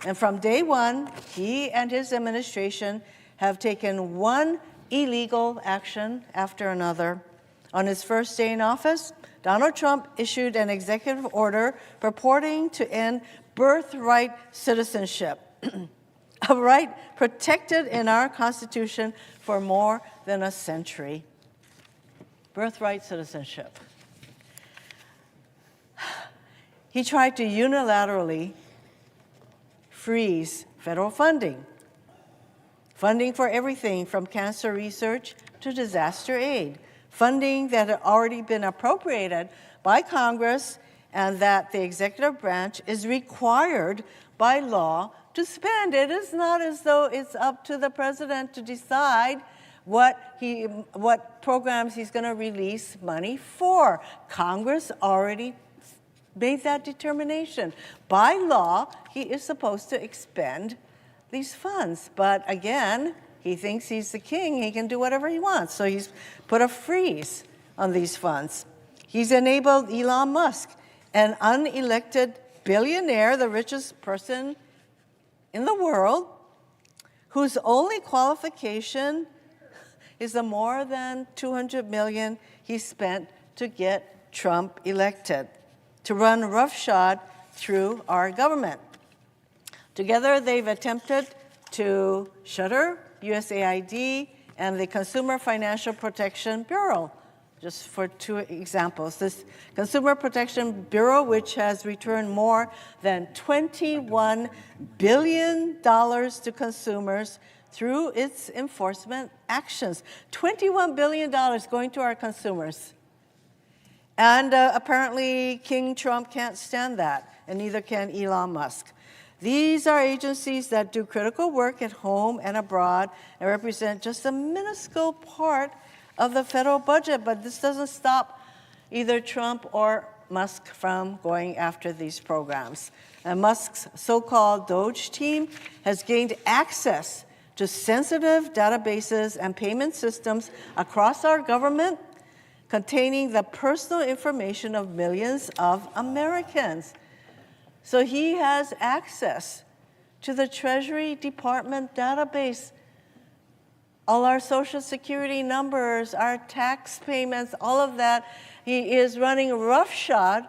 And from day one, he and his administration have taken one illegal action after another. On his first day in office, Donald Trump issued an executive order purporting to end birthright citizenship, a right protected in our Constitution for more than a century. Birthright citizenship. He tried to unilaterally freeze federal funding for everything from cancer research to disaster aid, funding that had already been appropriated by Congress and that the executive branch is required by law to spend. It is not as though it's up to the president to decide what programs he's going to release money for. Congress already made that determination. By law, he is supposed to expend these funds. But again, he thinks he's the king. He can do whatever he wants. So he's put a freeze on these funds. He's enabled Elon Musk, an unelected billionaire, the richest person in the world, whose only qualification is the more than $200 million he spent to get Trump elected, to run roughshod through our government. Together, they've attempted to shutter USAID and the Consumer Financial Protection Bureau, just for two examples. This Consumer Protection Bureau, which has returned more than $21 billion to consumers through its enforcement actions. $21 billion going to our consumers. And apparently King Trump can't stand that, and neither can Elon Musk. These are agencies that do critical work at home and abroad and represent just a minuscule part of the federal budget, but this doesn't stop either Trump or Musk from going after these programs. And Musk's so-called DOGE team has gained access to sensitive databases and payment systems across our government containing the personal information of millions of Americans. So he has access to the Treasury Department database, all our Social Security numbers, our tax payments, all of that. He is running roughshod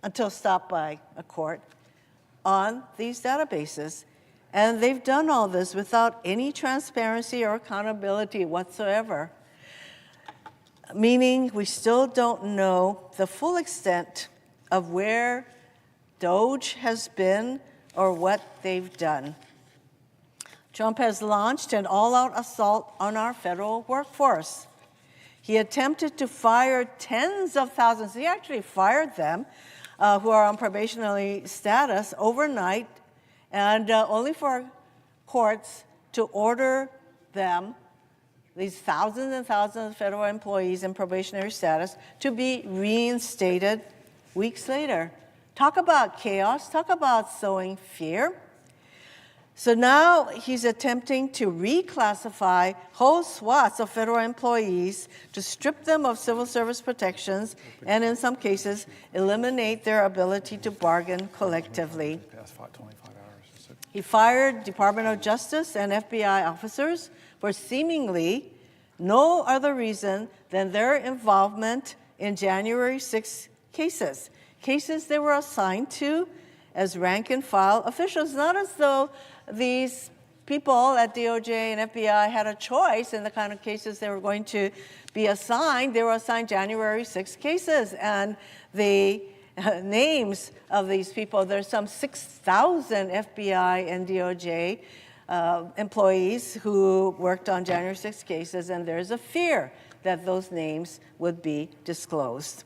until stopped by a court on these databases. And they've done all this without any transparency or accountability whatsoever, meaning we still don't know the full extent of where DOGE has been or what they've done. Trump has launched an all-out assault on our federal workforce. He attempted to fire tens of thousands, he actually fired them, who are on probationary status overnight, and only for courts to order them, these thousands and thousands of federal employees in probationary status, to be reinstated weeks later. Talk about chaos, talk about sowing fear. So now he's attempting to reclassify whole swaths of federal employees to strip them of civil service protections and in some cases eliminate their ability to bargain collectively. He fired Department of Justice and FBI officers for seemingly no other reason than their involvement in January 6 cases they were assigned to as rank and file officials, not as though these people at DOJ and FBI had a choice in the kind of cases they were going to be assigned. They were assigned January 6 cases, and the names of these people, there's some 6,000 FBI and DOJ employees who worked on January 6 cases, and there's a fear that those names would be disclosed.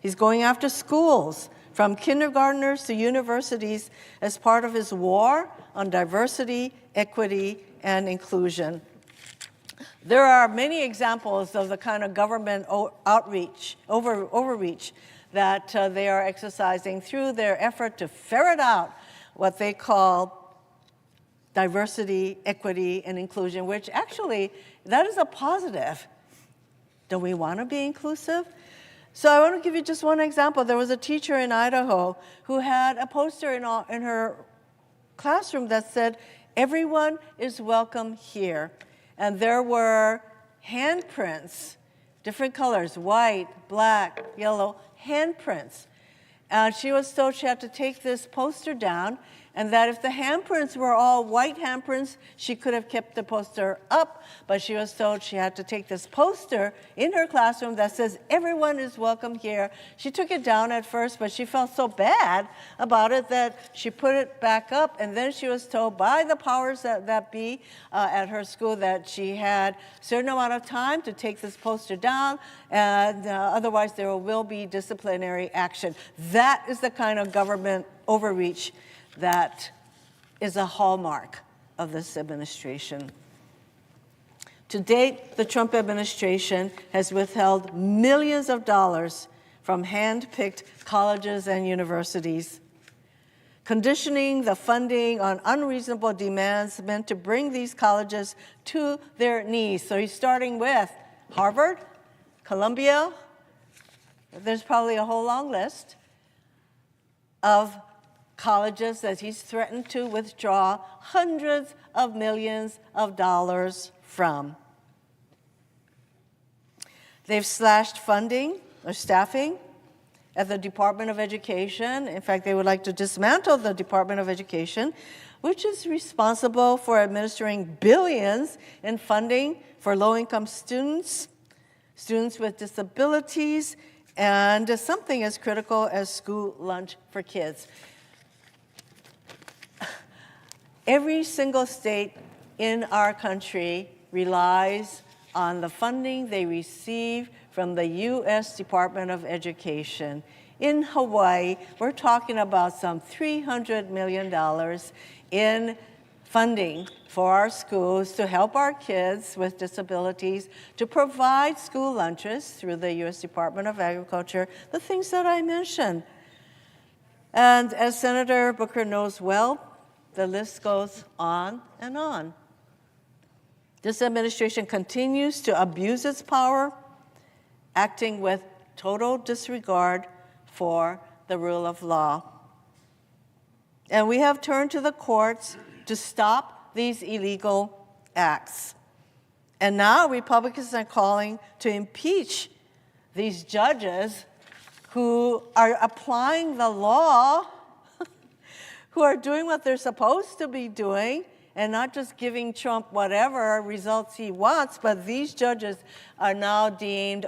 He's going after schools, from kindergartners to universities, as part of his war on diversity, equity, and inclusion. There are many examples of the kind of government overreach that they are exercising through their effort to ferret out what they call diversity, equity, and inclusion, which actually, that is a positive. Don't we want to be inclusive? So I want to give you just one example. There was a teacher in Idaho who had a poster in her classroom that said, "Everyone is welcome here." And there were handprints, different colors, white, black, yellow, handprints. And she was told she had to take this poster down, and that if the handprints were all white handprints, she could have kept the poster up, but she was told she had to take this poster in her classroom that says, "Everyone is welcome here." She took it down at first, but she felt so bad about it that she put it back up, and then she was told by the powers that be at her school that she had a certain amount of time to take this poster down, and otherwise there will be disciplinary action. That is the kind of government overreach that is a hallmark of this administration. To date, the Trump administration has withheld millions of dollars from hand-picked colleges and universities, conditioning the funding on unreasonable demands meant to bring these colleges to their knees. So he's starting with Harvard, Columbia, there's probably a whole long list of colleges that he's threatened to withdraw hundreds of millions of dollars from. They've slashed funding or staffing at the Department of Education. In fact, they would like to dismantle the Department of Education, which is responsible for administering billions in funding for low-income students, students with disabilities, and something as critical as school lunch for kids. Every single state in our country relies on the funding they receive from the U.S. Department of Education. In Hawaii, we're talking about some $300 million in funding for our schools to help our kids with disabilities, to provide school lunches through the U.S. Department of Agriculture, the things that I mentioned. And as Senator Booker knows well, The list goes on and on. This administration continues to abuse its power, acting with total disregard for the rule of law. And we have turned to the courts to stop these illegal acts. And now Republicans are calling to impeach these judges who are applying the law, who are doing what they're supposed to be doing, and not just giving Trump whatever results he wants, but these judges are now deemed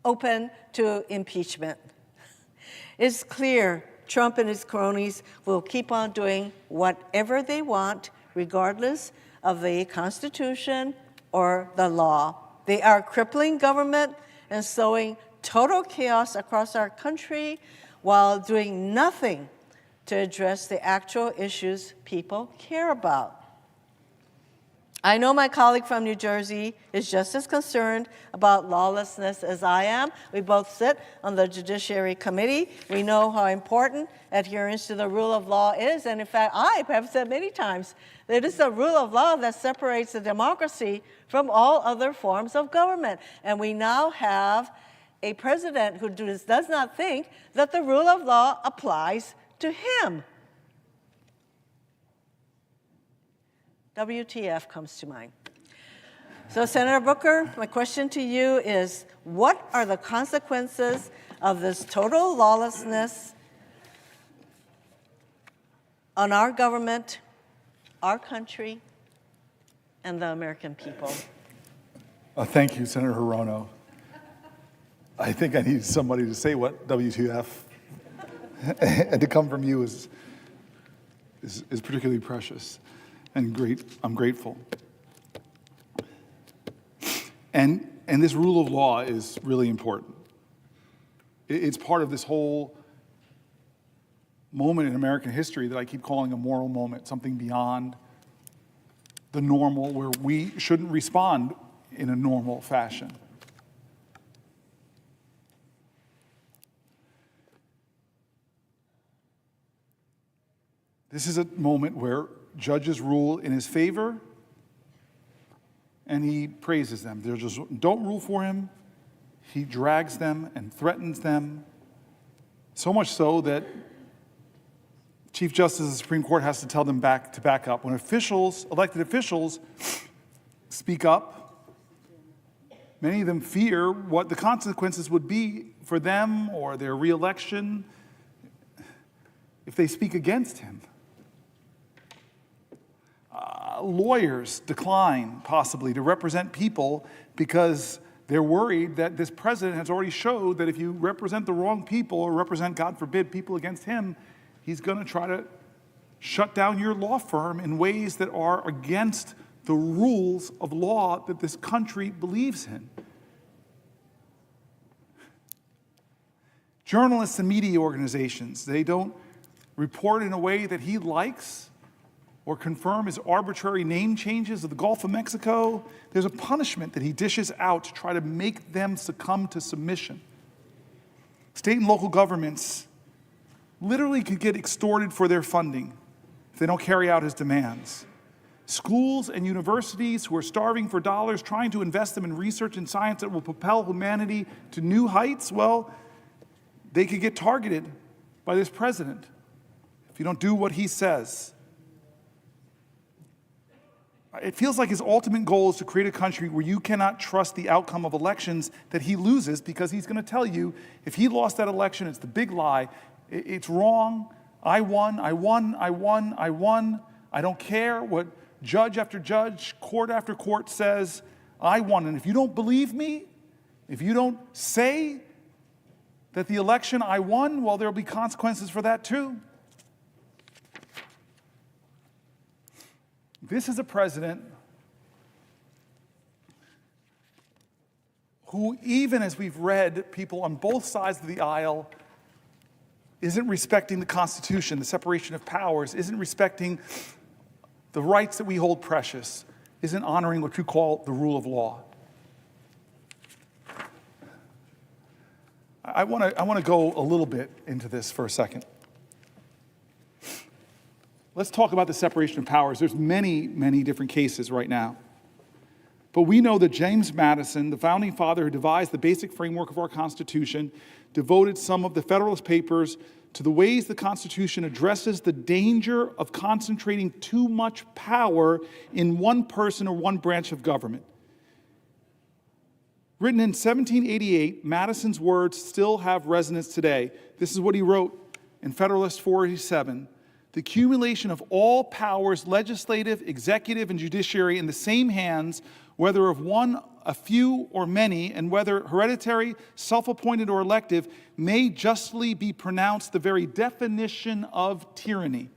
open to impeachment. It's clear Trump and his cronies will keep on doing whatever they want, regardless of the Constitution or the law. They are crippling government and sowing total chaos across our country while doing nothing to address the actual issues people care about. I know my colleague from New Jersey is just as concerned about lawlessness as I am. We both sit on the Judiciary Committee. We know how important adherence to the rule of law is. And in fact, I have said many times that it is the rule of law that separates the democracy from all other forms of government. And we now have a president who does not think that the rule of law applies to him. WTF comes to mind. So, Senator Booker, my question to you is, what are the consequences of this total lawlessness on our government, our country, and the American people? Thank you, Senator Hirono. I think I need somebody to say what WTF, and to come from you is particularly precious and great. I'm grateful. And this rule of law is really important. It's part of this whole moment in American history that I keep calling a moral moment, something beyond the normal, where we shouldn't respond in a normal fashion. This is a moment where judges rule in his favor, and he praises them. They just don't rule for him. He drags them and threatens them, so much so that Chief Justice of the Supreme Court has to tell them to back up. When elected officials, speak up, many of them fear what the consequences would be for them or their reelection if they speak against him. Lawyers decline, possibly, to represent people because they're worried that this president has already showed that if you represent the wrong people or represent, God forbid, people against him, he's going to try to shut down your law firm in ways that are against the rules of law that this country believes in. Journalists and media organizations, they don't report in a way that he likes or confirm his arbitrary name changes of the Gulf of Mexico. There's a punishment that he dishes out to try to make them succumb to submission. State and local governments literally could get extorted for their funding if they don't carry out his demands. Schools and universities who are starving for dollars, trying to invest them in research and science that will propel humanity to new heights, well, they could get targeted by this president if you don't do what he says. It feels like his ultimate goal is to create a country where you cannot trust the outcome of elections that he loses, because he's going to tell you if he lost that election, it's the big lie. It's wrong. I won. I don't care what judge after judge, court after court says. I won. And if you don't believe me, if you don't say that the election I won, well, there'll be consequences for that too. This is a president who, even as we've read, people on both sides of the aisle, isn't respecting the Constitution, the separation of powers, isn't respecting the rights that we hold precious, isn't honoring what you call the rule of law. I want to go a little bit into this for a second. let's talk about the separation of powers. There's many, many different cases right now. But we know that James Madison, the founding father who devised the basic framework of our Constitution, devoted some of the Federalist Papers to the ways the Constitution addresses the danger of concentrating too much power in one person or one branch of government. Written in 1788, Madison's words still have resonance today. This is what he wrote in Federalist 487. The accumulation of all powers, legislative, executive, and judiciary in the same hands, whether of one, a few, or many, and whether hereditary, self-appointed, or elective, may justly be pronounced the very definition of tyranny.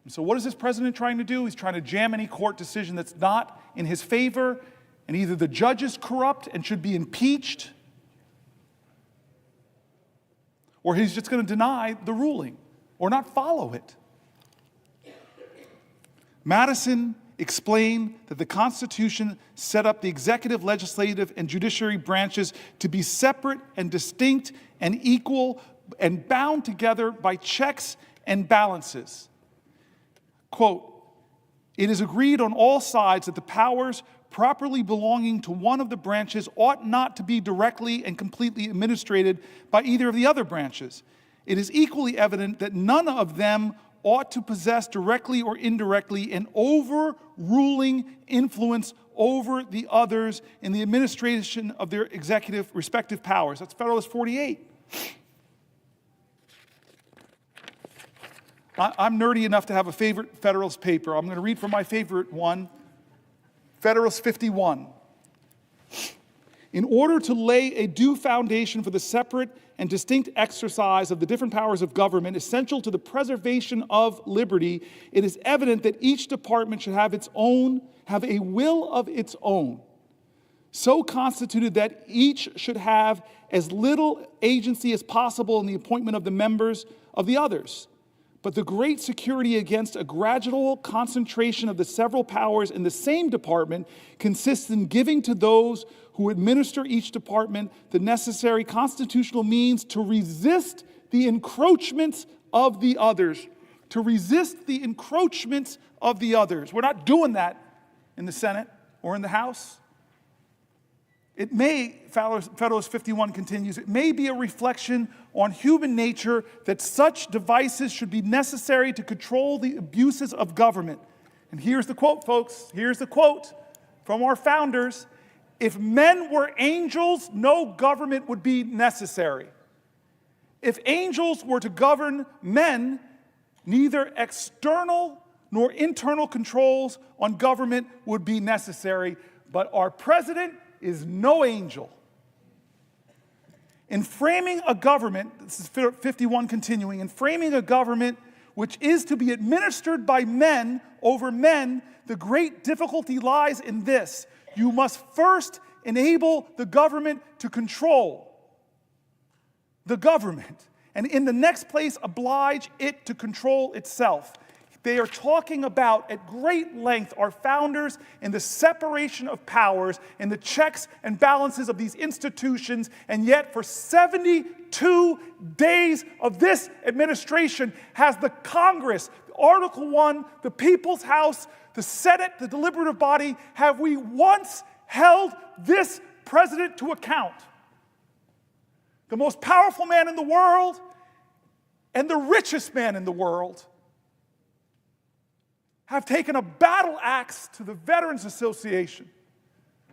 And so what is this president trying to do? He's trying to jam any court decision that's not in his favor, and either the judge is corrupt and should be impeached, or he's just going to deny the ruling or not follow it. Madison explained that the Constitution set up the executive, legislative, and judiciary branches to be separate and distinct and equal and bound together by checks and balances. Quote, "It is agreed on all sides that the powers properly belonging to one of the branches ought not to be directly and completely administered by either of the other branches. It is equally evident that none of them ought to possess directly or indirectly an overruling influence over the others in the administration of their executive respective powers." That's Federalist 48. I'm nerdy enough to have a favorite Federalist paper. I'm going to read from my favorite one, Federalist 51. In order to lay a due foundation for the separate and distinct exercise of the different powers of government essential to the preservation of liberty, it is evident that each department should have a will of its own, so constituted that each should have as little agency as possible in the appointment of the members of the others. But the great security against a gradual concentration of the several powers in the same department consists in giving to those who administer each department the necessary constitutional means to resist the encroachments of the others. To resist the encroachments of the others. We're not doing that in the Senate or in the House. It may, Federalist 51 continues, it may be a reflection on human nature that such devices should be necessary to control the abuses of government. And here's the quote, folks. Here's the quote from our founders. If men were angels, no government would be necessary. If angels were to govern men, neither external nor internal controls on government would be necessary. But our president is no angel. In framing a government, this is 51 continuing, in framing a government which is to be administered by men over men, the great difficulty lies in this. You must first enable the government to control the government, and in the next place, oblige it to control itself. They are talking about at great length, our founders, in the separation of powers and the checks and balances of these institutions, and yet for 72 days of this administration has the Congress, Article 1, the People's House, the Senate, the deliberative body, have we once held this president to account? The most powerful man in the world and the richest man in the world have taken a battle axe to the Veterans Association,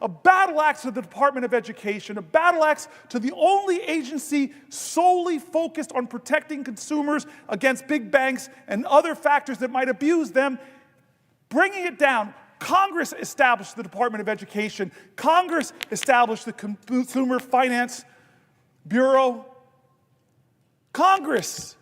a battle axe to the Department of Education, a battle axe to the only agency solely focused on protecting consumers against big banks and other factors that might abuse them, bringing it down. Congress established the Department of Education. Congress established the Consumer Finance Bureau. Congress.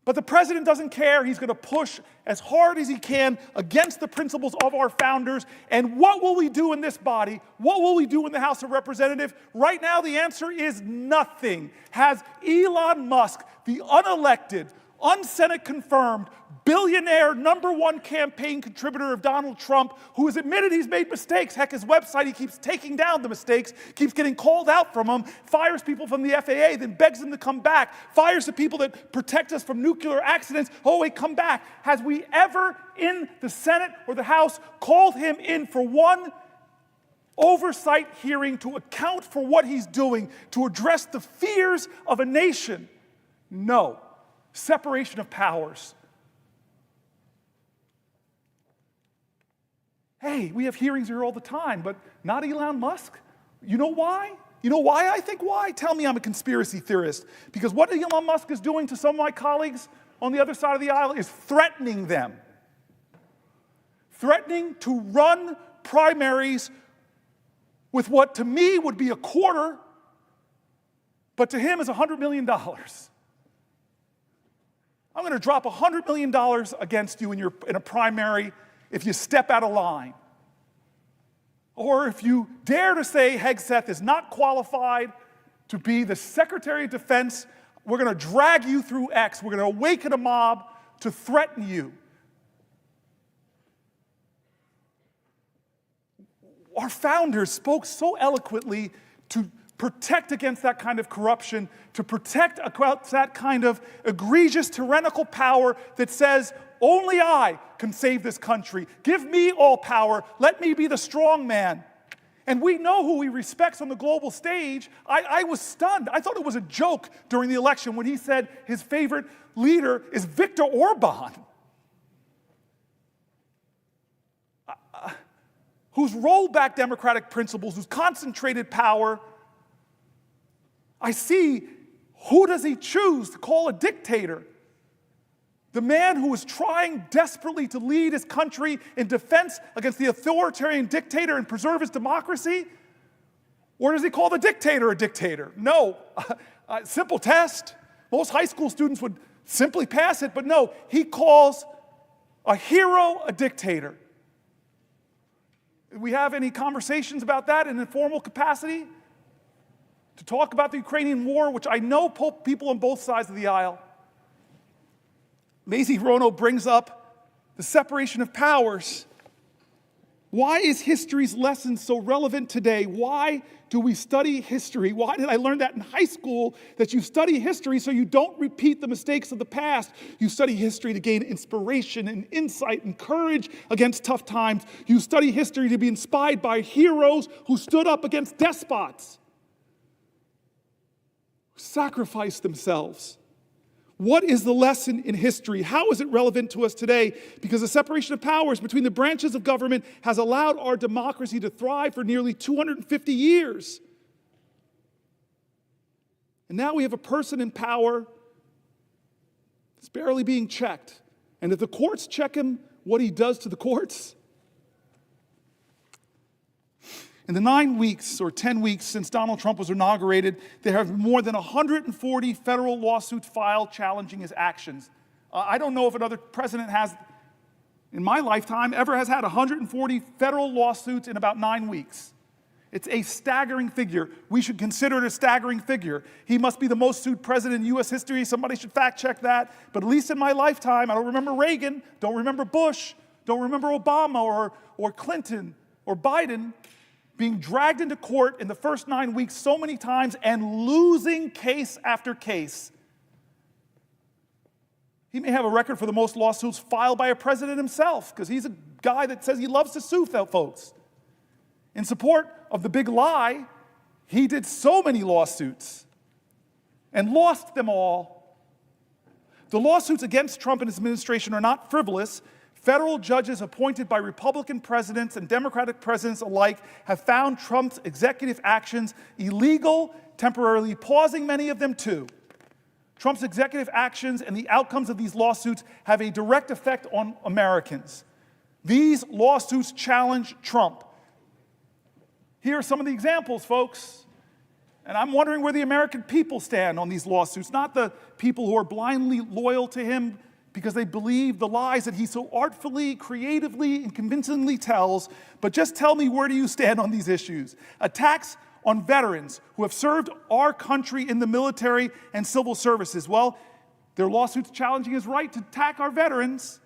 But the president doesn't care. He's going to push as hard as he can against the principles of our founders. And what will we do in this body? What will we do in the House of Representatives? Right now, the answer is nothing. Has Elon Musk, the unelected, un-Senate confirmed, billionaire #1 campaign contributor of Donald Trump, who has admitted he's made mistakes. Heck, his website, he keeps taking down the mistakes, keeps getting called out from them, fires people from the FAA, then begs them to come back, fires the people that protect us from nuclear accidents. Oh, wait, come back. Has we ever in the Senate or the House called him in for one oversight hearing to account for what he's doing, to address the fears of a nation? No. Separation of powers. Hey, we have hearings here all the time, but not Elon Musk. You know why? You know why I think why? Tell me I'm a conspiracy theorist. Because what Elon Musk is doing to some of my colleagues on the other side of the aisle is threatening them. Threatening to run primaries with what to me would be a quarter, but to him is $100 million. I'm going to drop $100 million against you in a primary if you step out of line. Or if you dare to say Hegseth is not qualified to be the Secretary of Defense, we're going to drag you through X. We're going to awaken a mob to threaten you. Our founders spoke so eloquently to protect against that kind of corruption, to protect against that kind of egregious tyrannical power that says, only I can save this country. Give me all power. Let me be the strong man. And we know who he respects on the global stage. I was stunned. I thought it was a joke during the election when he said his favorite leader is Viktor Orban, who's rolled back democratic principles, who's concentrated power. I see, who does he choose to call a dictator? The man who is trying desperately to lead his country in defense against the authoritarian dictator and preserve his democracy? Or does he call the dictator a dictator? No. Simple test. Most high school students would simply pass it, but no, he calls a hero a dictator. Do we have any conversations about that in an informal capacity? To talk about the Ukrainian war, which I know people on both sides of the aisle. Mazie Hirono brings up the separation of powers. Why is history's lesson so relevant today? Why do we study history? Why did I learn that in high school, that you study history so you don't repeat the mistakes of the past? You study history to gain inspiration and insight and courage against tough times. You study history to be inspired by heroes who stood up against despots, who sacrificed themselves. What is the lesson in history? How is it relevant to us today? Because the separation of powers between the branches of government has allowed our democracy to thrive for nearly 250 years. And now we have a person in power that's barely being checked. And if the courts check him, what he does to the courts? In the 9 weeks or 10 weeks since Donald Trump was inaugurated, there have been more than 140 federal lawsuits filed challenging his actions. I don't know if another president has, in my lifetime, ever has had 140 federal lawsuits in about 9 weeks. It's a staggering figure. We should consider it a staggering figure. He must be the most sued president in U.S. history. Somebody should fact check that. But at least in my lifetime, I don't remember Reagan, don't remember Bush, don't remember Obama or Clinton or Biden being dragged into court in the first 9 weeks so many times and losing case after case. He may have a record for the most lawsuits filed by a president himself, because he's a guy that says he loves to sue folks. In support of the big lie, he did so many lawsuits and lost them all. The lawsuits against Trump and his administration are not frivolous. Federal judges appointed by Republican presidents and Democratic presidents alike have found Trump's executive actions illegal, temporarily pausing many of them too. Trump's executive actions and the outcomes of these lawsuits have a direct effect on Americans. These lawsuits challenge Trump. Here are some of the examples, folks. And I'm wondering where the American people stand on these lawsuits, not the people who are blindly loyal to him because they believe the lies that he so artfully, creatively, and convincingly tells, but just tell me, where do you stand on these issues? Attacks on veterans who have served our country in the military and civil services. Well, There are lawsuits challenging his right to attack our veterans.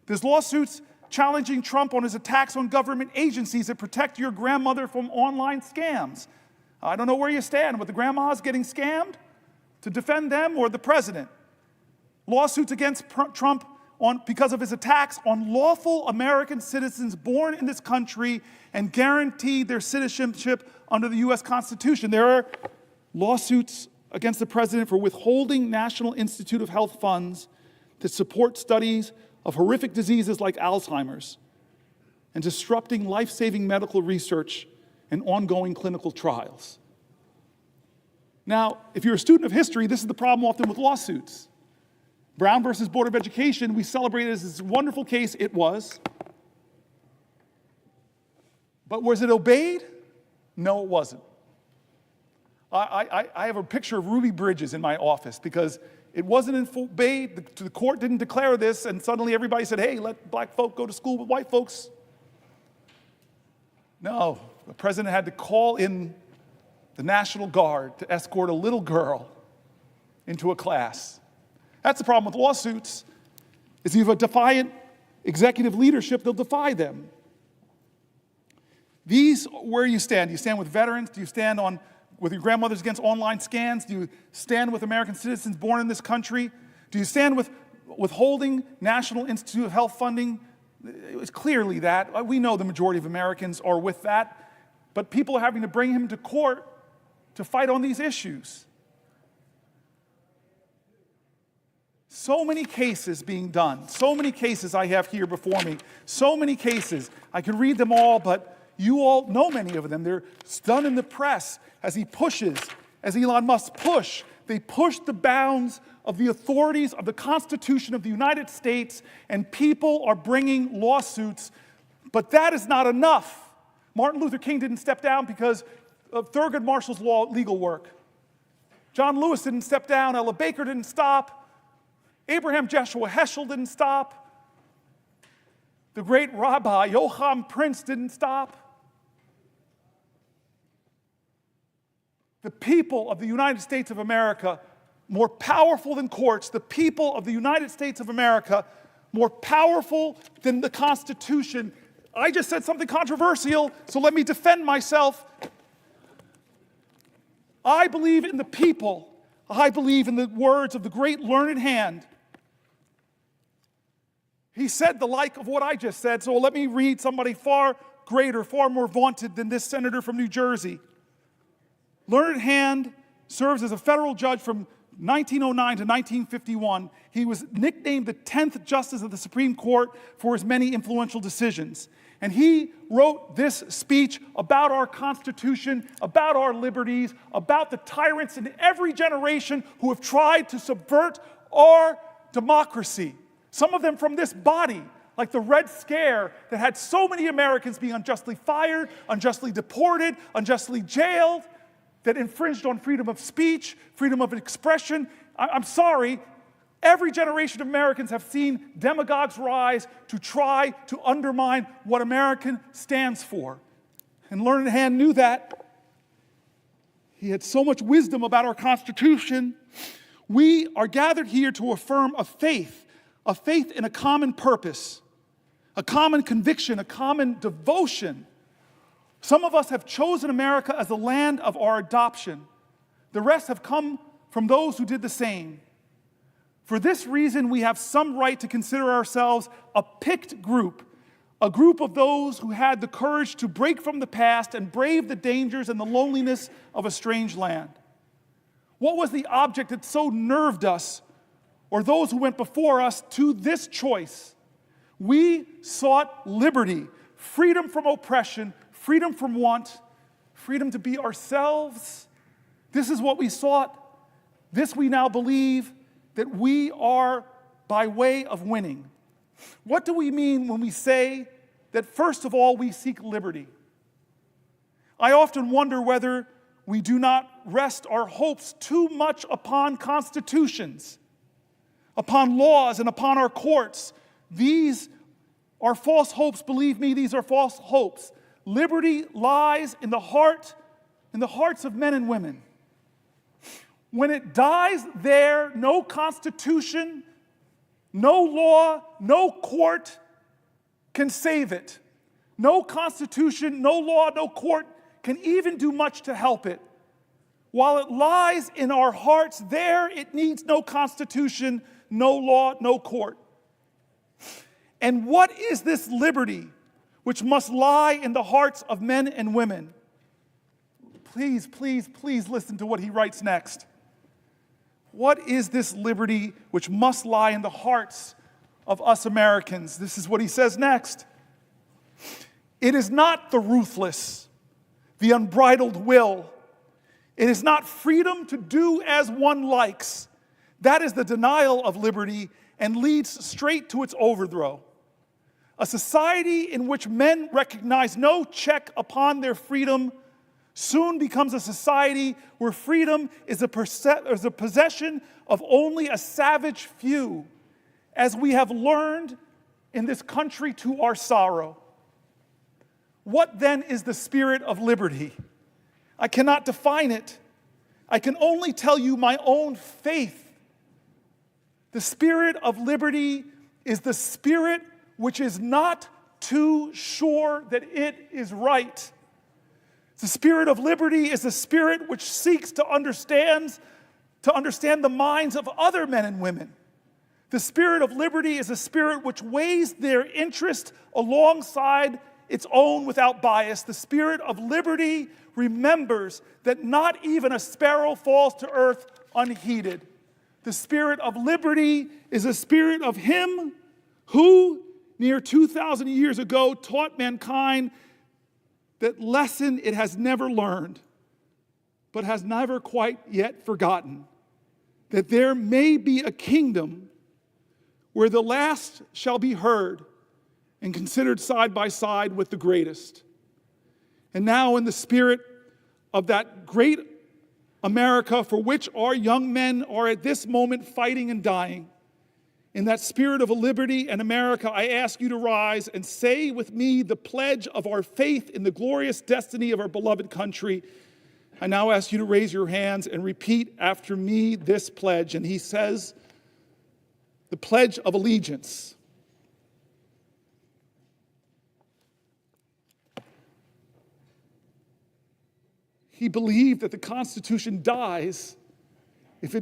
There's lawsuits challenging Trump on his attacks on government agencies that protect your grandmother from online scams. I don't know where you stand with the grandmas getting scammed, to defend them or the president. Lawsuits against Trump because of his attacks on lawful American citizens born in this country and guaranteed their citizenship under the U.S. Constitution. There are lawsuits against the president for withholding National Institute of Health funds that support studies of horrific diseases like Alzheimer's and disrupting life-saving medical research and ongoing clinical trials. Now, if you're a student of history, this is the problem often with lawsuits. Brown versus Board of Education, we celebrated as this wonderful case. It was. But was it obeyed? No, it wasn't. I have a picture of Ruby Bridges in my office because it wasn't obeyed. The court didn't declare this, and suddenly everybody said, hey, let black folk go to school with white folks. No, the president had to call in the National Guard to escort a little girl into a class. That's the problem with lawsuits, is you have a defiant executive leadership, they'll defy them. These, where you stand. Do you stand with veterans? Do you stand with your grandmothers against online scams? Do you stand with American citizens born in this country? Do you stand with withholding National Institute of Health funding? It's clearly that. We know the majority of Americans are with that. But people are having to bring him to court to fight on these issues. So many cases being done. So many cases I have here before me. So many cases. I can read them all, but you all know many of them. They're done in the press as he pushes, as Elon Musk push. They push the bounds of the authorities of the Constitution of the United States, and people are bringing lawsuits. But that is not enough. Martin Luther King didn't step down because of Thurgood Marshall's legal work. John Lewis didn't step down. Ella Baker didn't stop. Abraham Joshua Heschel didn't stop. The great Rabbi Joachim Prince didn't stop. The people of the United States of America, more powerful than courts, the people of the United States of America, more powerful than the Constitution. I just said something controversial, so let me defend myself. I believe in the people. I believe in the words of the great learned hand. He said the like of what I just said, so let me read somebody far greater, far more vaunted than this senator from New Jersey. Learned Hand serves as a federal judge from 1909 to 1951. He was nicknamed the 10th Justice of the Supreme Court for his many influential decisions. And he wrote this speech about our Constitution, about our liberties, about the tyrants in every generation who have tried to subvert our democracy. Some of them from this body, like the Red Scare that had so many Americans being unjustly fired, unjustly deported, unjustly jailed, that infringed on freedom of speech, freedom of expression. I'm sorry, every generation of Americans have seen demagogues rise to try to undermine what American stands for. And Learned Hand knew that. He had so much wisdom about our Constitution. We are gathered here to affirm a faith in a common purpose, a common conviction, a common devotion. Some of us have chosen America as the land of our adoption. The rest have come from those who did the same. For this reason, we have some right to consider ourselves a picked group, a group of those who had the courage to break from the past and brave the dangers and the loneliness of a strange land. What was the object that so nerved us, or those who went before us, to this choice? We sought liberty, freedom from oppression, freedom from want, freedom to be ourselves. This is what we sought. This we now believe that we are by way of winning. What do we mean when we say that first of all we seek liberty? I often wonder whether we do not rest our hopes too much upon constitutions, upon laws, and upon our courts. These are false hopes. Believe me, these are false hopes. Liberty lies in the hearts of men and women. When it dies there, no constitution, no law, no court can save it. No constitution, no law, no court can even do much to help it. While it lies in our hearts, there it needs no constitution, no law, no court. And what is this liberty which must lie in the hearts of men and women? Please, please, please listen to what he writes next. What is this liberty which must lie in the hearts of us Americans? This is what he says next. It is not the ruthless, the unbridled will. It is not freedom to do as one likes. That is the denial of liberty and leads straight to its overthrow. A society in which men recognize no check upon their freedom soon becomes a society where freedom is a possession of only a savage few, as we have learned in this country to our sorrow. What then is the spirit of liberty? I cannot define it. I can only tell you my own faith. The spirit of liberty is the spirit which is not too sure that it is right. The spirit of liberty is the spirit which seeks to understand the minds of other men and women. The spirit of liberty is a spirit which weighs their interest alongside its own without bias. The spirit of liberty remembers that not even a sparrow falls to earth unheeded. The spirit of liberty is a spirit of him who, near 2,000 years ago, taught mankind that lesson it has never learned, but has never quite yet forgotten, that there may be a kingdom where the last shall be heard and considered side by side with the greatest. And now, in the spirit of that great America for which our young men are at this moment fighting and dying, in that spirit of a liberty and America, I ask you to rise and say with me the pledge of our faith in the glorious destiny of our beloved country. I now ask you to raise your hands and repeat after me this pledge. And he says, the Pledge of Allegiance. He believed that the Constitution dies if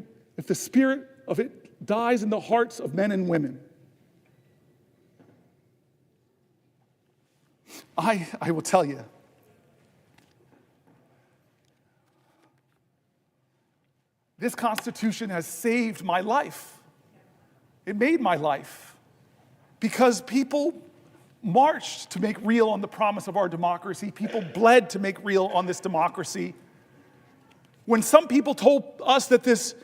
the spirit of it dies in the hearts of men and women. I will tell you, this Constitution has saved my life. It made my life because people marched to make real on the promise of our democracy. People bled to make real on this democracy. When some people told us that this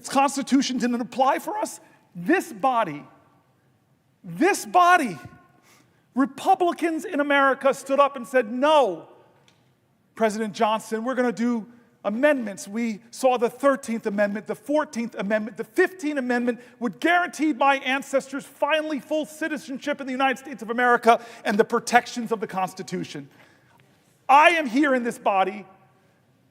Constitution didn't apply for us, this body, Republicans in America stood up and said, no, President Johnson, we're going to do amendments. We saw the 13th Amendment, the 14th Amendment, the 15th Amendment would guarantee my ancestors finally full citizenship in the United States of America and the protections of the Constitution. I am here in this body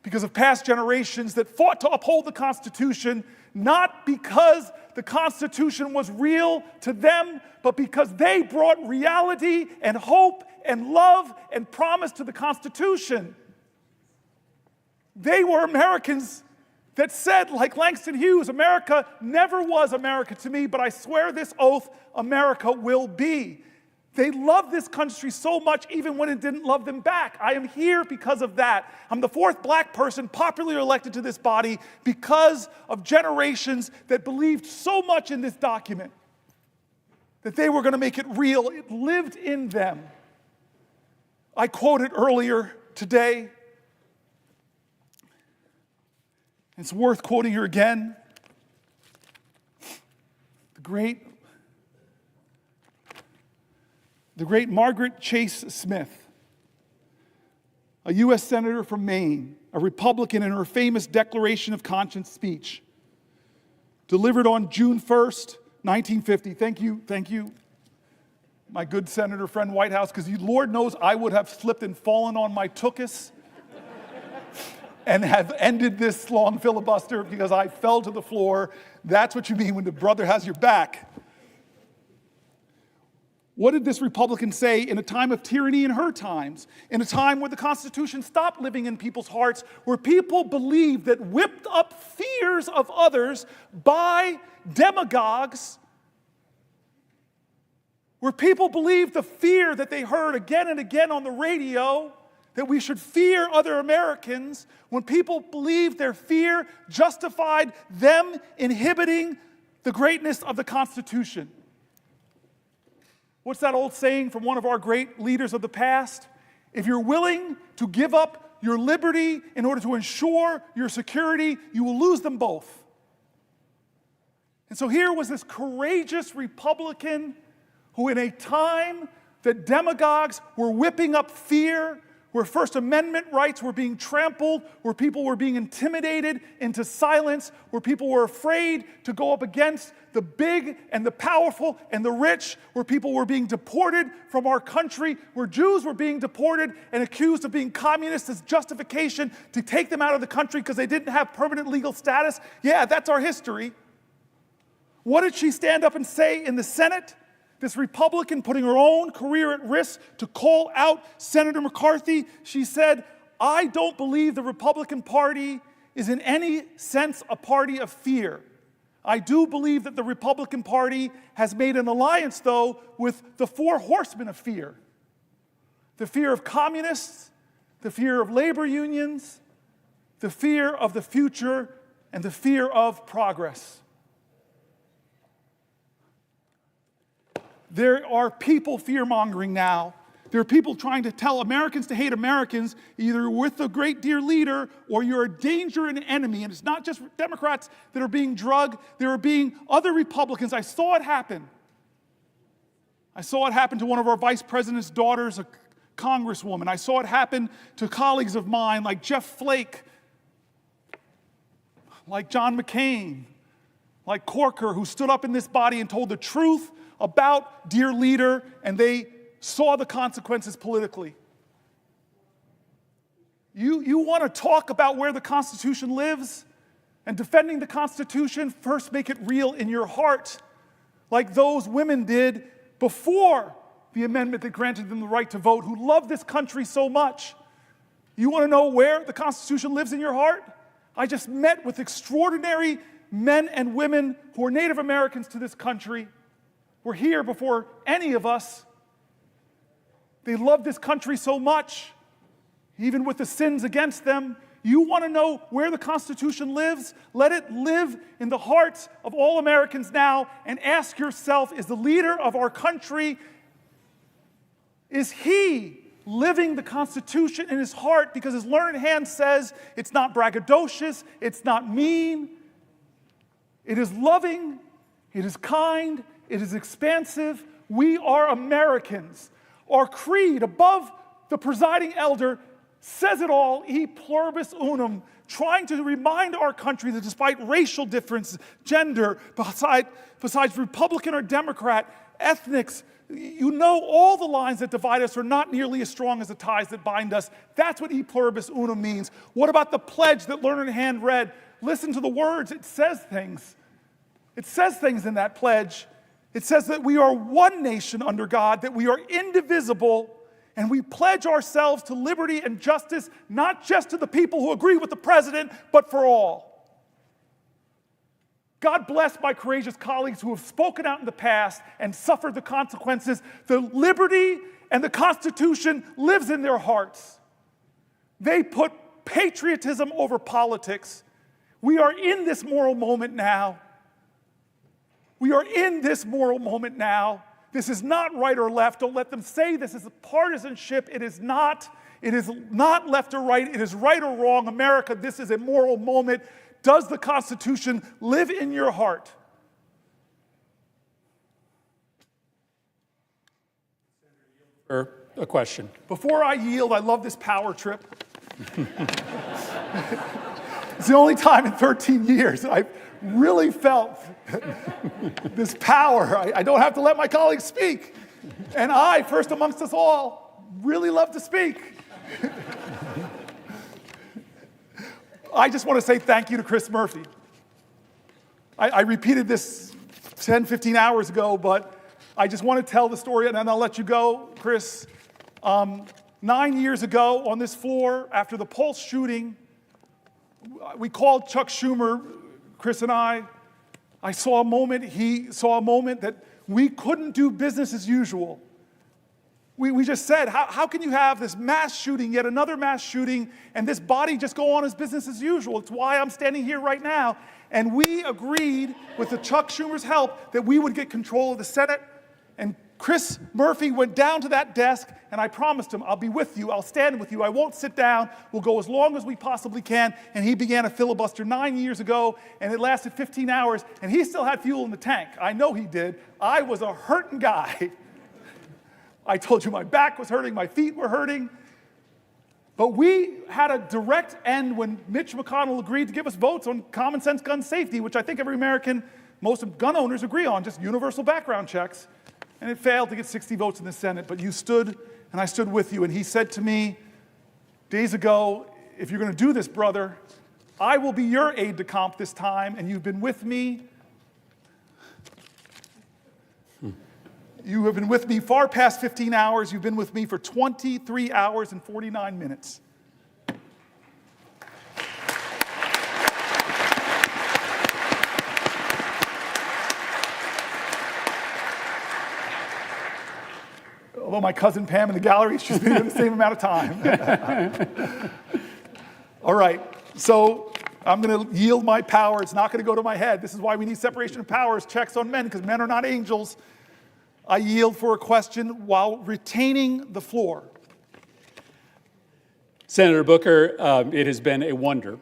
because of past generations that fought to uphold the Constitution, not because the Constitution was real to them, but because they brought reality and hope and love and promise to the Constitution. They were Americans that said, like Langston Hughes, America never was America to me, but I swear this oath, America will be. They loved this country so much even when it didn't love them back. I am here because of that. I'm the fourth black person popularly elected to this body because of generations that believed so much in this document that they were going to make it real. It lived in them. I quoted earlier today. It's worth quoting here again. The great Margaret Chase Smith, a U.S. Senator from Maine, a Republican, in her famous Declaration of Conscience speech, delivered on June 1st, 1950. Thank you, my good senator friend Whitehouse, because Lord knows I would have slipped and fallen on my tuchus. and have ended this long filibuster because I fell to the floor. That's what you mean when the brother has your back. What did this Republican say in a time of tyranny in her times, in a time where the Constitution stopped living in people's hearts, where people believed that whipped up fears of others by demagogues, where people believed the fear that they heard again and again on the radio, that we should fear other Americans, when people believed their fear justified them inhibiting the greatness of the Constitution. What's that old saying from one of our great leaders of the past? If you're willing to give up your liberty in order to ensure your security, you will lose them both. And so here was this courageous Republican who, in a time that demagogues were whipping up fear, where First Amendment rights were being trampled, where people were being intimidated into silence, where people were afraid to go up against the big and the powerful and the rich, where people were being deported from our country, where Jews were being deported and accused of being communists as justification to take them out of the country because they didn't have permanent legal status. Yeah, that's our history. What did she stand up and say in the Senate? This Republican putting her own career at risk to call out Senator McCarthy. She said, I don't believe the Republican Party is in any sense a party of fear. I do believe that the Republican Party has made an alliance, though, with the four horsemen of fear. The fear of communists, the fear of labor unions, the fear of the future, and the fear of progress. There are people fear-mongering now. There are people trying to tell Americans to hate Americans, either with the great dear leader or you're a danger and an enemy. And it's not just Democrats that are being drugged. There are being other Republicans. I saw it happen. I saw it happen to one of our vice president's daughters, a congresswoman. I saw it happen to colleagues of mine like Jeff Flake, like John McCain, like Corker, who stood up in this body and told the truth about dear leader, and they saw the consequences politically. You want to talk about where the Constitution lives? And defending the Constitution, first make it real in your heart, like those women did before the amendment that granted them the right to vote, who love this country so much. You want to know where the Constitution lives in your heart? I just met with extraordinary men and women who are Native Americans to this country, were here before any of us. They love this country so much, even with the sins against them. You want to know where the Constitution lives? Let it live in the hearts of all Americans now, and ask yourself, is the leader of our country, is he living the Constitution in his heart? Because his learned hand says it's not braggadocious, it's not mean, it is loving, it is kind, it is expansive. We are Americans. Our creed above the presiding elder says it all, e pluribus unum, trying to remind our country that despite racial difference, gender, besides Republican or Democrat, ethnics, you know all the lines that divide us are not nearly as strong as the ties that bind us. That's what e pluribus unum means. What about the pledge that learned hand read? Listen to the words. It says things. It says things in that pledge. It says that we are one nation under God, that we are indivisible, and we pledge ourselves to liberty and justice, not just to the people who agree with the president, but for all. God bless my courageous colleagues who have spoken out in the past and suffered the consequences. The liberty and the Constitution lives in their hearts. They put patriotism over politics. We are in this moral moment now. We are in this moral moment now. This is not right or left. Don't let them say this is a partisanship. It is not. It is not left or right. It is right or wrong. America, this is a moral moment. Does the Constitution live in your heart? A question. Before I yield, I love this power trip. It's the only time in 13 years I've really felt this power. I don't have to let my colleagues speak. And I, first amongst us all, really love to speak. I just want to say thank you to Chris Murphy. I repeated this 10, 15 hours ago, but I just want to tell the story, and then I'll let you go, Chris. 9 years ago on this floor, after the Pulse shooting, we called Chuck Schumer, Chris and I saw a moment, he saw a moment that we couldn't do business as usual. We just said, how can you have this mass shooting, yet another mass shooting, and this body just go on as business as usual? It's why I'm standing here right now. And we agreed, with the Chuck Schumer's help, that we would get control of the Senate. And Chris Murphy went down to that desk, and I promised him, I'll be with you, I'll stand with you, I won't sit down, we'll go as long as we possibly can. And he began a filibuster 9 years ago, and it lasted 15 hours, and he still had fuel in the tank. I know he did. I was a hurting guy. I told you my back was hurting, my feet were hurting. But we had a direct end when Mitch McConnell agreed to give us votes on common sense gun safety, which I think every American, most gun owners agree on, just universal background checks. And it failed to get 60 votes in the Senate, but you stood, and I stood with you. And he said to me days ago, if you're going to do this, brother, I will be your aide de camp this time, and you've been with me. You have been with me far past 15 hours. You've been with me for 23 hours and 49 minutes. Although my cousin Pam in the gallery, she's been here the same amount of time. All right, so I'm going to yield my power. It's not going to go to my head. This is why we need separation of powers, checks on men, because men are not angels. I yield for a question while retaining the floor. Senator Booker, it has been a wonder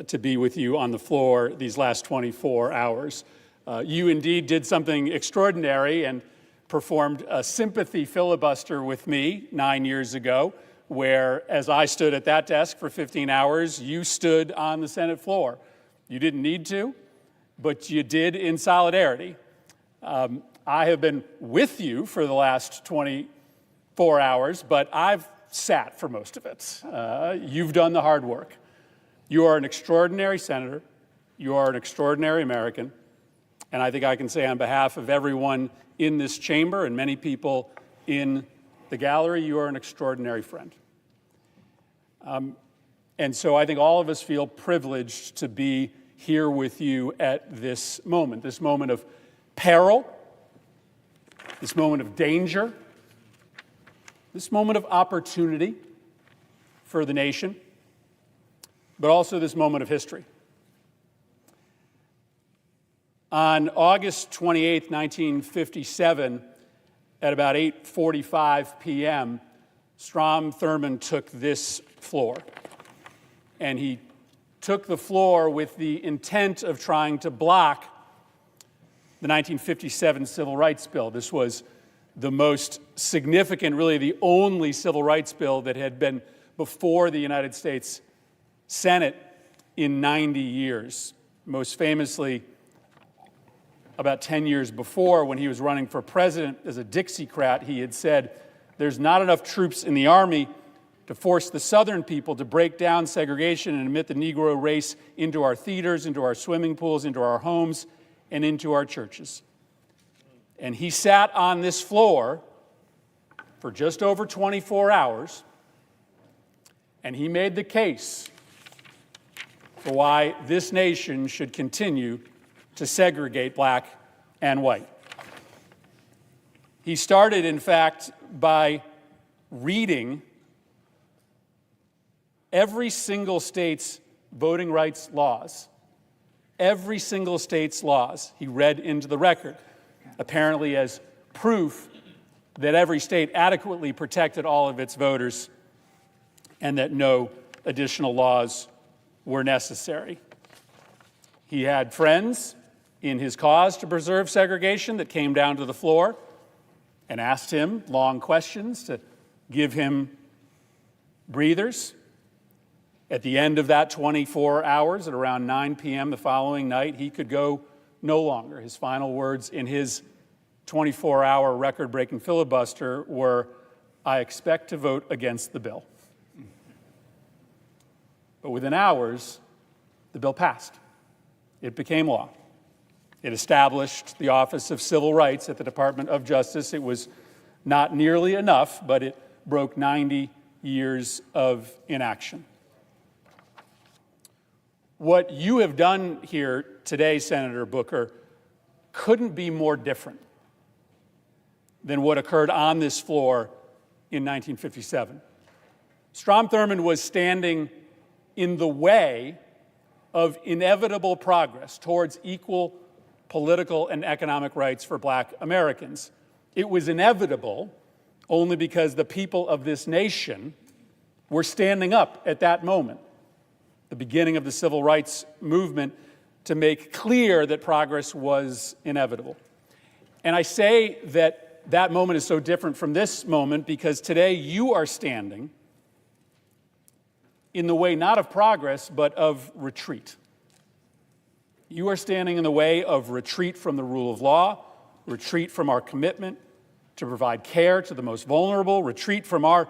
to be with you on the floor these last 24 hours. You indeed did something extraordinary and performed a sympathy filibuster with me 9 years ago, where as I stood at that desk for 15 hours, you stood on the Senate floor. You didn't need to, but you did in solidarity. I have been with you for the last 24 hours, but I've sat for most of it. You've done the hard work. You are an extraordinary senator. You are an extraordinary American. And I think I can say on behalf of everyone in this chamber and many people in the gallery, you are an extraordinary friend. And so I think all of us feel privileged to be here with you at this moment of peril, this moment of danger, this moment of opportunity for the nation, but also this moment of history. On August 28, 1957, at about 8:45 p.m., Strom Thurmond took this floor. And he took the floor with the intent of trying to block the 1957 Civil Rights Bill. This was the most significant, really the only civil rights bill that had been before the United States Senate in 90 years. Most famously, about 10 years before, when he was running for president as a Dixiecrat, he had said, "There's not enough troops in the Army to force the Southern people to break down segregation and admit the Negro race into our theaters, into our swimming pools, into our homes, and into our churches." And he sat on this floor for just over 24 hours, and he made the case for why this nation should continue to segregate black and white. He started, in fact, by reading every single state's voting rights laws. Every single state's laws he read into the record, apparently as proof that every state adequately protected all of its voters and that no additional laws were necessary. He had friends in his cause to preserve segregation that came down to the floor and asked him long questions to give him breathers. At the end of that 24 hours, at around 9 p.m. the following night, he could go no longer. His final words in his 24-hour record-breaking filibuster were, "I expect to vote against the bill." But within hours, The bill passed. It became law. It established the Office of Civil Rights at the Department of Justice. It was not nearly enough, but it broke 90 years of inaction. What you have done here today, Senator Booker, couldn't be more different than what occurred on this floor in 1957. Strom Thurmond was standing in the way of inevitable progress towards equal political and economic rights for Black Americans. It was inevitable only because the people of this nation were standing up at that moment, the beginning of the civil rights movement, to make clear that progress was inevitable. And I say that that moment is so different from this moment because today you are standing in the way not of progress, but of retreat. You are standing in the way of retreat from the rule of law, retreat from our commitment to provide care to the most vulnerable, retreat from our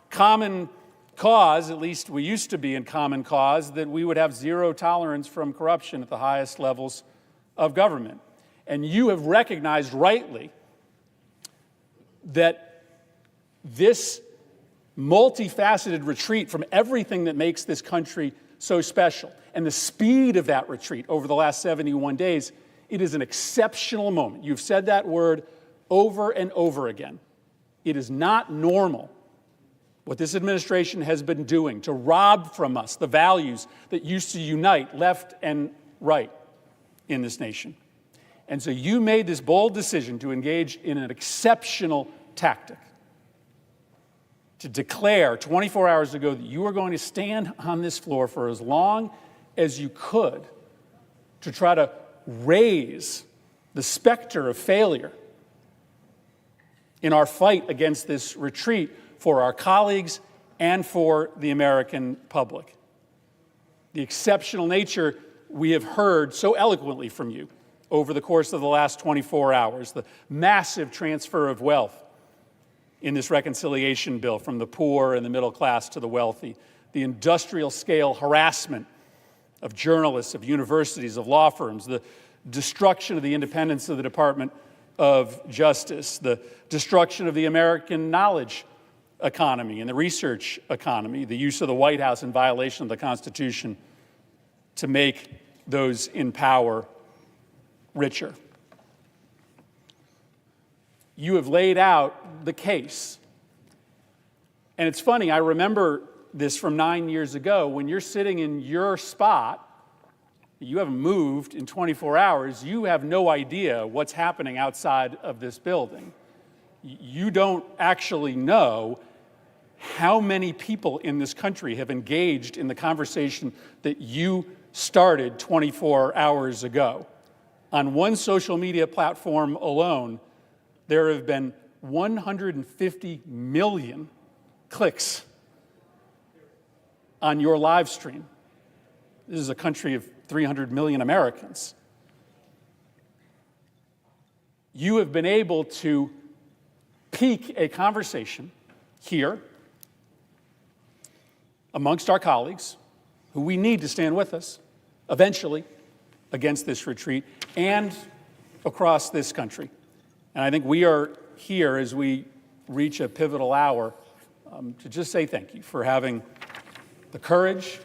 common cause, at least we used to be in common cause, that we would have zero tolerance from corruption at the highest levels of government. And you have recognized rightly that this multifaceted retreat from everything that makes this country so special, and the speed of that retreat over the last 71 days, it is an exceptional moment. You've said that word over and over again. It is not normal what this administration has been doing to rob from us the values that used to unite left and right in this nation. And so you made this bold decision to engage in an exceptional tactic, to declare 24 hours ago that you were going to stand on this floor for as long as you could to try to raise the specter of failure in our fight against this retreat for our colleagues and for the American public. The exceptional nature we have heard so eloquently from you over the course of the last 24 hours, the massive transfer of wealth in this reconciliation bill from the poor and the middle class to the wealthy, the industrial scale harassment of journalists, of universities, of law firms, the destruction of the independence of the Department of Justice, the destruction of the American knowledge economy and the research economy, the use of the White House in violation of the Constitution to make those in power richer. You have laid out the case. And it's funny, I remember this from 9 years ago. When you're sitting in your spot, you haven't moved in 24 hours, you have no idea what's happening outside of this building. You don't actually know how many people in this country have engaged in the conversation that you started 24 hours ago. On one social media platform alone, there have been 150 million clicks on your live stream. This is a country of 300 million Americans. You have been able to pique a conversation here amongst our colleagues, who we need to stand with us eventually against this retreat, and across this country. And I think we are here as we reach a pivotal hour to just say thank you for having the courage,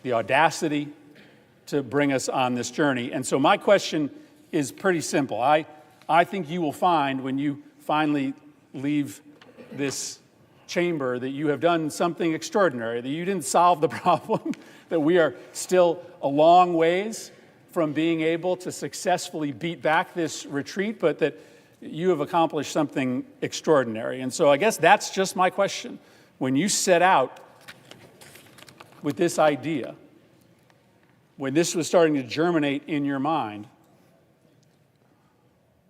the audacity to bring us on this journey. And so my question is pretty simple. I think you will find when you finally leave this chamber that you have done something extraordinary, that you didn't solve the problem, that we are still a long ways from being able to successfully beat back this retreat, but that you have accomplished something extraordinary. And so I guess that's just my question. When you set out with this idea, when this was starting to germinate in your mind,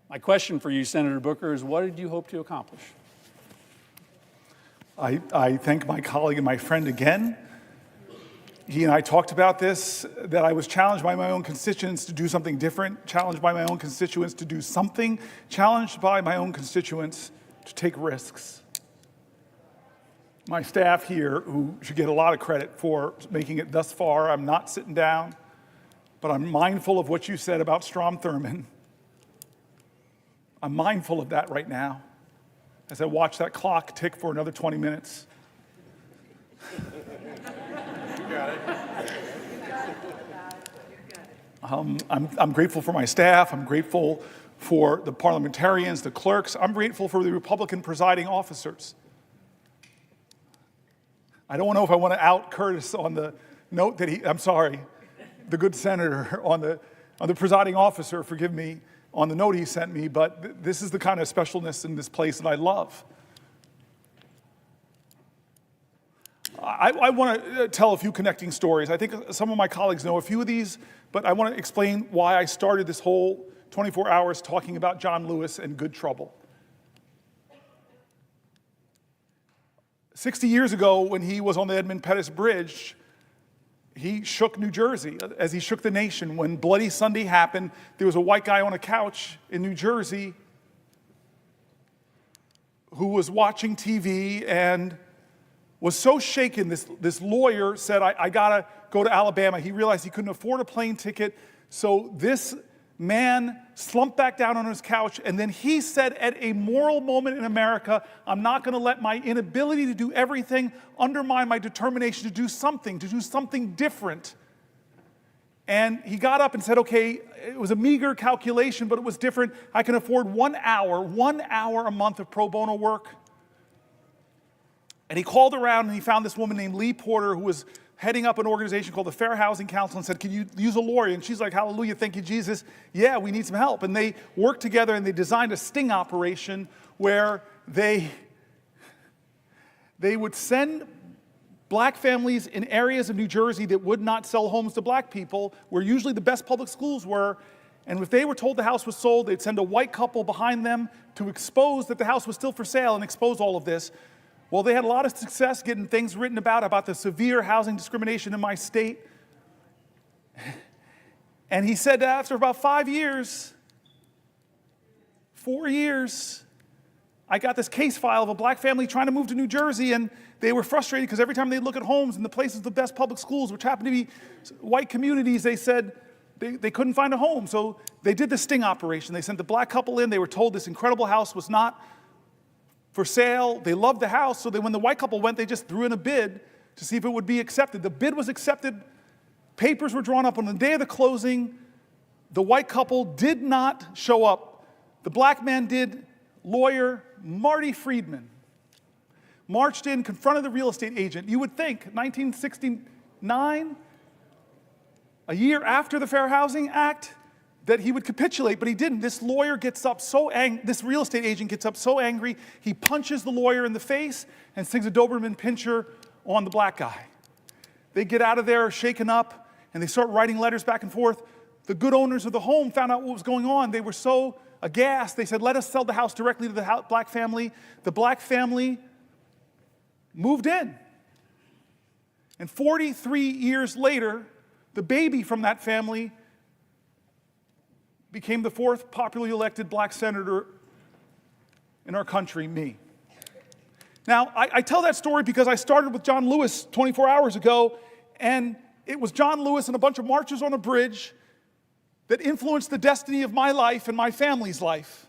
my question for you, Senator Booker, is what did you hope to accomplish? I thank my colleague and my friend again. He and I talked about this, that I was challenged by my own constituents to do something different, challenged by my own constituents to do something, challenged by my own constituents to take risks. my staff here, who should get a lot of credit for making it thus far. I'm not sitting down, but I'm mindful of what you said about Strom Thurmond. I'm mindful of that right now as I watch that clock tick for another 20 minutes. I'm grateful for my staff. I'm grateful for the parliamentarians, the clerks. I'm grateful for the Republican presiding officers. I don't know if I want to out Curtis on the note that the good senator on the presiding officer, forgive me, on the note he sent me, but this is the kind of specialness in this place that I love. I want to tell a few connecting stories. I think some of my colleagues know a few of these, but I want to explain why I started this whole 24 hours talking about John Lewis and good trouble. 60 years ago, when he was on the Edmund Pettus Bridge, he shook New Jersey as he shook the nation. When Bloody Sunday happened, there was a white guy on a couch in New Jersey who was watching TV and was so shaken. This lawyer said, I gotta go to Alabama. He realized he couldn't afford a plane ticket, so this man slumped back down on his couch, and then he said, at a moral moment in America, I'm not going to let my inability to do everything undermine my determination to do something different. And he got up and said, okay, it was a meager calculation, but it was different. I can afford 1 hour a month of pro bono work. And he called around and he found this woman named Lee Porter, who was heading up an organization called the Fair Housing Council, and said, can you use a lawyer? And she's like, hallelujah, thank you, Jesus. Yeah, we need some help. And they worked together and they designed a sting operation where they would send black families in areas of New Jersey that would not sell homes to black people, where usually the best public schools were. And if they were told the house was sold, they'd send a white couple behind them to expose that the house was still for sale and expose all of this. Well, they had a lot of success getting things written about the severe housing discrimination in my state. And he said that after about 4 years, I got this case file of a black family trying to move to New Jersey, and they were frustrated because every time they'd look at homes in the places with the best public schools, which happened to be white communities, they said they couldn't find a home. So they did the sting operation. They sent the black couple in. They were told this incredible house was not for sale. They loved the house, so when the white couple went, they just threw in a bid to see if it would be accepted. The bid was accepted. Papers were drawn up on the day of the closing. The white couple did not show up. The black man did. Lawyer Marty Friedman marched in, confronted the real estate agent. You would think 1969, a year after the Fair Housing Act, that he would capitulate, but he didn't. This lawyer gets up so angry, this real estate agent gets up so angry, he punches the lawyer in the face and sings a Doberman Pinscher on the black guy. They get out of there shaken up, and they start writing letters back and forth. The good owners of the home found out what was going on. They were so aghast. They said, let us sell the house directly to the black family. The black family moved in. And 43 years later, the baby from that family became the 4th popularly elected black senator in our country, me. Now, I tell that story because I started with John Lewis 24 hours ago, and it was John Lewis and a bunch of marchers on a bridge that influenced the destiny of my life and my family's life.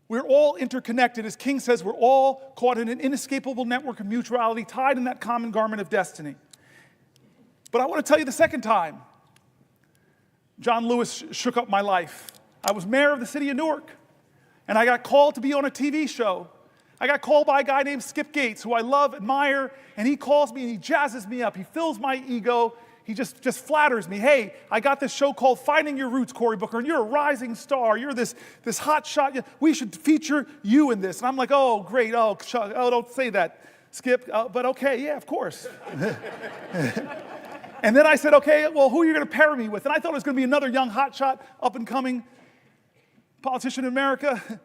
We're all interconnected. As King says, we're all caught in an inescapable network of mutuality, tied in that common garment of destiny. But I want to tell you the second time John Lewis shook up my life. I was mayor of the city of Newark, and I got called to be on a TV show. I got called by a guy named Skip Gates, who I love, admire, and he calls me and he jazzes me up. He fills my ego. He just flatters me. Hey, I got this show called Finding Your Roots, Cory Booker, and you're a rising star. You're this hot shot. We should feature you in this. And I'm like, oh, great. Oh, don't say that, Skip. But okay, yeah, of course. And then I said, okay, well, who are you going to pair me with? And I thought it was going to be another young hotshot, up-and-coming politician in America.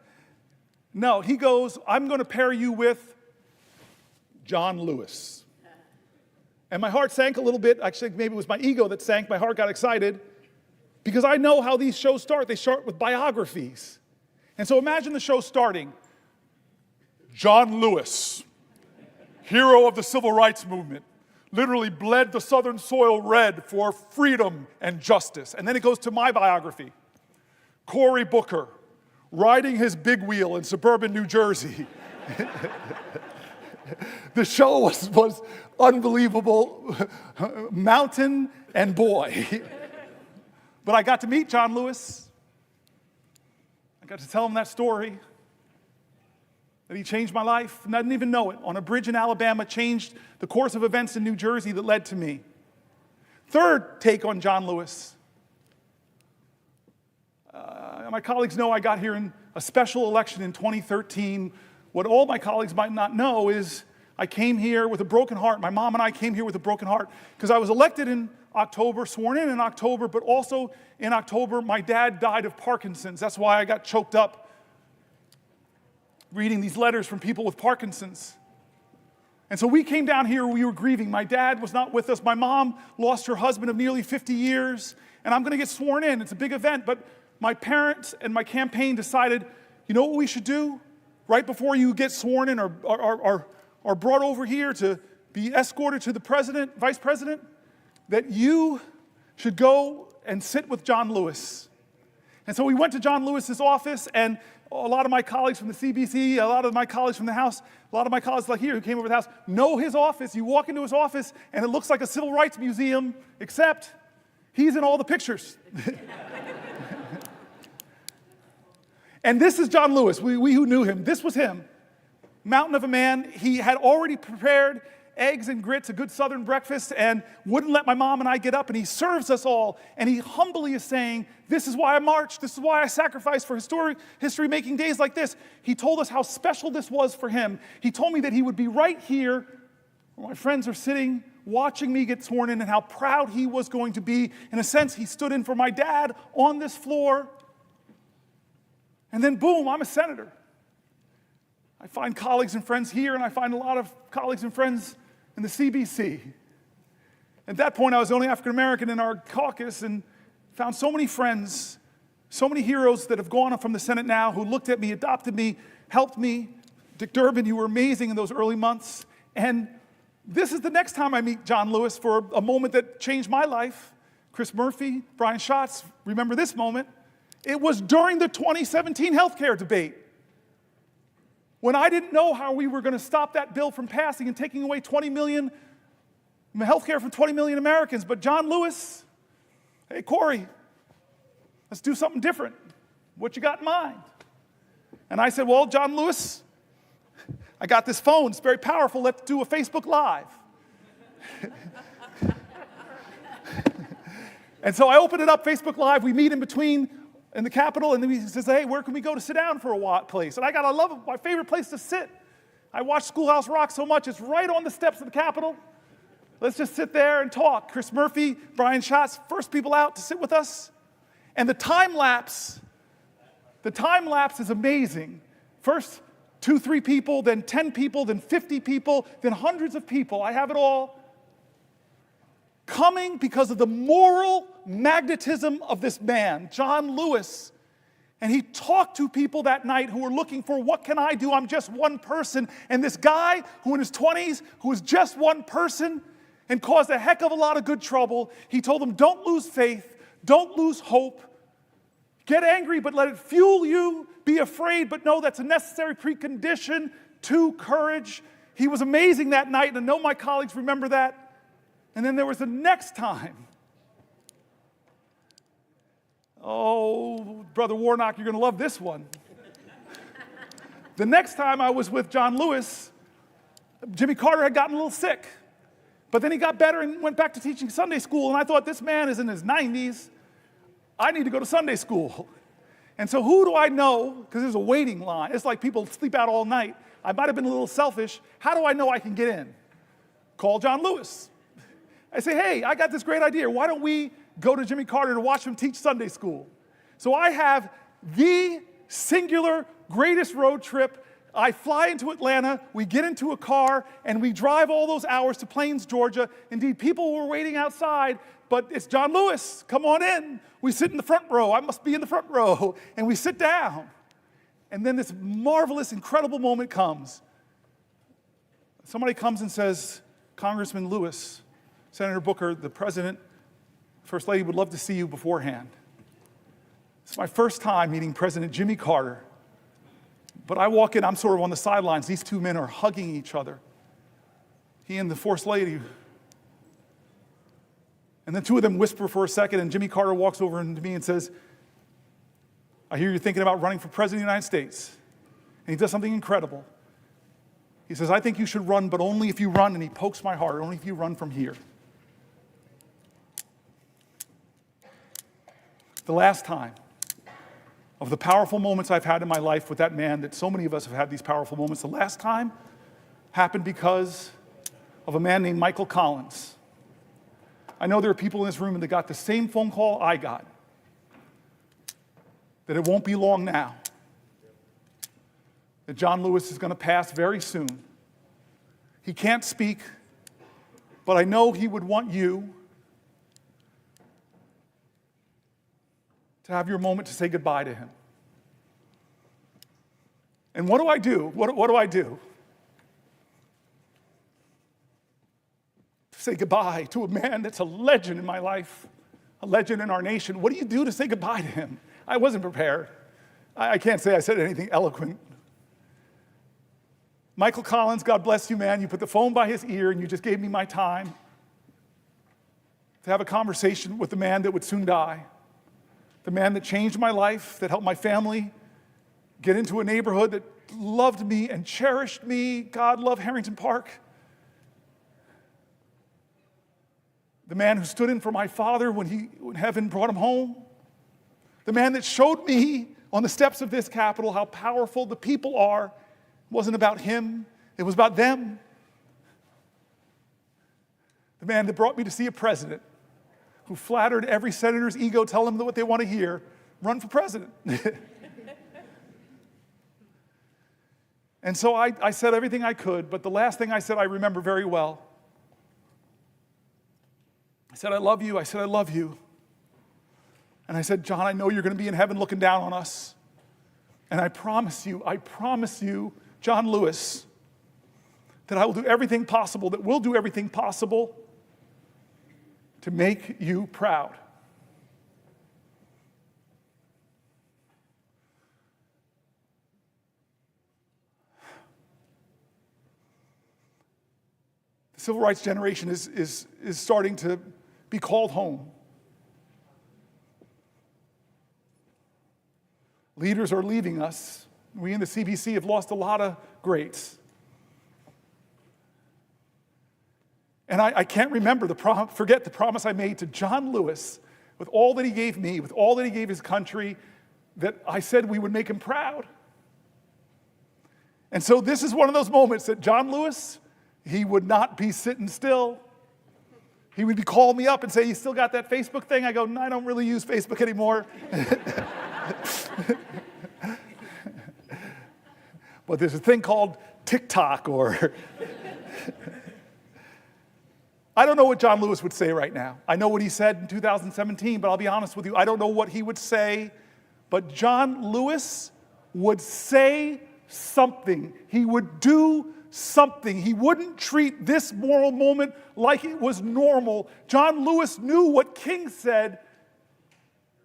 No, he goes, I'm going to pair you with John Lewis. And my heart sank a little bit. Actually, maybe it was my ego that sank. My heart got excited because I know how these shows start. They start with biographies. And so imagine the show starting. John Lewis. hero of the civil rights movement, literally bled the southern soil red for freedom and justice. And then it goes to my biography. Cory Booker, riding his big wheel in suburban New Jersey. The show was unbelievable, mountain and boy. But I got to meet John Lewis. I got to tell him that story, that he changed my life, and I didn't even know it. On a bridge in Alabama, changed the course of events in New Jersey that led to me. Third take on John Lewis. My colleagues know I got here in a special election in 2013. What all my colleagues might not know is I came here with a broken heart. My mom and I came here with a broken heart because I was elected in October, sworn in October, but also in October, my dad died of Parkinson's. That's why I got choked up reading these letters from people with Parkinson's. And so we came down here, we were grieving. My dad was not with us. My mom lost her husband of nearly 50 years, and I'm going to get sworn in. It's a big event, but my parents and my campaign decided, you know what we should do? Right before you get sworn in or brought over here to be escorted to the president, vice president, that you should go and sit with John Lewis. And so we went to John Lewis's office, and a lot of my colleagues from the CBC, a lot of my colleagues from the House, a lot of my colleagues like here who came over to the House know his office. You walk into his office, and it looks like a civil rights museum, except he's in all the pictures. And this is John Lewis, we who knew him. This was him, mountain of a man. He had already prepared eggs and grits, a good Southern breakfast, and wouldn't let my mom and I get up, and he serves us all, and he humbly is saying, this is why I marched, this is why I sacrificed for history-making days like this. He told us how special this was for him. He told me that he would be right here where my friends are sitting, watching me get sworn in, and how proud he was going to be. In a sense, he stood in for my dad on this floor, and then boom, I'm a senator. I find colleagues and friends here, and I find a lot of colleagues and friends in the CBC. At that point, I was the only African American in our caucus and found so many friends, so many heroes that have gone up from the Senate now who looked at me, adopted me, helped me. Dick Durbin, you were amazing in those early months. And this is the next time I meet John Lewis for a moment that changed my life. Chris Murphy, Brian Schatz, remember this moment. It was during the 2017 healthcare debate, when I didn't know how we were going to stop that bill from passing and taking away 20 million health care from 20 million Americans. But John Lewis, hey, Cory, let's do something different. What you got in mind? And I said, well, John Lewis, I got this phone. It's very powerful. Let's do a Facebook Live. And so I opened it up, Facebook Live. We meet in the Capitol, and then he says, hey, where can we go to sit down for a place? And I love my favorite place to sit. I watch Schoolhouse Rock so much, it's right on the steps of the Capitol. Let's just sit there and talk. Chris Murphy, Brian Schatz, first people out to sit with us. And the time lapse is amazing. First 2, 3 people, then 10 people, then 50 people, then hundreds of people. I have it all. Coming because of the moral magnetism of this man, John Lewis. And he talked to people that night who were looking for, what can I do? I'm just one person. And this guy who in his 20s, who was just one person and caused a heck of a lot of good trouble, he told them, don't lose faith, don't lose hope. Get angry, but let it fuel you. Be afraid, but know that's a necessary precondition to courage. He was amazing that night, and I know my colleagues remember that. And then there was the next time. Oh, Brother Warnock, you're going to love this one. The next time I was with John Lewis, Jimmy Carter had gotten a little sick. But then he got better and went back to teaching Sunday school. And I thought, this man is in his 90s. I need to go to Sunday school. And so who do I know? Because there's a waiting line. It's like people sleep out all night. I might have been a little selfish. How do I know I can get in? Call John Lewis. I say, hey, I got this great idea. Why don't we go to Jimmy Carter to watch him teach Sunday school? So I have the singular greatest road trip. I fly into Atlanta, we get into a car, and we drive all those hours to Plains, Georgia. Indeed, people were waiting outside, but it's John Lewis. Come on in. We sit in the front row. I must be in the front row. And we sit down. And then this marvelous, incredible moment comes. Somebody comes and says, Congressman Lewis, Senator Booker, the President, First Lady would love to see you beforehand. It's my first time meeting President Jimmy Carter. But I walk in, I'm sort of on the sidelines. These two men are hugging each other. He and the First Lady. And the two of them whisper for a second, and Jimmy Carter walks over to me and says, I hear you're thinking about running for President of the United States. And he does something incredible. He says, I think you should run, but only if you run, and he pokes my heart, only if you run from here. The last time of the powerful moments I've had in my life with that man, that so many of us have had these powerful moments, the last time happened because of a man named Michael Collins. I know there are people in this room that got the same phone call I got, that it won't be long now, that John Lewis is going to pass very soon. He can't speak, but I know he would want you to have your moment to say goodbye to him. And what do I do? What do I do? To say goodbye to a man that's a legend in my life, a legend in our nation. What do you do to say goodbye to him? I wasn't prepared. I can't say I said anything eloquent. Michael Collins, God bless you, man. You put the phone by his ear and you just gave me my time to have a conversation with the man that would soon die, the man that changed my life, that helped my family get into a neighborhood that loved me and cherished me. God loved Harrington Park. The man who stood in for my father when heaven brought him home. The man that showed me on the steps of this Capitol how powerful the people are. It wasn't about him, it was about them. The man that brought me to see a president who flattered every senator's ego, tell them what they want to hear, run for president. And so I said everything I could, but the last thing I said I remember very well. I said, I love you. I said, I love you. And I said, John, I know you're going to be in heaven looking down on us. And I promise you, John Lewis, that I will do everything possible, that we'll do everything possible to make you proud. The civil rights generation is starting to be called home. Leaders are leaving us. We in the CBC have lost a lot of greats. And I can't remember forget the promise I made to John Lewis, with all that he gave me, with all that he gave his country, that I said we would make him proud. And so this is one of those moments that John Lewis, he would not be sitting still. He would be calling me up and say, you still got that Facebook thing? I go, no, I don't really use Facebook anymore. But there's a thing called TikTok or... I don't know what John Lewis would say right now. I know what he said in 2017, but I'll be honest with you, I don't know what he would say. But John Lewis would say something. He would do something. He wouldn't treat this moral moment like it was normal. John Lewis knew what King said,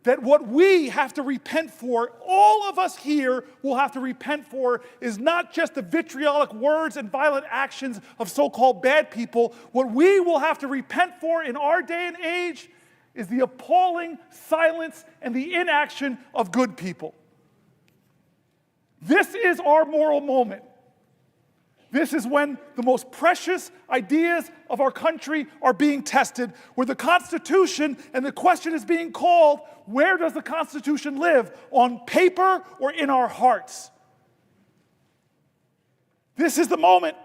that what we have to repent for, all of us here will have to repent for, is not just the vitriolic words and violent actions of so-called bad people. What we will have to repent for in our day and age is the appalling silence and the inaction of good people. This is our moral moment. This is when the most precious ideas of our country are being tested, where the Constitution, and the question is being called, where does the Constitution live? On paper or in our hearts? This is the moment.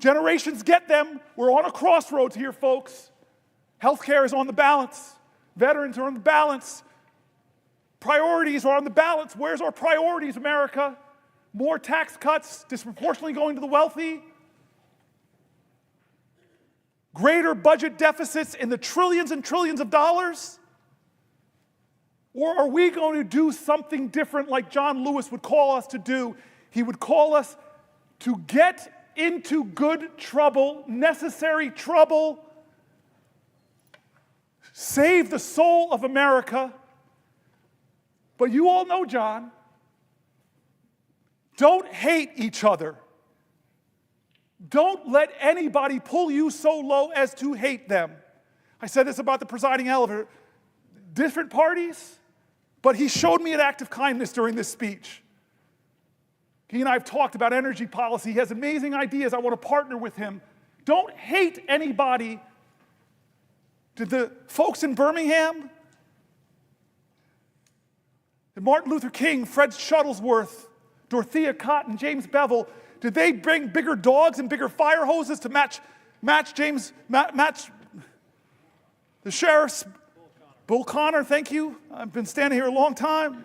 Generations get them. We're on a crossroads here, folks. Healthcare is on the balance. Veterans are on the balance. Priorities are on the balance. Where's our priorities, America? More tax cuts disproportionately going to the wealthy? Greater budget deficits in the trillions and trillions of dollars? Or are we going to do something different like John Lewis would call us to do? He would call us to get into good trouble, necessary trouble, save the soul of America. But you all know, John, don't hate each other. Don't let anybody pull you so low as to hate them. I said this about the presiding elder. Different parties, but he showed me an act of kindness during this speech. He and I have talked about energy policy. He has amazing ideas. I want to partner with him. Don't hate anybody. Did the folks in Birmingham, did Martin Luther King, Fred Shuttlesworth, Dorothea Cotton, James Bevel, did they bring bigger dogs and bigger fire hoses to match the sheriff's? Bull Connor, thank you. I've been standing here a long time.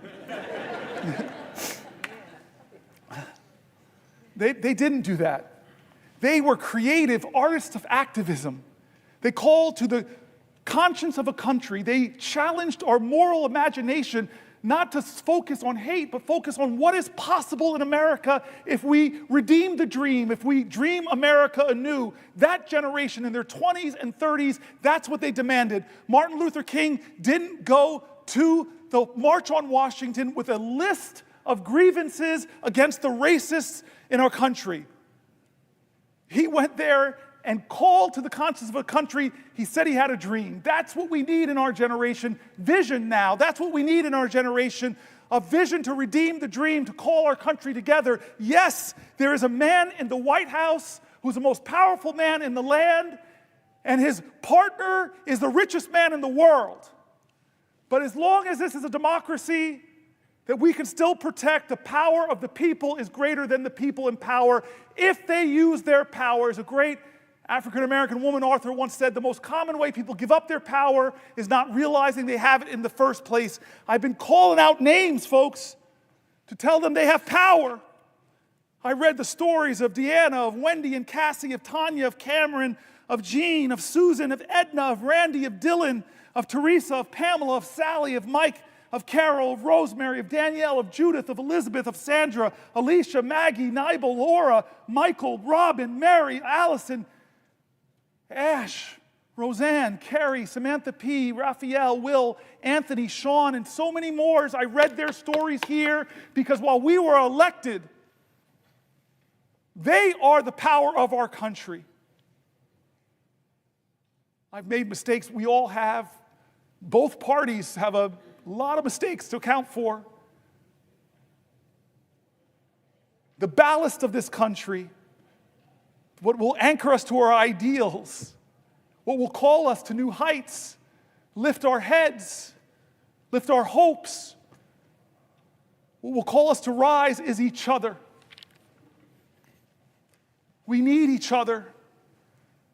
They didn't do that. They were creative artists of activism. They called to the conscience of a country. They challenged our moral imagination not to focus on hate, but focus on what is possible in America if we redeem the dream, if we dream America anew. That generation in their 20s and 30s, that's what they demanded. Martin Luther King didn't go to the March on Washington with a list of grievances against the racists in our country. He went there and called to the conscience of a country. He said he had a dream. That's what we need in our generation. Vision now. That's what we need in our generation. A vision to redeem the dream, to call our country together. Yes, there is a man in the White House who's the most powerful man in the land, and his partner is the richest man in the world. But as long as this is a democracy, that we can still protect the power of the people is greater than the people in power if they use their power. As a great African-American woman author once said, the most common way people give up their power is not realizing they have it in the first place. I've been calling out names, folks, to tell them they have power. I read the stories of Deanna, of Wendy and Cassie, of Tanya, of Cameron, of Jean, of Susan, of Edna, of Randy, of Dylan, of Teresa, of Pamela, of Sally, of Mike, of Carol, of Rosemary, of Danielle, of Judith, of Elizabeth, of Sandra, Alicia, Maggie, Nibel, Laura, Michael, Robin, Mary, Allison, Ash, Roseanne, Carrie, Samantha P., Raphael, Will, Anthony, Sean, and so many more. I read their stories here because while we were elected, they are the power of our country. I've made mistakes. We all have. Both parties have a lot of mistakes to account for. The ballast of this country, what will anchor us to our ideals, what will call us to new heights, lift our heads, lift our hopes, what will call us to rise is each other. We need each other.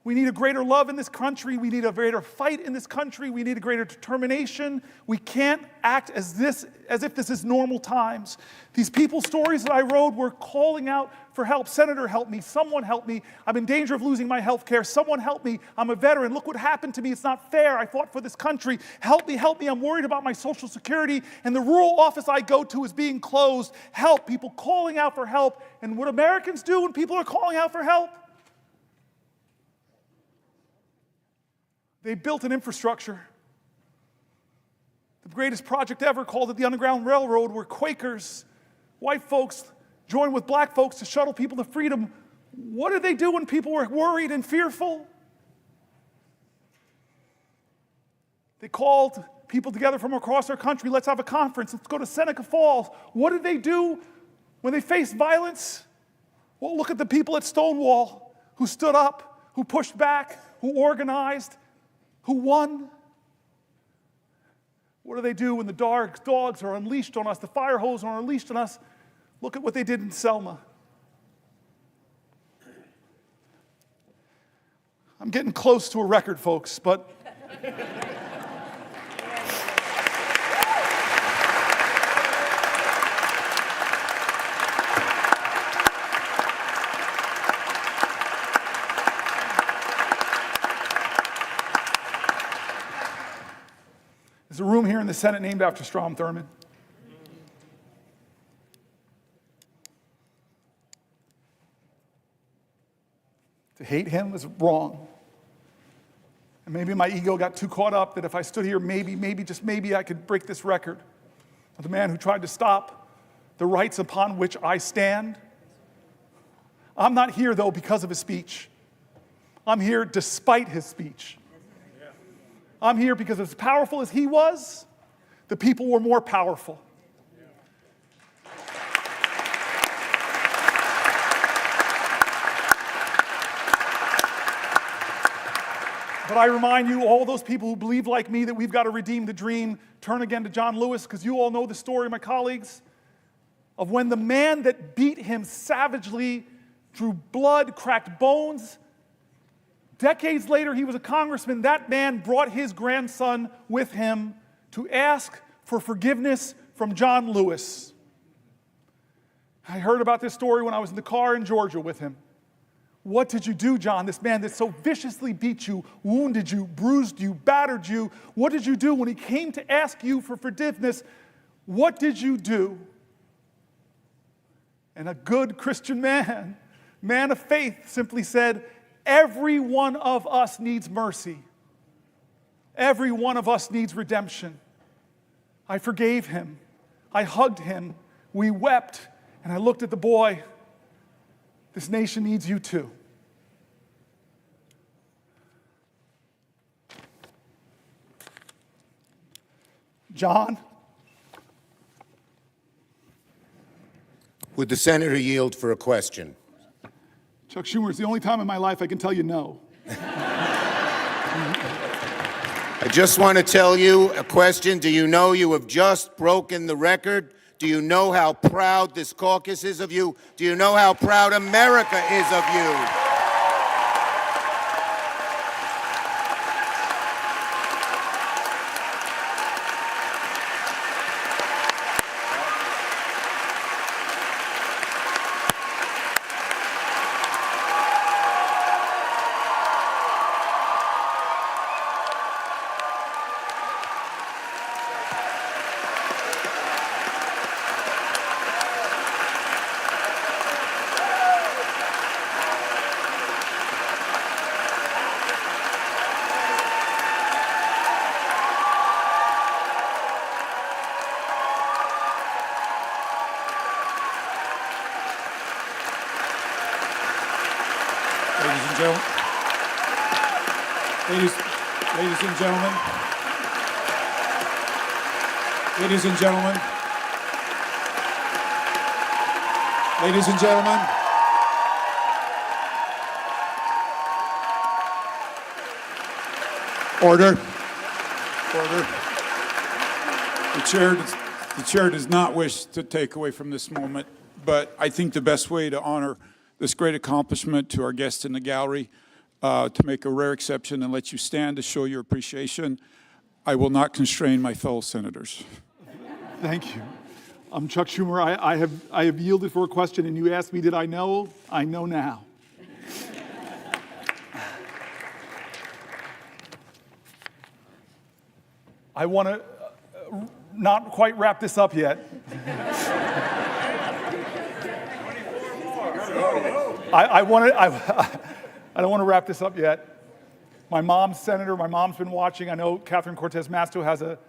We need a greater love in this country. We need a greater fight in this country. We need a greater determination. We can't act as if this is normal times. These people's stories that I wrote were calling out for help. Senator, help me. Someone help me. I'm in danger of losing my health care. Someone help me. I'm a veteran. Look what happened to me. It's not fair. I fought for this country. Help me, help me. I'm worried about my Social Security, and the rural office I go to is being closed. Help. People calling out for help. And what Americans do when people are calling out for help? They built an infrastructure. The greatest project ever, called it the Underground Railroad, where Quakers, white folks, joined with black folks to shuttle people to freedom. What did they do when people were worried and fearful? They called people together from across our country. Let's have a conference. Let's go to Seneca Falls. What did they do when they faced violence? Well, look at the people at Stonewall who stood up, who pushed back, who organized, who won. What do they do when the dogs are unleashed on us, the fire hose are unleashed on us? Look at what they did in Selma. I'm getting close to a record, folks, but there's a room here in the Senate named after Strom Thurmond. To hate him is wrong. And maybe my ego got too caught up that if I stood here, maybe, just maybe I could break this record of the man who tried to stop the rights upon which I stand. I'm not here, though, because of his speech. I'm here despite his speech. I'm here because as powerful as he was, the people were more powerful. But I remind you, all those people who believe like me that we've got to redeem the dream, turn again to John Lewis, because you all know the story, my colleagues, of when the man that beat him savagely, drew blood, cracked bones. Decades later, he was a congressman. That man brought his grandson with him to ask for forgiveness from John Lewis. I heard about this story when I was in the car in Georgia with him. What did you do, John? This man that so viciously beat you, wounded you, bruised you, battered you. What did you do when he came to ask you for forgiveness? What did you do? And a good Christian man of faith, simply said, every one of us needs mercy. Every one of us needs redemption. I forgave him. I hugged him. We wept. And I looked at the boy. This nation needs you too. John? Would the senator yield for a question? Chuck Schumer, it's the only time in my life I can tell you no. I just want to tell you a question. Do you know you have just broken the record? Do you know how proud this caucus is of you? Do you know how proud America is of you? Ladies and gentlemen, ladies and gentlemen, ladies and gentlemen, order. The chair does not wish to take away from this moment, but I think the best way to honor this great accomplishment to our guests in the gallery, to make a rare exception and let you stand to show your appreciation, I will not constrain my fellow senators. Thank you. I'm Chuck Schumer. I have yielded for a question, and you asked me, did I know? I know now. I want to not quite wrap this up yet. I don't want to wrap this up yet. My mom's senator, my mom's been watching. I know Catherine Cortez Masto has a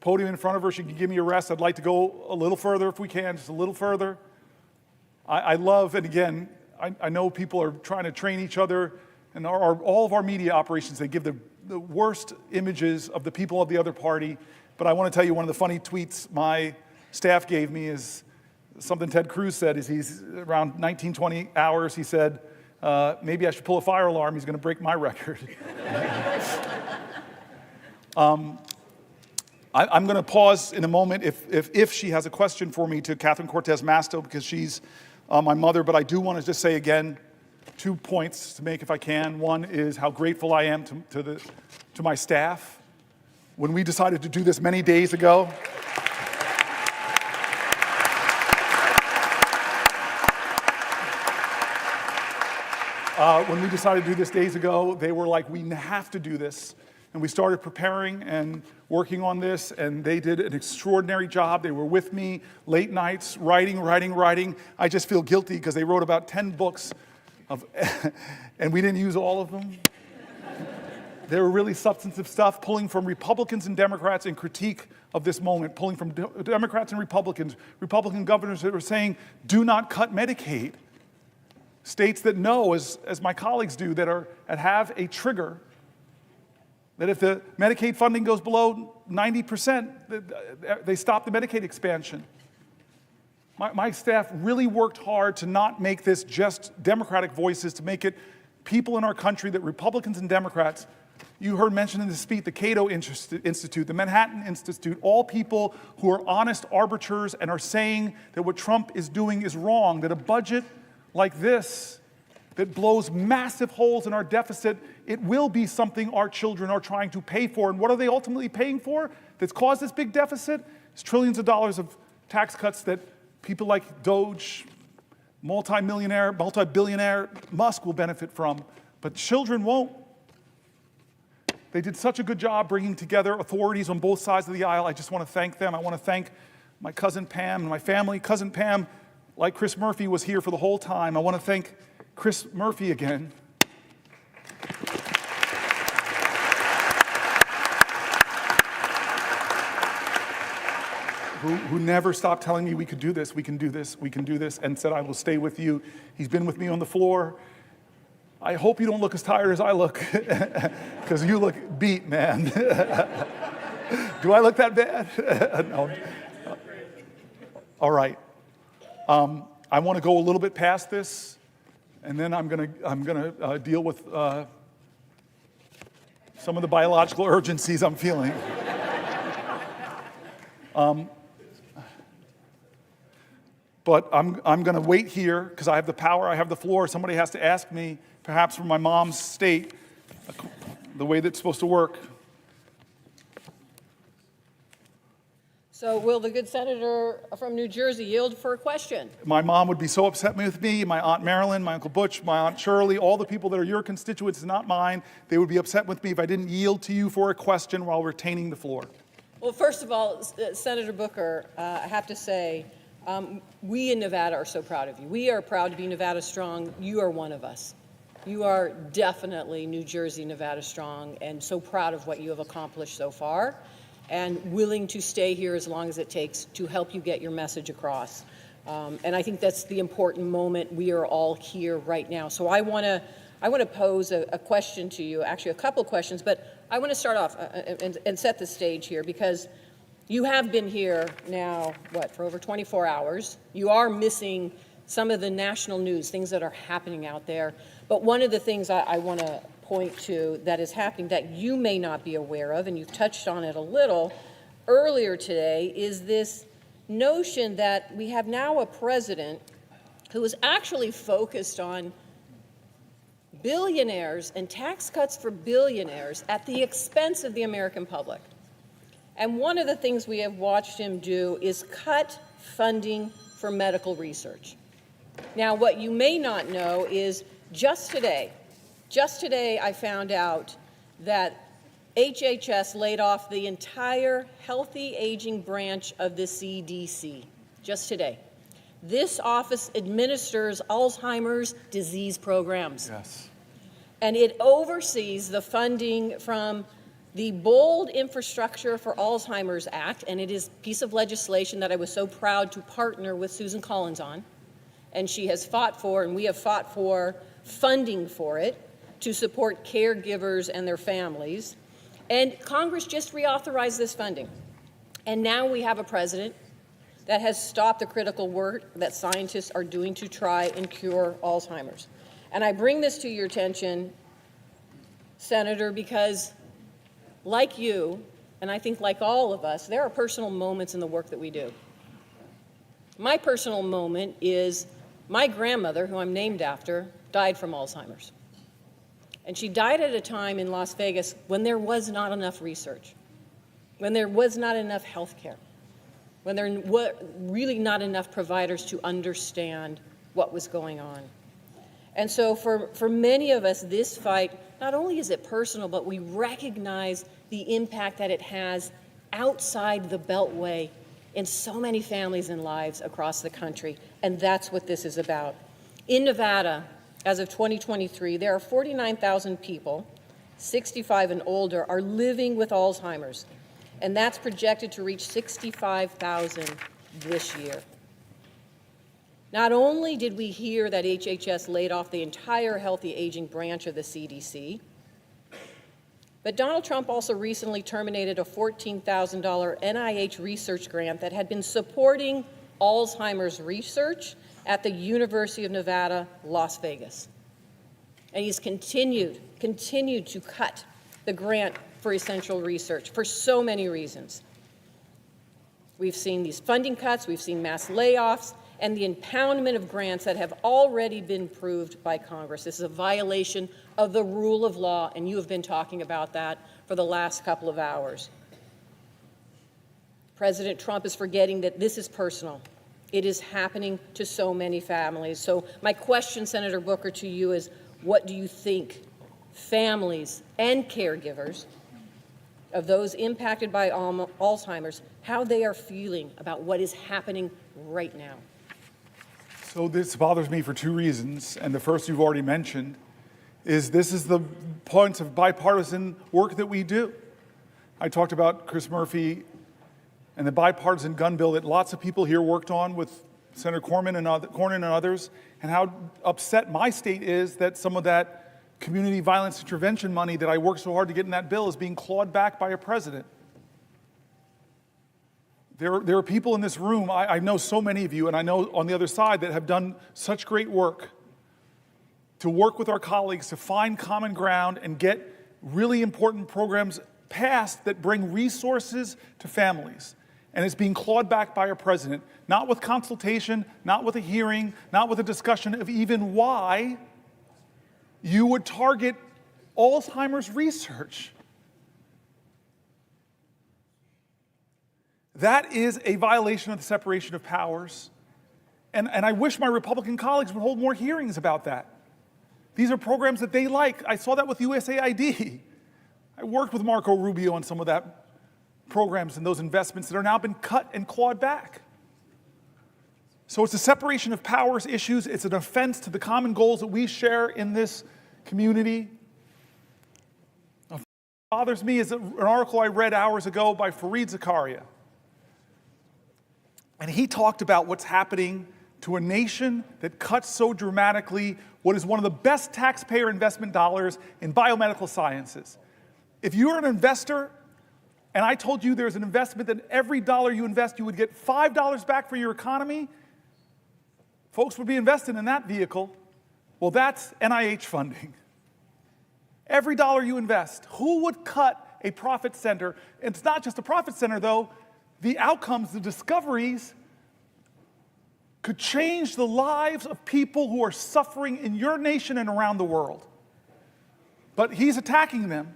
podium in front of her. She can give me a rest. I'd like to go a little further if we can, just a little further. I love, and again, I know people are trying to train each other, and all of our media operations, they give the worst images of the people of the other party. But I want to tell you one of the funny tweets my staff gave me is something Ted Cruz said. Is he's around 19, 20 hours, he said, maybe I should pull a fire alarm. He's going to break my record. I'm going to pause in a moment if she has a question for me to Catherine Cortez Masto, because she's my mother. But I do want to just say again 2 points to make if I can. One is how grateful I am to my staff. When we decided to do this many days ago, they were like, we have to do this. And we started preparing and working on this, and they did an extraordinary job. They were with me late nights, writing. I just feel guilty because they wrote about 10 books and we didn't use all of them. They were really substantive stuff, pulling from Republicans and Democrats in critique of this moment, pulling from Democrats and Republicans, Republican governors that were saying, do not cut Medicaid. States that know, as my colleagues do, that have a trigger, that if the Medicaid funding goes below 90%, they stop the Medicaid expansion. My staff really worked hard to not make this just Democratic voices, to make it people in our country, that Republicans and Democrats, you heard mentioned in the speech, the Cato Institute, the Manhattan Institute, all people who are honest arbiters and are saying that what Trump is doing is wrong, that a budget like this that blows massive holes in our deficit, it will be something our children are trying to pay for. And what are they ultimately paying for that's caused this big deficit? It's trillions of dollars of tax cuts that people like Doge, multi-billionaire Musk will benefit from, but children won't. They did such a good job bringing together authorities on both sides of the aisle. I just want to thank them. I want to thank my cousin Pam and my family. Cousin Pam, like Chris Murphy, was here for the whole time. I want to thank Chris Murphy again. Who never stopped telling me we could do this, we can do this, we can do this, and said, I will stay with you. He's been with me on the floor. I hope you don't look as tired as I look, because you look beat, man. Do I look that bad? No. All right. I want to go a little bit past this, and then I'm gonna deal with some of the biological urgencies I'm feeling. But I'm going to wait here because I have the power, I have the floor. Somebody has to ask me, perhaps from my mom's state, the way that's supposed to work. So will the good senator from New Jersey yield for a question? My mom would be so upset with me, my Aunt Marilyn, my Uncle Butch, my Aunt Shirley, all the people that are your constituents, not mine. They would be upset with me if I didn't yield to you for a question while retaining the floor. Well, first of all, Senator Booker, I have to say, we in Nevada are so proud of you. We are proud to be Nevada Strong. You are one of us. You are definitely New Jersey, Nevada Strong, and so proud of what you have accomplished so far, and willing to stay here as long as it takes to help you get your message across. And I think that's the important moment. We are all here right now. So I want to pose a question to you, actually a couple questions, but I want to start off and set the stage here, because you have been here now, for over 24 hours. You are missing some of the national news, things that are happening out there. But one of the things I want to point to that is happening that you may not be aware of, and you've touched on it a little earlier today, is this notion that we have now a president who is actually focused on billionaires and tax cuts for billionaires at the expense of the American public. And one of the things we have watched him do is cut funding for medical research. Now, what you may not know is just today I found out that HHS laid off the entire healthy aging branch of the CDC, just today. This office administers Alzheimer's disease programs. Yes. And it oversees the funding from the Bold Infrastructure for Alzheimer's Act, and it is a piece of legislation that I was so proud to partner with Susan Collins on. And she has fought for, and we have fought for, funding for it to support caregivers and their families. And Congress just reauthorized this funding. And now we have a president that has stopped the critical work that scientists are doing to try and cure Alzheimer's. And I bring this to your attention, Senator, because like you, and I think like all of us, there are personal moments in the work that we do. My personal moment is my grandmother, who I'm named after, died from Alzheimer's. And she died at a time in Las Vegas when there was not enough research, when there was not enough health care, when there were really not enough providers to understand what was going on. And so for many of us, this fight, not only is it personal, but we recognize the impact that it has outside the Beltway in so many families and lives across the country. And that's what this is about. In Nevada, as of 2023, there are 49,000 people, 65 and older, are living with Alzheimer's, and that's projected to reach 65,000 this year. Not only did we hear that HHS laid off the entire healthy aging branch of the CDC, but Donald Trump also recently terminated a $14,000 NIH research grant that had been supporting Alzheimer's research at the University of Nevada, Las Vegas. And he's continued to cut the grant for essential research for so many reasons. We've seen these funding cuts, we've seen mass layoffs, and the impoundment of grants that have already been approved by Congress. This is a violation of the rule of law, and you have been talking about that for the last couple of hours. President Trump is forgetting that this is personal. It is happening to so many families. So my question, Senator Booker, to you is, what do you think families and caregivers of those impacted by Alzheimer's, how they are feeling about what is happening right now? So this bothers me for two reasons, and the first you've already mentioned, is this is the points of bipartisan work that we do. I talked about Chris Murphy and the bipartisan gun bill that lots of people here worked on with Senator Cornyn and others, and how upset my state is that some of that community violence intervention money that I worked so hard to get in that bill is being clawed back by a president. There are people in this room, I know so many of you, and I know on the other side, that have done such great work to work with our colleagues to find common ground and get really important programs passed that bring resources to families. And it's being clawed back by our president, not with consultation, not with a hearing, not with a discussion of even why you would target Alzheimer's research. That is a violation of the separation of powers. And I wish my Republican colleagues would hold more hearings about that. These are programs that they like. I saw that with USAID. I worked with Marco Rubio on some of that programs and those investments that are now been cut and clawed back. So it's a separation of powers issues. It's an offense to the common goals that we share in this community. What bothers me is an article I read hours ago by Fareed Zakaria. And he talked about what's happening to a nation that cuts so dramatically what is one of the best taxpayer investment dollars in biomedical sciences. If you're an investor, and I told you there's an investment that every dollar you invest, you would get $5 back for your economy, folks would be invested in that vehicle. Well, that's NIH funding. Every dollar you invest, who would cut a profit center? It's not just a profit center, though. The outcomes, the discoveries, could change the lives of people who are suffering in your nation and around the world. But he's attacking them.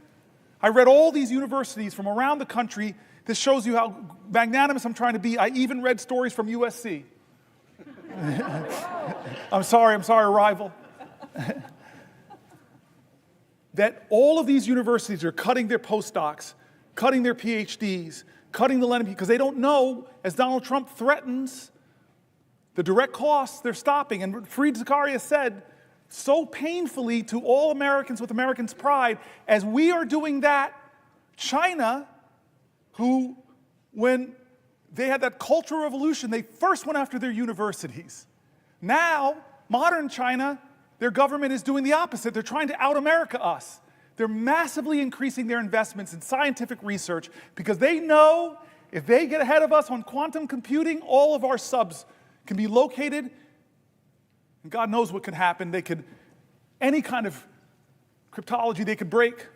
I read all these universities from around the country. This shows you how magnanimous I'm trying to be. I even read stories from USC. I'm sorry, rival. That all of these universities are cutting their postdocs, cutting their PhDs, cutting the lending, because they don't know, as Donald Trump threatens, the direct costs they're stopping. And Fareed Zakaria said so painfully to all Americans with Americans' pride, as we are doing that, China, who, when they had that Cultural Revolution, they first went after their universities. Now, modern China, their government is doing the opposite. They're trying to out-America us. They're massively increasing their investments in scientific research because they know if they get ahead of us on quantum computing, all of our subs can be located, and God knows what could happen. They could, any kind of cryptology they could break.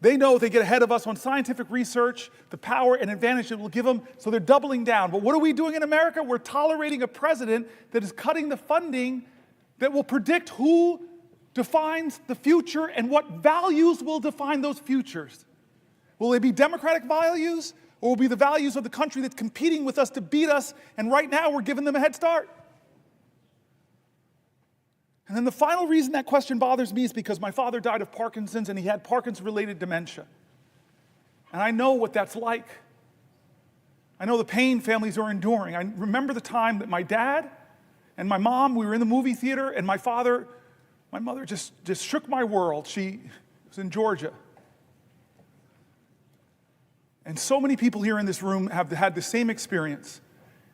They know if they get ahead of us on scientific research, the power and advantage it will give them, so they're doubling down. But what are we doing in America? We're tolerating a president that is cutting the funding that will predict who defines the future and what values will define those futures. Will they be democratic values, or will it be the values of the country that's competing with us to beat us, and right now we're giving them a head start? And then the final reason that question bothers me is because my father died of Parkinson's, and he had Parkinson's-related dementia. And I know what that's like. I know the pain families are enduring. I remember the time that my dad and my mom, we were in the movie theater, and my father My mother just shook my world. She was in Georgia. And so many people here in this room have had the same experience.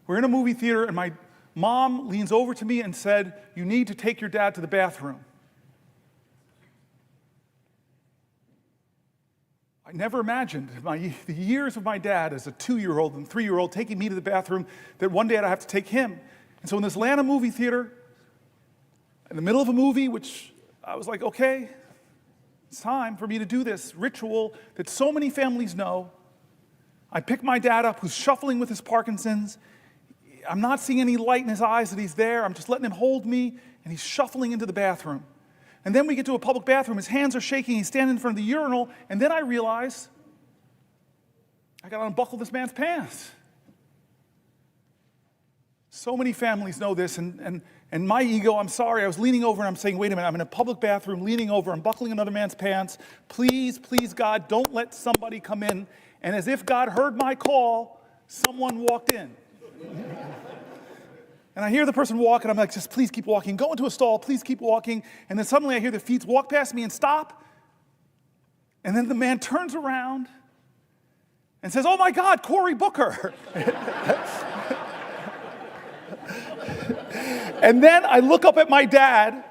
We're in a movie theater, and my mom leans over to me and said, "You need to take your dad to the bathroom." I never imagined the years of my dad as a 2-year-old and 3-year-old taking me to the bathroom, that one day I'd have to take him. And so in this Atlanta movie theater, in the middle of a movie, which I was like, okay, it's time for me to do this ritual that so many families know. I pick my dad up, who's shuffling with his Parkinson's. I'm not seeing any light in his eyes that he's there. I'm just letting him hold me, and he's shuffling into the bathroom. And then we get to a public bathroom. His hands are shaking. He's standing in front of the urinal. And then I realize I got to unbuckle this man's pants. So many families know this. And my ego, I'm sorry, I was leaning over and I'm saying, wait a minute, I'm in a public bathroom, leaning over, I'm buckling another man's pants. Please, please, God, don't let somebody come in. And as if God heard my call, someone walked in. And I hear the person walk, and I'm like, just please keep walking. Go into a stall, please keep walking. And then suddenly I hear the feet walk past me and stop. And then the man turns around and says, "Oh my God, Cory Booker." And then I look up at my dad,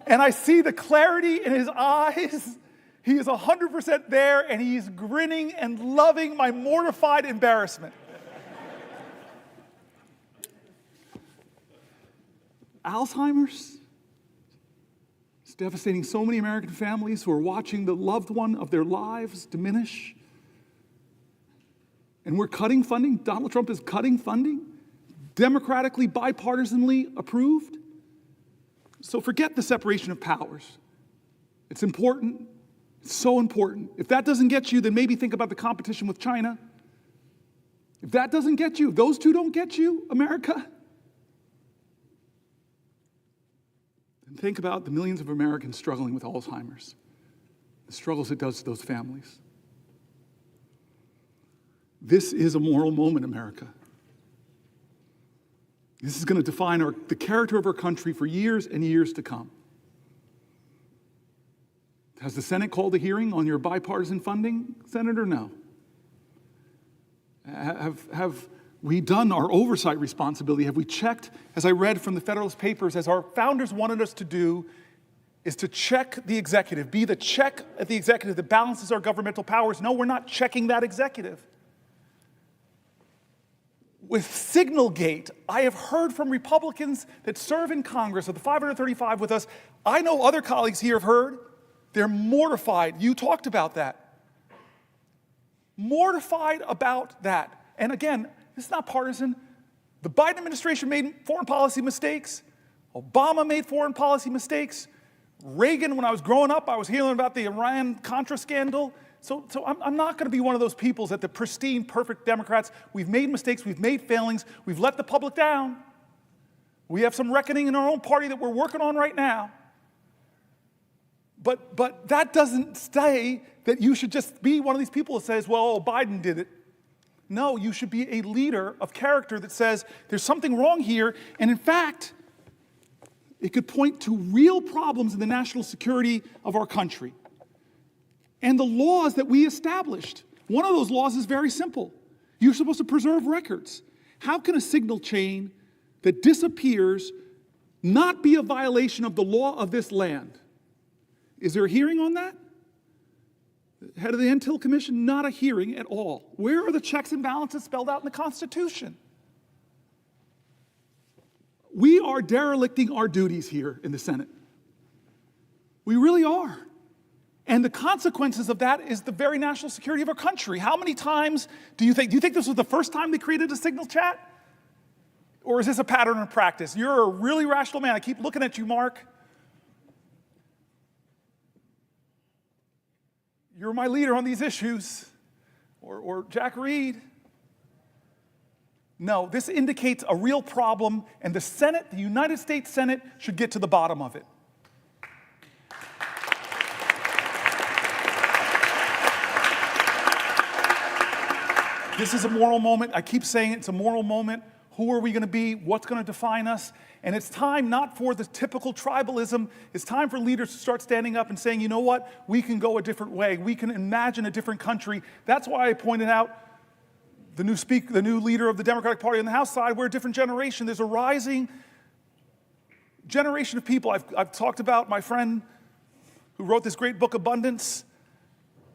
and I see the clarity in his eyes. He is 100% there, and he's grinning and loving my mortified embarrassment. Alzheimer's is devastating so many American families who are watching the loved one of their lives diminish. And we're cutting funding. Donald Trump is cutting funding, democratically, bipartisanly approved. So forget the separation of powers. It's important. It's so important. If that doesn't get you, then maybe think about the competition with China. If that doesn't get you, if those two don't get you, America, and think about the millions of Americans struggling with Alzheimer's, the struggles it does to those families. This is a moral moment, America. This is going to define the character of our country for years and years to come. Has the Senate called a hearing on your bipartisan funding, Senator? No. Have we done our oversight responsibility? Have we checked, as I read from the Federalist Papers, as our founders wanted us to do, is to check the executive, be the check at the executive that balances our governmental powers? No, we're not checking that executive. With Signalgate, I have heard from Republicans that serve in Congress, of the 535 with us, I know other colleagues here have heard, they're mortified. You talked about that. Mortified about that. And again, this is not partisan. The Biden administration made foreign policy mistakes. Obama made foreign policy mistakes. Reagan, when I was growing up, I was hearing about the Iran-Contra scandal. So I'm not going to be one of those people that the pristine, perfect Democrats. We've made mistakes. We've made failings. We've let the public down. We have some reckoning in our own party that we're working on right now. But that doesn't say that you should just be one of these people that says, well, Biden did it. No, you should be a leader of character that says there's something wrong here. And in fact, it could point to real problems in the national security of our country and the laws that we established. One of those laws is very simple. You're supposed to preserve records. How can a signal chain that disappears not be a violation of the law of this land? Is there a hearing on that? Head of the Intel Commission, not a hearing at all. Where are the checks and balances spelled out in the Constitution? We are derelicting our duties here in the Senate. We really are. And the consequences of that is the very national security of our country. How many times do you think this was the first time they created a signal chat? Or is this a pattern of practice? You're a really rational man. I keep looking at you, Mark. You're my leader on these issues. Or Jack Reed. No, this indicates a real problem, and the Senate, the United States Senate, should get to the bottom of it. This is a moral moment. I keep saying it's a moral moment. Who are we going to be? What's going to define us? And it's time not for the typical tribalism. It's time for leaders to start standing up and saying, you know what? We can go a different way. We can imagine a different country. That's why I pointed out the new leader of the Democratic Party on the House side. We're a different generation. There's a rising generation of people. I've talked about my friend who wrote this great book, Abundance.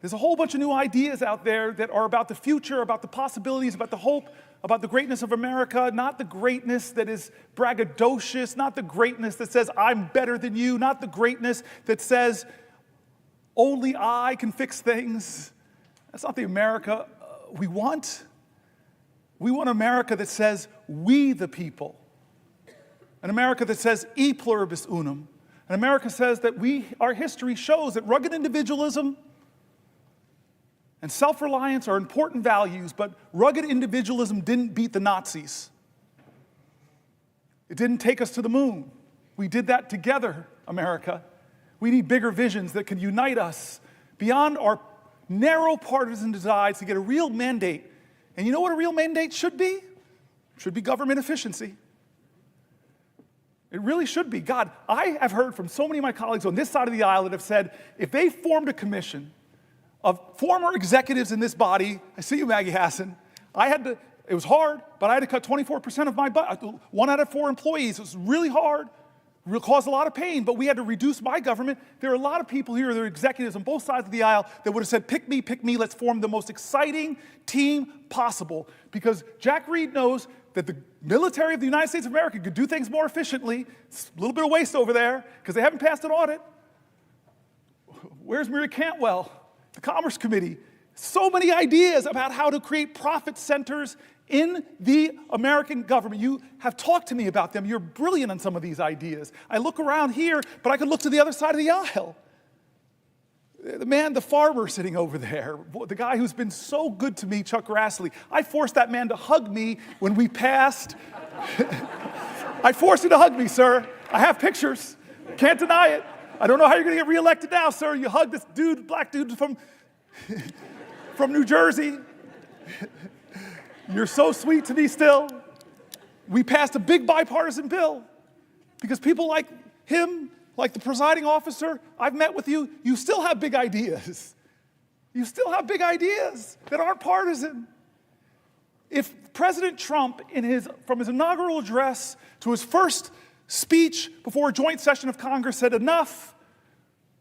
There's a whole bunch of new ideas out there that are about the future, about the possibilities, about the hope, about the greatness of America, not the greatness that is braggadocious, not the greatness that says, I'm better than you, not the greatness that says, only I can fix things. That's not the America we want. We want America that says, we the people. An America that says, e pluribus unum. An America says that our history shows that rugged individualism and self-reliance are important values, but rugged individualism didn't beat the Nazis. It didn't take us to the moon. We did that together, America. We need bigger visions that can unite us beyond our narrow partisan divides to get a real mandate. And you know what a real mandate should be? It should be government efficiency. It really should be. God, I have heard from so many of my colleagues on this side of the aisle that have said, if they formed a commission of former executives in this body, I see you, Maggie Hassan, it was hard, but I had to cut 24% of my budget, 1 out of 4 employees. It was really hard, it caused a lot of pain, but we had to reduce my government. There are a lot of people here that are executives on both sides of the aisle that would have said, pick me, let's form the most exciting team possible. Because Jack Reed knows that the military of the United States of America could do things more efficiently. It's a little bit of waste over there because they haven't passed an audit. Where's Maria Cantwell? The Commerce Committee. So many ideas about how to create profit centers in the American government. You have talked to me about them. You're brilliant on some of these ideas. I look around here, but I could look to the other side of the aisle. The farmer sitting over there, the guy who's been so good to me, Chuck Grassley. I forced that man to hug me when we passed. I forced him to hug me, sir. I have pictures. Can't deny it. I don't know how you're going to get reelected now, sir. You hug this dude, black dude from New Jersey. You're so sweet to me still. We passed a big bipartisan bill because people like him, like the presiding officer, I've met with you, you still have big ideas. You still have big ideas that aren't partisan. If President Trump, from his inaugural address to his first speech before a joint session of Congress said, enough,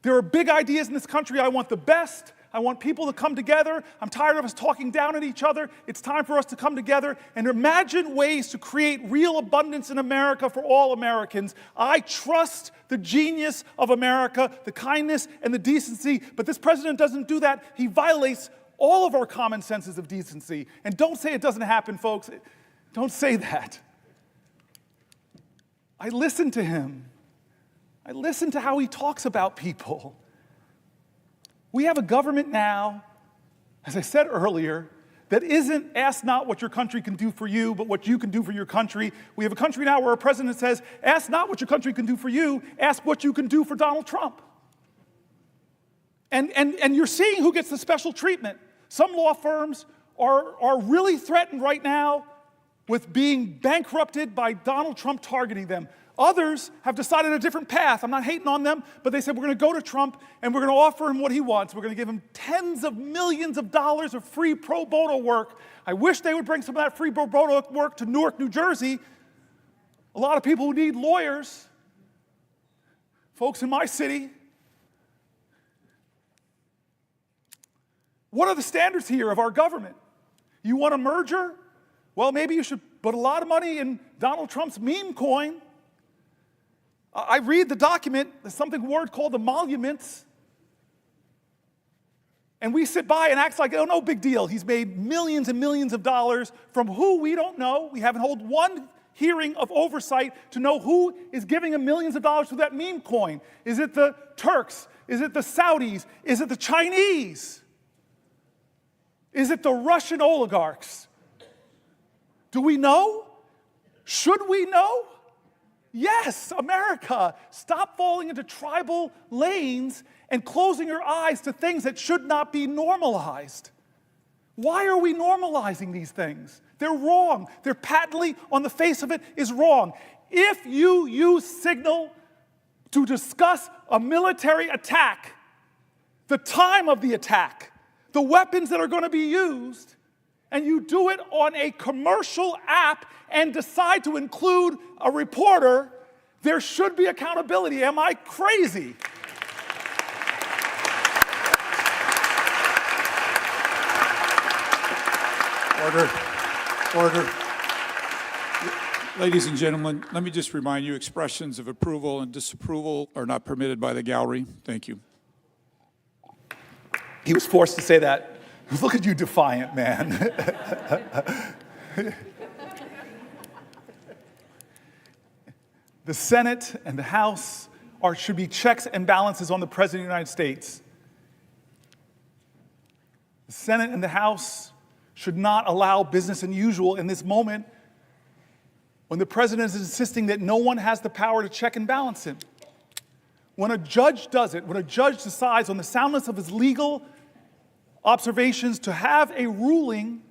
there are big ideas in this country, I want the best, I want people to come together, I'm tired of us talking down at each other, it's time for us to come together and imagine ways to create real abundance in America for all Americans. I trust the genius of America, the kindness and the decency, but this president doesn't do that. He violates all of our common senses of decency. And don't say it doesn't happen, folks. Don't say that. I listen to him. I listen to how he talks about people. We have a government now, as I said earlier, that isn't ask not what your country can do for you, but what you can do for your country. We have a country now where a president says, ask not what your country can do for you, ask what you can do for Donald Trump. And you're seeing who gets the special treatment. Some law firms are really threatened right now with being bankrupted by Donald Trump targeting them. Others have decided a different path. I'm not hating on them, but they said we're going to go to Trump and we're going to offer him what he wants. We're going to give him tens of millions of dollars of free pro bono work. I wish they would bring some of that free pro bono work to Newark, New Jersey. A lot of people who need lawyers, folks in my city. What are the standards here of our government? You want a merger? Well, maybe you should put a lot of money in Donald Trump's meme coin. I read the document, there's something word called emoluments. And we sit by and act like, oh, no big deal. He's made millions and millions of dollars from who we don't know. We haven't held one hearing of oversight to know who is giving him millions of dollars to that meme coin. Is it the Turks? Is it the Saudis? Is it the Chinese? Is it the Russian oligarchs? Do we know? Should we know? Yes, America, stop falling into tribal lanes and closing your eyes to things that should not be normalized. Why are we normalizing these things? They're wrong. They're patently, on the face of it, is wrong. If you use signal to discuss a military attack, the time of the attack, the weapons that are going to be used, and you do it on a commercial app and decide to include a reporter, there should be accountability. Am I crazy? Order. Ladies and gentlemen, let me just remind you, expressions of approval and disapproval are not permitted by the gallery. Thank you. He was forced to say that. Look at you, defiant man. The Senate and the House should be checks and balances on the President of the United States. The Senate and the House should not allow business as usual in this moment when the President is insisting that no one has the power to check and balance him. When a judge does it, when a judge decides on the soundness of his legal observations to have a ruling,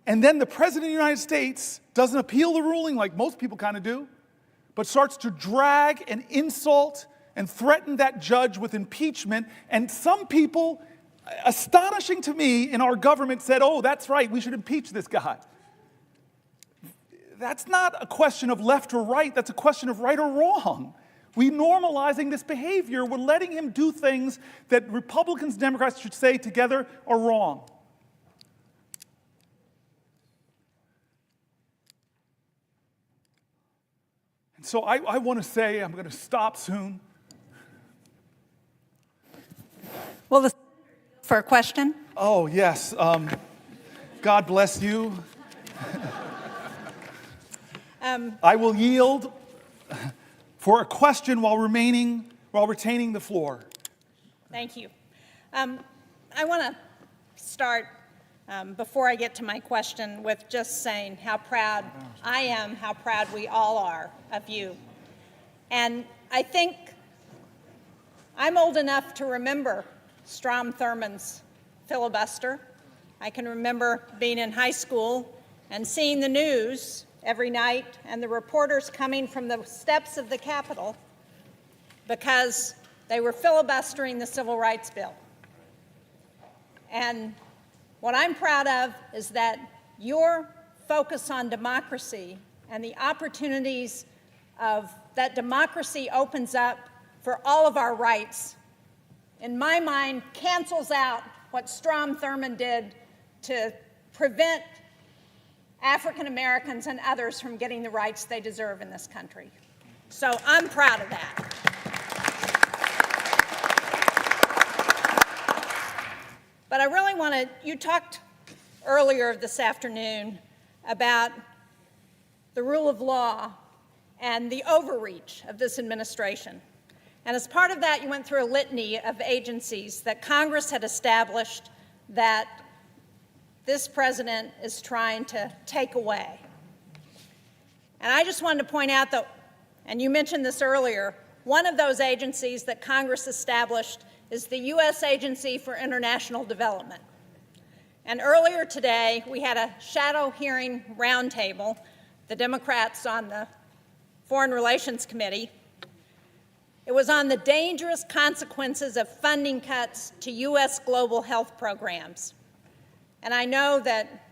and then the President of the United States doesn't appeal the ruling like most people kind of do, but starts to drag and insult and threaten that judge with impeachment, and some people, astonishing to me, in our government said, oh, that's right, we should impeach this guy. That's not a question of left or right, that's a question of right or wrong. We're normalizing this behavior. We're letting him do things that Republicans and Democrats should say together are wrong. And so I want to say, I'm going to stop soon. Well, for a question? Oh, yes. God bless you. I will yield for a question while retaining the floor. Thank you. I want to start, before I get to my question, with just saying how proud I am, how proud we all are of you. And I think I'm old enough to remember Strom Thurmond's filibuster. I can remember being in high school and seeing the news every night and the reporters coming from the steps of the Capitol because they were filibustering the Civil Rights Bill. And what I'm proud of is that your focus on democracy and the opportunities that democracy opens up for all of our rights, in my mind, cancels out what Strom Thurmond did to prevent African Americans and others from getting the rights they deserve in this country. So I'm proud of that. But I really want to, you talked earlier this afternoon about the rule of law and the overreach of this administration. And as part of that, you went through a litany of agencies that Congress had established that this president is trying to take away. And I just wanted to point out that, and you mentioned this earlier, one of those agencies that Congress established is the U.S. Agency for International Development. And earlier today, we had a shadow hearing roundtable, the Democrats on the Foreign Relations Committee. It was on the dangerous consequences of funding cuts to U.S. global health programs. And I know that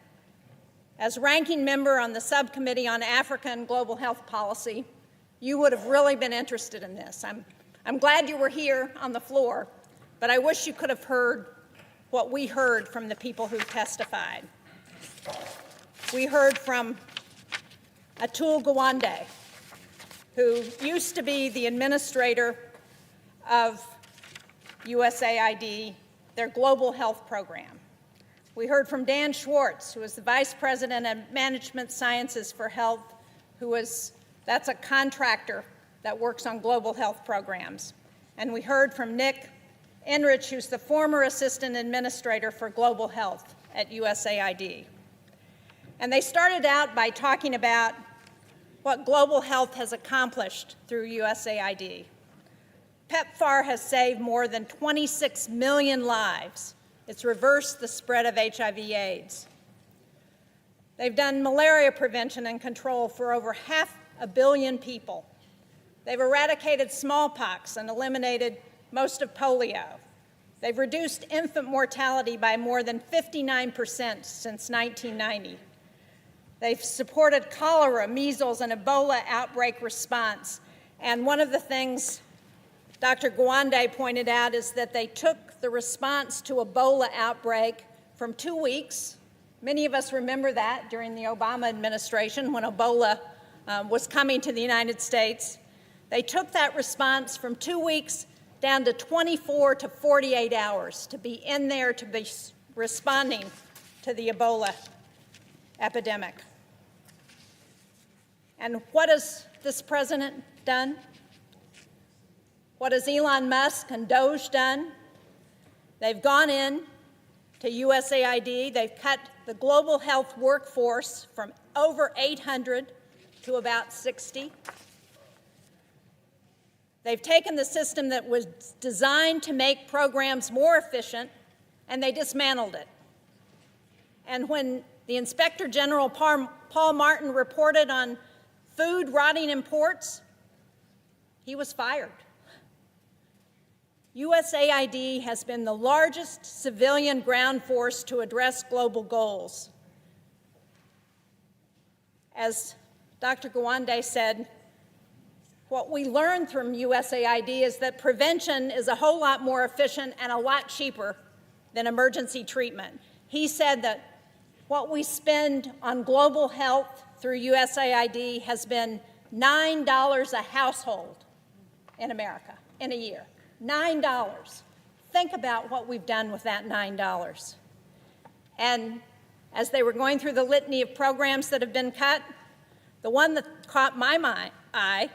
as ranking member on the subcommittee on Africa and global health policy, you would have really been interested in this. I'm glad you were here on the floor, but I wish you could have heard what we heard from the people who testified. We heard from Atul Gawande, who used to be the administrator of USAID, their global health program. We heard from Dan Schwartz, who is the Vice President of Management Sciences for Health, that's a contractor that works on global health programs. And we heard from Nick Enrich, who's the former Assistant Administrator for Global Health at USAID. And they started out by talking about what global health has accomplished through USAID. PEPFAR has saved more than 26 million lives. It's reversed the spread of HIV/AIDS. They've done malaria prevention and control for over 500 million people. They've eradicated smallpox and eliminated most of polio. They've reduced infant mortality by more than 59% since 1990. They've supported cholera, measles, and Ebola outbreak response. And one of the things Dr. Gwande pointed out is that they took the response to Ebola outbreak from 2 weeks. Many of us remember that during the Obama administration when Ebola was coming to the United States. They took that response from 2 weeks down to 24 to 48 hours to be in there to be responding to the Ebola epidemic. And what has this president done? What has Elon Musk and Doge done? They've gone in to USAID. They've cut the global health workforce from over 800 to about 60. They've taken the system that was designed to make programs more efficient, and they dismantled it. And when the Inspector General Paul Martin reported on food rotting in ports, he was fired. USAID has been the largest civilian ground force to address global goals. As Dr. Gwande said, what we learned from USAID is that prevention is a whole lot more efficient and a lot cheaper than emergency treatment. He said that what we spend on global health through USAID has been $9 a household in America in a year. $9. Think about what we've done with that $9. And as they were going through the litany of programs that have been cut, the one that caught my eye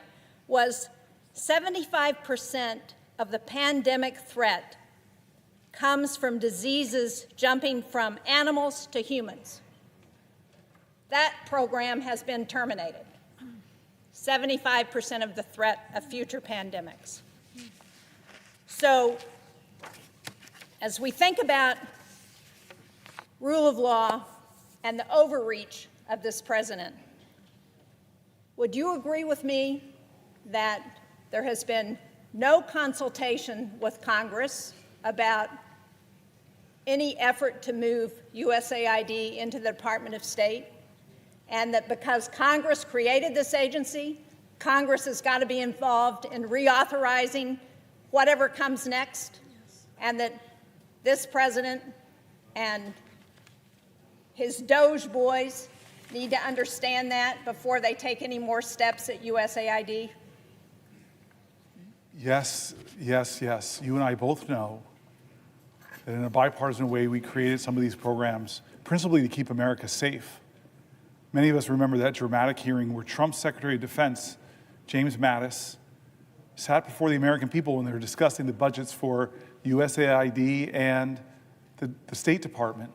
was 75% of the pandemic threat comes from diseases jumping from animals to humans. That program has been terminated. 75% of the threat of future pandemics. So, as we think about rule of law and the overreach of this president, would you agree with me that there has been no consultation with Congress about any effort to move USAID into the Department of State, and that because Congress created this agency, Congress has got to be involved in reauthorizing whatever comes next, and that this president and his Doge boys need to understand that before they take any more steps at USAID? Yes, yes, yes. You and I both know that in a bipartisan way, we created some of these programs principally to keep America safe. Many of us remember that dramatic hearing where Trump's Secretary of Defense, James Mattis, sat before the American people when they were discussing the budgets for USAID and the State Department.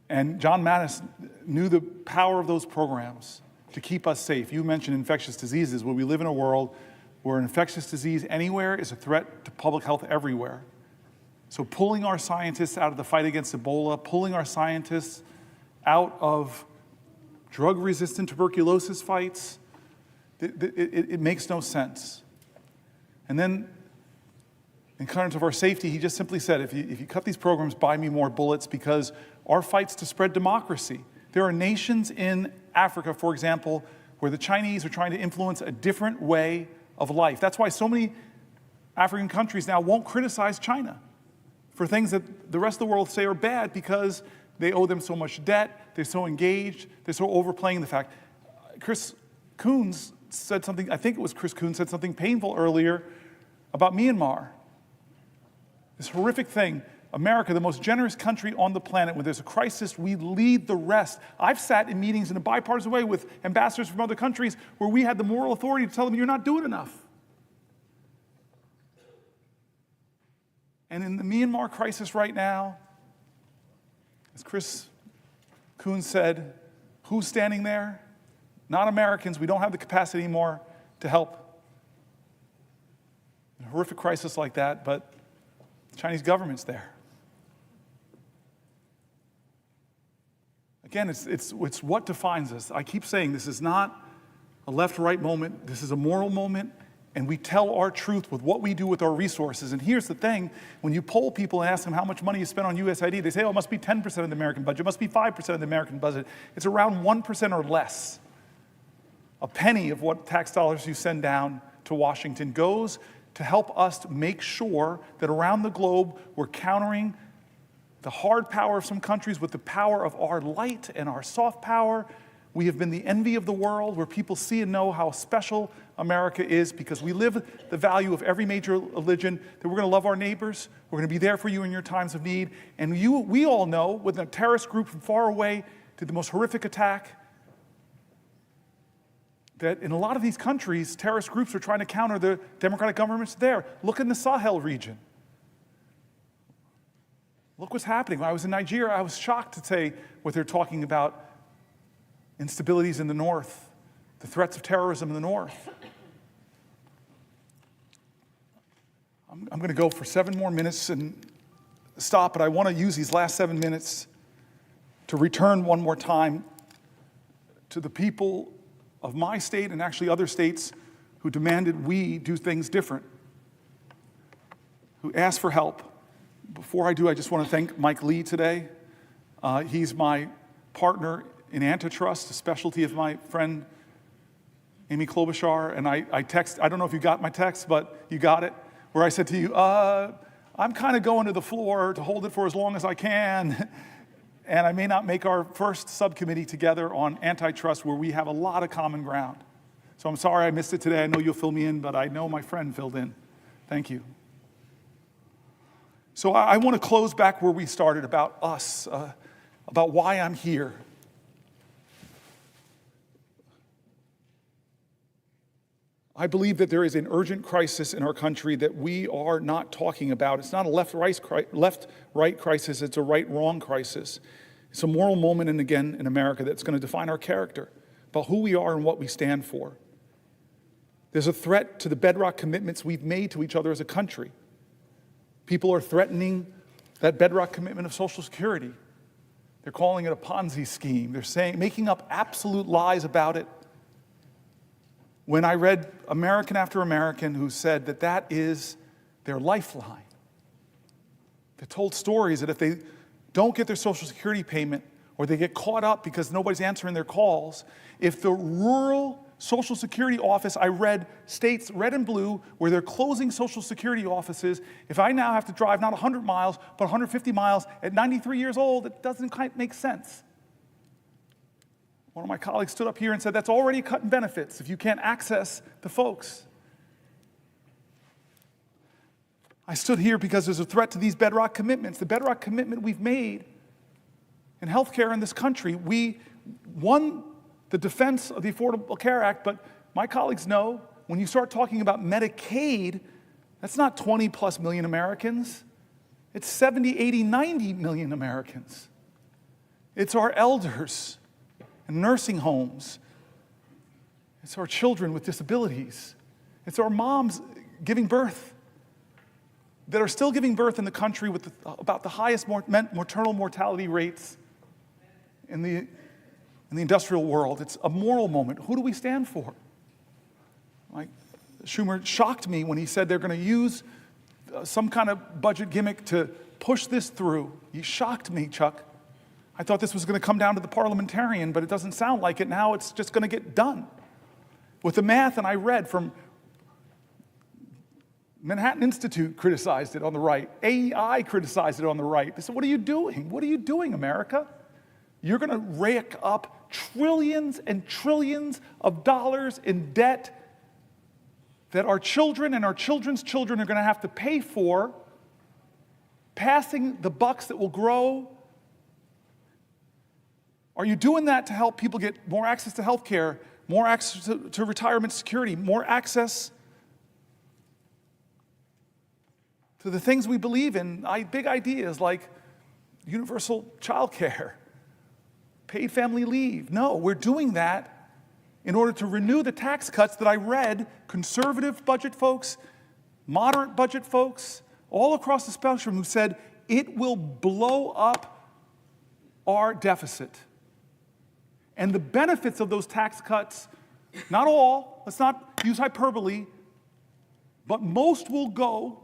And John Mattis knew the power of those programs to keep us safe. You mentioned infectious diseases. Well, we live in a world where an infectious disease anywhere is a threat to public health everywhere. So pulling our scientists out of the fight against Ebola, pulling our scientists out of drug-resistant tuberculosis fights, it makes no sense. And then, in terms of our safety, he just simply said, if you cut these programs, buy me more bullets, because our fight's to spread democracy. There are nations in Africa, for example, where the Chinese are trying to influence a different way of life. That's why so many African countries now won't criticize China for things that the rest of the world say are bad because they owe them so much debt, they're so engaged, they're so overplaying the fact. Chris Coons said something, I think it was Chris Coons said something painful earlier about Myanmar. This horrific thing. America, the most generous country on the planet, when there's a crisis, we lead the rest. I've sat in meetings in a bipartisan way with ambassadors from other countries where we had the moral authority to tell them, you're not doing enough. And in the Myanmar crisis right now, as Chris Coons said, who's standing there? Not Americans. We don't have the capacity anymore to help. A horrific crisis like that, but the Chinese government's there. Again, it's what defines us. I keep saying this is not a left-right moment. This is a moral moment, and we tell our truth with what we do with our resources. And here's the thing. When you poll people and ask them how much money you spend on USAID, they say, oh, it must be 10% of the American budget. It must be 5% of the American budget. It's around 1% or less. A penny of what tax dollars you send down to Washington goes to help us make sure that around the globe we're countering the hard power of some countries with the power of our light and our soft power. We have been the envy of the world, where people see and know how special America is because we live the value of every major religion, that we're going to love our neighbors, we're going to be there for you in your times of need. And we all know, when a terrorist group from far away did the most horrific attack, that in a lot of these countries, terrorist groups are trying to counter the democratic governments there. Look in the Sahel region. Look what's happening. When I was in Nigeria, I was shocked to say what they're talking about, instabilities in the north, the threats of terrorism in the north. I'm going to go for 7 more minutes and stop, but I want to use these last 7 minutes to return one more time to the people of my state and actually other states who demanded we do things different, who asked for help. Before I do, I just want to thank Mike Lee today. He's my partner in antitrust, a specialty of my friend Amy Klobuchar. And I don't know if you got my text, but you got it, where I said to you, I'm kind of going to the floor to hold it for as long as I can. And I may not make our first subcommittee together on antitrust, where we have a lot of common ground. So I'm sorry I missed it today. I know you'll fill me in, but I know my friend filled in. Thank you. So I want to close back where we started, about us, about why I'm here. I believe that there is an urgent crisis in our country that we are not talking about. It's not a left-right crisis, it's a right-wrong crisis. It's a moral moment, and again, in America, that's going to define our character, about who we are and what we stand for. There's a threat to the bedrock commitments we've made to each other as a country. People are threatening that bedrock commitment of Social Security. They're calling it a Ponzi scheme. They're making up absolute lies about it. When I read American after American who said that that is their lifeline, they told stories that if they don't get their Social Security payment, or they get caught up because nobody's answering their calls, if the rural Social Security office, I read states, red and blue, where they're closing Social Security offices, if I now have to drive not 100 miles, but 150 miles at 93 years old, it doesn't quite make sense. One of my colleagues stood up here and said, that's already a cut in benefits if you can't access the folks. I stood here because there's a threat to these bedrock commitments. The bedrock commitment we've made in healthcare in this country. We won the defense of the Affordable Care Act, but my colleagues know when you start talking about Medicaid, that's not 20 plus million Americans. It's 70, 80, 90 million Americans. It's our elders in nursing homes. It's our children with disabilities. It's our moms giving birth that are still giving birth in the country with about the highest maternal mortality rates in the industrial world. It's a moral moment. Who do we stand for? Like Schumer shocked me when he said they're going to use some kind of budget gimmick to push this through. He shocked me, Chuck. I thought this was going to come down to the parliamentarian, but it doesn't sound like it. Now it's just going to get done. With the math, and I read from Manhattan Institute criticized it on the right. AEI criticized it on the right. They said, what are you doing? What are you doing, America? You're going to rake up trillions and trillions of dollars in debt that our children and our children's children are going to have to pay for, passing the bucks that will grow. Are you doing that to help people get more access to health care, more access to retirement security, more access to the things we believe in, big ideas like universal child care, paid family leave? No, we're doing that in order to renew the tax cuts that I read conservative budget folks, moderate budget folks, all across the spectrum who said it will blow up our deficit. And the benefits of those tax cuts, not all, let's not use hyperbole, but most will go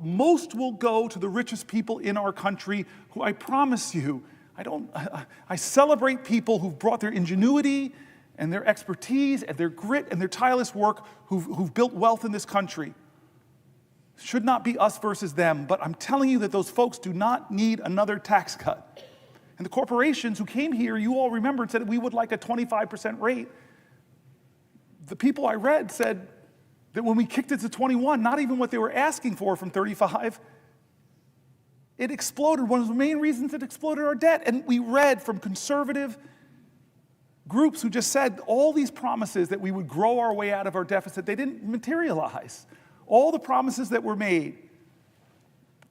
to the richest people in our country who I promise you, I celebrate people who've brought their ingenuity and their expertise and their grit and their tireless work who've built wealth in this country. Should not be us versus them, but I'm telling you that those folks do not need another tax cut. And the corporations who came here, you all remember, and said we would like a 25% rate. The people I read said that when we kicked it to 21, not even what they were asking for from 35, it exploded. One of the main reasons it exploded our debt. And we read from conservative groups who just said all these promises that we would grow our way out of our deficit, they didn't materialize. All the promises that were made.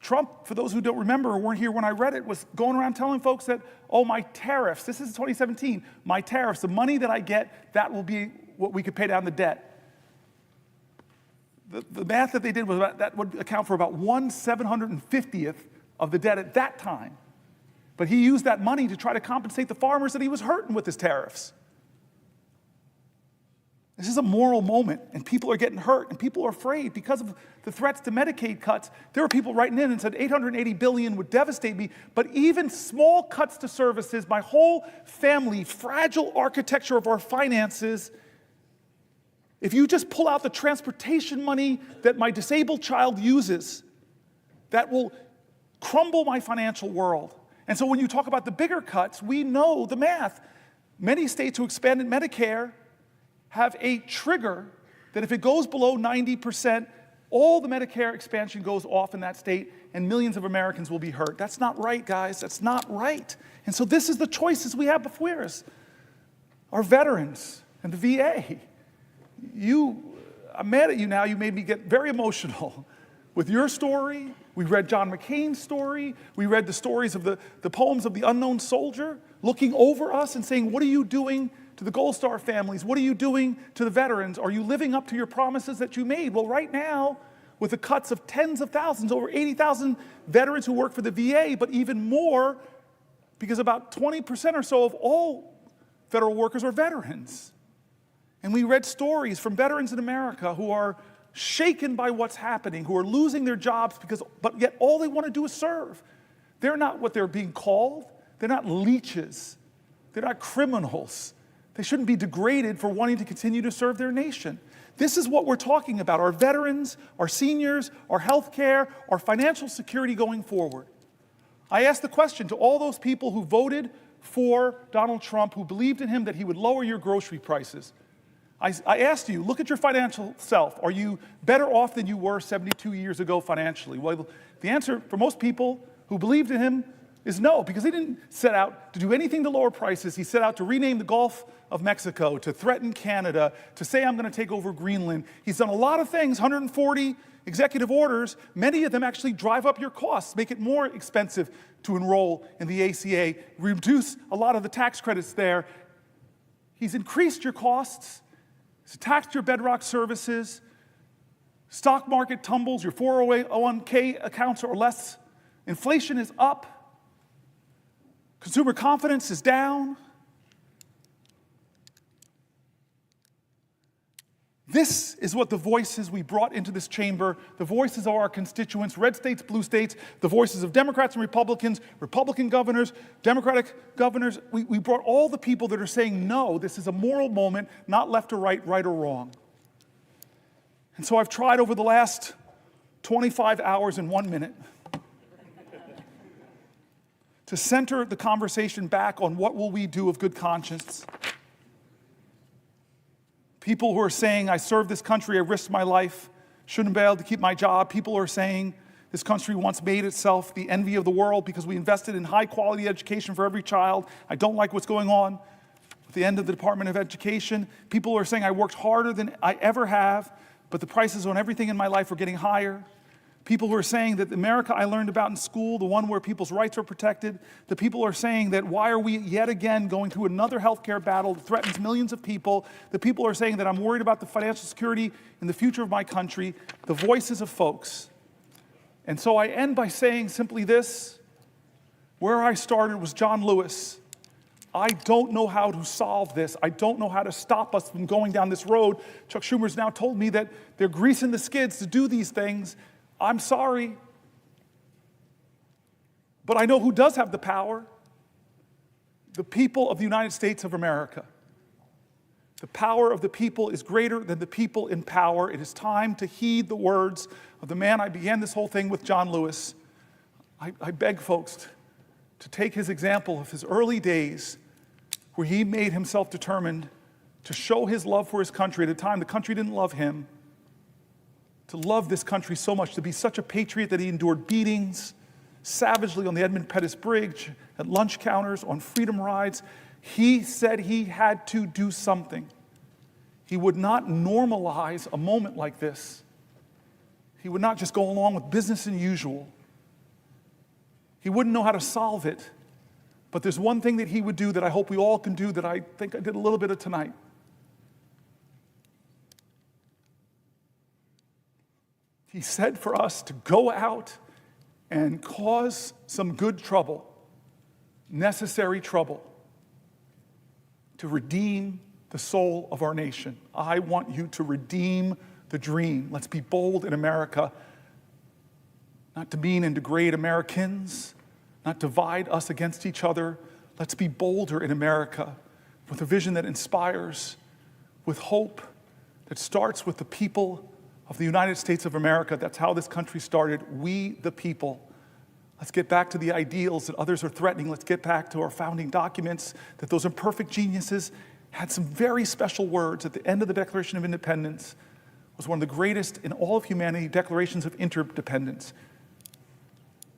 Trump, for those who don't remember or weren't here when I read it, was going around telling folks that, oh, my tariffs, this is 2017, my tariffs, the money that I get, that will be what we could pay down the debt. The math that they did was that would account for about 1/750th of the debt at that time. But he used that money to try to compensate the farmers that he was hurting with his tariffs. This is a moral moment, and people are getting hurt, and people are afraid because of the threats to Medicaid cuts. There were people writing in and said $880 billion would devastate me, but even small cuts to services, my whole family, fragile architecture of our finances, if you just pull out the transportation money that my disabled child uses, that will crumble my financial world. And so when you talk about the bigger cuts, we know the math. Many states who expanded Medicare have a trigger that if it goes below 90%, all the Medicare expansion goes off in that state and millions of Americans will be hurt. That's not right, guys. That's not right. And so this is the choices we have before us. Our veterans and the VA. I'm mad at you now. You made me get very emotional with your story. We read John McCain's story. We read the stories of the poems of the unknown soldier looking over us and saying, what are you doing to the Gold Star families? What are you doing to the veterans? Are you living up to your promises that you made? Well, right now, with the cuts of tens of thousands, over 80,000 veterans who work for the VA, but even more, because about 20% or so of all federal workers are veterans. And we read stories from veterans in America who are shaken by what's happening, who are losing their jobs but yet all they want to do is serve. They're not what they're being called. They're not leeches. They're not criminals. They shouldn't be degraded for wanting to continue to serve their nation. This is what we're talking about, our veterans, our seniors, our health care, our financial security going forward. I asked the question to all those people who voted for Donald Trump, who believed in him that he would lower your grocery prices. I asked you, look at your financial self. Are you better off than you were 72 years ago financially? Well, the answer for most people who believed in him is no, because he didn't set out to do anything to lower prices. He set out to rename the Gulf of Mexico, to threaten Canada, to say I'm going to take over Greenland. He's done a lot of things, 140 executive orders. Many of them actually drive up your costs, make it more expensive to enroll in the ACA, reduce a lot of the tax credits there. He's increased your costs. He's taxed your bedrock services. Stock market tumbles, your 401k accounts are less. Inflation is up. Consumer confidence is down. This is what the voices we brought into this chamber, the voices of our constituents, red states, blue states, the voices of Democrats and Republicans, Republican governors, Democratic governors, we brought all the people that are saying, no, this is a moral moment, not left or right, right or wrong. And so I've tried over the last 25 hours and 1 minute to center the conversation back on what will we do of good conscience. People who are saying, I served this country, I risked my life, shouldn't be able to keep my job. People are saying, this country once made itself the envy of the world because we invested in high quality education for every child. I don't like what's going on at the end of the Department of Education. People are saying, I worked harder than I ever have, but the prices on everything in my life are getting higher. People who are saying that the America I learned about in school, the one where people's rights are protected, the people are saying that why are we yet again going through another healthcare battle that threatens millions of people? The people are saying that I'm worried about the financial security and the future of my country. The voices of folks And so I end by saying simply this. Where I started was John Lewis. I don't know how to solve this. I don't know how to stop us from going down this road. Chuck Schumer's now told me that they're greasing the skids to do these things. I'm sorry. But I know who does have the power. The people of the United States of America. The power of the people is greater than the people in power. It is time to heed the words of the man I began this whole thing with, John Lewis. I beg folks to take his example of his early days where he made himself determined to show his love for his country at a time the country didn't love him, to love this country so much, to be such a patriot that he endured beatings savagely on the Edmund Pettus Bridge, at lunch counters, on freedom rides. He said he had to do something. He would not normalize a moment like this. He would not just go along with business as usual. He wouldn't know how to solve it. But there's one thing that he would do that I hope we all can do that I think I did a little bit of tonight. He said for us to go out and cause some good trouble, necessary trouble, to redeem the soul of our nation. I want you to redeem the dream. Let's be bold in America, not demean and degrade Americans, not divide us against each other. Let's be bolder in America with a vision that inspires, with hope that starts with the people of the United States of America. That's how this country started. We, the people. Let's get back to the ideals that others are threatening. Let's get back to our founding documents, that those imperfect geniuses had some very special words at the end of the Declaration of Independence. It was one of the greatest in all of humanity declarations of interdependence.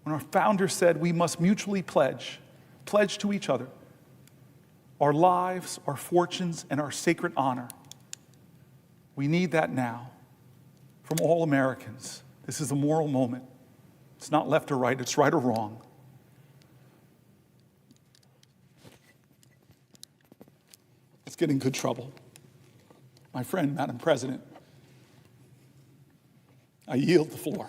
When our founder said we must mutually pledge to each other our lives, our fortunes, and our sacred honor. We need that now from all Americans. This is a moral moment. It's not left or right, it's right or wrong. Let's get in good trouble. My friend, Madam President, I yield the floor.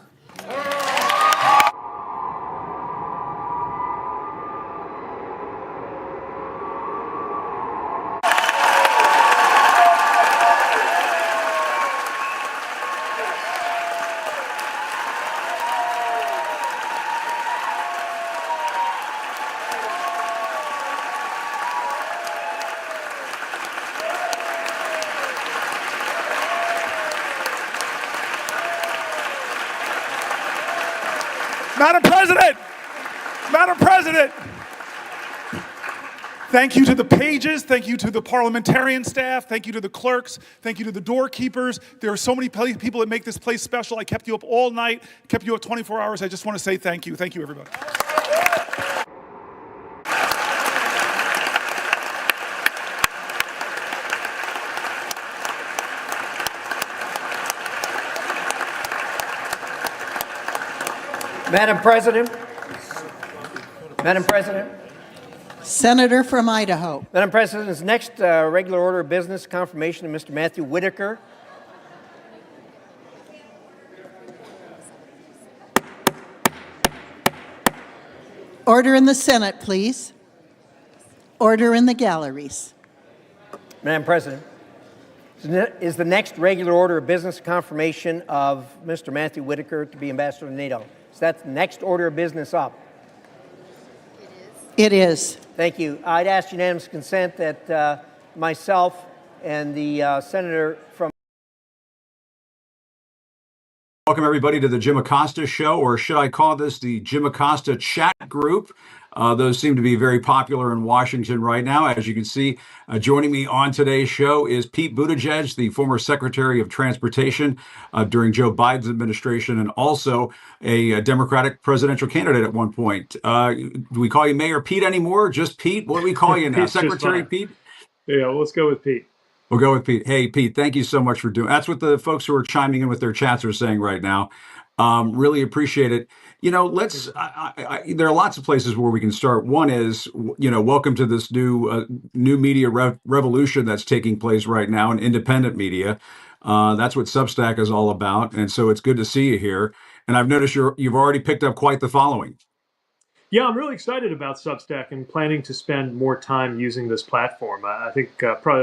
Madam President, thank you to the pages, thank you to the parliamentarian staff, thank you to the clerks, thank you to the doorkeepers. There are so many people that make this place special. I kept you up all night, kept you up 24 hours. I just want to say thank you. Thank you, everybody. Madam President. Madam President. Senator from Idaho. Madam President, this next regular order of business, confirmation of Mr. Matthew Whitaker. Order in the Senate, please. Order in the galleries. Madam President, is the next regular order of business confirmation of Mr. Matthew Whitaker to be ambassador to NATO? So that's the next order of business up. It is. Thank you. I'd ask unanimous consent that myself and the senator from. Welcome, everybody, to the Jim Acosta Show, or should I call this the Jim Acosta Chat Group? Those seem to be very popular in Washington right now. As you can see, joining me on today's show is Pete Buttigieg, the former Secretary of Transportation during Joe Biden's administration, and also a Democratic presidential candidate at one point. Do we call you Mayor Pete anymore? Just Pete? What do we call you now? Secretary Pete? Yeah, let's go with Pete. We'll go with Pete. Hey, Pete, thank you so much for doing. That's what the folks who are chiming in with their chats are saying right now. Really appreciate it. You know, there are lots of places where we can start. One is, welcome to this new media revolution that's taking place right now in independent media. That's what Substack is all about. And so it's good to see you here. And I've noticed you've already picked up quite the following. Yeah, I'm really excited about Substack and planning to spend more time using this platform. I think probably